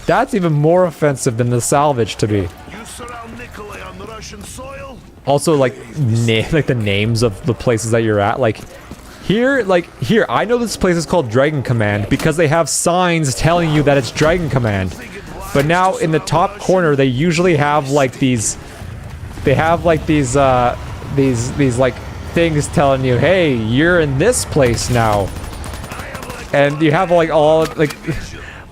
That's even more offensive than the salvage to me. You surround Nikolai on the Russian soil? Also, like the names of the places that you're at. Like here, I know this place is called Dragon Command because they have signs telling you that it's Dragon Command. But now in the top corner, they usually have like these. They have like these like things telling you, hey, you're in this place now. And you have like all like,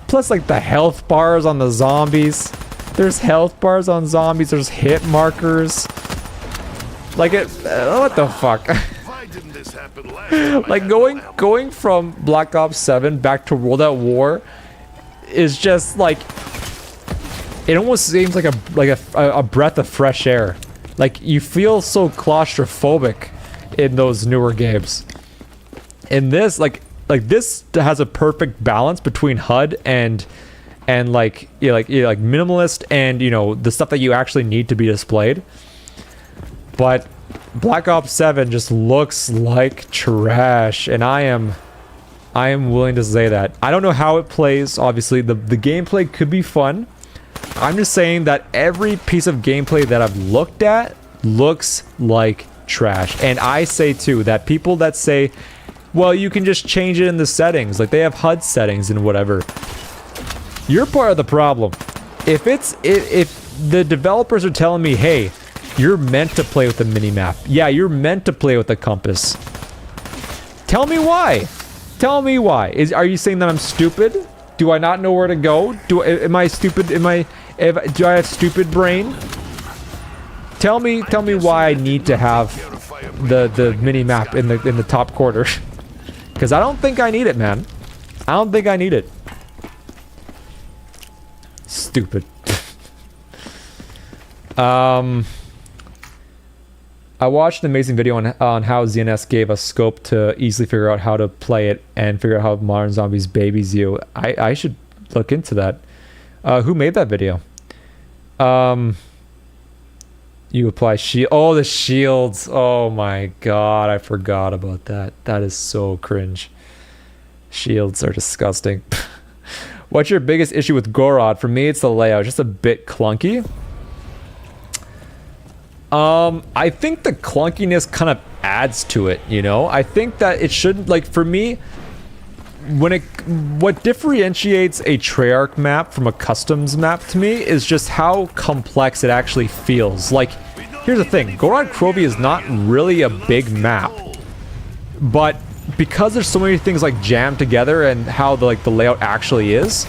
plus like the health bars on the zombies. There's health bars on zombies. There's hit markers. Like it. What the fuck? Like going from Black Ops 7 back to World at War is just like, it almost seems like a breath of fresh air. Like, you feel so claustrophobic in those newer games. In this, like this has a perfect balance between HUD and like minimalist and, you know, the stuff that you actually need to be displayed. But Black Ops 7 just looks like trash, and I am willing to say that. I don't know how it plays. Obviously, the gameplay could be fun. I'm just saying that every piece of gameplay that I've looked at looks like trash. And I say too that people that say, well, you can just change it in the settings, like they have HUD settings and whatever. You're part of the problem. If the developers are telling me, hey, you're meant to play with the minimap. Yeah, you're meant to play with the compass. Tell me why. Tell me why. Are you saying that I'm stupid? Do I not know where to go? Am I stupid? Do I have stupid brain? Tell me why I need to have the mini map in the top corner. Because I don't think I need it, man. I don't think I need it. Stupid. I watched an amazing video on how ZNS gave us scope to easily figure out how to play it and figure out how Modern Zombies babies you. I should look into that. Who made that video? You apply shield. Oh, the shields. Oh my god, I forgot about that. That is so cringe. Shields are disgusting. What's your biggest issue with Gorod? For me, it's the layout. Just a bit clunky. I think the clunkiness kind of adds to it, you know? I think that it shouldn't, like, for me, what differentiates a Treyarch map from a customs map to me is just how complex it actually feels. Like, here's the thing, Gorod Krovi is not really a big map, but because there's so many things like jammed together and how the layout actually is,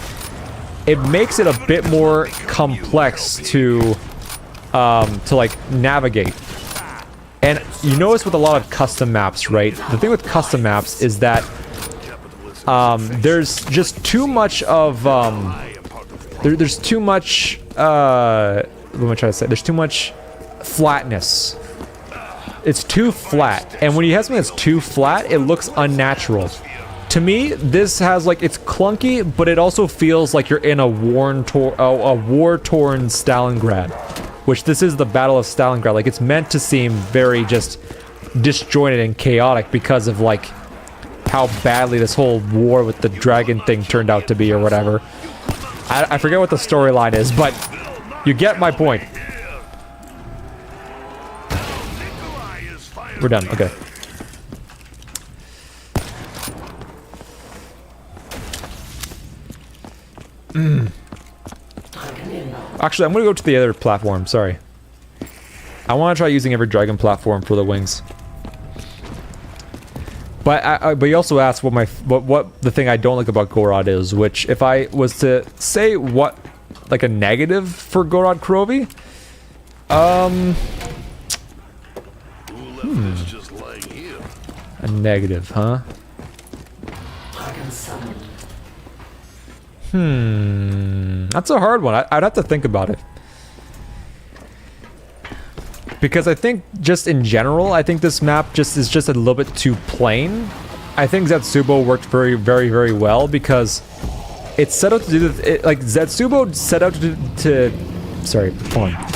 it makes it a bit more complex to like navigate. And you notice with a lot of custom maps, right? The thing with custom maps is that there's just too much of there's too much what am I trying to say? There's too much flatness. It's too flat, and when you have something that's too flat, it looks unnatural. To me, this has, like, it's clunky, but it also feels like you're in a war-torn Stalingrad, which this is the Battle of Stalingrad. Like, it's meant to seem very just disjointed and chaotic because of, like, how badly this whole war with the dragon thing turned out to be or whatever. I forget what the storyline is, but you get my point. We're done. Okay. Actually, I'm gonna go to the other platform. Sorry. I want to try using every dragon platform for the wings. But you also asked what the thing I don't like about Gorod is, which if I was to say what like a negative for Gorod Krovi, a negative, huh? That's a hard one. I'd have to think about it. Because I think just in general, I think this map is just a little bit too plain. I think Zetsubo worked very, very, very well because it's set out to do like Zetsubo set out to sorry, hold on.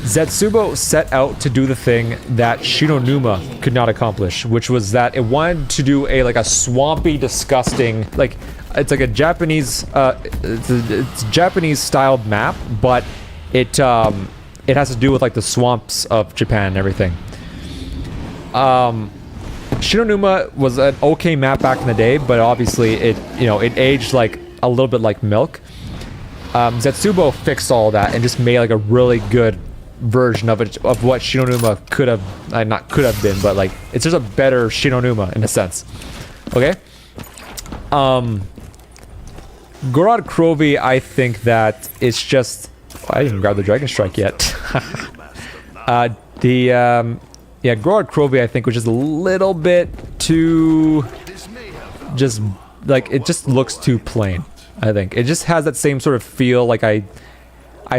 Zetsubo set out to do the thing that Shinonuma could not accomplish, which was that it wanted to do a swampy, disgusting, like it's like a Japanese it's a Japanese styled map, but it has to do with like the swamps of Japan and everything. Shinonuma was an okay map back in the day, but obviously it aged like a little bit like milk. Zetsubo fixed all that and just made like a really good version of it, of what Shinonuma could have, not could have been, but like it's just a better Shinonuma in a sense. Okay. Gorod Krovi, I think that it's just, I didn't even grab the Dragon Strike yet. Yeah, Gorod Krovi I think was just a little bit too, just like it just looks too plain. I think it just has that same sort of feel. Like I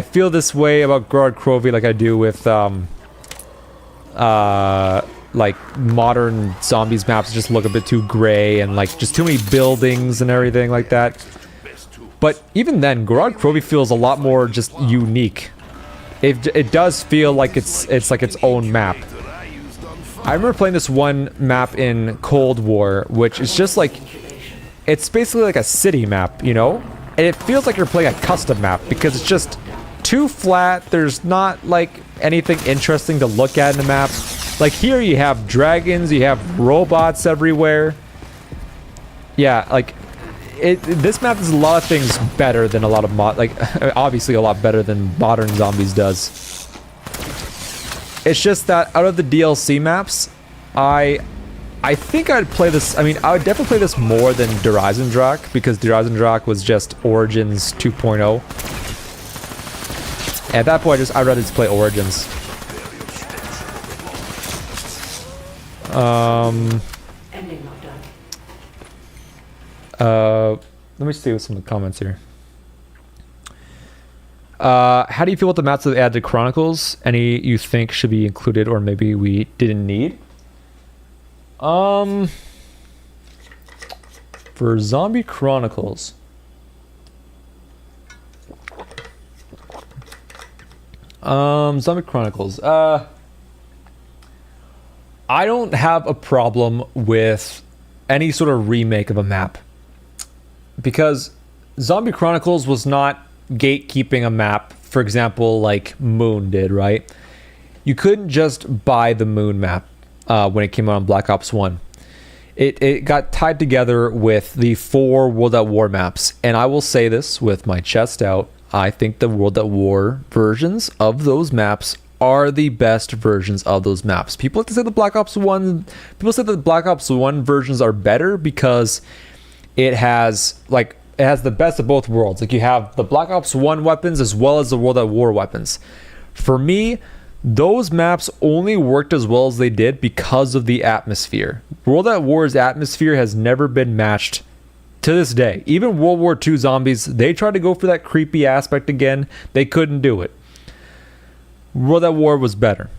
feel this way about Gorod Krovi like I do with like modern zombies maps just look a bit too gray and like just too many buildings and everything like that. But even then, Gorod Krovi feels a lot more just unique. It does feel like it's like its own map. I remember playing this one map in Cold War, which is just like, it's basically like a city map, you know? And it feels like you're playing a custom map because it's just too flat. There's not like anything interesting to look at in the map. Like here you have dragons, you have robots everywhere. Yeah, like this map is a lot of things better than a lot of obviously a lot better than modern zombies does. It's just that out of the DLC maps, I think I'd play this. I mean, I would definitely play this more than Der Eisendrache because Der Eisendrache was just Origins 2.0. At that point, I'd rather just play Origins. Ending lockdown. Let me see some of the comments here. How do you feel about the maps that they added to Chronicles? Any you think should be included or maybe we didn't need? For Zombie Chronicles. Zombie Chronicles. I don't have a problem with any sort of remake of a map. Because Zombie Chronicles was not gatekeeping a map, for example, like Moon did, right? You couldn't just buy the Moon map when it came out on Black Ops 1. It got tied together with the 4 World at War maps. And I will say this with my chest out, I think the World at War versions of those maps are the best versions of those maps. People like to say the Black Ops 1, people say that the Black Ops 1 versions are better because it has the best of both worlds. Like you have the Black Ops 1 weapons as well as the World at War weapons. For me, those maps only worked as well as they did because of the atmosphere. World at War's atmosphere has never been matched to this day. Even World War II zombies, they tried to go for that creepy aspect again. They couldn't do it. World at War was better.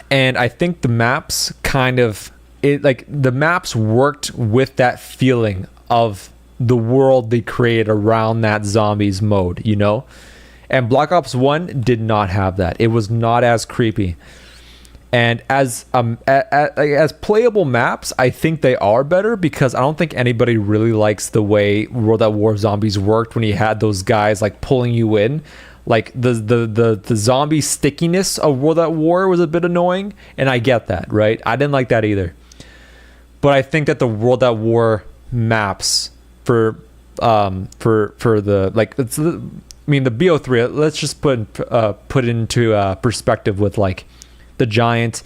And I think the maps the maps worked with that feeling of the world they created around that zombies mode, you know? And Black Ops 1 did not have that. It was not as creepy. And as playable maps, I think they are better because I don't think anybody really likes the way World at War zombies worked when you had those guys like pulling you in. Like the zombie stickiness of World at War was a bit annoying, and I get that, right? I didn't like that either. But I think that the World at War maps for the the BO3, let's just put into perspective with like the Giant,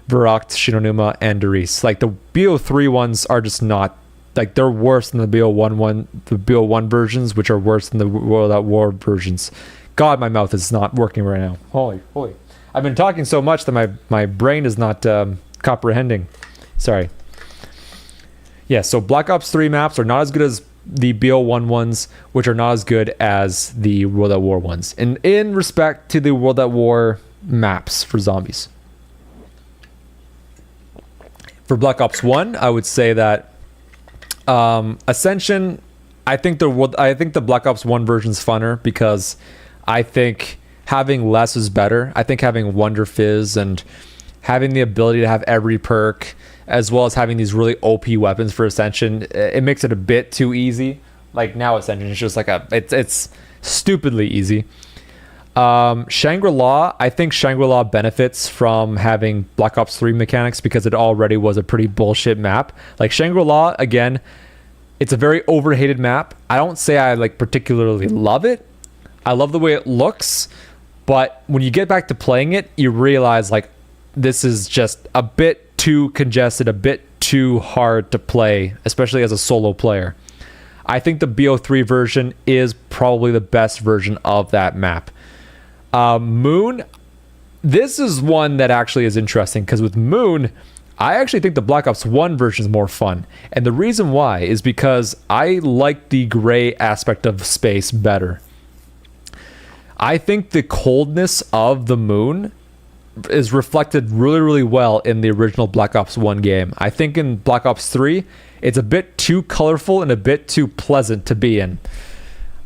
Verrückt, Shinonuma, and Darius. Like the BO3 ones are just not, like they're worse than the BO1 versions, which are worse than the World at War versions. God, my mouth is not working right now. Holy. I've been talking so much that my brain is not comprehending. Sorry. Yeah, so Black Ops 3 maps are not as good as the BO1 ones, which are not as good as the World at War ones. And in respect to the World at War maps for zombies. For Black Ops 1, I would say that Ascension, I think the Black Ops 1 version's funner because I think having less is better. I think having Wonder Fizz and having the ability to have every perk, as well as having these really OP weapons for Ascension, it makes it a bit too easy. Like now Ascension is just like it's stupidly easy. Shangri-La, I think Shangri-La benefits from having Black Ops 3 mechanics because it already was a pretty bullshit map. Like Shangri-La, again, it's a very overhated map. I don't say I like particularly love it. I love the way it looks, but when you get back to playing it, you realize like this is just a bit too congested, a bit too hard to play, especially as a solo player. I think the BO3 version is probably the best version of that map. Moon, this is one that actually is interesting because with Moon, I actually think the Black Ops 1 version is more fun. And the reason why is because I like the gray aspect of space better. I think the coldness of the Moon is reflected really, really well in the original Black Ops 1 game. I think in Black Ops 3, it's a bit too colorful and a bit too pleasant to be in.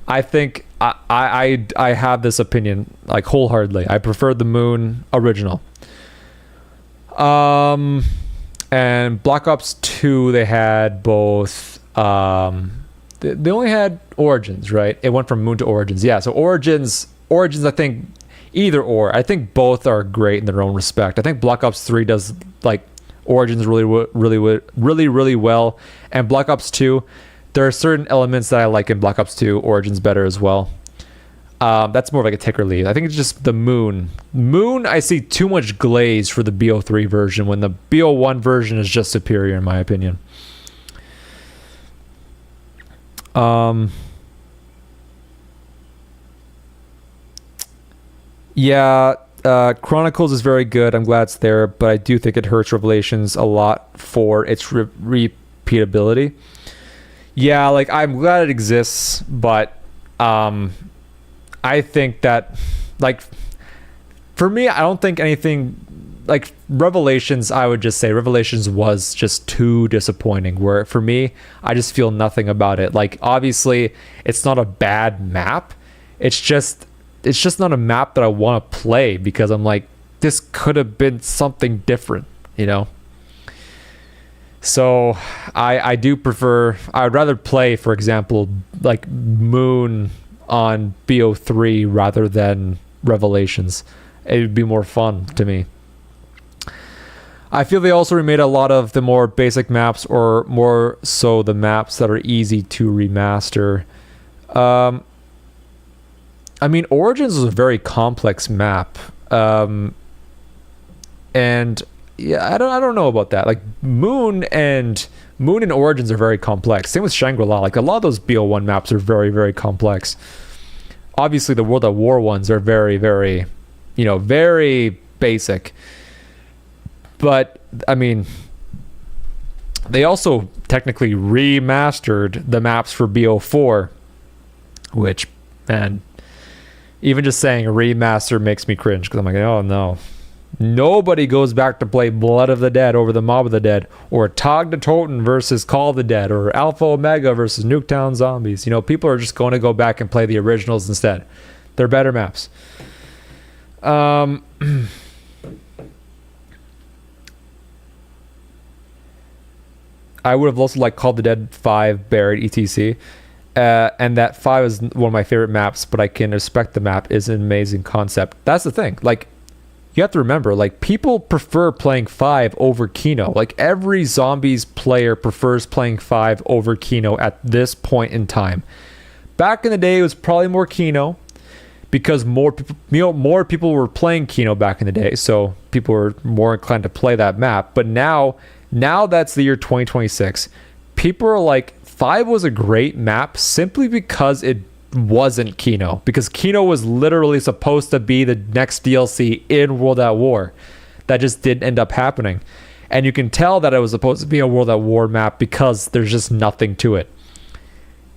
I think I have this opinion like wholeheartedly. I prefer the Moon original. And Black Ops 2, they had both. They only had Origins, right? It went from Moon to Origins. Yeah, so Origins, I think either or. I think both are great in their own respect. I think Black Ops 3 does like Origins really well, and Black Ops 2, there are certain elements that I like in Black Ops 2 Origins better as well. That's more like a take or leave. I think it's just the Moon. I see too much glaze for the BO3 version when the BO1 version is just superior in my opinion. Yeah, Chronicles is very good. I'm glad it's there, but I do think it hurts Revelations a lot for its repeatability. Yeah, like I'm glad it exists, but I think that, like, for me, I don't think anything like Revelations. I would just say Revelations was just too disappointing. Where for me, I just feel nothing about it. Like, obviously, it's not a bad map. It's just not a map that I want to play because I'm like, this could have been something different, you know? So I do prefer, I would rather play, for example, like Moon on BO3 rather than Revelations. It would be more fun to me. I feel they also remade a lot of the more basic maps, or more so the maps that are easy to remaster. I mean, Origins was a very complex map, and yeah, I don't know about that. Like Moon and Origins are very complex. Same with Shangri-La. Like a lot of those BO1 maps are very, very complex. Obviously, the World at War ones are very, very, very basic. But I mean, they also technically remastered the maps for BO4, which, man, even just saying remaster makes me cringe because I'm like, oh no. Nobody goes back to play Blood of the Dead over the Mob of the Dead, or Tag de Toten versus Call of the Dead, or Alpha Omega versus Nuketown Zombies. People are just going to go back and play the originals instead. They're better maps. I would have also liked Call of the Dead 5 Buried etc. And that 5 is one of my favorite maps, but I can respect the map. Is an amazing concept. That's the thing. Like, you have to remember, like, people prefer playing 5 over Kino. Like, every Zombies player prefers playing 5 over Kino at this point in time. Back in the day, it was probably more Kino because more people were playing Kino back in the day, so people were more inclined to play that map. But now that's the year 2026. People are like, 5 was a great map simply because it wasn't Kino, because Kino was literally supposed to be the next DLC in World at War. That just didn't end up happening, and you can tell that it was supposed to be a World at War map because there's just nothing to it.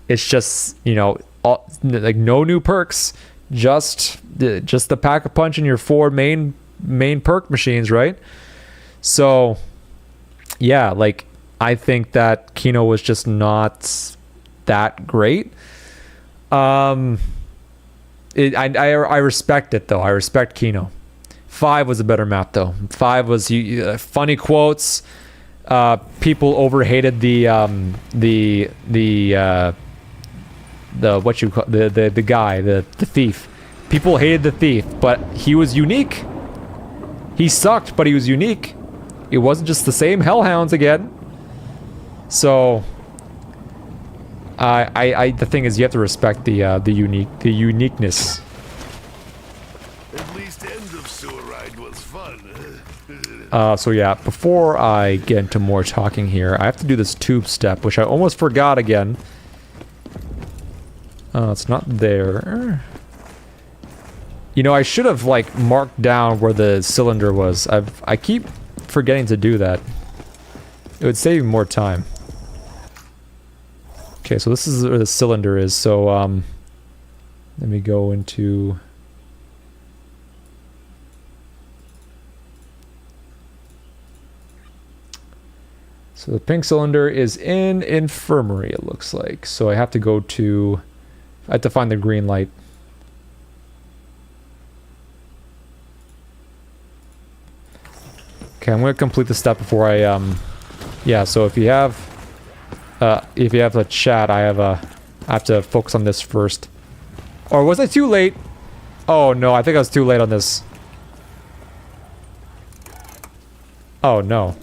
It's just, like no new perks, just the pack a punch in your 4 main perk machines, right? So yeah, like, I think that Kino was just not that great. I respect it though. I respect Kino. 5 was a better map though. 5 was funny quotes. People overhated the what you call the guy, the thief. People hated the thief, but he was unique. He sucked, but he was unique. It wasn't just the same hellhounds again. So the thing is, you have to respect the uniqueness. At least end of sewer ride was fun. So yeah, before I get into more talking here, I have to do this tube step, which I almost forgot again. It's not there. I should have like marked down where the cylinder was. I keep forgetting to do that. It would save more time. Okay, so this is where the cylinder is. So let me go into So the pink cylinder is in infirmary, it looks like. So I have to go to... I have to find the green light. Okay, I'm going to complete the step before I... Yeah, so if you have a chat, I have to focus on this first. Or was I too late? Oh no, I think I was too late on this. Oh no.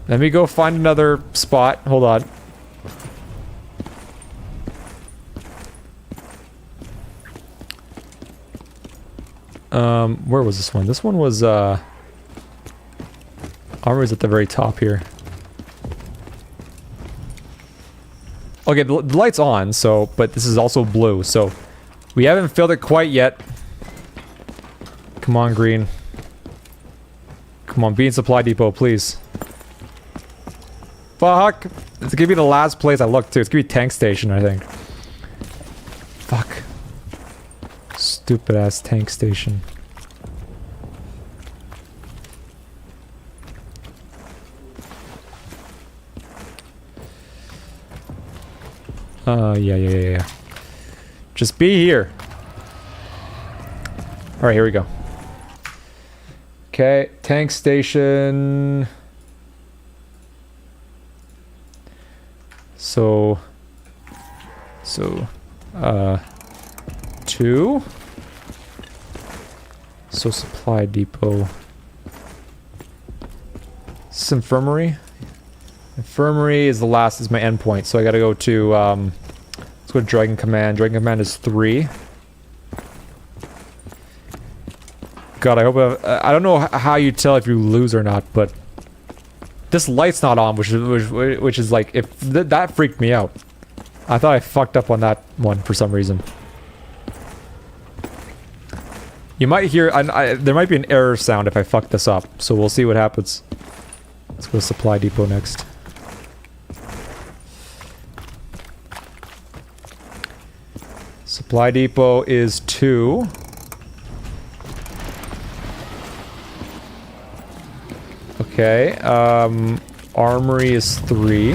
Let me go find another spot. Hold on. Where was this one? This one was, armor's at the very top here. Okay, the light's on, so, but this is also blue, so we haven't filled it quite yet. Come on, green. Come on, be in supply depot, please. Fuck! It's gonna be the last place I look to. It's gonna be tank station, I think. Fuck. Stupid ass tank station. Yeah. Just be here. Alright, here we go. Okay, tank station. So, 2. So supply depot. Is this infirmary? Infirmary is the last, is my endpoint, so I gotta go to, let's go to Dragon Command. Dragon Command is 3. God, I hope I don't know how you tell if you lose or not, but this light's not on, which is like, if that freaked me out. I thought I fucked up on that one for some reason. You might hear, there might be an error sound if I fuck this up, so we'll see what happens. Let's go to supply depot next. Supply depot is 2. Okay, armory is 3.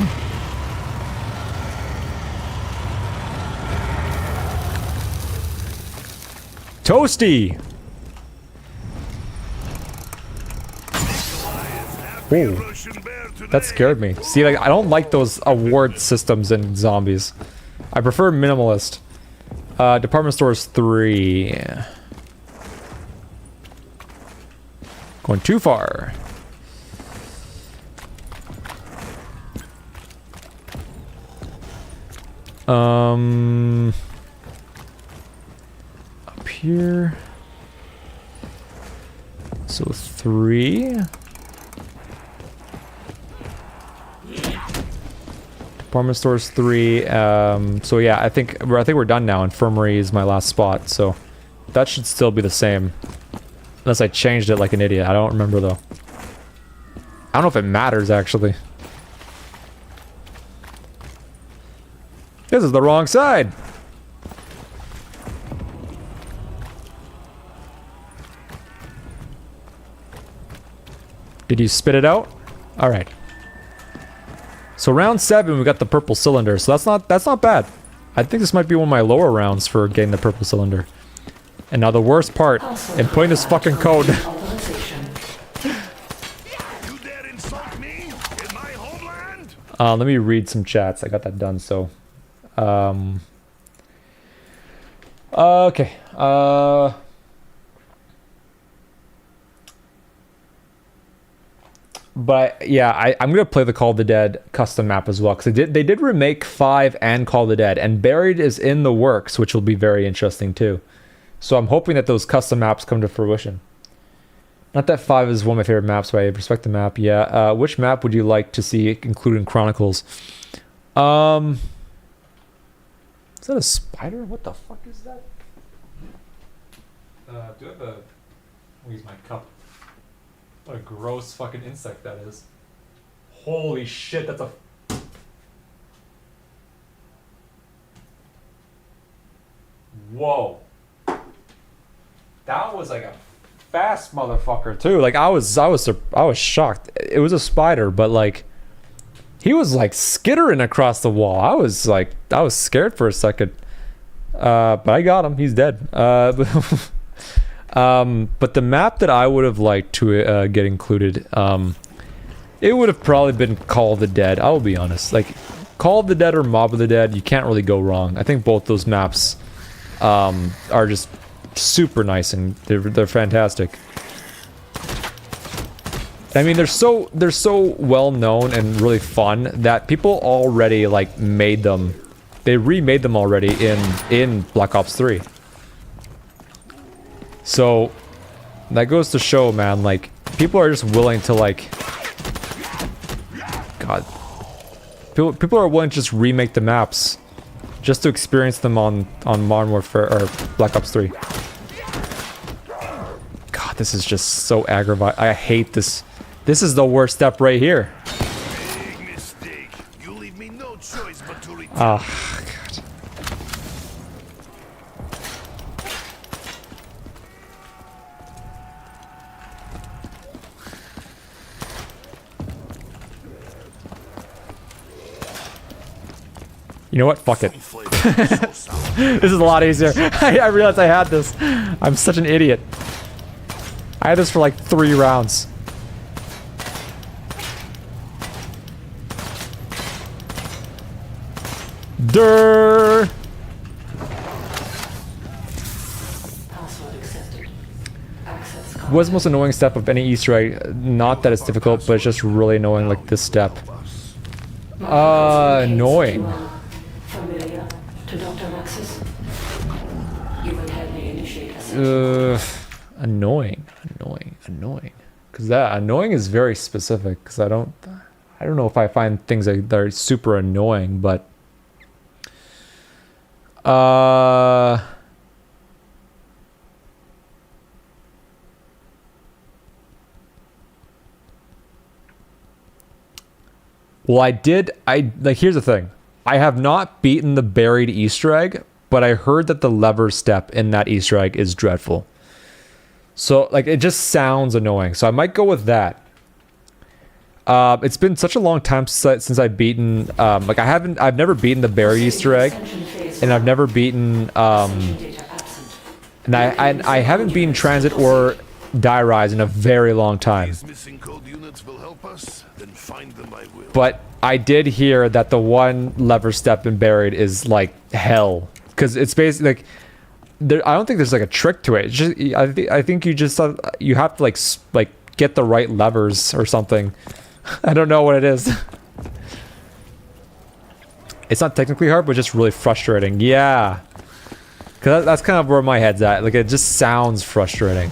Toasty! Ooh. That scared me. See, like, I don't like those award systems in zombies. I prefer minimalist. Department store is 3. Going too far. Up here. So 3. Department store's 3. So yeah, I think we're done now. Infirmary is my last spot, so that should still be the same. Unless I changed it like an idiot. I don't remember though. I don't know if it matters actually. This is the wrong side. Did you spit it out? All right. So round 7, we got the purple cylinder. So that's not bad. I think this might be one of my lower rounds for getting the purple cylinder. And now the worst part in putting this fucking code. You dare insult me in my homeland? Let me read some chats. I got that done. So, okay. But yeah, I'm gonna play the Call of the Dead custom map as well, because they did remake 5 and Call of the Dead, and Buried is in the works, which will be very interesting too. So I'm hoping that those custom maps come to fruition. Not that 5 is one of my favorite maps, but I respect the map. Yeah. Which map would you like to see included in Chronicles? Is that a spider? What the fuck is that? Do I have a... I'll use my cup. What a gross fucking insect that is. Holy shit, that's a... Whoa. That was like a fast motherfucker too. Like I was shocked. It was a spider, but like he was like skittering across the wall. I was scared for a second. But I got him. He's dead. But the map that I would have liked to get included, it would have probably been Call of the Dead. I will be honest. Like Call of the Dead or Mob of the Dead, you can't really go wrong. I think both those maps are just super nice and they're fantastic. I mean, they're so well known and really fun that people already like made them. They remade them already in Black Ops 3. So that goes to show, man, like people are just willing to like God. People are willing to just remake the maps just to experience them on Modern Warfare or Black Ops 3. God, this is just so aggravating. I hate this. This is the worst step right here. Big mistake. You leave me no choice but to return. Oh, God. You know what? Fuck it. This is a lot easier. I realized I had this. I'm such an idiot. I had this for like 3 rounds. Durr. Password accepted. Access card. What's the most annoying step of any Easter egg? Not that it's difficult, but it's just really annoying, like this step. Annoying. Familiar to Dr. Maxis. You will help me initiate a Annoying. Because that annoying is very specific. Because I don't know if I find things that are super annoying, but well, here's the thing. I have not beaten the buried Easter egg, but I heard that the lever step in that Easter egg is dreadful. So, like, it just sounds annoying. So I might go with that. It's been such a long time since I've beaten, I've never beaten the buried Easter egg, and I've never beaten, and I haven't beaten Transit or Die Rise in a very long time. These missing code units will help us, then find them I will. But I did hear that the one lever step in buried is like hell, because it's basically like I don't think there's like a trick to it. It's just, I think you just you have to like get the right levers or something. I don't know what it is. It's not technically hard, but just really frustrating. Yeah, because that's kind of where my head's at. Like, it just sounds frustrating.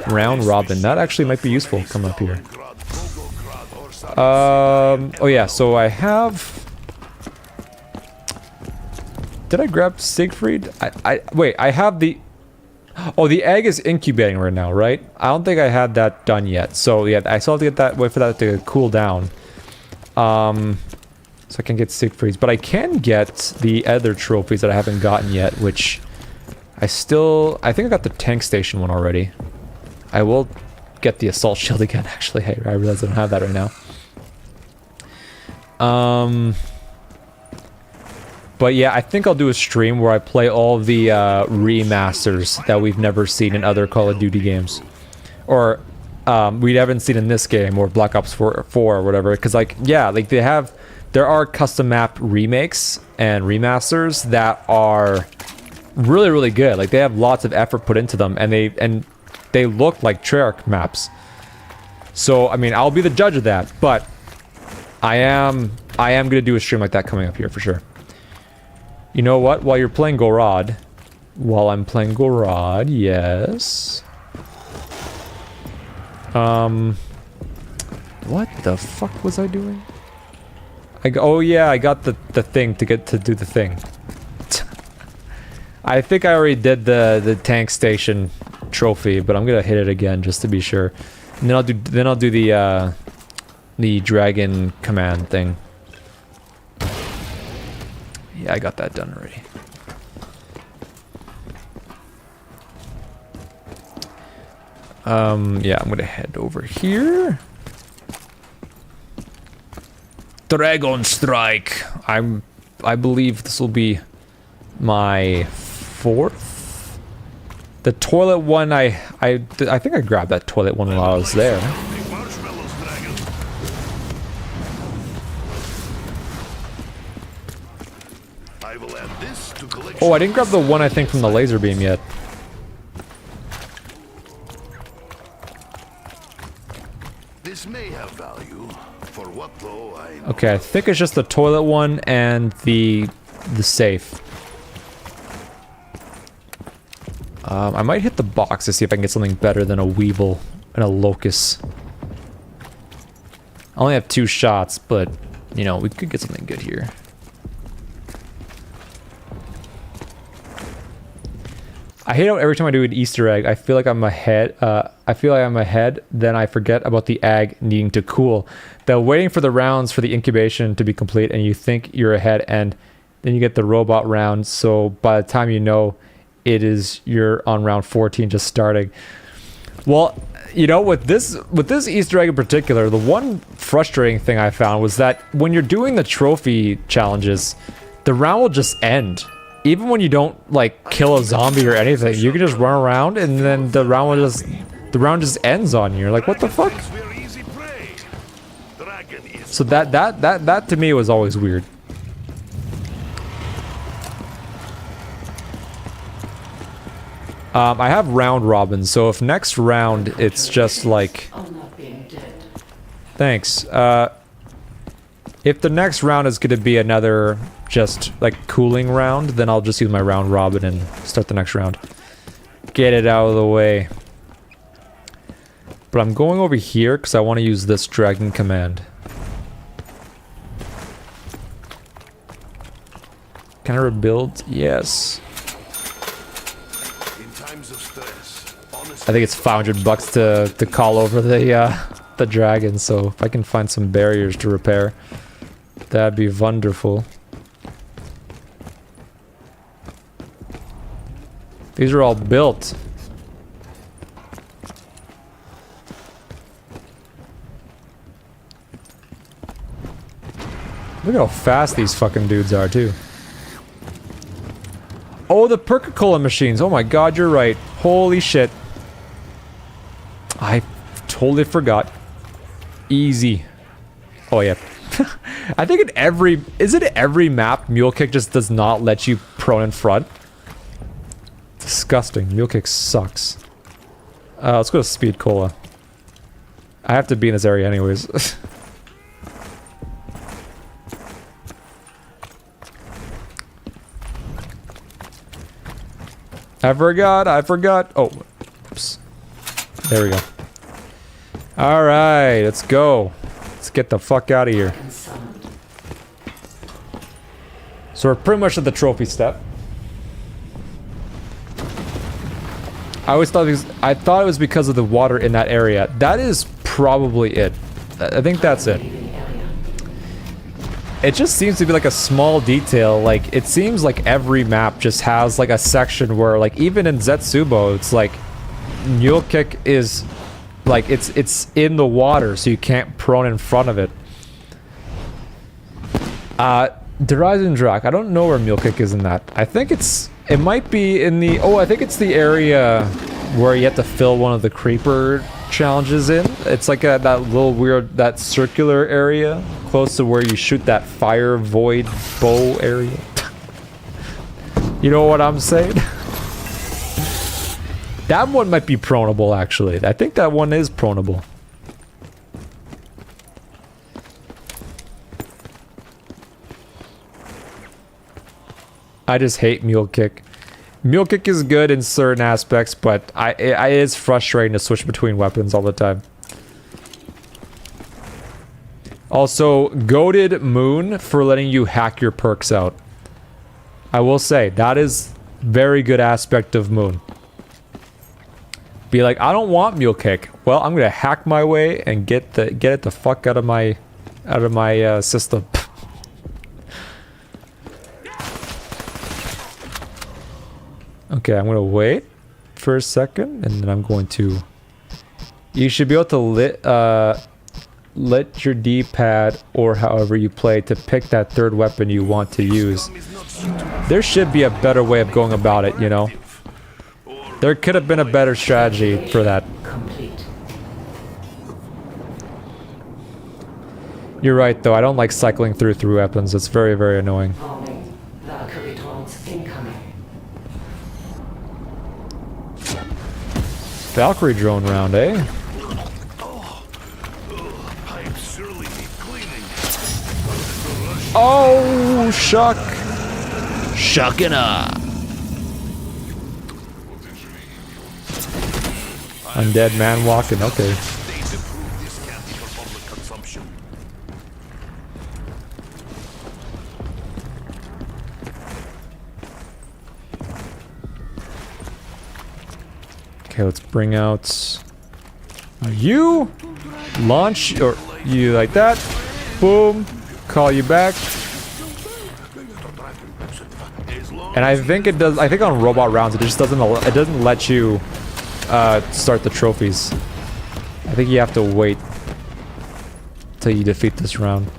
Round robin. That actually might be useful coming up here. Oh yeah, so I have... Did I grab Siegfried? Wait, I have the... Oh, the egg is incubating right now, right? I don't think I had that done yet. So yeah, I still have to get that, wait for that to cool down. So I can get Siegfried's. But I can get the other trophies that I haven't gotten yet, which I think I got the tank station one already. I will get the assault shield again, actually. Hey, I realize I don't have that right now. But yeah, I think I'll do a stream where I play all the remasters that we've never seen in other Call of Duty games. Or we haven't seen in this game, or Black Ops 4 or whatever. Because, like, yeah, like there are custom map remakes and remasters that are really, really good. Like, they have lots of effort put into them, and they look like Treyarch maps. So, I mean, I'll be the judge of that, but I am gonna do a stream like that coming up here for sure. You know what? While I'm playing Gorod, yes. What the fuck was I doing? Oh yeah, I got the thing to do the thing. I think I already did the tank station trophy, but I'm gonna hit it again just to be sure. And then I'll do the dragon command thing. Yeah, I got that done already. Yeah, I'm gonna head over here. Dragon Strike. I believe this will be my 4th. The toilet one, I think I grabbed that toilet one while I was there. Marshmallows, dragon. I will add this to collection. Oh, I didn't grab the one I think from the laser beam yet. This may have value. For what though, I know. Okay, I think it's just the toilet one and the safe. I might hit the box to see if I can get something better than a Weevil and a Locust. I only have 2 shots, but, you know, we could get something good here. I hate how every time I do an Easter egg, I feel like I'm ahead. Then I forget about the egg needing to cool. They're waiting for the rounds for the incubation to be complete, and you think you're ahead, and then you get the robot round. So by the time you know, you're on round 14, just starting. Well, you know, with this Easter egg in particular, the one frustrating thing I found was that when you're doing the trophy challenges, the round will just end. Even when you don't like kill a zombie or anything, you can just run around and then the round just ends on you. You're like, what the fuck? So that to me was always weird. I have round robin, so if next round it's just like, I'm not being dead. thanks. If the next round is gonna be another just like cooling round, then I'll just use my round robin and start the next round. Get it out of the way. But I'm going over here because I want to use this dragon command. Can I rebuild? Yes. In times of stress, I think it's $500 to call over the dragon, so if I can find some barriers to repair, that'd be wonderful. These are all built. Look how fast these fucking dudes are, too. Oh, the Perca-Cola machines. Oh my god, you're right. Holy shit. I totally forgot. Easy. Oh, yeah. I think in every... Is it every map Mule Kick just does not let you prone in front? Disgusting. Mule Kick sucks. Let's go to Speed Cola. I have to be in this area anyways. I forgot. Oh, oops. There we go. Alright, let's go. Let's get the fuck out of here. So we're pretty much at the trophy step. I thought it was because of the water in that area. That is probably it. I think that's it. It just seems to be like a small detail. Like, it seems like every map just has like a section where, like, even in Zetsubo, it's like Mule Kick is like it's in the water, so you can't prone in front of it. Drak, I don't know where Mule Kick is in that. I think it might be in the... Oh, I think it's the area where you have to fill one of the creeper challenges in. It's like that little weird, that circular area close to where you shoot that fire void bow area. You know what I'm saying? That one might be pronable, actually. I think that one is pronable. I just hate Mule Kick. Mule Kick is good in certain aspects, but it is frustrating to switch between weapons all the time. Also, goated Moon for letting you hack your perks out. I will say, that is very good aspect of Moon. Be like, I don't want Mule Kick. Well, I'm gonna hack my way and get it the fuck out of my system. Okay, I'm gonna wait for a second, and then I'm going to... You should be able to let your D-pad, or however you play, to pick that third weapon you want to use. There should be a better way of going about it, you know? There could have been a better strategy for that. Complete. You're right, though. I don't like cycling through weapons. It's very, very annoying. Warning. Valkyrie drones incoming. Valkyrie drone round, eh? Pipes surely need cleaning. Oh, shuck. Shucking up. Undead man walking, okay. States approve this candy for public consumption. Okay, let's bring out you. Launch, or you like that. Boom. Call you back. And I think it does. I think on robot rounds, it just doesn't. It doesn't let you start the trophies. I think you have to wait till you defeat this round.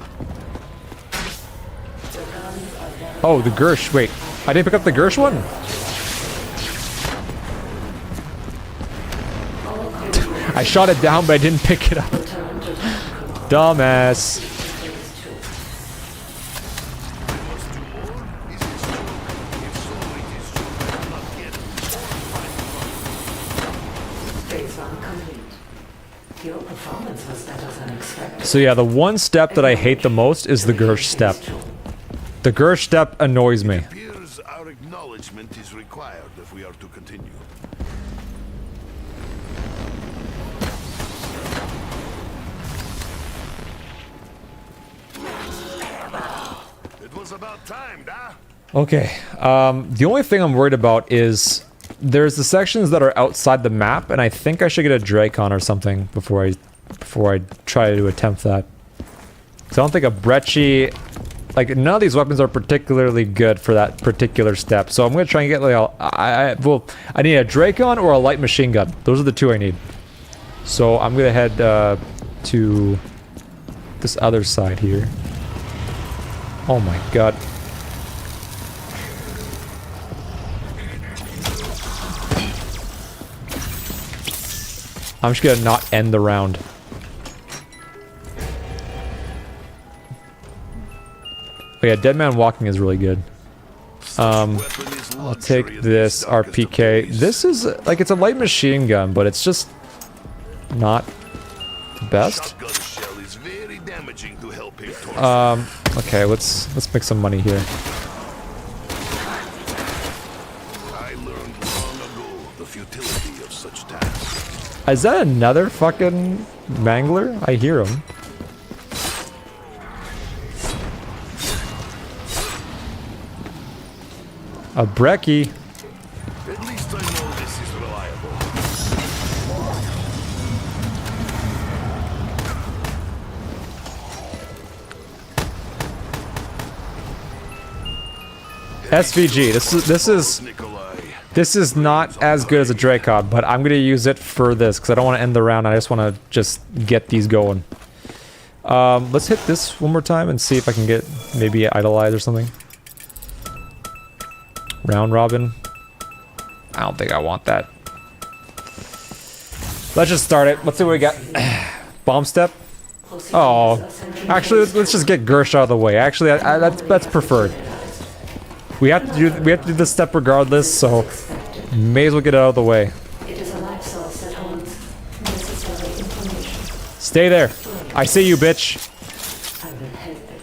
Oh, the Gersh. Wait, I didn't pick up the Gersh one. I shot it down, but I didn't pick it up. Dumbass. Phase 1 complete. Your performance was better than expected. So yeah, the one step that I hate the most is the Gersh step. The Gersh step annoys me. Appears our acknowledgement is required if we are to continue. It was about time, da? Okay, the only thing I'm worried about is there's the sections that are outside the map, and I think I should get a Dracon or something before I try to attempt that. So I don't think a Brecci, like none of these weapons are particularly good for that particular step. So I'm gonna try and get like I need a Dracon or a light machine gun. Those are the two I need. So I'm gonna head to this other side here. Oh my god. I'm just gonna not end the round. Oh yeah, Dead Man Walking is really good. I'll take this RPK. This is, like, it's a light machine gun, but it's just not the best. Shotgun shell is very damaging to helping torso. Okay, let's make some money here. I learned long ago the futility of such tasks. Is that another fucking mangler? I hear him. A brekkie. At least I know this is reliable. SVG. Nikolai. This is not as good as a Dracon, but I'm gonna use it for this because I don't want to end the round. I just want to just get these going. Let's hit this one more time and see if I can get maybe Idolize or something. Round robin. I don't think I want that. Let's just start it. Let's see what we got. Bomb step. Oh, actually, let's just get Gersh out of the way. Actually, that's preferred. We have to do this step regardless, so may as well get it out of the way. It is a life source that holds necessary information. Stay there. I see you, bitch. I will help it.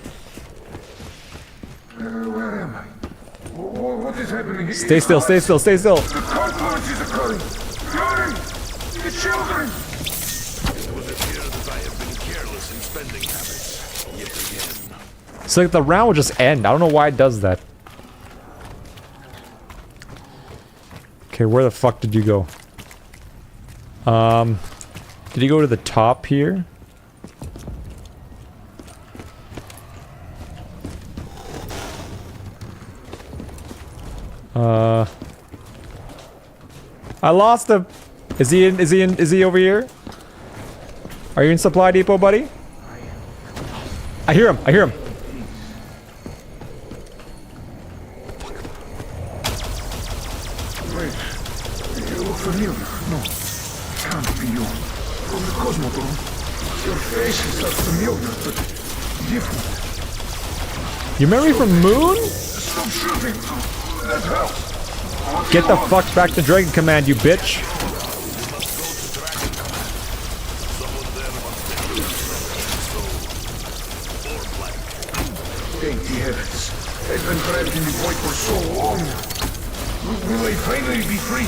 Where am I? What is happening here? Stay still, stay still, stay still. The confluence is occurring. Fury! The children! It would appear that I have been careless in spending habits. Yet again. So like, the round will just end. I don't know why it does that. Okay, where the fuck did you go? Did you go to the top here? I lost him. Is he in? Is he over here? Are you in supply depot, buddy? I hear him. I hear him. Wait. You look familiar. No. Can't be you. From the Cosmodrome. Your face is not familiar, but different. You remember me from Moon? Stop shooting. That helps. Get the fuck back to Dragon Command, you bitch. Thank the heavens. They've been trapped in the void for so long. Will they finally be free?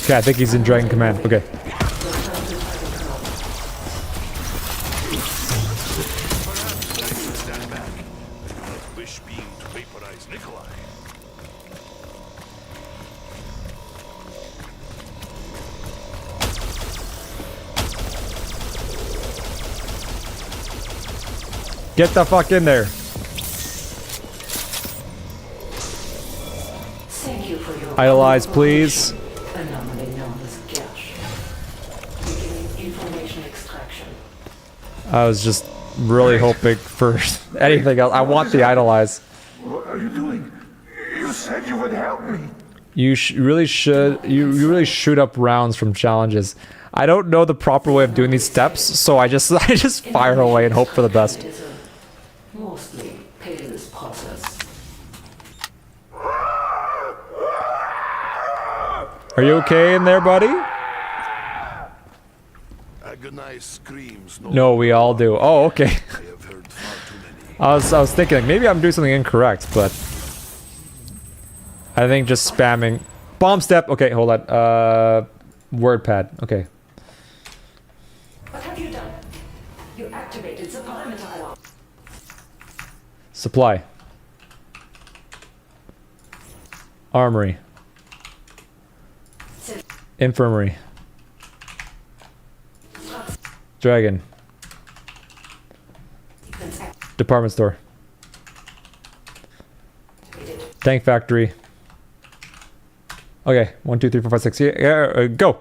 Okay, I think he's in Dragon Command. Okay. Stand back. I do not wish being to vaporize Nikolai. Get the fuck in there. Thank you for your Idolize, please. anomaly known as Gash. Beginning information extraction. I was just really hoping for anything else. I want the idolize. What are you doing? You said you would help me. You really should. You really shoot up rounds from challenges. I don't know the proper way of doing these steps, so I just fire away and hope for the best. It is a mostly painless process. Are you okay in there, buddy? Agonized screams. No, we all do. Oh, okay. I have heard far too many. I was thinking like, maybe I'm doing something incorrect, but I think just spamming bomb step. Okay, hold on. Word pad. Okay. What have you done? You activated the perimeter alarm. Supply. Armory. Infirmary. Dragon. Department store. Tank factory. Okay, 1, 2, 3, 4, 5, 6. Yeah, go.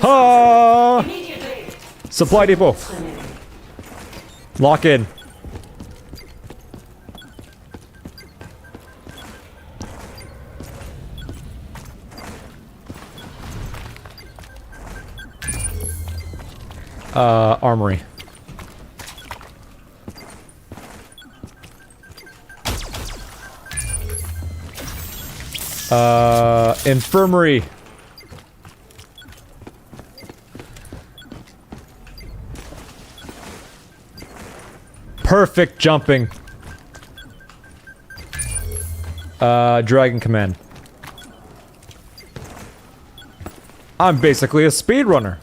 Ha! Immediately. Supply depot. Lock in. Armory. Infirmary. Perfect jumping. Dragon Command. I'm basically a speedrunner.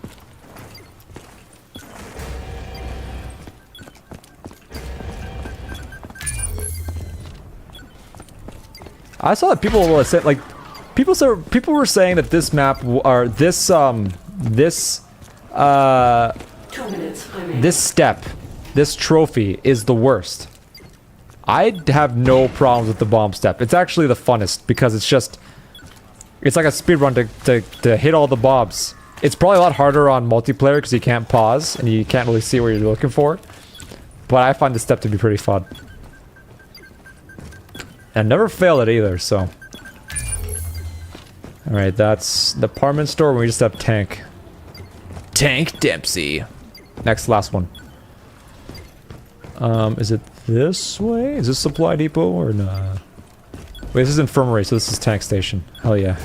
I saw that people said like people were saying that this map or this 2 minutes remaining. this step, this trophy is the worst. I have no problems with the bomb step. It's actually the funnest because it's like a speedrun to hit all the bombs. It's probably a lot harder on multiplayer because you can't pause and you can't really see what you're looking for. But I find the step to be pretty fun. And never failed it either, so. Alright, that's the department store. We just have tank. Tank Dempsey. Next, last one. Is it this way? Is this supply depot or not? Wait, this is infirmary, so this is tank station. Hell yeah.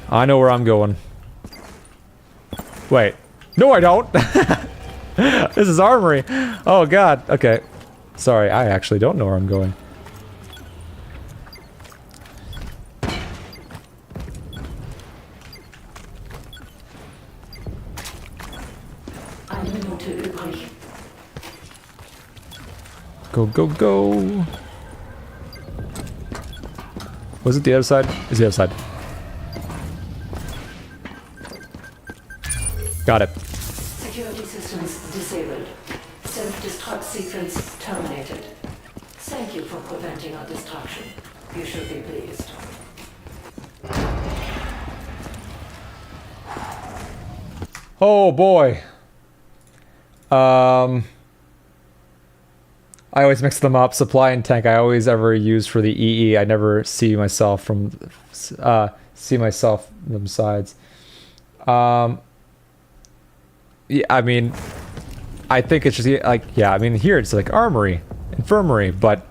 I know where I'm going. Wait. No, I don't! This is armory! Oh god, okay. Sorry, I actually don't know where I'm going. Eine Minute übrig. Go, go, go! Was it the other side? It's the other side. Got it. Security systems disabled. Self-destruct sequence terminated. Thank you for preventing our destruction. You should be pleased. Oh boy. I always mix them up. Supply and tank I always ever use for the EE. I never see myself from them sides. Yeah, I mean, I think it's just like, yeah, I mean here it's like armory, infirmary, but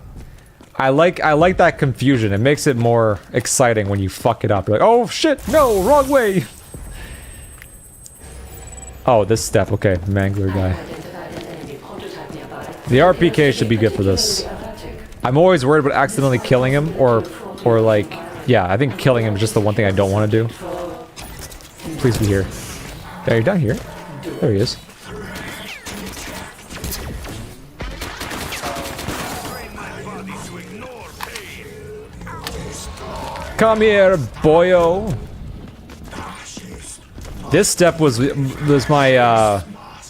I like that confusion. It makes it more exciting when you fuck it up. You're like, oh shit, no, wrong way. Oh, this step, okay, Mangler guy. The RPK should be good for this. I'm always worried about accidentally killing him, or like, yeah, I think killing him is just the one thing I don't want to do. Please be here. There, you're down here. There he is. Come here, boyo. This step was my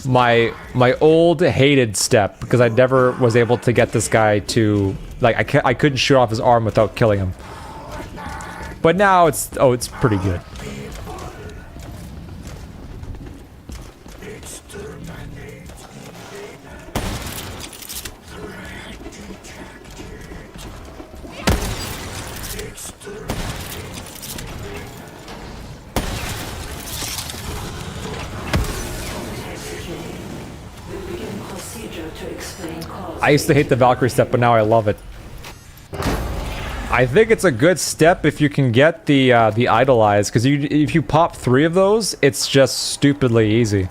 my old hated step because I never was able to get this guy to, like, I couldn't shoot off his arm without killing him. But now it's pretty good. I used to hate the Valkyrie step, but now I love it. I think it's a good step if you can get the idolize, because if you pop 3 of those, it's just stupidly easy.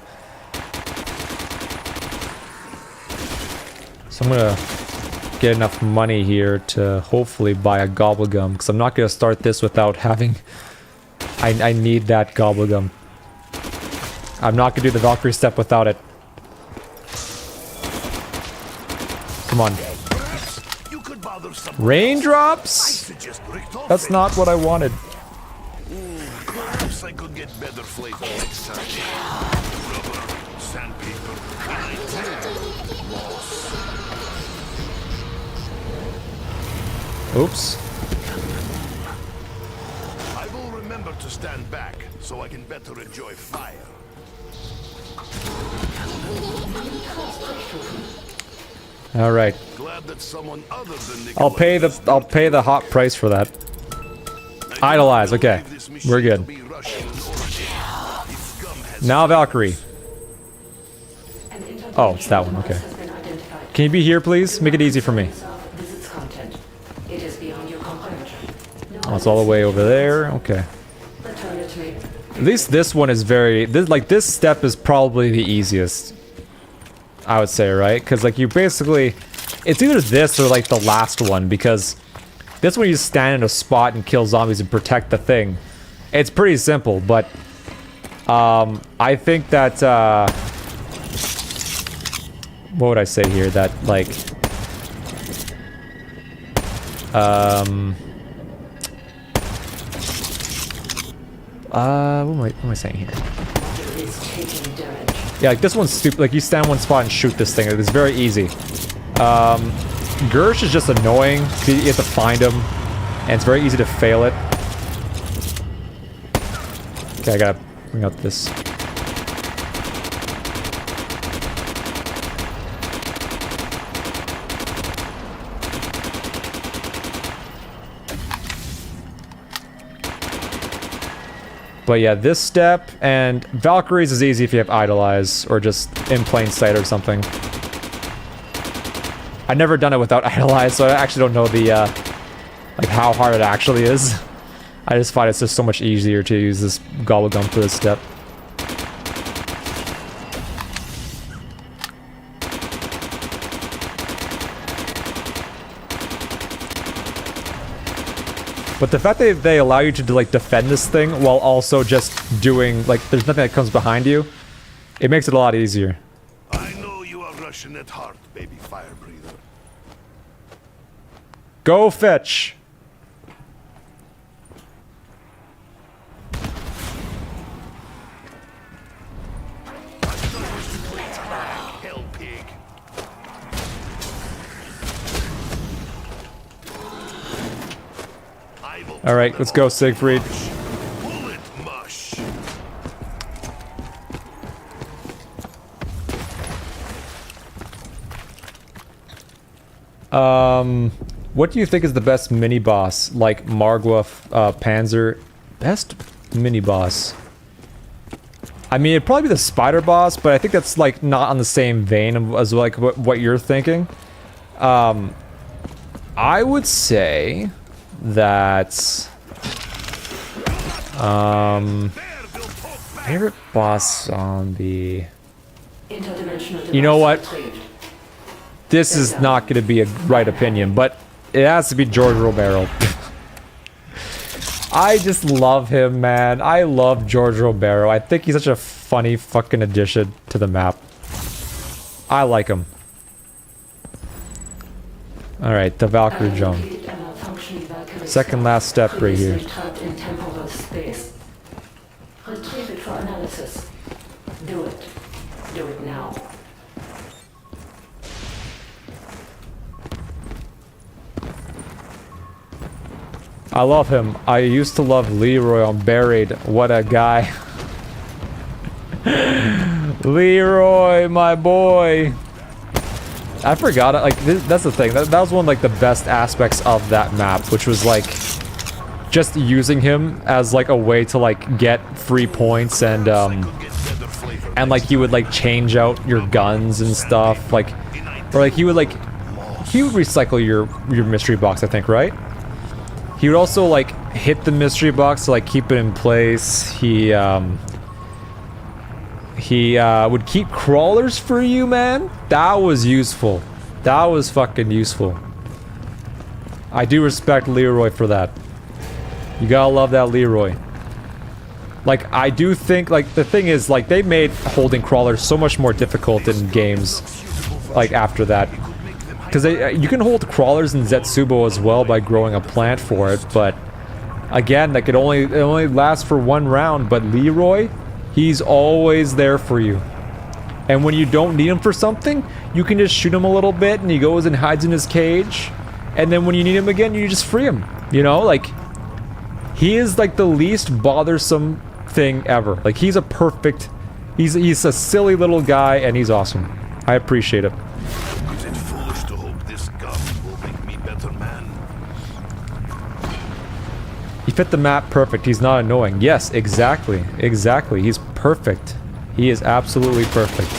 So I'm gonna get enough money here to hopefully buy a gobblegum, because I'm not gonna start this without having. I need that gobblegum. I'm not gonna do the Valkyrie step without it. Come on. Raindrops? That's not what I wanted. Perhaps I could get better flavor next time. Rubber, sandpaper, moss. Oops. I will remember to stand back so I can better enjoy fire. All right. Glad that someone other than I'll pay the hot price for that. Idolize. Okay, we're good. Now Valkyrie. Oh, it's that one. Okay. Can you be here, please? Make it easy for me. Oh, it's all the way over there. Okay. At least this one is this step is probably the easiest, I would say, right? Because, like, you basically... It's either this or, like, the last one, because this one you just stand in a spot and kill zombies and protect the thing. It's pretty simple, but... I think that, what would I say here? That, like... what am I saying here? Yeah, like this one's stupid. Like you stand in one spot and shoot this thing. It's very easy. Gersh is just annoying. You have to find him, and it's very easy to fail it. Okay, I gotta bring out this. But yeah, this step, and Valkyries is easy if you have Idolize, or just in plain sight or something. I've never done it without Idolize, so I actually don't know the, like how hard it actually is. I just find it's just so much easier to use this Gobblegum for this step. But the fact that they allow you to, like, defend this thing while also just doing, like, there's nothing that comes behind you, it makes it a lot easier. I know you are Russian at heart, baby fire breather. Go fetch! Hell pig. Alright, let's go, Siegfried. Bullet mush. What do you think is the best mini boss? Like Margwa, Panzer, best mini boss. I mean, it'd probably be the spider boss, but I think that's like not on the same vein as like what you're thinking. I would say that favorite boss zombie. You know what? This is not going to be a right opinion, but it has to be George Romero. I just love him, man. I love George Romero. I think he's such a funny fucking addition to the map. I like him. Alright, the Valkyrie jump. Second last step right here. Retrieve it for analysis. Do it. Do it now. I love him. I used to love Leroy on Buried. What a guy. Leroy, my boy. I forgot it. Like, that's the thing. That was one of, like, the best aspects of that map, which was, like, just using him as, like, a way to, like, get free points and like, he would, like, change out your guns and stuff. Like, or, like, he would recycle your mystery box, I think, right? He would also, like, hit the mystery box to, like, keep it in place. He would keep crawlers for you, man. That was useful. That was fucking useful. I do respect Leroy for that. You gotta love that Leroy. Like, I do think, like, the thing is, like, they made holding crawlers so much more difficult in games, like, after that. Because you can hold crawlers in Zetsubo as well by growing a plant for it, but again, like, it only lasts for one round, but Leroy, he's always there for you. And when you don't need him for something, you can just shoot him a little bit and he goes and hides in his cage. And then when you need him again, you just free him. You know, like, he is like the least bothersome thing ever. Like, he's a perfect, he's a silly little guy and he's awesome. I appreciate it. Is it foolish to hope this gun will make me better man? He fit the map perfect. He's not annoying. Yes, exactly. Exactly. He's perfect. He is absolutely perfect.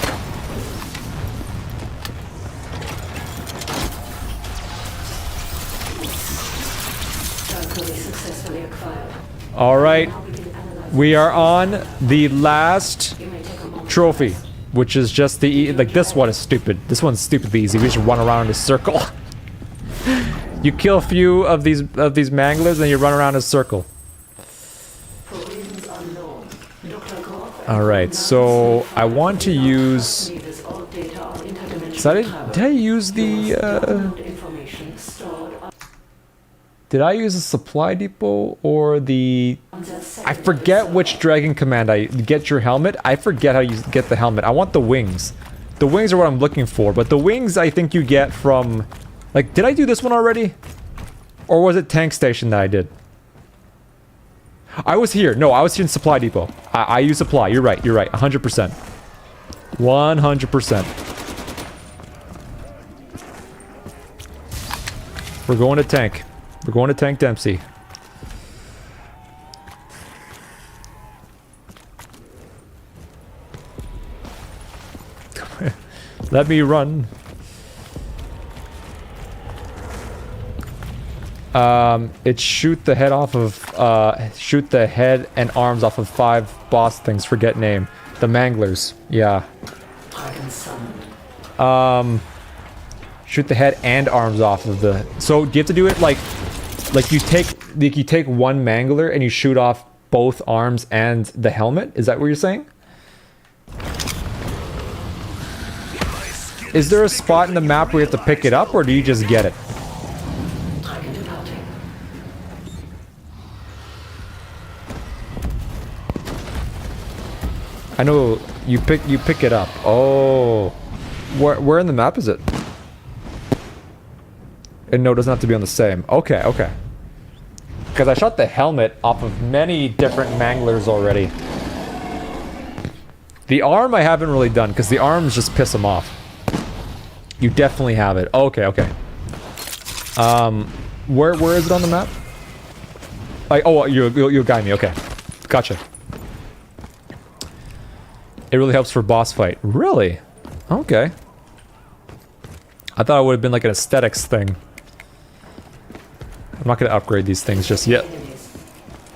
Alright. We are on the last trophy, which is just the... like, this one is stupid. This one's stupidly easy. We just run around in a circle. You kill a few of these manglers and you run around in a circle. Alright, so I want to use... So did I use the... Did I use the supply depot or the... I forget which dragon command I get your helmet. I forget how you get the helmet. I want the wings. The wings are what I'm looking for, but the wings I think you get from... Like, did I do this one already? Or was it tank station that I did? I was here. No, I was here in supply depot. I use supply. You're right. You're right. 100%. 100%. We're going to tank. We're going to Tank Dempsey. Let me run. It shoot the head off of, shoot the head and arms off of 5 boss things, forget name. The Manglers, yeah. Shoot the head and arms off of the... So, do you have to do it like you take one Mangler and you shoot off both arms and the helmet? Is that what you're saying? Is there a spot in the map where you have to pick it up, or do you just get it? I know you pick it up. Oh, where in the map is it? And no, it doesn't have to be on the same. Okay, okay. Because I shot the helmet off of many different Manglers already. The arm I haven't really done because the arms just piss them off. You definitely have it. Okay, okay. Where is it on the map? Like, oh, you'll guide me. Okay, gotcha. It really helps for boss fight. Really? Okay. I thought it would have been like an aesthetics thing. I'm not gonna upgrade these things just yet.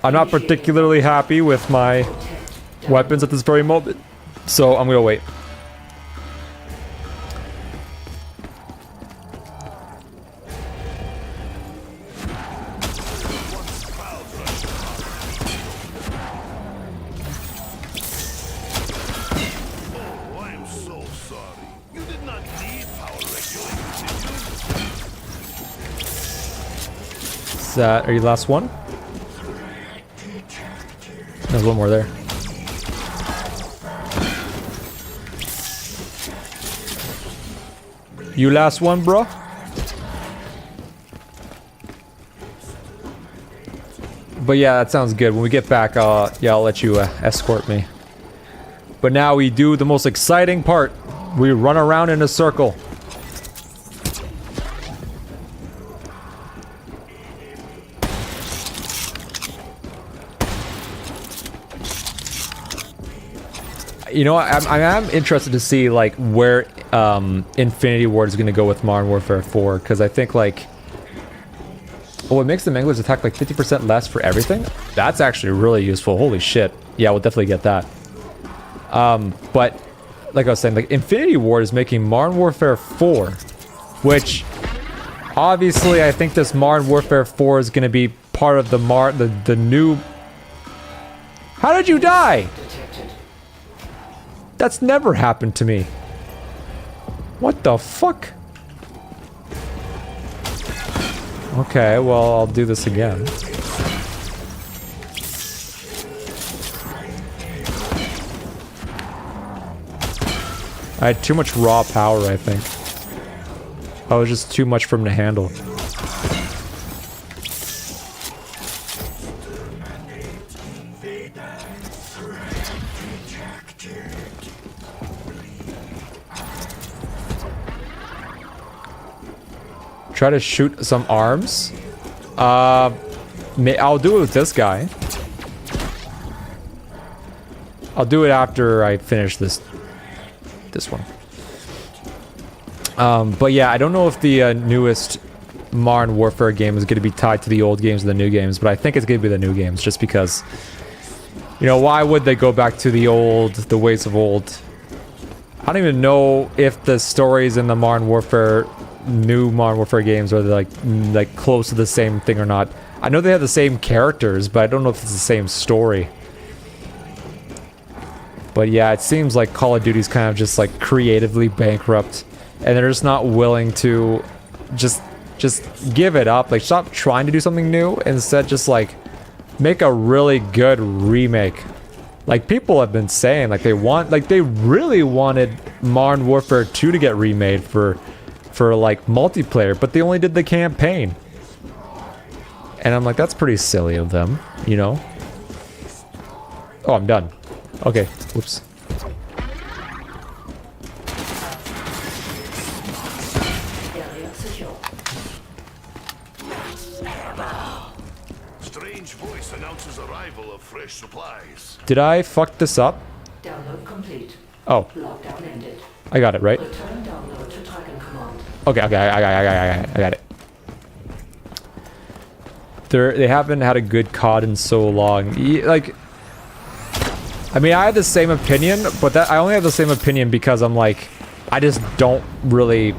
I'm not particularly happy with my weapons at this very moment, so I'm gonna wait. Is that, are you the last one? There's one more there. You last one, bro? But yeah, that sounds good. When we get back, yeah, I'll let you escort me. But now we do the most exciting part. We run around in a circle. You know, I am interested to see like where Infinity Ward is going to go with Modern Warfare 4, because I think like, oh, it makes the Manglers attack like 50% less for everything. That's actually really useful. Holy shit! Yeah, we'll definitely get that. But like I was saying, like Infinity Ward is making Modern Warfare 4, which obviously I think this Modern Warfare 4 is going to be part of the new. How did you die? That's never happened to me. What the fuck? Okay, well, I'll do this again. I had too much raw power, I think. I was just too much for him to handle. Try to shoot some arms. I'll do it with this guy. I'll do it after I finish this one. But yeah, I don't know if the newest Modern Warfare game is going to be tied to the old games or the new games, but I think it's going to be the new games just because, you know, why would they go back to the ways of old? I don't even know if the stories in the new Modern Warfare games are like close to the same thing or not. I know they have the same characters, but I don't know if it's the same story. But yeah, it seems like Call of Duty's kind of just like creatively bankrupt, and they're just not willing to just give it up. Like, stop trying to do something new, instead just like make a really good remake. Like, people have been saying like they really wanted Modern Warfare 2 to get remade for like multiplayer, but they only did the campaign. And I'm like, that's pretty silly of them, you know? Oh, I'm done. Okay, whoops. Area secure. Strange voice announces arrival of fresh supplies. Did I fuck this up? Download complete. Oh, Lockdown ended. I got it, right? Return download to Dragon Command. Okay, I got it. They haven't had a good COD in so long. Like, I mean, I have the same opinion, but I only have the same opinion because I'm like, I just don't really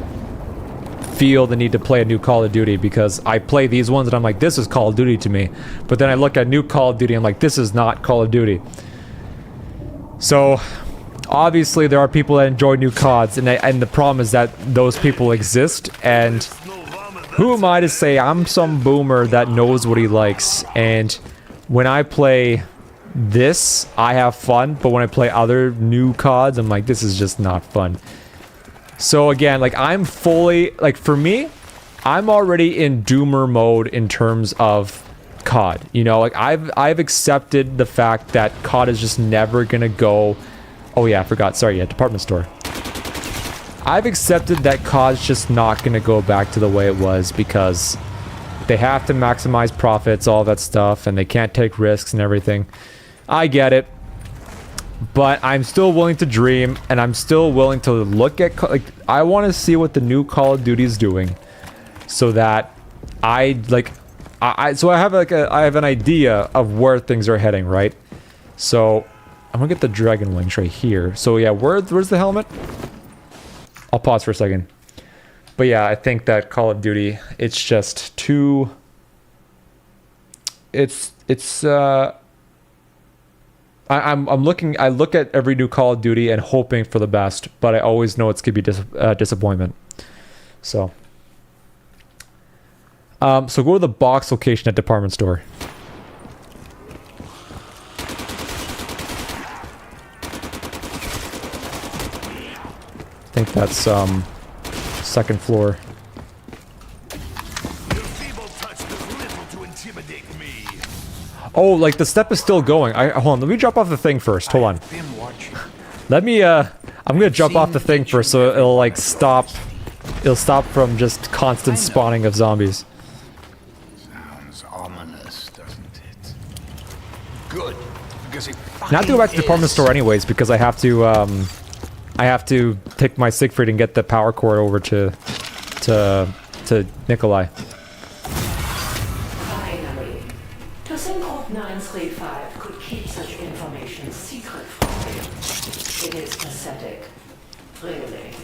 feel the need to play a new Call of Duty, because I play these ones and I'm like, this is Call of Duty to me. But then I look at new Call of Duty and I'm like, this is not Call of Duty. So obviously there are people that enjoy new CODs, and the problem is that those people exist, and who am I to say I'm some boomer that knows what he likes? And when I play this, I have fun, but when I play other new CODs, I'm like, this is just not fun. So again, like, I'm fully, like, for me, I'm already in doomer mode in terms of COD. You know, like, I've accepted the fact that COD is just never gonna go. Oh yeah, I forgot. Sorry, yeah, department store. I've accepted that COD's just not going to go back to the way it was because they have to maximize profits, all that stuff, and they can't take risks and everything. I get it. But I'm still willing to dream, and I'm still willing to look at... Like, I want to see what the new Call of Duty is doing, so that I have an idea of where things are heading, right? So I'm gonna get the dragon wings right here. So yeah, where's the helmet? I'll pause for a second. But yeah, I think that Call of Duty, it's just too... I look at every new Call of Duty and hoping for the best, but I always know it's gonna be disappointment. So go to the box location at department store. I think that's second floor. Oh, like the step is still going. Hold on, let me drop off the thing first. Hold on. Let me I'm gonna jump off the thing first so it'll like stop. It'll stop from just constant spawning of zombies. Sounds ominous, doesn't it? Good. Because Now I have to go back to the department store anyways because I have to take my Siegfried and get the power cord over to Nikolai. Finally. To think Corp 935 could keep such information secret from you. It is pathetic. Really.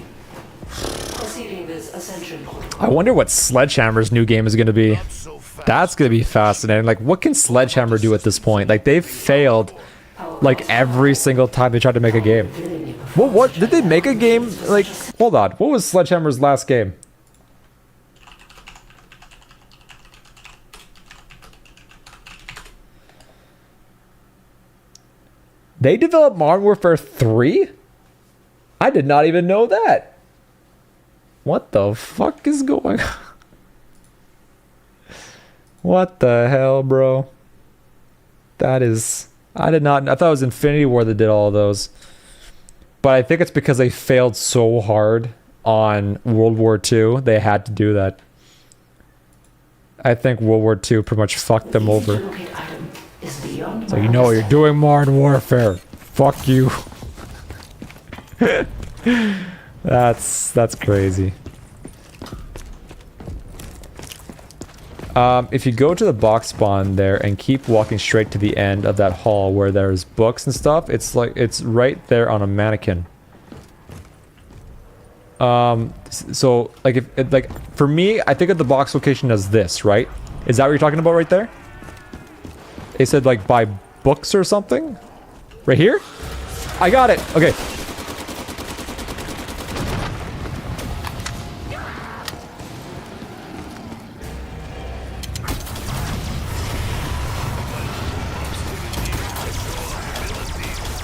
Proceeding with Ascension Protocol. I wonder what Sledgehammer's new game is going to be. That's going to be fascinating. Like, what can Sledgehammer do at this point? Like, they've failed, like, every single time they tried to make a game. What? Did they make a game? Like, hold on. What was Sledgehammer's last game? They developed Modern Warfare 3? I did not even know that. What the fuck is going on? What the hell, bro? That is... I thought it was Infinity War that did all of those. But I think it's because they failed so hard on World War II, they had to do that. I think World War II pretty much fucked them over. So you know you're doing Modern Warfare. Fuck you. That's crazy. If you go to the box spawn there and keep walking straight to the end of that hall where there's books and stuff, it's like it's right there on a mannequin. So like for me, I think of the box location as this, right? Is that what you're talking about right there? It said like buy books or something? Right here? I got it. Okay.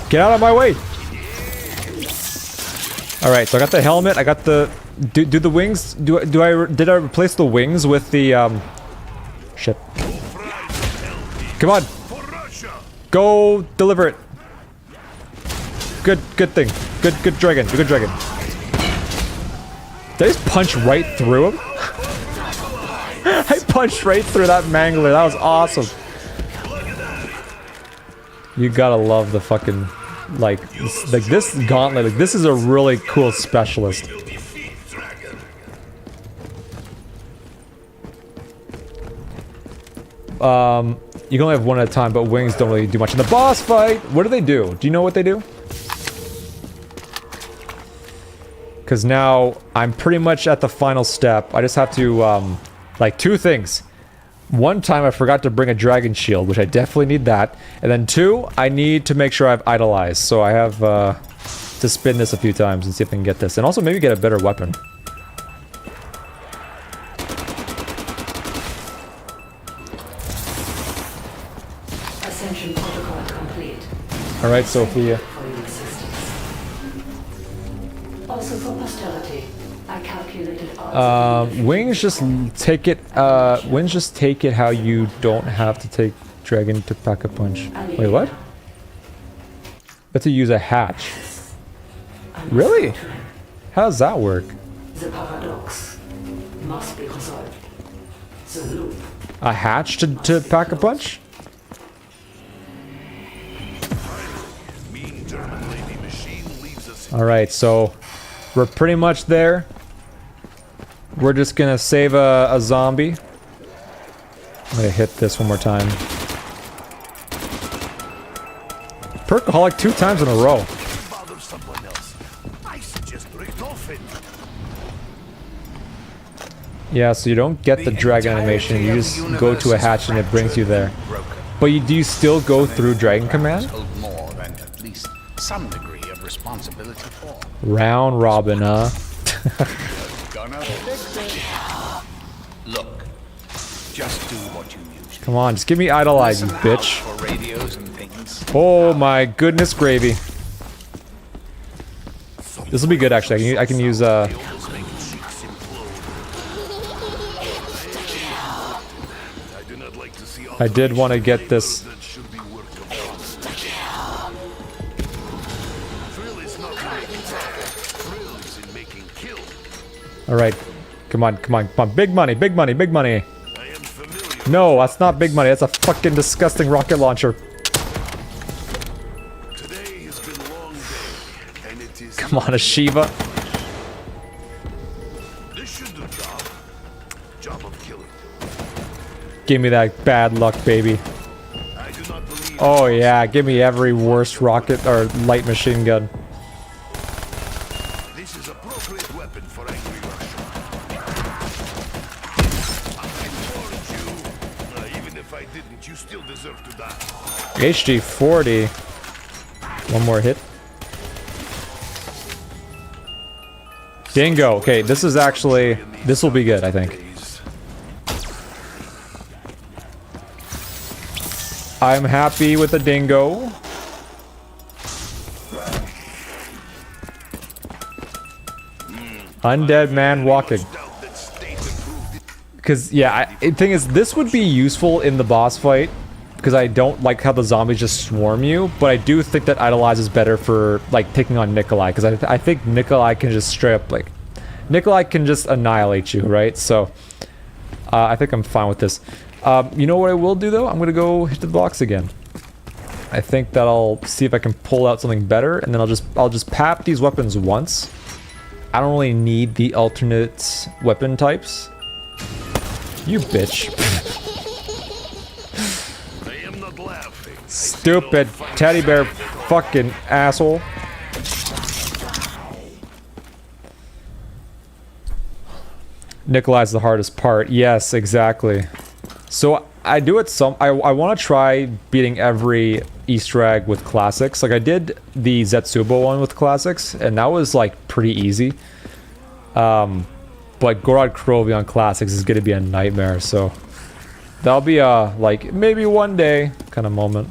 Get out of my way. All right, so I got the helmet. I got the do the wings. Did I replace the wings with the shit. Come on. Go deliver it. Good thing. Good dragon. Good dragon. Did I just punch right through him? I punched right through that mangler. That was awesome. You gotta love the fucking like this gauntlet. Like this is a really cool specialist. You can only have one at a time, but wings don't really do much in the boss fight. What do they do? Do you know what they do? Because now I'm pretty much at the final step. I just have to like two things. One time I forgot to bring a dragon shield, which I definitely need that. And then two, I need to make sure I've idolized. So I have to spin this a few times and see if I can get this. And also maybe get a better weapon. Ascension protocol complete. Alright, Sophia. For your assistance. Also for posterity, I calculated odds. Wings just take it. Wings just take it how you don't have to take dragon to pack a punch. Wait, what? But to use a hatch. Really? How does that work? The paradox must be resolved. The loop. A hatch to pack a punch? Mean German lady machine leaves us. Alright, so we're pretty much there. We're just gonna save a zombie. I'm gonna hit this one more time. Perkaholic 2 times in a row. Bother someone else. I suggest Richtofen. Yeah, so you don't get the dragon animation, you just go to a hatch and it brings you there. But do you still go through Dragon Command? Hold more than at least some degree of responsibility for. Round robin, huh? Gonna fix it. Look, just do what you usually Come on, just give me idolize, you Listen out bitch. for radios and things. Oh my goodness gravy. This will be good actually. I can use Almost making cheeks implode. I do not like to see I did want to get this. that should be work of art. Thrill is not in making tough. Thrill is in making kill. Alright. Come on, come on, come on. Big money, big money, big money. I am familiar. No, that's not big money. That's a fucking disgusting rocket launcher. Today has been a long day, and it is. Come on, a Shiva. This should do job. Job of killing. Give me that bad luck, baby. I do not believe. Oh yeah, give me every worst rocket or light machine gun. This is appropriate weapon for angry Russia. I warned you. Even if I didn't, you still deserve to die. HD 40. One more hit. Dingo. Okay, this is actually. This will be good, I think. I'm happy with the dingo. Undead man walking. Because, yeah, the thing is, this would be useful in the boss fight. Because I don't like how the zombies just swarm you. But I do think that Idolize is better for, like, taking on Nikolai. Because I think Nikolai can just straight up, like... Nikolai can just annihilate you, right? So, I think I'm fine with this. You know what I will do, though? I'm going to go hit the box again. I think that I'll see if I can pull out something better. And then I'll just pap these weapons once. I don't really need the alternate weapon types. You bitch. I am not laughing. Stupid teddy bear fucking asshole. Nikolai's the hardest part. Yes, exactly. So I do it I want to try beating every Easter egg with classics. Like I did the Zetsubo one with classics, and that was like pretty easy. But Gorod Krovi on classics is going to be a nightmare, so that'll be a like maybe one day kind of moment.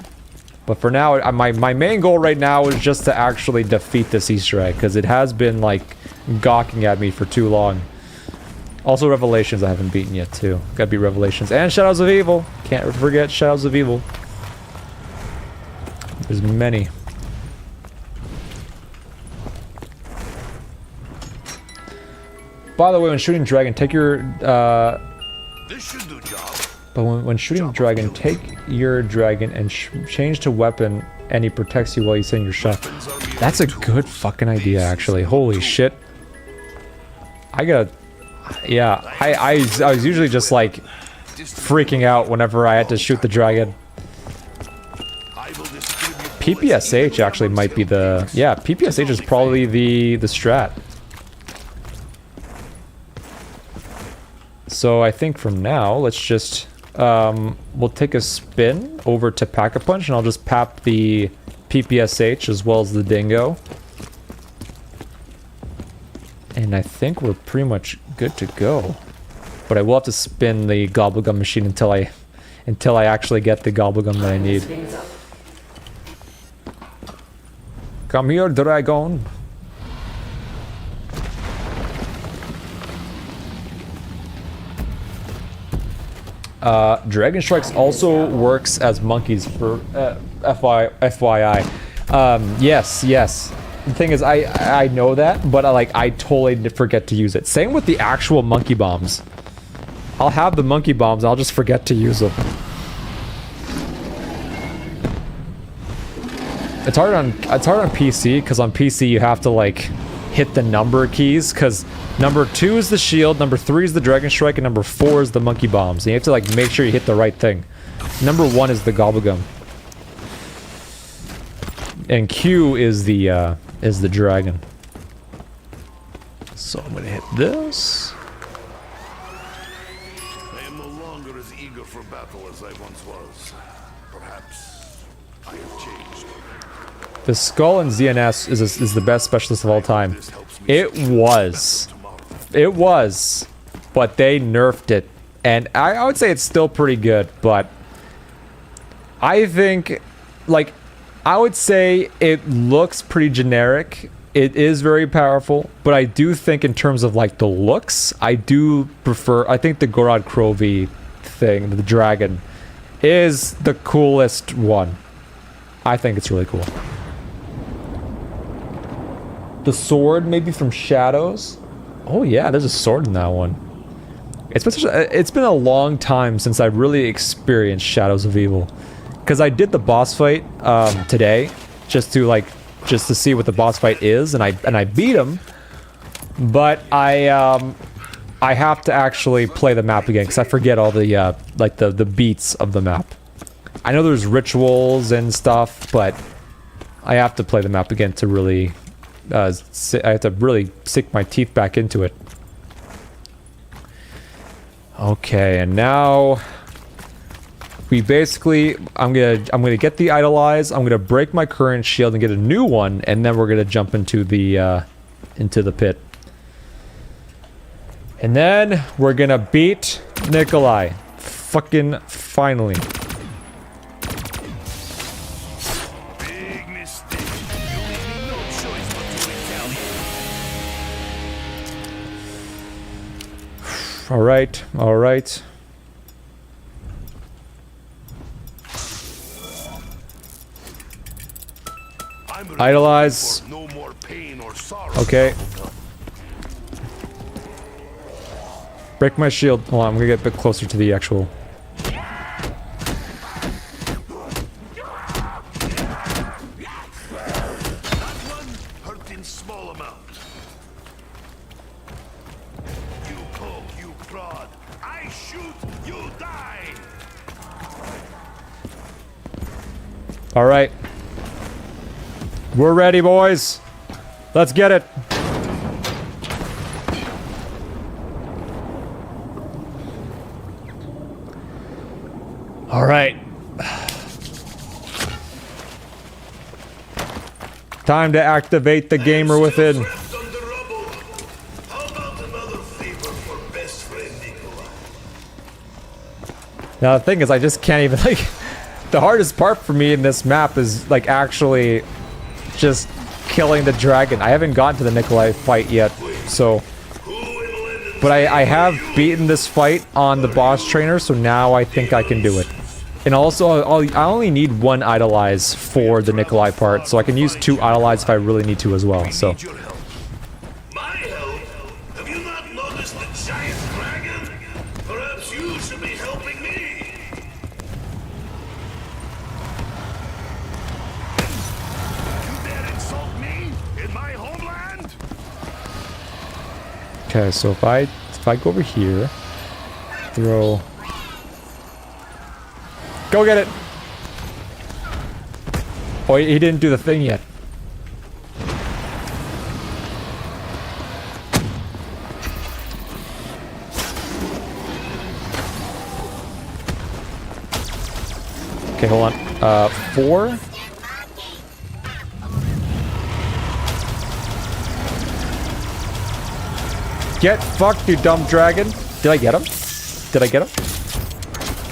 But for now, my main goal right now is just to actually defeat this Easter egg, because it has been like gawking at me for too long. Also Revelations I haven't beaten yet too. Gotta beat Revelations. And Shadows of Evil! Can't forget Shadows of Evil. There's many. By the way, when shooting dragon, take your This should do job. but when shooting dragon, take your dragon and change to weapon, and he protects you while you send your shot. That's a good fucking idea, actually. Holy shit. I got... Yeah, I was usually just like freaking out whenever I had to shoot the dragon. PPSH actually might be the... Yeah, PPSH is probably the strat. So I think from now, let's just... we'll take a spin over to Pack-a-Punch, and I'll just pap the PPSH as well as the Dingo. And I think we're pretty much good to go. But I will have to spin the Gobblegum machine until I actually get the Gobblegum that I need. Come here, dragon. Dragon Strikes also works as monkeys for FYI. Yes. The thing is, I know that, but I totally forget to use it. Same with the actual monkey bombs. I'll have the monkey bombs, I'll just forget to use them. It's hard on PC, because on PC you have to like hit the number keys, because number 2 is the shield, number 3 is the dragon strike, and number 4 is the monkey bombs. And you have to like make sure you hit the right thing. Number 1 is the gobblegum. And Q is the dragon. So I'm gonna hit this. I am no longer as eager for battle as I once was. Perhaps I have changed. The skull in ZNS is the best specialist of all time. It was, but they nerfed it, and I would say it's still pretty good. But I think, like, I would say it looks pretty generic. It is very powerful, but I do think in terms of like the looks, I do prefer. I think the Gorod Krovi thing, the dragon, is the coolest one. I think it's really cool. The sword, maybe from Shadows. Oh yeah, there's a sword in that one. It's been a long time since I really experienced Shadows of Evil, because I did the boss fight today, just to see what the boss fight is, and I beat him. But I have to actually play the map again, because I forget all the like the beats of the map. I know there's rituals and stuff, but I have to play the map again to really. I have to really sink my teeth back into it. Okay, and now we basically, I'm gonna get the idolize. I'm gonna break my current shield and get a new one, and then we're gonna jump into the pit. And then we're gonna beat Nikolai. Fucking finally. Big mistake. You leave me no choice but to retaliate. Alright, alright. Idolize. No more pain or sorrow. Okay. Break my shield. Hold on, I'm gonna get a bit closer to the actual. That one hurt in small amount. You poke, you prod. I shoot, you die. All right. We're ready, boys. Let's get it. All right. Time to activate the gamer within. Trapped on the rubble. How about another favor for best friend Nikolai? Now the thing is, I just can't even like. The hardest part for me in this map is like actually just killing the dragon. I haven't gotten to the Nikolai fight yet, so. But I have beaten this fight on the boss trainer, so now I think I can do it. And also, I only need one idolize for the Nikolai part, so I can use 2 idolize if I really need to as well. So. Need your help. My help? Have you not noticed the giant dragon? Perhaps you should be helping me. You dare insult me in my homeland? Okay, so if I go over here, throw. Go get it! Oh, he didn't do the thing yet. Okay, hold on. 4. Get fucked, you dumb dragon. Did I get him? Did I get him?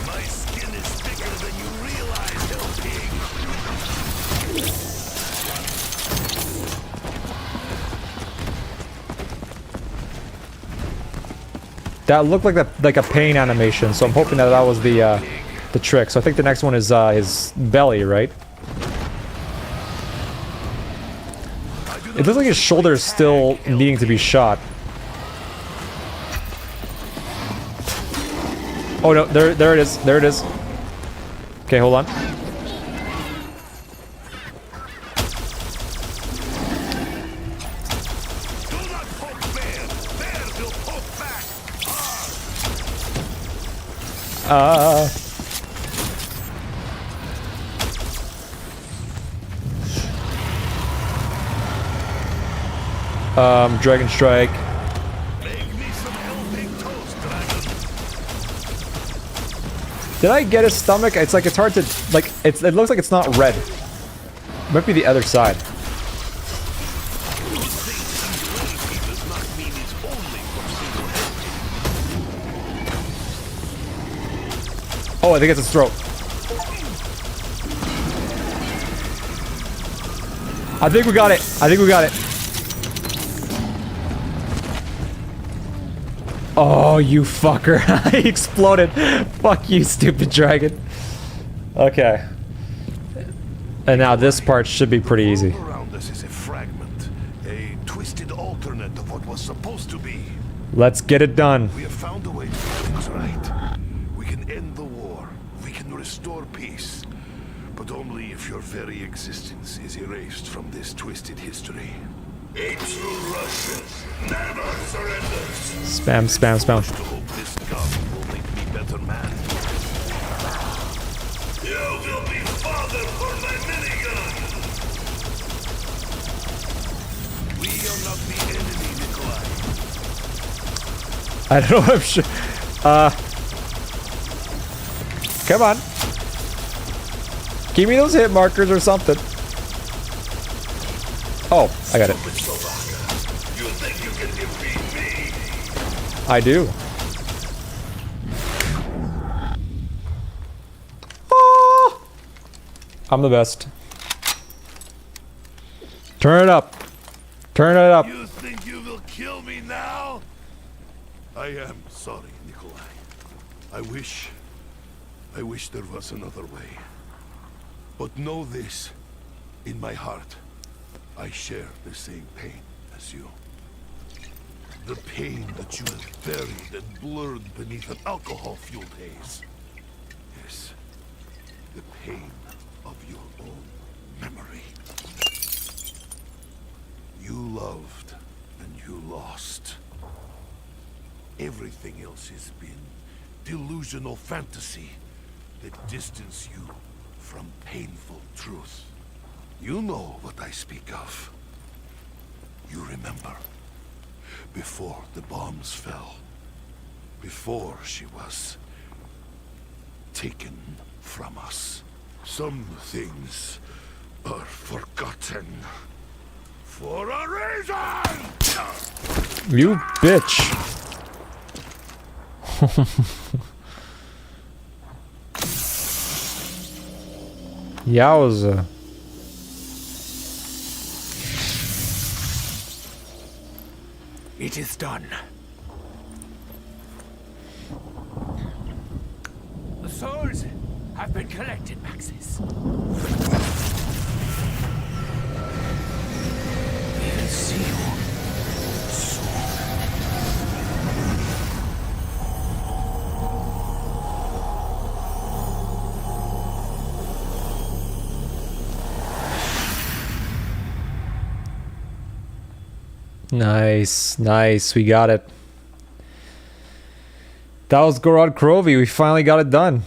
My skin is thicker than you realize, hell pig. That looked like a pain animation, so I'm hoping that was the trick. So I think the next one is his belly, right? It looks like his shoulder is still needing to be shot. Oh no, there it is. There it is. Okay, hold on. Dragon Strike. Did I get his stomach? It's like, it's hard to, like, it looks like it's not red. Might be the other side. Oh, I think it's his throat. I think we got it. I think we got it. Oh, you fucker. I exploded. Fuck you, stupid dragon. Okay. And now this part should be pretty easy. All around us is a fragment, a twisted alternate of what was supposed to be. Let's get it done. We have found a way to do things right. We can end the war. We can restore peace. But only if your very existence is erased from this twisted history. A true Russian never surrenders. Spam, spam, spam. To hope this gun will make me better man. You will be father for my minigun. We are not the enemy, Nikolai. I don't know if I'm sure. Come on. Give me those hit markers or something. Oh, I got it. You think you can defeat me? I do. Oh, I'm the best. Turn it up. Turn it up. You think you will kill me now? I am sorry, Nikolai. I wish there was another way. But know this, in my heart, I share the same pain as you. The pain that you have buried and blurred beneath an alcohol-fueled haze. Yes, the pain of your own memory. You loved and you lost. Everything else has been delusional fantasy that distance you from painful truth. You know what I speak of. You remember. Before the bombs fell. Before she was taken from us. Some things are forgotten. For a reason! You bitch. Yowza. It is done. The souls have been collected, Maxis. We will see you soon. Nice, nice. We got it. That was Gorod Krovi. We finally got it done.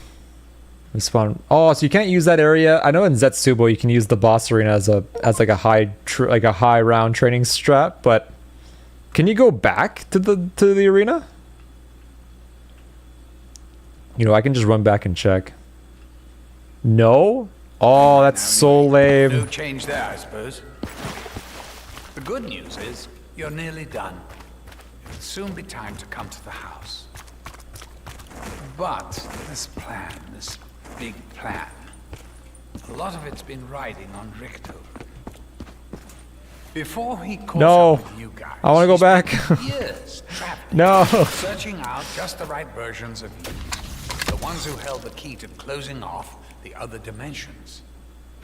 Respawn. Oh, so you can't use that area. I know in Zetsubo you can use the boss arena as like a high round training strat, but can you go back to the arena? You know, I can just run back and check. No? Oh, that's so No lame. change there, I suppose. The good news is, you're nearly done. It'll soon be time to come to the house. But this plan, this big plan, a lot of it's been riding on Richter. Before he caught No. up with you guys, I wanna go he spent back. years traveling, No. searching out just the right versions of you. The ones who held the key to closing off the other dimensions.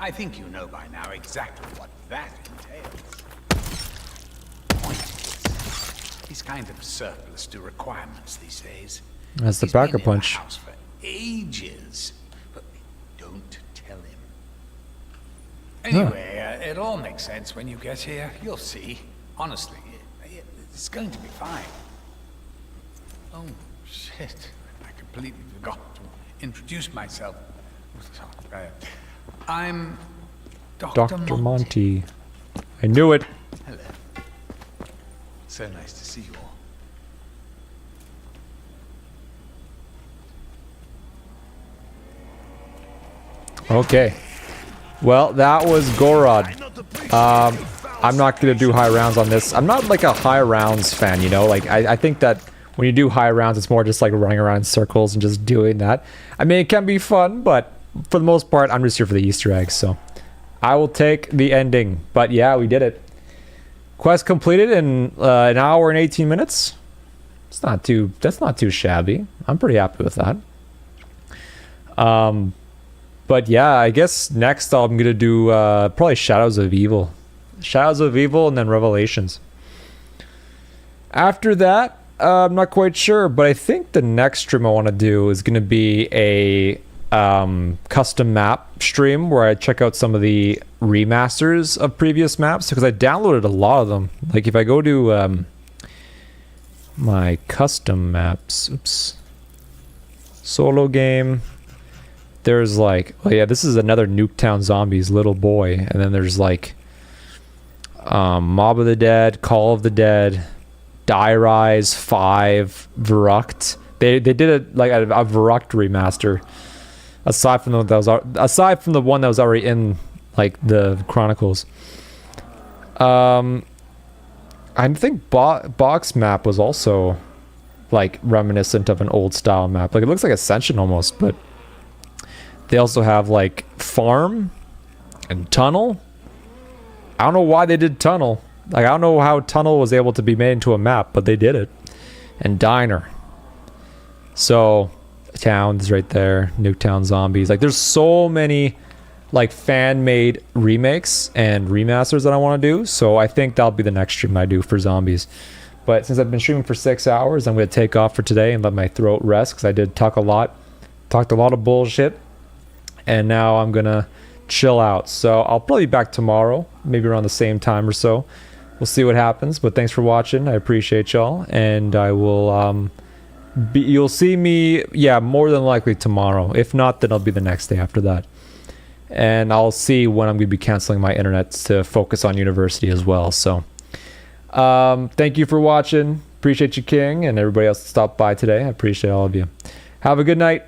I think you know by now exactly what that entails. He's kind of surplus to requirements these days. That's the He's been pack a in punch. the house for ages, but don't tell him. Anyway, it all makes sense when you get here. You'll see. Honestly, it's going to be fine. Oh, shit. I completely forgot to introduce myself. I'm Dr. Dr. Monty. I knew it. Hello. So nice to see you all. Okay. Well, that was Gorod. I'm not gonna do high rounds on this. I'm not like a high rounds fan, you know? Like, I think that when you do high rounds, it's more just like running around in circles and just doing that. I mean, it can be fun, but for the most part, I'm just here for the Easter eggs, so I will take the ending. But yeah, we did it. Quest completed in an hour and 18 minutes. That's not too shabby. I'm pretty happy with that. But yeah, I guess next I'm gonna do probably Shadows of Evil. Shadows of Evil and then Revelations. After that, I'm not quite sure, but I think the next stream I want to do is gonna be a custom map stream where I check out some of the remasters of previous maps, because I downloaded a lot of them. Like if I go to my custom maps, oops, solo game, there's like, oh yeah, this is another Nuketown Zombies, Little Boy, and then there's like Mob of the Dead, Call of the Dead, Die Rise 5, Verrucht. They did it like a Verrucht remaster. Aside from the one that was already in like the Chronicles. I think Box Map was also like reminiscent of an old style map. Like it looks like Ascension almost, but they also have like Farm and Tunnel. I don't know why they did Tunnel. Like I don't know how Tunnel was able to be made into a map, but they did it. And Diner. So Towns right there, Nuketown Zombies. Like there's so many like fan-made remakes and remasters that I want to do, so I think that'll be the next stream I do for zombies. But since I've been streaming for 6 hours, I'm going to take off for today and let my throat rest, because I did talked a lot of bullshit, and now I'm gonna chill out. So I'll probably be back tomorrow, maybe around the same time or so. We'll see what happens, but thanks for watching. I appreciate y'all, and I will you'll see me, yeah, more than likely tomorrow. If not, then it'll be the next day after that. And I'll see when I'm going to be canceling my internet to focus on university as well. So thank you for watching. Appreciate you, King, and everybody else that stopped by today. I appreciate all of you. Have a good night.